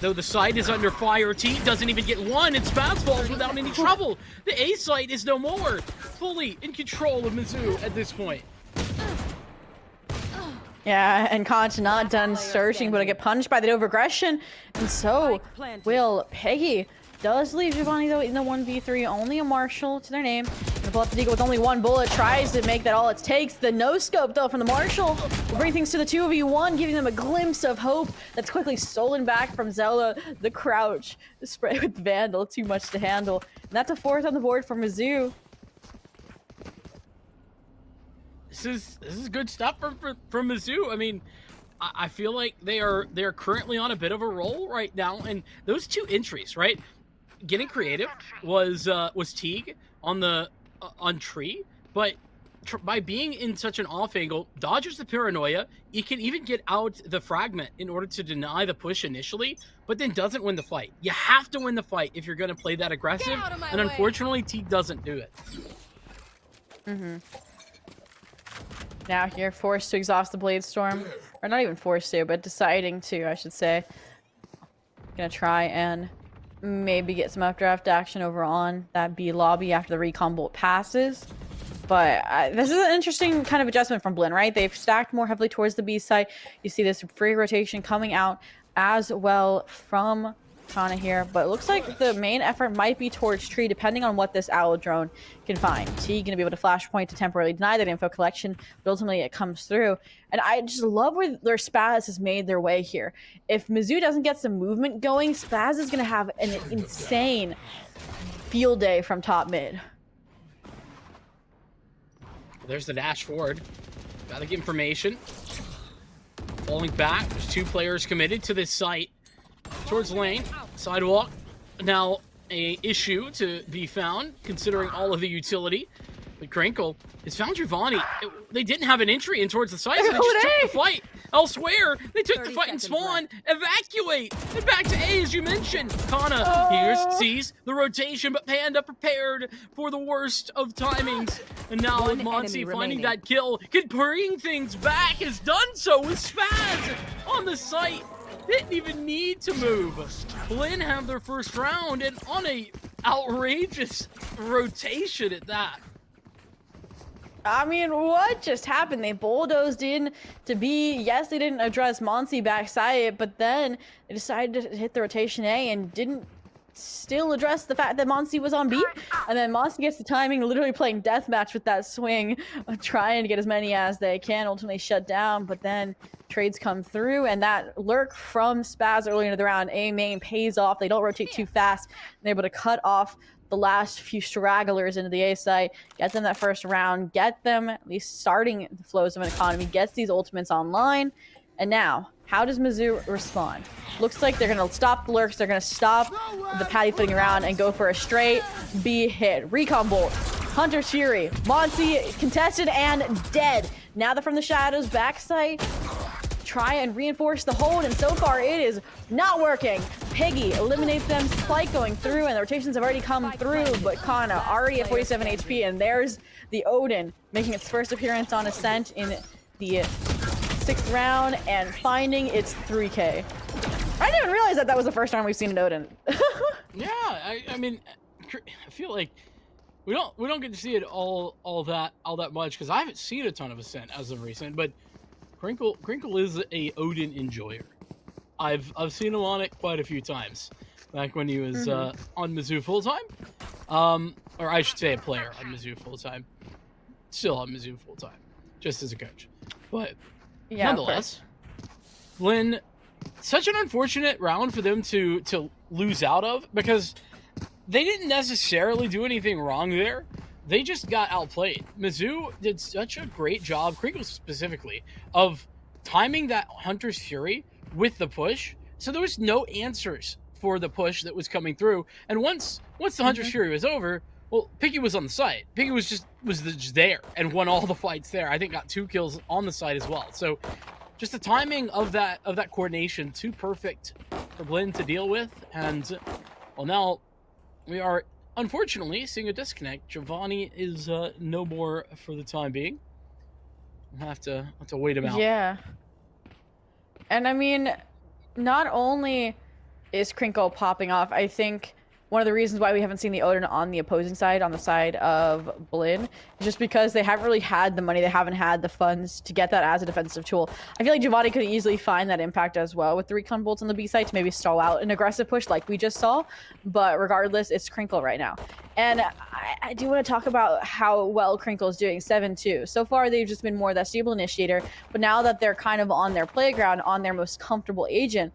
Though the site is under fire, Teague doesn't even get one, and Spaz falls without any trouble. The A site is no more. Fully in control of Mizzou at this point. Yeah, and Conch not done searching, but I get punished by the overaggression. And so will Peggy. Does leave Giovanni, though, in the 1v3. Only a Marshall to their name. Gonna pull up the Deagle with only one bullet. Tries to make that all it takes. The no-scope, though, from the Marshall will bring things to the 2v1, giving them a glimpse of hope. That's quickly stolen back from Zelda. The crouch. The spray with Vandal. Too much to handle. And that's a fourth on the board for Mizzou. This is good stuff from Mizzou. I mean, I feel like they are currently on a bit of a roll right now, and those two entries, right? Getting creative was Teague on tree, but by being in such an off angle, dodges the paranoia. He can even get out the fragment in order to deny the push initially, but then doesn't win the fight. You have to win the fight if you're going to play that aggressive, and unfortunately, Teague doesn't do it. Now here, forced to exhaust the Blade Storm. Or not even forced to, but deciding to, I should say. Gonna try and maybe get some updraft action over on that B lobby after the recon bolt passes. But this is an interesting kind of adjustment from Blinn, right? They've stacked more heavily towards the B side. You see this free rotation coming out as well from Kana here, but it looks like the main effort might be towards Tree, depending on what this owl drone can find. T gonna be able to flashpoint to temporarily deny that info collection, but ultimately it comes through. And I just love where their Spaz has made their way here. If Mizzou doesn't get some movement going, Spaz is gonna have an insane field day from top mid. There's the dash forward. Gotta get information. Falling back. There's 2 players committed to this site. Towards lane. Sidewalk. Now a issue to be found, considering all of the utility. But Crinkle has found Giovanni. They didn't have an entry in towards the site, so they just took the fight elsewhere. They took the fight and spawn, evacuate, and back to A, as you mentioned. Kana here sees the rotation, but Panda prepared for the worst of timings. And now with Monsi finding that kill, could bring things back, has done so with Spaz on the site. Didn't even need to move. Blinn have their first round, and on a outrageous rotation at that. I mean, what just happened? They bulldozed in to B. Yes, they didn't address Monsi backside, but then they decided to hit the rotation A and didn't still address the fact that Monsi was on B. And then Monsi gets the timing, literally playing deathmatch with that swing, trying to get as many as they can, ultimately shut down. But then trades come through, and that lurk from Spaz early into the round, A main pays off. They don't rotate too fast. They're able to cut off the last few stragglers into the A site, get them that first round, get them at least starting the flows of an economy, gets these ultimates online. And now, how does Mizzou respond? Looks like they're going to stop the lurks, they're going to stop the patty footing around and go for a straight B hit. Recon Bolt, Hunter's Fury, Monsi contested and dead. Now they're from the shadows, backside, try and reinforce the hold, and so far it is not working. Piggy eliminates them, Spike going through, and the rotations have already come through, but Kana already at 47 HP, and there's the Odin making its first appearance on Ascent in the 6th round and finding its 3K. I didn't even realize that was the first time we've seen an Odin. Yeah, I mean, I feel like we don't get to see it all that much, because I haven't seen a ton of Ascent as of recent, but Crinkle is a Odin enjoyer. I've seen him on it quite a few times, back when he was on Mizzou full time, or I should say a player on Mizzou full time, still on Mizzou full time, just as a coach. But yeah, nonetheless, Blinn, such an unfortunate round for them to lose out of, because they didn't necessarily do anything wrong there. They just got outplayed. Mizzou did such a great job, Crinkle specifically, of timing that Hunter's Fury with the push. So there was no answers for the push that was coming through. And once the Hunter's Fury was over, well, Piggy was on the site. Piggy was just there and won all the fights there. I think got 2 kills on the site as well. So just the timing of that coordination, too perfect for Blinn to deal with. And well, now we are unfortunately seeing a disconnect. Giovanni is no more for the time being. We'll have to wait him out. Yeah. And I mean, not only is Crinkle popping off, I think one of the reasons why we haven't seen the Odin on the opposing side, on the side of Blinn, is just because they haven't really had the money, they haven't had the funds to get that as a defensive tool. I feel like Giovanni could easily find that impact as well with the recon bolts on the B side to maybe stall out an aggressive push like we just saw, but regardless, it's Crinkle right now. And I do want to talk about how well Crinkle is doing, 7-2. So far, they've just been more that stable initiator, but now that they're kind of on their playground, on their most comfortable agent,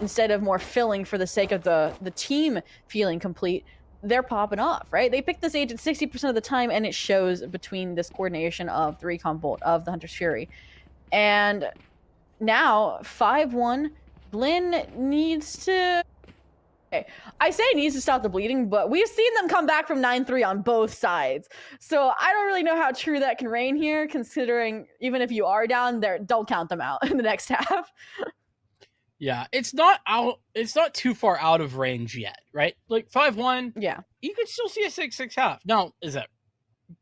instead of more filling for the sake of the team feeling complete, they're popping off, right? They pick this agent 60% of the time, and it shows between this coordination of the recon bolt, of the Hunter's Fury. And now, 5-1, Blinn needs to... Okay. I say needs to stop the bleeding, but we've seen them come back from 9-3 on both sides. So I don't really know how true that can reign here, considering even if you are down there, don't count them out in the next half. Yeah, it's not too far out of range yet, right? Like 5-1. Yeah. You could still see a 6-6 half. Now, is that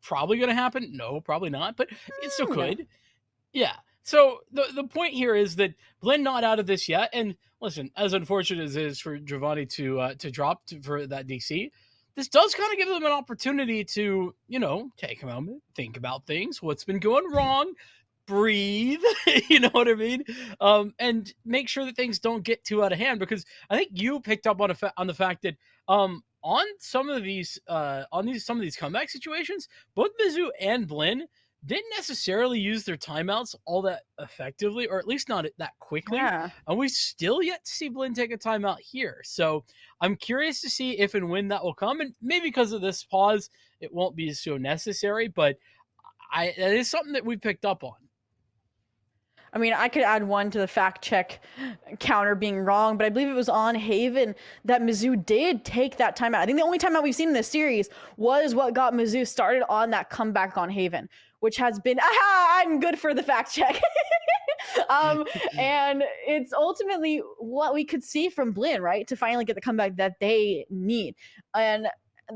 probably going to happen? No, probably not, but it still could. Yeah. So the point here is that Blinn not out of this yet. And listen, as unfortunate as it is for Giovanni to drop for that DC, this does kind of give them an opportunity to, take a moment, think about things, what's been going wrong, breathe, you know what I mean? And make sure that things don't get too out of hand, because I think you picked up on the fact that on some of these comeback situations, both Mizzou and Blinn didn't necessarily use their timeouts all that effectively, or at least not that quickly. Yeah. And we still yet to see Blinn take a timeout here. So I'm curious to see if and when that will come. And maybe because of this pause, it won't be so necessary, but that is something that we picked up on. I mean, I could add one to the fact check counter being wrong, but I believe it was on Haven that Mizzou did take that timeout. I think the only timeout we've seen in this series was what got Mizzou started on that comeback on Haven, which has been, I'm good for the fact check. And it's ultimately what we could see from Blinn, right? To finally get the comeback that they need. And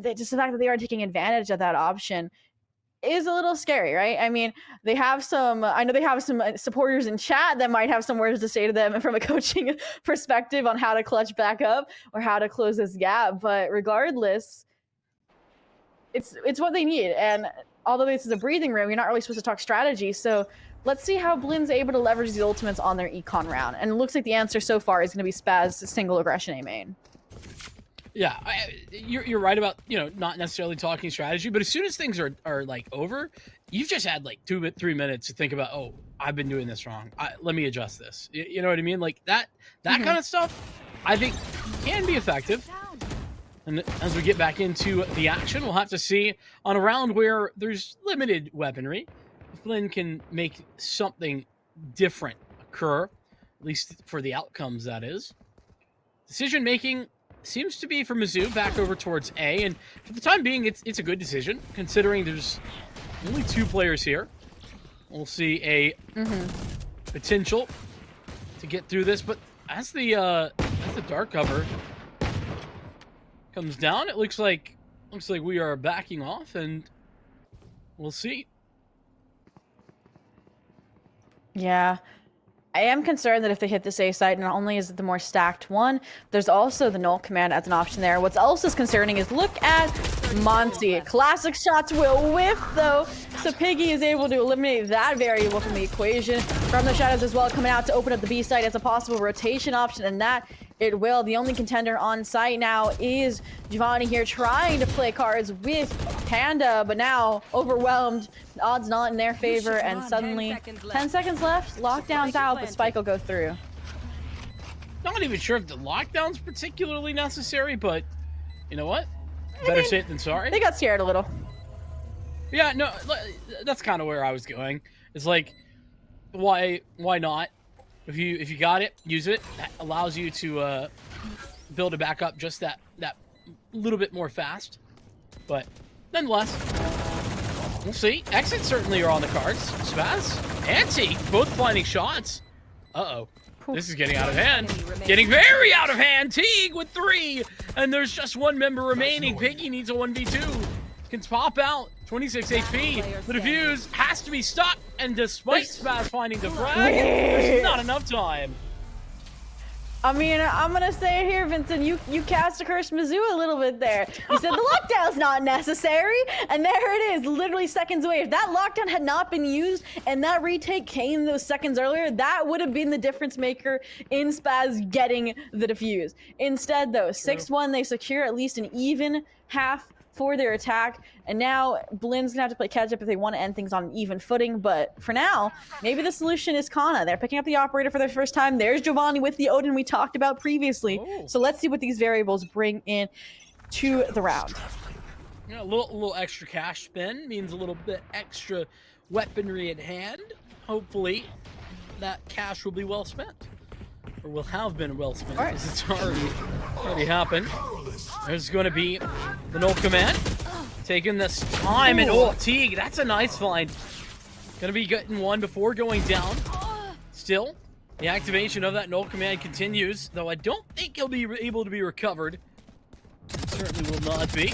just the fact that they are taking advantage of that option is a little scary, right? I mean, I know they have some supporters in chat that might have some words to say to them from a coaching perspective on how to clutch back up or how to close this gap. But regardless, it's what they need. And although this is a breathing room, you're not really supposed to talk strategy. So let's see how Blinn's able to leverage the ultimates on their econ round. And it looks like the answer so far is going to be Spaz's single aggression A main. Yeah, you're right about, not necessarily talking strategy, but as soon as things are like over, you've just had like 2-3 minutes to think about, oh, I've been doing this wrong. Let me adjust this. You know what I mean? Like that kind of stuff, I think can be effective. And as we get back into the action, we'll have to see on a round where there's limited weaponry, if Blinn can make something different occur, at least for the outcomes, that is. Decision making seems to be for Mizzou back over towards A, and for the time being, it's a good decision considering there's only 2 players here. We'll see a potential to get through this, but as the dark cover comes down, it looks like we are backing off, and we'll see. Yeah. I am concerned that if they hit this A site, not only is it the more stacked one, there's also the null command as an option there. What's else is concerning is look at Monty. Classic shots will whiff, though. So Piggy is able to eliminate that variable from the equation. From the shadows as well, coming out to open up the B site as a possible rotation option, and that it will. The only contender on site now is Giovanni here, trying to play cards with Panda, but now overwhelmed. Odds not in their favor, and suddenly 10 seconds left. Lockdown's out, but Spike will go through. Not even sure if the lockdown's particularly necessary, but you know what? Better safe than sorry. They got scared a little. Yeah, no, that's kind of where I was going. It's like, why not? If you got it, use it. That allows you to build it back up just that little bit more fast. But nonetheless, we'll see. Exits certainly are on the cards. Spaz and Teague both finding shots. Uh-oh. This is getting out of hand. Getting very out of hand. Teague with 3. And there's just 1 member remaining. Piggy needs a 1v2. Can pop out. 26 HP. The defuse has to be stuck. And despite Spaz finding the frag, there's not enough time. I mean, I'm going to say it here, Vincent. You cast a curse Mizzou a little bit there. You said the lockdown's not necessary. And there it is, literally seconds away. If that lockdown had not been used and that retake came those seconds earlier, that would have been the difference maker in Spaz getting the defuse. Instead, though, 6-1, they secure at least an even half for their attack, and now Blinn's gonna have to play catch up if they want to end things on an even footing. But for now, maybe the solution is Kana. They're picking up the operator for their first time. There's Giovanni with the Odin we talked about previously. Ooh. So let's see what these variables bring in to the round. Yeah, a little extra cash spend means a little bit extra weaponry at hand. Hopefully, that cash will be well spent, or will have been well spent, because it's already happened. There's going to be the null command, taking this time, and Teague, that's a nice find. Going to be getting 1 before going down. Still, the activation of that null command continues, though I don't think he'll be able to be recovered. Certainly will not be.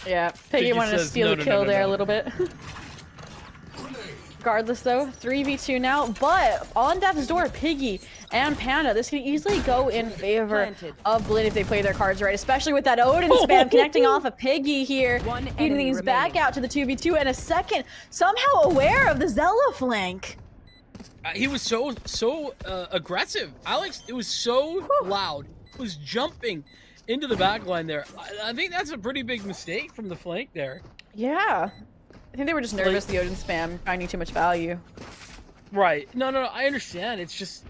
Yeah, Peggy wanted to steal the kill there a little bit. Regardless, though, 3v2 now, but on death's door, Piggy and Panda. This can easily go in favor Planted. of Blinn if they play their cards right, especially with that Odin spam connecting off of Piggy here. One Eating enemy things back remaining. out to the 2v2, and a second somehow aware of the Zella flank. He was so aggressive. Alex, it was so loud. It was jumping into the back line there. I think that's a pretty big mistake from the flank there. Yeah. I think they were just nervous, the Odin spam, finding too much value. Right. No, I understand. It's just,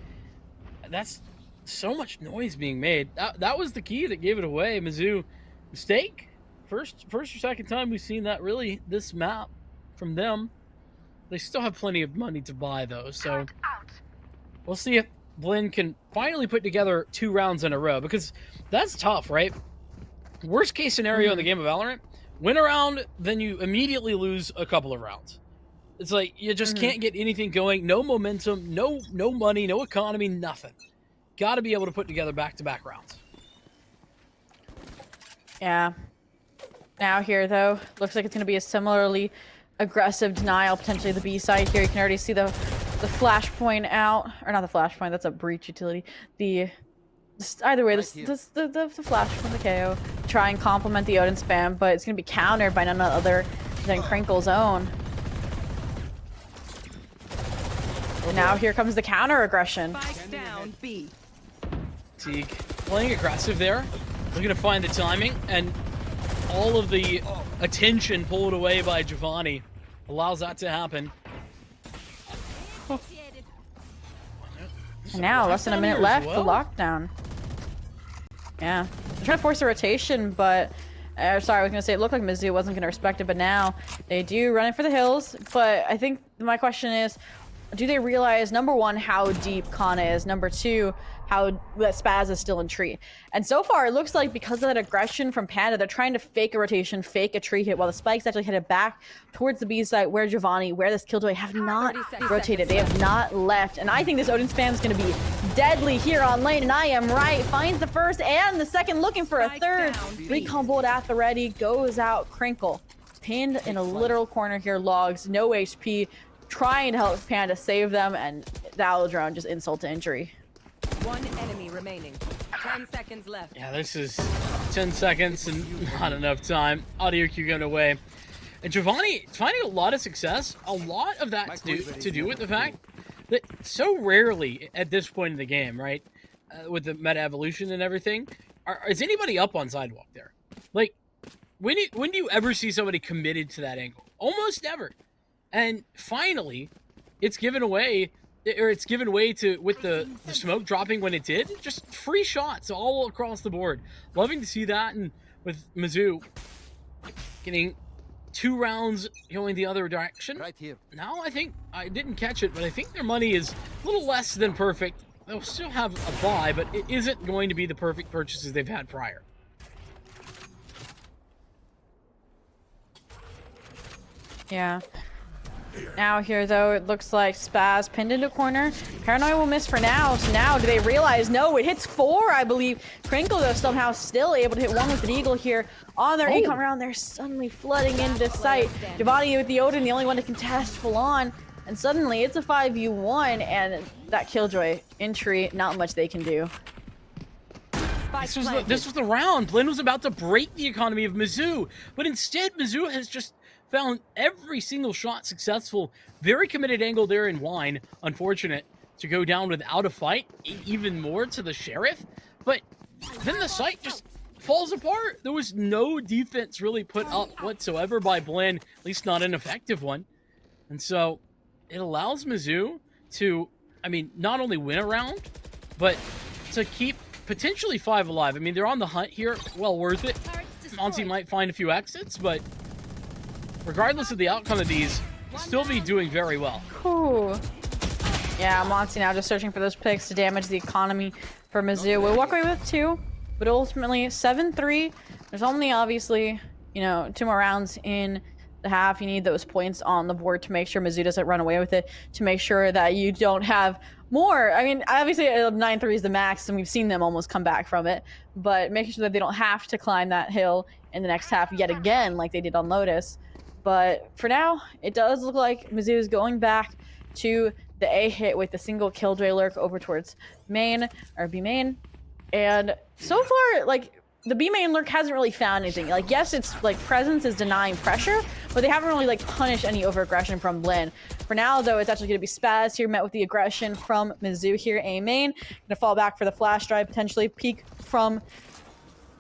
that's so much noise being made. That was the key that gave it away. Mizzou, mistake. First or second time we've seen that really, this map from them. They still have plenty of money to buy though, so we'll see if Blinn can finally put together 2 rounds in a row, because that's tough, right? Worst case scenario in the game of Valorant, win a round, then you immediately lose a couple of rounds. It's like you just can't get anything going, no momentum, no money, no economy, nothing. Got to be able to put together back-to-back rounds. Yeah. Now here, though, looks like it's going to be a similarly aggressive denial, potentially the B side here. You can already see the flashpoint out, or not the flashpoint, that's a breach utility. Either way, the flash from the KO. Try and complement the Odin spam, but it's going to be countered by none other than Crinkle's own. And now here comes the counter aggression. Spike down B. Teague playing aggressive there, looking to find the timing, and all of the attention pulled away by Giovanni allows that to happen. And now, less than a minute left, the lockdown. Yeah. They're trying to force a rotation, but... sorry, I was going to say it looked like Mizzou wasn't going to respect it, but now they do run it for the hills. But I think my question is, do they realize, number one, how deep Kana is? Number two, how that Spaz is still in tree? And so far, it looks like because of that aggression from Panda, they're trying to fake a rotation, fake a tree hit, while the Spikes actually headed back towards the B site where Giovanni, where this Killjoy have not rotated. They have not left. And I think this Odin spam is going to be deadly here on lane, and I am right. Finds the first and the second, looking for a third. Recomboed at the ready, goes out. Crinkle pinned in a literal corner here, logs, no HP, trying to help Panda save them, and the Owl Drone just insult to injury. One enemy remaining. 10 seconds left. Yeah, this is 10 seconds and not enough time. Audio cue going away. And Giovanni finding a lot of success. A lot of that to do with the fact that so rarely at this point in the game, right, with the meta evolution and everything, is anybody up on sidewalk there? Like, when do you ever see somebody committed to that angle? Almost never. And finally, it's given away, or it's given way to, with the smoke dropping when it did, just free shots all across the board. Loving to see that, and with Mizzou getting 2 rounds going the other direction. Right here. Now I think, I didn't catch it, but I think their money is a little less than perfect. They'll still have a buy, but it isn't going to be the perfect purchases they've had prior. Yeah. Now here, though, it looks like Spaz pinned into a corner. Paranoia will miss for now. So now, do they realize? No, it hits 4, I believe. Crinkle, though, somehow still able to hit 1 with an Eagle here on their econ round. They're suddenly flooding into this site. Giovanni with the Odin, the only one to contest full on. And suddenly, it's a 5v1, and that Killjoy in tree, not much they can do. This was the round. Blinn was about to break the economy of Mizzou, but instead, Mizzou has just found every single shot successful. Very committed angle there in Wine. Unfortunate to go down without a fight, even more to the Sheriff. But then the site just falls apart. There was no defense really put up whatsoever by Blinn, at least not an effective one. And so it allows Mizzou to, I mean, not only win a round, but to keep potentially 5 alive. I mean, they're on the hunt here. Well worth it. Monty might find a few exits, but regardless of the outcome of these, still be doing very well. Ooh. Yeah, Monty now just searching for those picks to damage the economy for Mizzou. We'll walk away with 2, but ultimately 7-3. There's only obviously, you know, 2 more rounds in the half. You need those points on the board to make sure Mizzou doesn't run away with it, to make sure that you don't have more. I mean, obviously 9-3 is the max, and we've seen them almost come back from it, but making sure that they don't have to climb that hill in the next half yet again like they did on Lotus. But for now, it does look like Mizzou is going back to the A hit with the single killjoy lurk over towards main, or B main. And so far, like, the B main lurk hasn't really found anything. Like, yes, it's like presence is denying pressure, but they haven't really like punished any over-aggression from Blinn. For now, though, it's actually going to be Spaz here, met with the aggression from Mizzou here, A main. Gonna fall back for the flash drive, potentially peek from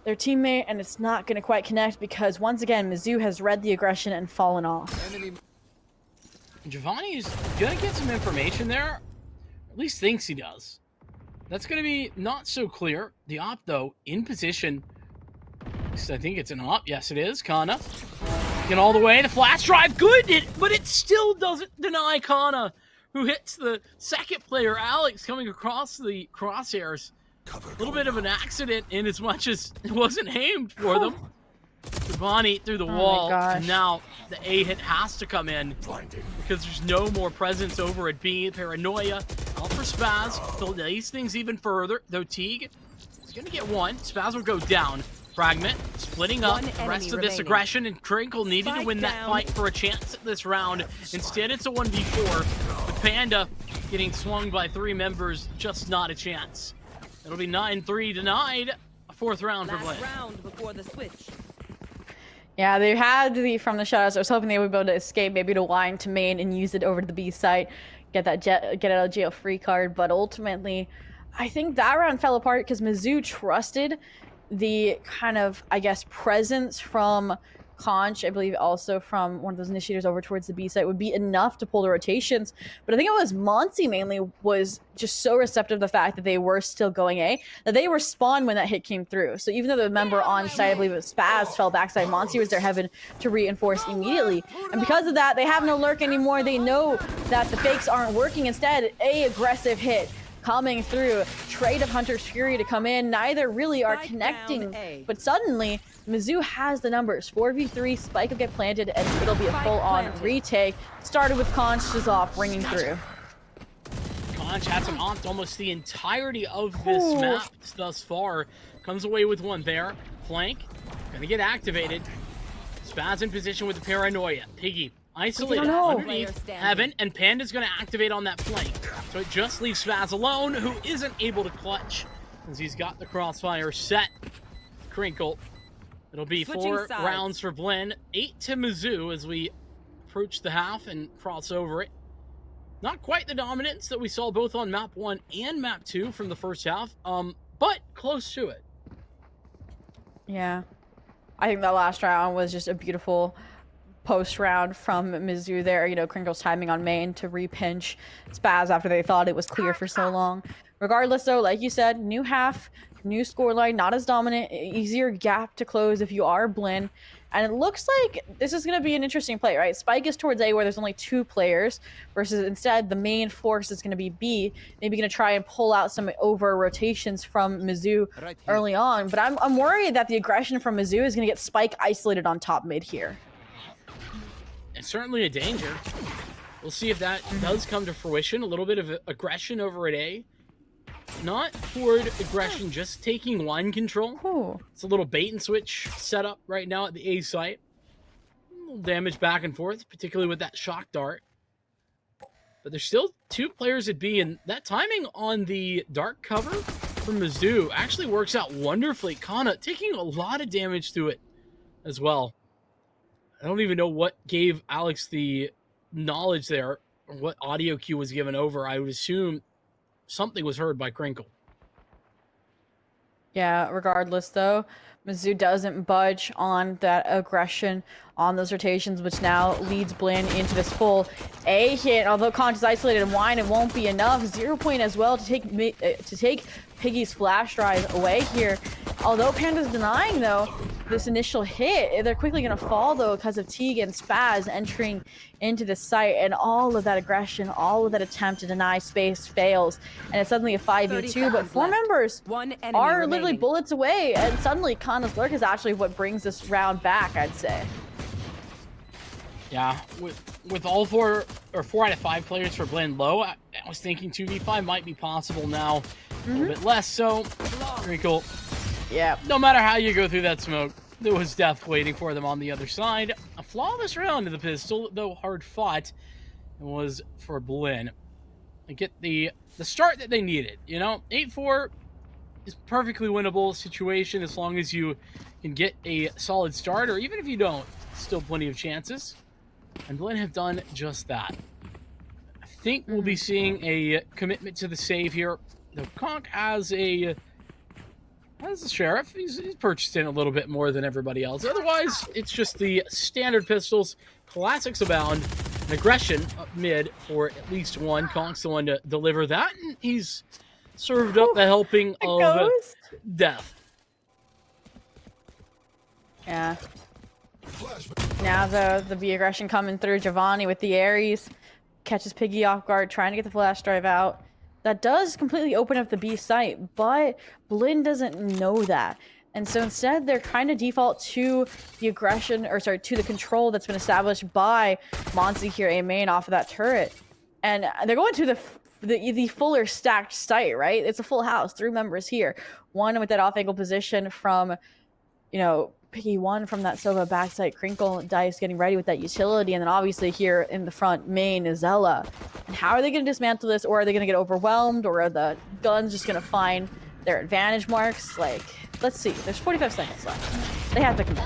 their teammate, and it's not going to quite connect because once again, Mizzou has read the aggression and fallen off. Giovanni's gonna get some information there, at least thinks he does. That's gonna be not so clear. The op, though, in position. At least I think it's an op. Yes, it is. Kana get all the way. The flash drive, good, but it still doesn't deny Kana, who hits the second player, Alex, coming across the crosshairs. A little bit of an accident in as much as it wasn't aimed for them. Giovanni through the wall. And now the A hit has to come in because there's no more presence over at B. Paranoia out for Spaz. Delays things even further, though Teague is going to get one. Spaz will go down. Fragment splitting up the rest of this aggression, and Crinkle needed to win that fight for a chance at this round. Instead, it's a 1v4 with Panda getting swung by 3 members. Just not a chance. It'll be 9-3 denied. A 4th round for Blinn. Round before the switch. Yeah, they had the from the shutouts. I was hoping they would be able to escape, maybe to wind to main and use it over to the B site, get that get out of jail free card. But ultimately, I think that round fell apart because Mizzou trusted the kind of, I guess, presence from Conch, I believe also from one of those initiators over towards the B site, would be enough to pull the rotations. But I think it was Monty mainly was just so receptive to the fact that they were still going A, that they were spawned when that hit came through. So even though the member on site, I believe it was Spaz, fell backside, Monty was there having to reinforce immediately. And because of that, they have no lurk anymore. They know that the fakes aren't working. Instead, a aggressive hit coming through, trade of Hunter's Fury to come in. Neither really are connecting, but suddenly Mizzou has the numbers. 4v3, Spike will get planted, and it'll be a full-on retake. Started with Conch just off, ringing through. Conch had some opt almost the entirety of this map thus far. Comes away with one there. Flank, gonna get activated. Spaz in position with the Paranoia. Piggy isolated underneath Heaven, and Panda's gonna activate on that flank. So it just leaves Spaz alone, who isn't able to clutch, as he's got the crossfire set. Crinkle. It'll be 4 rounds for Blinn, 8 to Mizzou as we approach the half and cross over it. Not quite the dominance that we saw both on map 1 and map 2 from the first half, but close to it. Yeah. I think that last round was just a beautiful post round from Mizzou there. You know, Crinkle's timing on main to repinch Spaz after they thought it was clear for so long. Regardless, though, like you said, new half, new scoreline, not as dominant, easier gap to close if you are Blinn. And it looks like this is going to be an interesting play, right? Spike is towards A where there's only 2 players versus instead the main force is going to be B. Maybe going to try and pull out some over rotations from Mizzou early on. But I'm worried that the aggression from Mizzou is going to get Spike isolated on top mid here. It's certainly a danger. We'll see if that does come to fruition. A little bit of aggression over at A. Not toward aggression, just taking line control. It's a little bait and switch setup right now at the A site. A little damage back and forth, particularly with that shock dart. But there's still 2 players at B, and that timing on the dark cover from Mizzou actually works out wonderfully. Kana taking a lot of damage to it as well. I don't even know what gave Alex the knowledge there, or what audio cue was given over. I would assume something was heard by Crinkle. Yeah, regardless, though, Mizzou doesn't budge on that aggression on those rotations, which now leads Blinn into this full A hit. Although Conch is isolated and wine, it won't be enough. 0 point as well to take Piggy's flash drive away here. Although Panda's denying, though, this initial hit, they're quickly going to fall, though, because of Teague and Spaz entering into the site, and all of that aggression, all of that attempt to deny space fails, and it's suddenly a 5v2, but 4 members are literally bullets away, and suddenly Kana's lurk is actually what brings this round back, I'd say. Yeah, with all 4 out of 5 players for Blinn low, I was thinking 2v5 might be possible now. A little bit less so. Crinkle. Yeah. No matter how you go through that smoke, there was death waiting for them on the other side. A flawless round of the pistol, though hard fought, was for Blinn. They get the start that they needed. You know, 8-4 is perfectly winnable situation as long as you can get a solid start, or even if you don't, still plenty of chances. And Blinn have done just that. I think we'll be seeing a commitment to the save here. The Conk has a sheriff. He's purchased in a little bit more than everybody else. Otherwise, it's just the standard pistols. Classics abound. And aggression up mid for at least one. Conk's the one to deliver that, and he's served up the helping of death. Yeah. Now the B aggression coming through. Giovanni with the Ares catches Piggy off guard, trying to get the flash drive out. That does completely open up the B site, but Blinn doesn't know that. And so instead, they're kind of default to the aggression, or sorry, to the control that's been established by Monty here, A main off of that turret. And they're going to the fuller stacked site, right? It's a full house, 3 members here. One with that off-angle position from, you know, Piggy, one from that Sova backside, Crinkle, Dice getting ready with that utility, and then obviously here in the front main is Zella. And how are they going to dismantle this, or are they going to get overwhelmed, or are the guns just going to find their advantage marks? Like, let's see. There's 45 seconds left. They have to commit.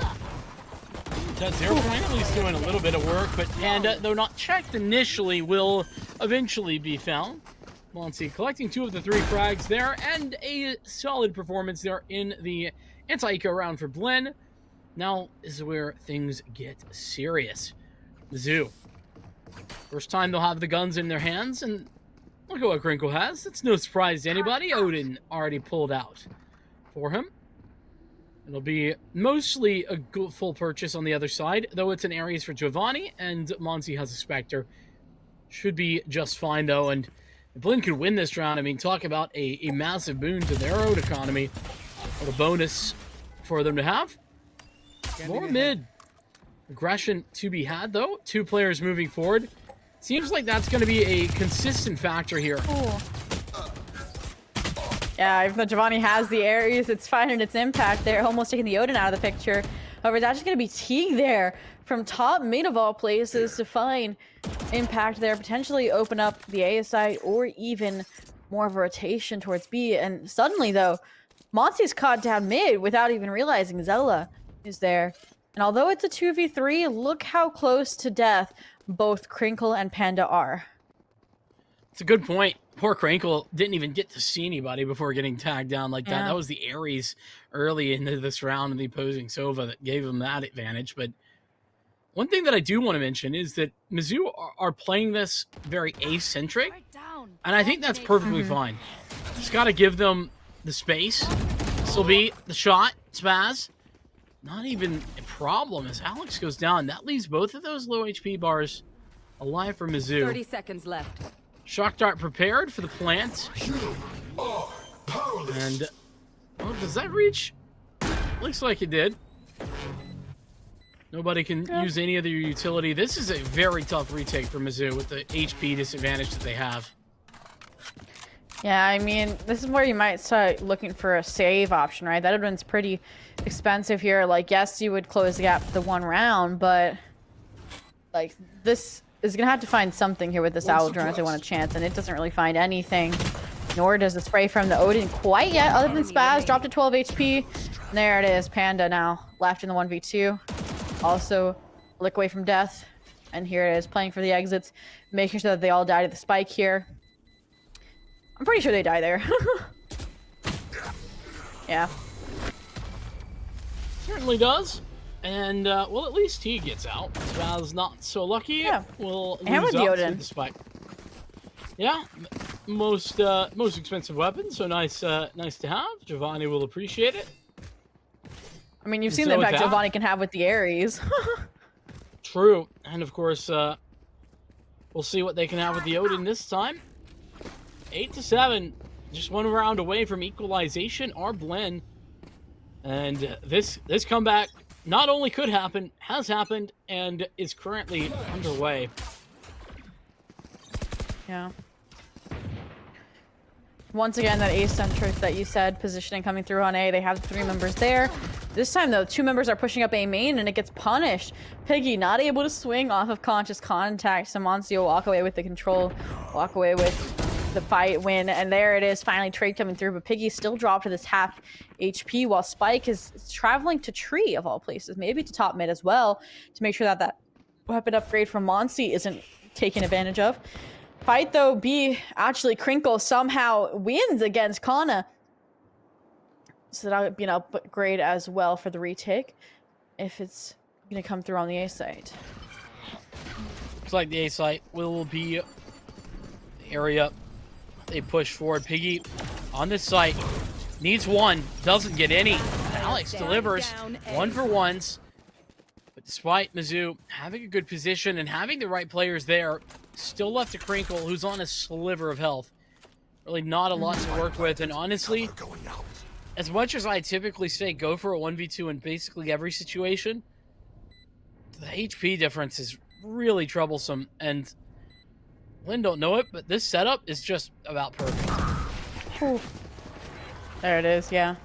That 0 point at least doing a little bit of work, but Panda, though not checked initially, will eventually be found. Monty collecting 2 of the 3 frags there, and a solid performance there in the anti-eco round for Blinn. Now is where things get serious. Mizzou. First time they'll have the guns in their hands, and look at what Crinkle has. It's no surprise to anybody. Odin already pulled out for him. It'll be mostly a full purchase on the other side, though it's an Ares for Giovanni, and Monty has a Spectre. Should be just fine, though, and if Blinn could win this round, I mean, talk about a massive boon to their own economy. What a bonus for them to have. More mid aggression to be had, though. 2 players moving forward. Seems like that's going to be a consistent factor here. Ooh. Yeah, even though Giovanni has the Ares, it's finding its impact there, almost taking the Odin out of the picture. However, it's actually going to be Teague there from top mid of all places to find impact there, potentially open up the A side or even more of a rotation towards B. And suddenly, though, Monty's caught down mid without even realizing Zella is there. And although it's a 2v3, look how close to death both Crinkle and Panda are. It's a good point. Poor Crinkle didn't even get to see anybody before getting tagged down like that. That was the Ares early into this round of the opposing Sova that gave him that advantage. But one thing that I do want to mention is that Mizzou are playing this very A-centric, and I think that's perfectly fine. Just got to give them the space. This will be the shot. Spaz. Not even a problem as Alex goes down. That leaves both of those low HP bars alive for Mizzou. 30 seconds left. Shock dart prepared for the plant. And, well, does that reach? Looks like it did. Nobody can use any of their utility. This is a very tough retake for Mizzou with the HP disadvantage that they have. Yeah, I mean, this is where you might start looking for a save option, right? That one's pretty expensive here. Like, yes, you would close the gap for the 1 round, but like, this is gonna have to find something here with this owl drone if they want a chance, and it doesn't really find anything. Nor does the spray from the Odin quite yet, other than Spaz dropped to 12 HP. And there it is, Panda now left in the 1v2. Also, lick away from death. And here it is, playing for the exits, making sure that they all die to the spike here. I'm pretty sure they die there. Yeah. Certainly does. And, well, at least he gets out. Spaz not so lucky. Yeah. Will And lose with out the to the spike. Yeah, most expensive weapon, so nice nice to have. Giovanni will appreciate it. I mean, you've seen the impact Giovanni can have with the Ares. True, and of course, we'll see what they can have with the Odin this time. 8-7, just 1 round away from equalization. Our Blinn, and this comeback not only could happen, has happened, and is currently underway. Yeah. Once again, that A-centric that you said, positioning coming through on A. They have 3 members there. This time, though, 2 members are pushing up A main, and it gets punished. Piggy not able to swing off of conscious contact. Samancio walk away with the control, walk away with the fight win, and there it is. Finally, trade coming through, but Piggy still dropped to this half HP, while Spike is traveling to tree, of all places, maybe to top mid as well, to make sure that that weapon upgrade from Monsi isn't taken advantage of. Fight though, B, actually Crinkle somehow wins against Kana. So that'll be an upgrade as well for the retake, if it's gonna come through on the A site. Looks like the A site will be the area they push forward. Piggy on this site needs 1, doesn't get any. Alex delivers 1 for 1s. But despite Mizzou having a good position and having the right players there, still left to Crinkle, who's on a sliver of health. Really not a lot to work with, and honestly, as much as I typically say go for a 1v2 in basically every situation, the HP difference is really troublesome, and Lynn don't know it, but this setup is just about perfect. Whew. There it is, yeah.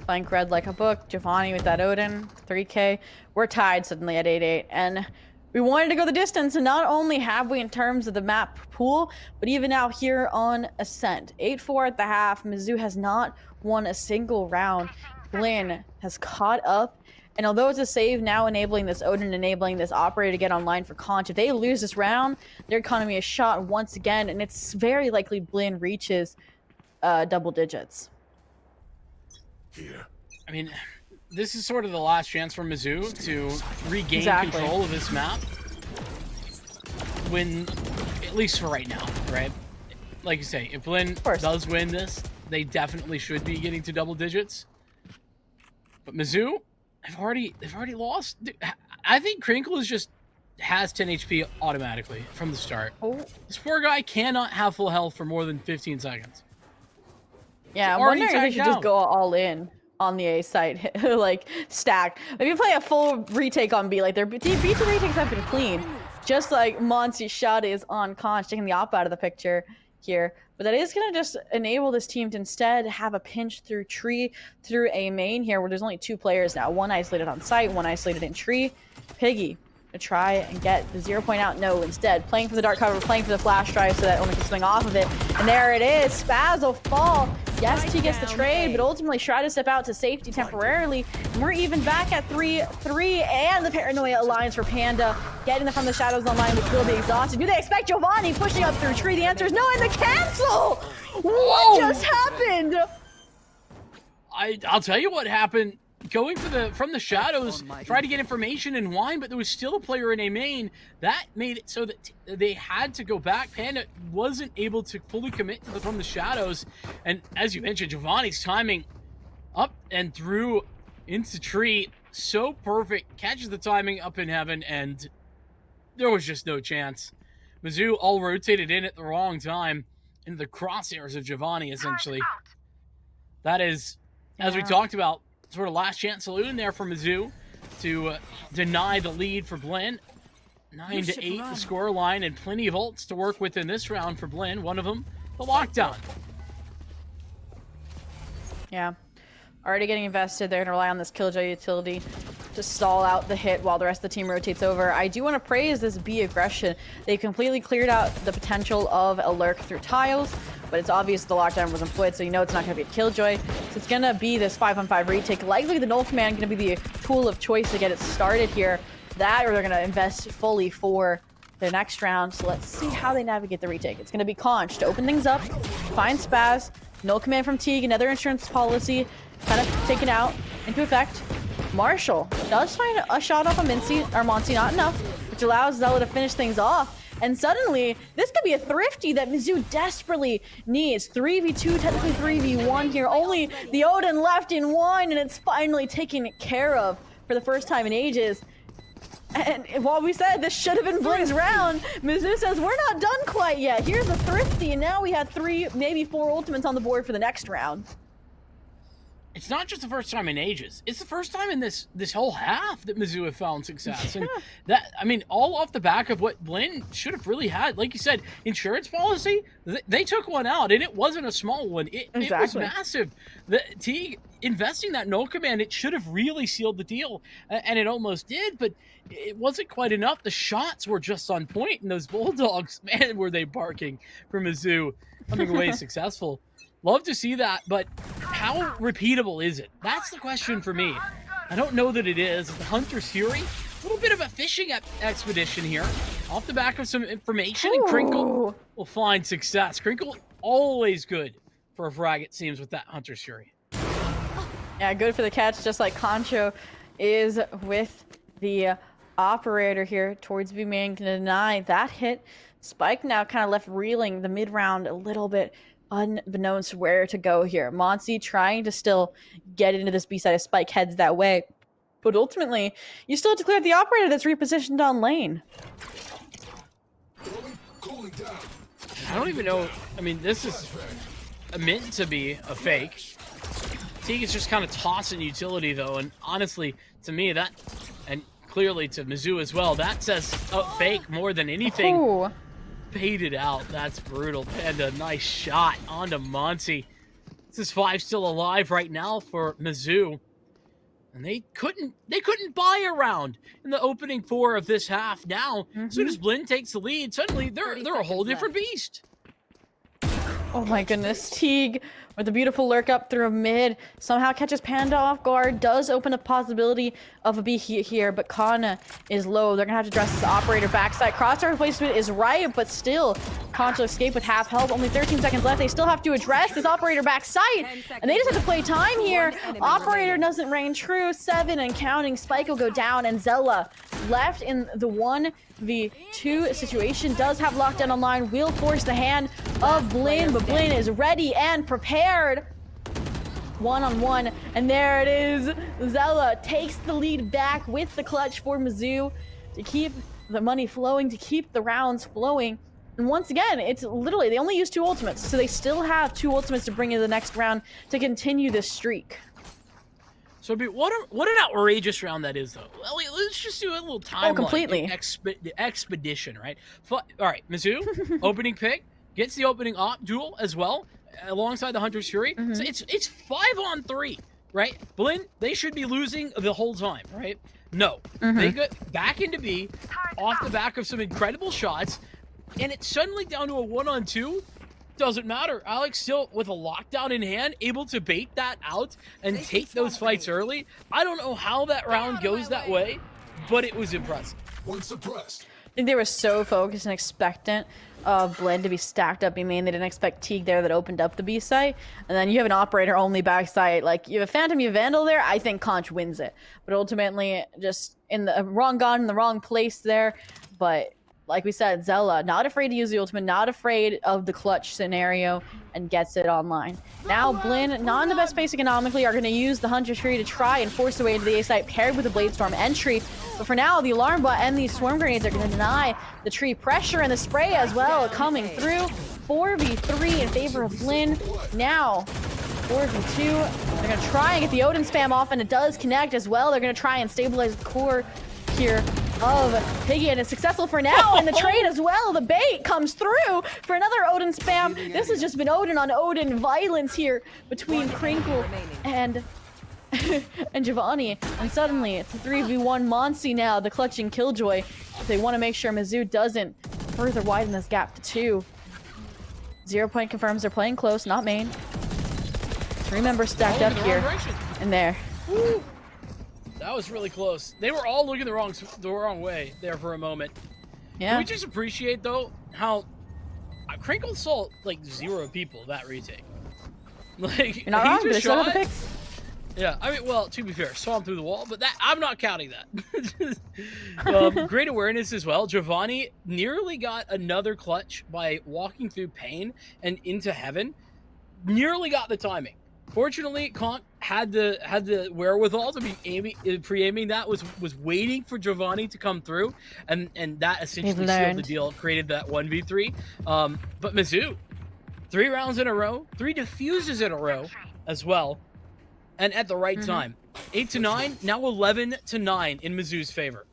Blank read like a book. Giovanni with that Odin, 3K. We're tied suddenly at 8-8, and we wanted to go the distance, and not only have we in terms of the map pool, but even out here on Ascent. 8-4 at the half. Mizzou has not won a single round. Blinn has caught up, and although it's a save now enabling this Odin, enabling this operator to get online for Conch, if they lose this round, their economy is shot once again, and it's very likely Blinn reaches double digits. I mean, this is sort of the last chance for Mizzou to regain control of this map. When, at least for right now, right? Like you say, if Blinn does win this, they definitely should be getting to double digits. But Mizzou, they've already lost. I think Crinkle has 10 HP automatically from the start. Oh. This poor guy cannot have full health for more than 15 seconds. Yeah, I'm wondering if they should just go all in on the A side, like stack. Maybe play a full retake on B. Like their B2 retakes have been clean, just like Monty's shot is on Conch, taking the op out of the picture here. But that is gonna just enable this team to instead have a pinch through tree, through A main here, where there's only 2 players now. 1 isolated on site, 1 isolated in tree. Piggy to try and get the 0 point out. No, instead playing for the dark cover, playing for the flash drive so that Omen can swing off of it. And there it is. Spaz will fall. Yes, he gets the trade, but ultimately try to step out to safety temporarily. And we're even back at 3-3, and the Paranoia Alliance for Panda getting them from the shadows online, which will be exhausted. Do they expect Giovanni pushing up through tree? The answer is no, and the cancel! What just happened? I'll tell you what happened. Going for from the shadows, try to get information in wine, but there was still a player in A main. That made it so that they had to go back. Panda wasn't able to fully commit to from the shadows. And as you mentioned, Giovanni's timing up and through into tree, so perfect. Catches the timing up in heaven, and there was just no chance. Mizzou all rotated in at the wrong time into the crosshairs of Giovanni, essentially. That is, as we talked about, sort of last chance saloon there for Mizzou to deny the lead for Blinn. 9-8 the score line, and plenty of ults to work with in this round for Blinn. One of them, the lockdown. Yeah, already getting invested. They're gonna rely on this Killjoy utility to stall out the hit while the rest of the team rotates over. I do want to praise this B aggression. They completely cleared out the potential of a lurk through tiles, but it's obvious the lockdown was employed, so you know it's not going to be a Killjoy. So it's going to be this 5-on-5 retake. Likely the Null Command going to be the tool of choice to get it started here. That, or they're going to invest fully for the next round. So let's see how they navigate the retake. It's going to be Conch to open things up, find Spaz, Null Command from Teague, another insurance policy kind of taken out into effect. Marshall does find a shot off of Monty, not enough, which allows Zella to finish things off. And suddenly, this could be a thrifty that Mizzou desperately needs. 3v2, technically 3v1 here. Only the Odin left in one, and it's finally taken care of for the first time in ages. And while we said this should have been Blinn's round, Mizzou says we're not done quite yet. Here's a thrifty, and now we have 3, maybe 4 ultimates on the board for the next round. it's not just the first time in ages. It's the first time in this whole half that Mizzou have found success. And that, I mean, all off the back of what Blinn should have really had. Like you said, insurance policy, they took one out, and it wasn't a small one. It was massive. The Teague investing that no command, it should have really sealed the deal, and it almost did, but it wasn't quite enough. The shots were just on point, and those Bulldogs, man, were they barking for Mizzou coming away successful. Love to see that, but how repeatable is it? That's the question for me. I don't know that it is. The Hunter's Fury, a little bit of a fishing expedition here, off the back of some information, and Crinkle will find success. Crinkle, always good for a frag, it seems, with that Hunter's Fury. Yeah, good for the catch, just like Concho is with the operator here towards B main. Can deny that hit. Spike now kind of left reeling the mid-round a little bit, unbeknownst where to go here. Monty trying to still get into this B side as Spike heads that way. But ultimately, you still have to clear the operator that's repositioned on lane. I don't even know. I mean, this is meant to be a fake. Teague is just kind of tossing utility, though. And honestly, to me, that, and clearly to Mizzou as well, that says fake more than anything. Ooh. Baited out. That's brutal. And a nice shot onto Monty. This is 5 still alive right now for Mizzou. And they couldn't buy a round in the opening 4 of this half. Now, as soon as Blinn takes the lead, suddenly they're a whole different beast. Oh my goodness, Teague with a beautiful lurk up through mid, somehow catches Panda off guard, does open the possibility of a B here, but Kana is low. They're gonna have to dress this operator backside. Crosshair replacement is right, but still, Concho escape with half health, only 13 seconds left. They still have to address this operator backside, and they just have to play time here. Operator doesn't reign true, 7 and counting. Spike will go down, and Zella left in the 1v2 situation, does have lockdown online, will force the hand of Blinn, but Blinn is ready and prepared. One-on-one, and there it is. Zella takes the lead back with the clutch for Mizzou to keep the money flowing, to keep the rounds flowing. And once again, it's literally, they only use 2 ultimates, so they still have 2 ultimates to bring in the next round to continue this streak. So, what an outrageous round that is, though. Well, let's just do a little timeline. Oh, completely. Expedition, right? All right, Mizzou, opening pick, gets the opening op duel as well, alongside the Hunter's Fury. So it's 5-on-3, right? Blinn, they should be losing the whole time, right? No. They got back into B, off the back of some incredible shots, and it's suddenly down to a 1-on-2. Doesn't matter. Alex still with a lockdown in hand, able to bait that out and take those fights early. I don't know how that round goes that way, but it was impressive. I think they were so focused and expectant of Blinn to be stacked up B main. They didn't expect Teague there that opened up the B site. And then you have an operator only backside. Like, you have a Phantom, you have Vandal there. I think Conch wins it. But ultimately, just in the wrong gun in the wrong place there. But like we said, Zella, not afraid to use the ultimate, not afraid of the clutch scenario, and gets it online. Now, Blinn, not in the best space economically, are going to use the Hunter's Fury to try and force their way into the A site, paired with the Bladestorm entry. But for now, the Alarm Bot and these Swarm Grenades are going to deny the tree pressure, and the spray as well coming through. 4v3 in favor of Blinn. Now, 4v2. They're going to try and get the Odin spam off, and it does connect as well. They're going to try and stabilize the core here of Piggy, and it's successful for now in the trade as well. The bait comes through for another Odin spam. This has just been Odin on Odin violence here between Crinkle and Giovanni, and suddenly it's a 3v1 Monsi now, the clutching Killjoy. They want to make sure Mizzou doesn't further widen this gap to 2. 0 Point confirms they're playing close, not main. 3 members stacked up here and there. Woo. That was really close. They were all looking the wrong way there for a moment. Yeah. Can we just appreciate, though, how Crinkle saw, like, 0 people that retake. Like, You're not wrong, but they still have the picks. Yeah, I mean, well, to be fair, saw him through the wall, but that I'm not counting that. Great awareness as well. Giovanni nearly got another clutch by walking through pain and into heaven. Nearly got the timing. Fortunately, Conk had the wherewithal to be pre-aiming that, was waiting for Giovanni to come through, and that essentially sealed the deal, created that 1v3. But Mizzou, 3 rounds in a row, 3 defuses in a row as well. and at the right time. 8-9, now 11-9 in Mizzou's favor.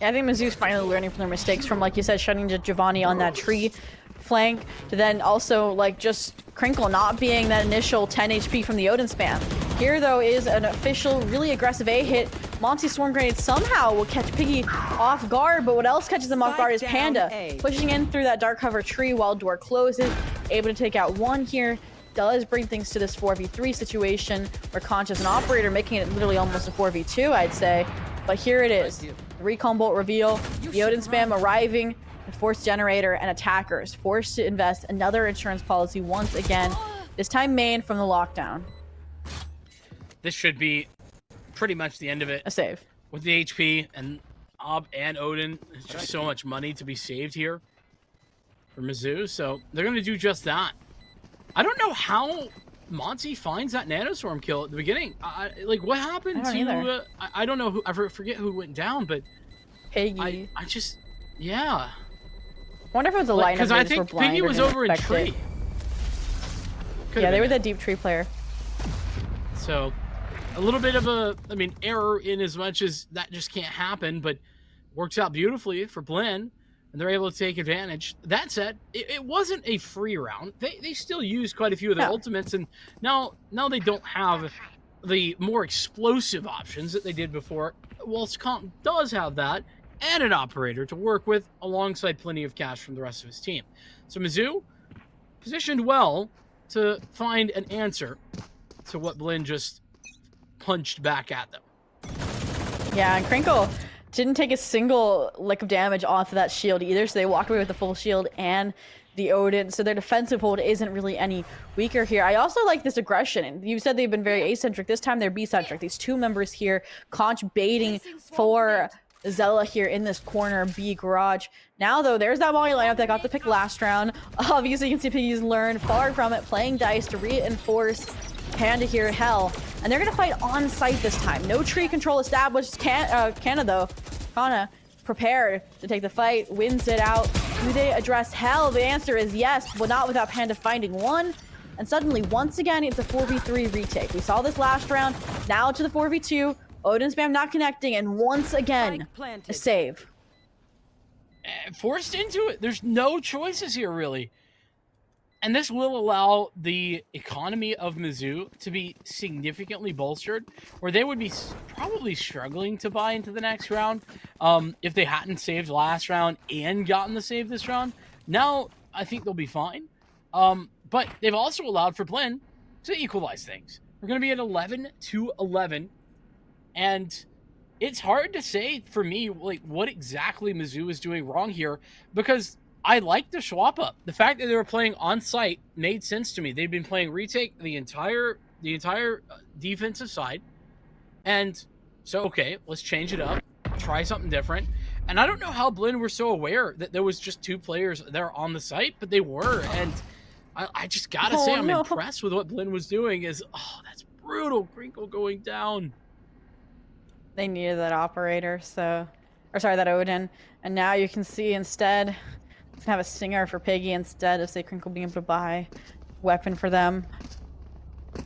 Yeah, I think Mizzou's finally learning from their mistakes from, like you said, shutting to Giovanni on that tree flank, to then also, like, just Crinkle not being that initial 10 HP from the Odin spam. Here, though, is an official, really aggressive A hit. Monty Storm Grenade somehow will catch Piggy off guard, but what else catches him off guard is Panda, pushing in through that dark cover tree while door closes, able to take out one here. Does bring things to this 4v3 situation where Conch is an operator, making it literally almost a 4v2, I'd say. But here it is. Recon bolt reveal, the Odin spam arriving, the force generator, and attackers forced to invest another insurance policy once again, this time main from the lockdown. This should be pretty much the end of it. A save. With the HP and Ob and Odin, there's just so much money to be saved here for Mizzou, so they're going to do just that. I don't know how Monty finds that nanoswarm kill at the beginning. Like, what happened to... I don't know who... I forget who went down, but... Piggy. I just... Yeah. Wonder if it was a lineup because I think Piggy was over in tree. Yeah, they were the deep tree player. So, a little bit of a, error in as much as that just can't happen, but works out beautifully for Blinn, and they're able to take advantage. That said, it wasn't a free round. They still used quite a few of their ultimates, and now they don't have the more explosive options that they did before. Whilst Comp does have that, and an operator to work with, alongside plenty of cash from the rest of his team. So Mizzou positioned well to find an answer to what Blinn just punched back at them. Yeah, and Crinkle didn't take a single lick of damage off of that shield either, so they walked away with the full shield and the Odin, so their defensive hold isn't really any weaker here. I also like this aggression, and you said they've been very A-centric. This time they're B-centric. These two members here, Conch baiting for Zella here in this corner B garage. Now though, there's that Molly lineup that got the pick last round. Obviously you can see Piggy's learned far from it, playing dice to reinforce Panda here, Hell, and they're gonna fight on site this time. No tree control established. Kana though, Kana prepared to take the fight, wins it out. Do they address Hell? The answer is yes, but not without Panda finding one. And suddenly, once again, it's a 4v3 retake. We saw this last round. Now to the 4v2. Odin spam not connecting, and once again, a save. Forced into it. There's no choices here, really. And this will allow the economy of Mizzou to be significantly bolstered, where they would be probably struggling to buy into the next round if they hadn't saved last round and gotten the save this round. Now, I think they'll be fine. But they've also allowed for Blinn to equalize things. We're going to be at 11-11. And it's hard to say for me, like, what exactly Mizzou is doing wrong here, because I like the swap up. The fact that they were playing on site made sense to me. They've been playing retake the entire defensive side. And so, okay, let's change it up, try something different. And I don't know how Blinn were so aware that there was just two players there on the site, but they were. And I just got to say, I'm impressed with what Blinn was doing. That's brutal. Crinkle going down. They needed that operator, that Odin. And now you can see instead, it's gonna have a Stinger for Piggy instead of, say, Crinkle being able to buy weapon for them.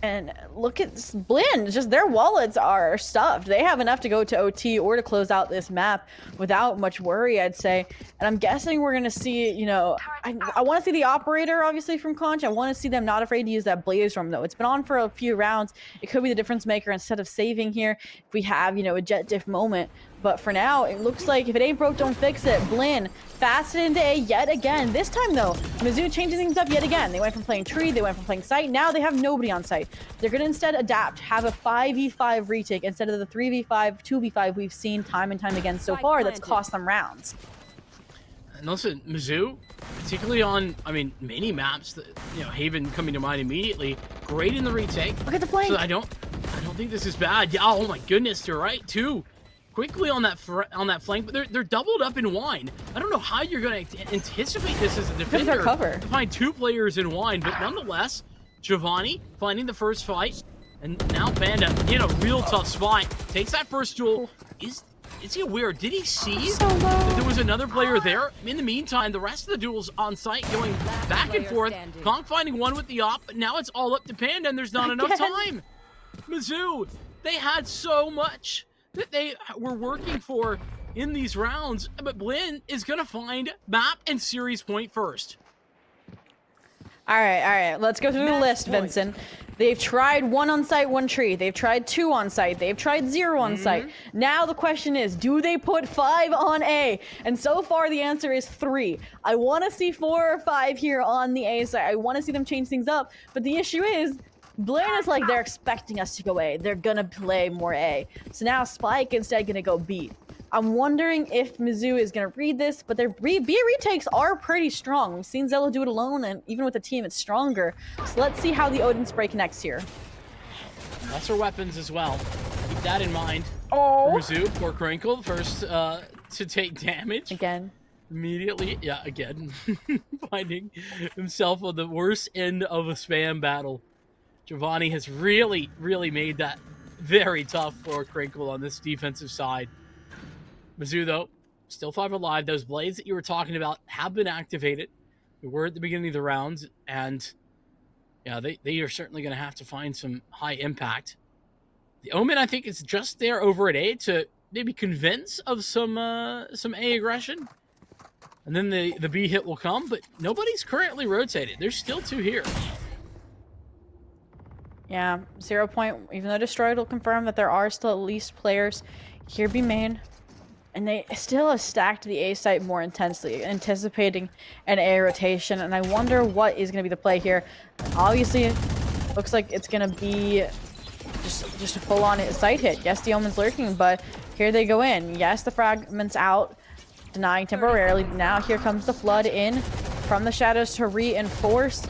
And look at this Blinn, just their wallets are stuffed. They have enough to go to OT or to close out this map without much worry, I'd say. And I'm guessing we're going to see, I want to see the operator, obviously, from Conch. I want to see them not afraid to use that Blaze Room, though. It's been on for a few rounds. It could be the difference maker instead of saving here if we have, a jet diff moment. But for now, it looks like if it ain't broke, don't fix it. Blinn fasted into A yet again. This time, though, Mizzou changing things up yet again. They went from playing tree, they went from playing site. Now they have nobody on site. They're going to instead adapt, have a 5v5 retake instead of the 3v5, 2v5 we've seen time and time again so far that's cost them rounds. And listen, Mizzou, particularly on, mini maps, Haven coming to mind immediately, great in the retake. Look at the flank. So I don't think this is bad. Yeah, oh my goodness, you're right, too. Quickly on that flank, but they're doubled up in wine. I don't know how you're going to anticipate this as a defender cover. to find two players in wine, but nonetheless, Giovanni finding the first fight, and now Panda in a real tough spot. Takes that first duel. Is he aware? Did he see that there was another player there? In the meantime, the rest of the duels on site going back and forth. Kong finding one with the op, but now it's all up to Panda, and there's not enough time. Mizzou, they had so much that they were working for in these rounds, but Blinn is going to find map and series point first. All right. Let's go through the list, Vincent. They've tried 1 on site, 1 tree. They've tried 2 on site. They've tried 0 on site. Now the question is, do they put 5 on A? And so far the answer is 3. I want to see 4 or 5 here on the A side. I want to see them change things up. But the issue is, Blinn is like, they're expecting us to go A. They're gonna play more A. So now Spike instead gonna go B. I'm wondering if Mizzou is going to read this, but their B retakes are pretty strong. We've seen Zello do it alone, and even with the team, it's stronger. So let's see how the Odin spray connects here. Lesser weapons as well. Keep that in mind. Oh! For Mizzou, poor Crinkle, first to take damage. Again. Immediately, yeah, again. Finding himself on the worst end of a spam battle. Giovanni has really, really made that very tough for Crinkle on this defensive side. Mizzou, though, still 5 alive. Those blades that you were talking about have been activated. We were at the beginning of the rounds, and yeah, they are certainly going to have to find some high impact. The Omen, I think, is just there over at A to maybe convince of some A aggression. And then the B hit will come, but nobody's currently rotated. There's still 2 here. Yeah, 0 point, even though destroyed will confirm that there are still at least players here B main. And they still have stacked the A site more intensely, anticipating an A rotation. And I wonder what is going to be the play here. Obviously, it looks like it's going to be just a full-on site hit. Yes, the Omen's lurking, but here they go in. Yes, the fragment's out, denying temporarily. Now here comes the flood in from the shadows to reinforce.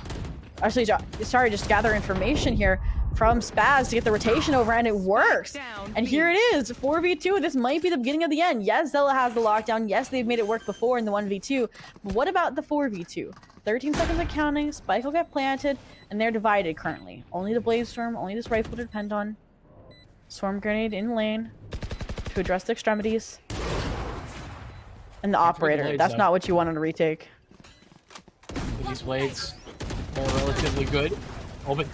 Actually, sorry, just gather information here from Spaz to get the rotation over, and it works. And here it is, 4v2. This might be the beginning of the end. Yes, Zella has the lockdown. Yes, they've made it work before in the 1v2. But what about the 4v2? 13 seconds of counting, Spike will get planted, and they're divided currently. Only the Blaze Storm, only this rifle to depend on. Swarm Grenade in lane to address the extremities. And the operator, blades, that's though. not what you want on a retake. These blades are relatively good. Oh, but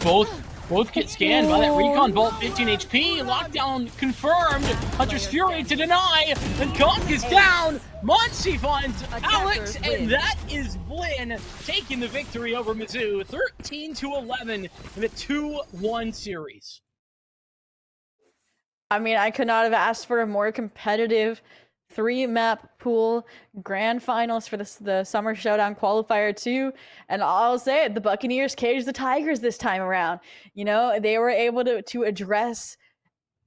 both get scanned by that Recon Bolt, 15 HP. Lockdown confirmed. Hunter's Fury to deny. And Conk is down. Monsi finds Alex, and that is Blinn taking the victory over Mizzou, 13-11 in a 2-1 series. I mean, I could not have asked for a more competitive 3-map pool grand finals for the Summer Showdown Qualifier 2. And I'll say it, the Buccaneers caged the Tigers this time around. You know, they were able to address,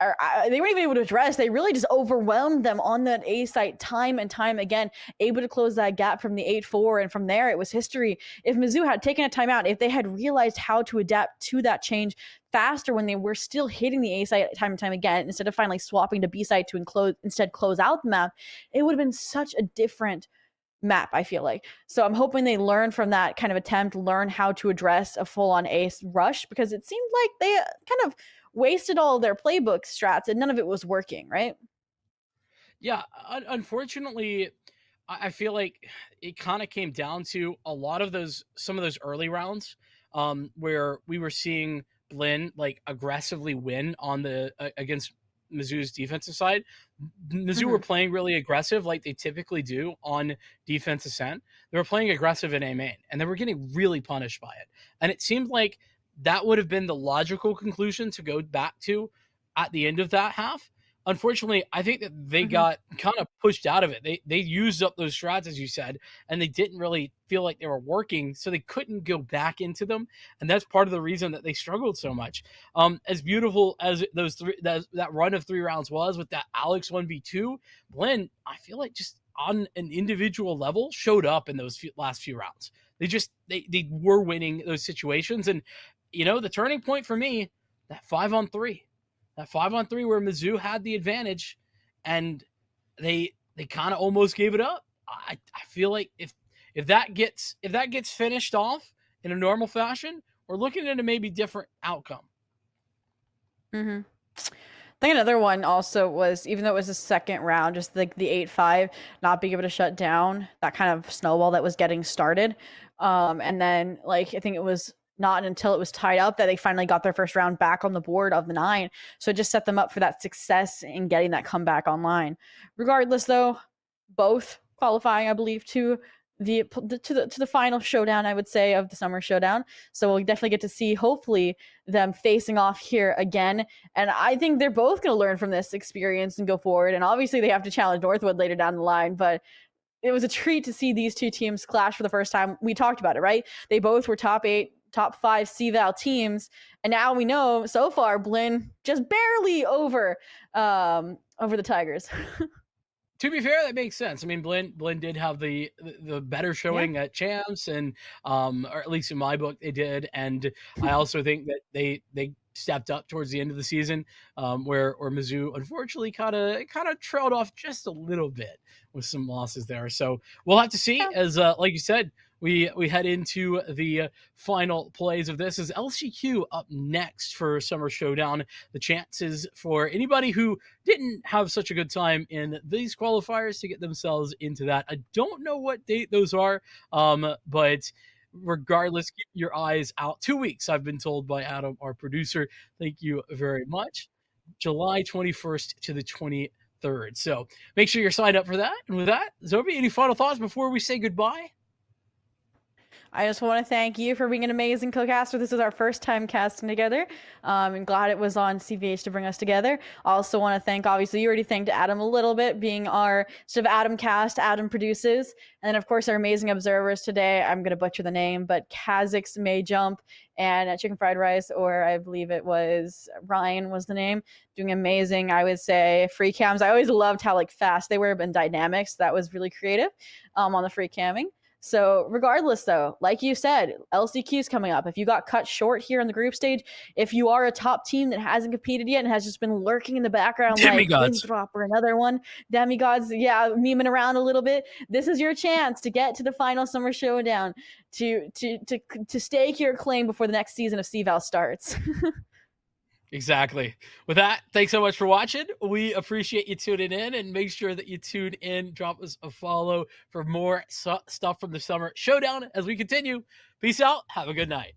or they weren't even able to address, they really just overwhelmed them on that A site time and time again, able to close that gap from the 8-4, and from there it was history. If Mizzou had taken a timeout, if they had realized how to adapt to that change faster when they were still hitting the A site time and time again, instead of finally swapping to B site to instead close out the map, it would have been such a different map, I feel like. So I'm hoping they learn from that kind of attempt, learn how to address a full-on ace rush, because it seemed like they kind of wasted all their playbook strats and none of it was working, right? Yeah, unfortunately, I feel like it kind of came down to a lot of some of those early rounds where we were seeing Blinn like aggressively win on the against Mizzou's defensive side. Mizzou were playing really aggressive like they typically do on defense ascent. They were playing aggressive in A main, and they were getting really punished by it. And it seemed like that would have been the logical conclusion to go back to at the end of that half. Unfortunately, I think that they got kind of pushed out of it. They used up those strats, as you said, and they didn't really feel like they were working, so they couldn't go back into them. And that's part of the reason that they struggled so much. As beautiful as that run of 3 rounds was with that Alex 1v2, Blinn, I feel like just on an individual level, showed up in those last few rounds. They were winning those situations. And, you know, the turning point for me, that 5-on-3. That 5-on-3 where Mizzou had the advantage, and they kind of almost gave it up. I feel like if that gets finished off in a normal fashion, we're looking at a maybe different outcome. I think another one also was, even though it was the second round, just like the 8-5 not being able to shut down that kind of snowball that was getting started. And then, like, I think it was not until it was tied up that they finally got their first round back on the board of the 9. So it just set them up for that success in getting that comeback online. Regardless, though, both qualifying, I believe, to the final showdown, I would say, of the summer showdown. So we'll definitely get to see, hopefully, them facing off here again. And I think they're both going to learn from this experience and go forward. And obviously, they have to challenge Northwood later down the line, but it was a treat to see these two teams clash for the first time. We talked about it, right? They both were top 8, top 5 CVAL teams, and now we know so far Blinn just barely over the Tigers. To be fair, that makes sense. I mean, Blinn did have the better showing at champs, and or at least in my book they did. And I also think that they stepped up towards the end of the season, where Mizzou unfortunately kind of trailed off just a little bit with some losses there. So we'll have to see as like you said. We head into the final plays of this. Is LCQ up next for Summer Showdown. The chances for anybody who didn't have such a good time in these qualifiers to get themselves into that. I don't know what date those are, but regardless, keep your eyes out. 2 weeks, I've been told by Adam, our producer. Thank you very much. July 21st to the 23rd. So make sure you're signed up for that. And with that, Zobi, any final thoughts before we say goodbye? I just want to thank you for being an amazing co-caster. This is our first time casting together. I'm glad it was on CVH to bring us together. I also want to thank, obviously, you already thanked Adam a little bit, being our sort of Adam cast, Adam produces. And then, of course, our amazing observers today. I'm going to butcher the name, but KhazixMayJump and Chicken Fried Rice, or I believe it was Ryan was the name, doing amazing. I would say free cams. I always loved how fast they were and dynamics. That was really creative on the free camming. So regardless, though, like you said, LCQ is coming up. If you got cut short here in the group stage, if you are a top team that hasn't competed yet and has just been lurking in the background Demigods. like Winthrop or another one, Demigods, memeing around a little bit, this is your chance to get to the final Summer Showdown, to stake your claim before the next season of CVAL starts. Exactly. With that, thanks so much for watching. We appreciate you tuning in, and make sure that you tune in, drop us a follow for more stuff from the Summer Showdown as we continue. Peace out. Have a good night.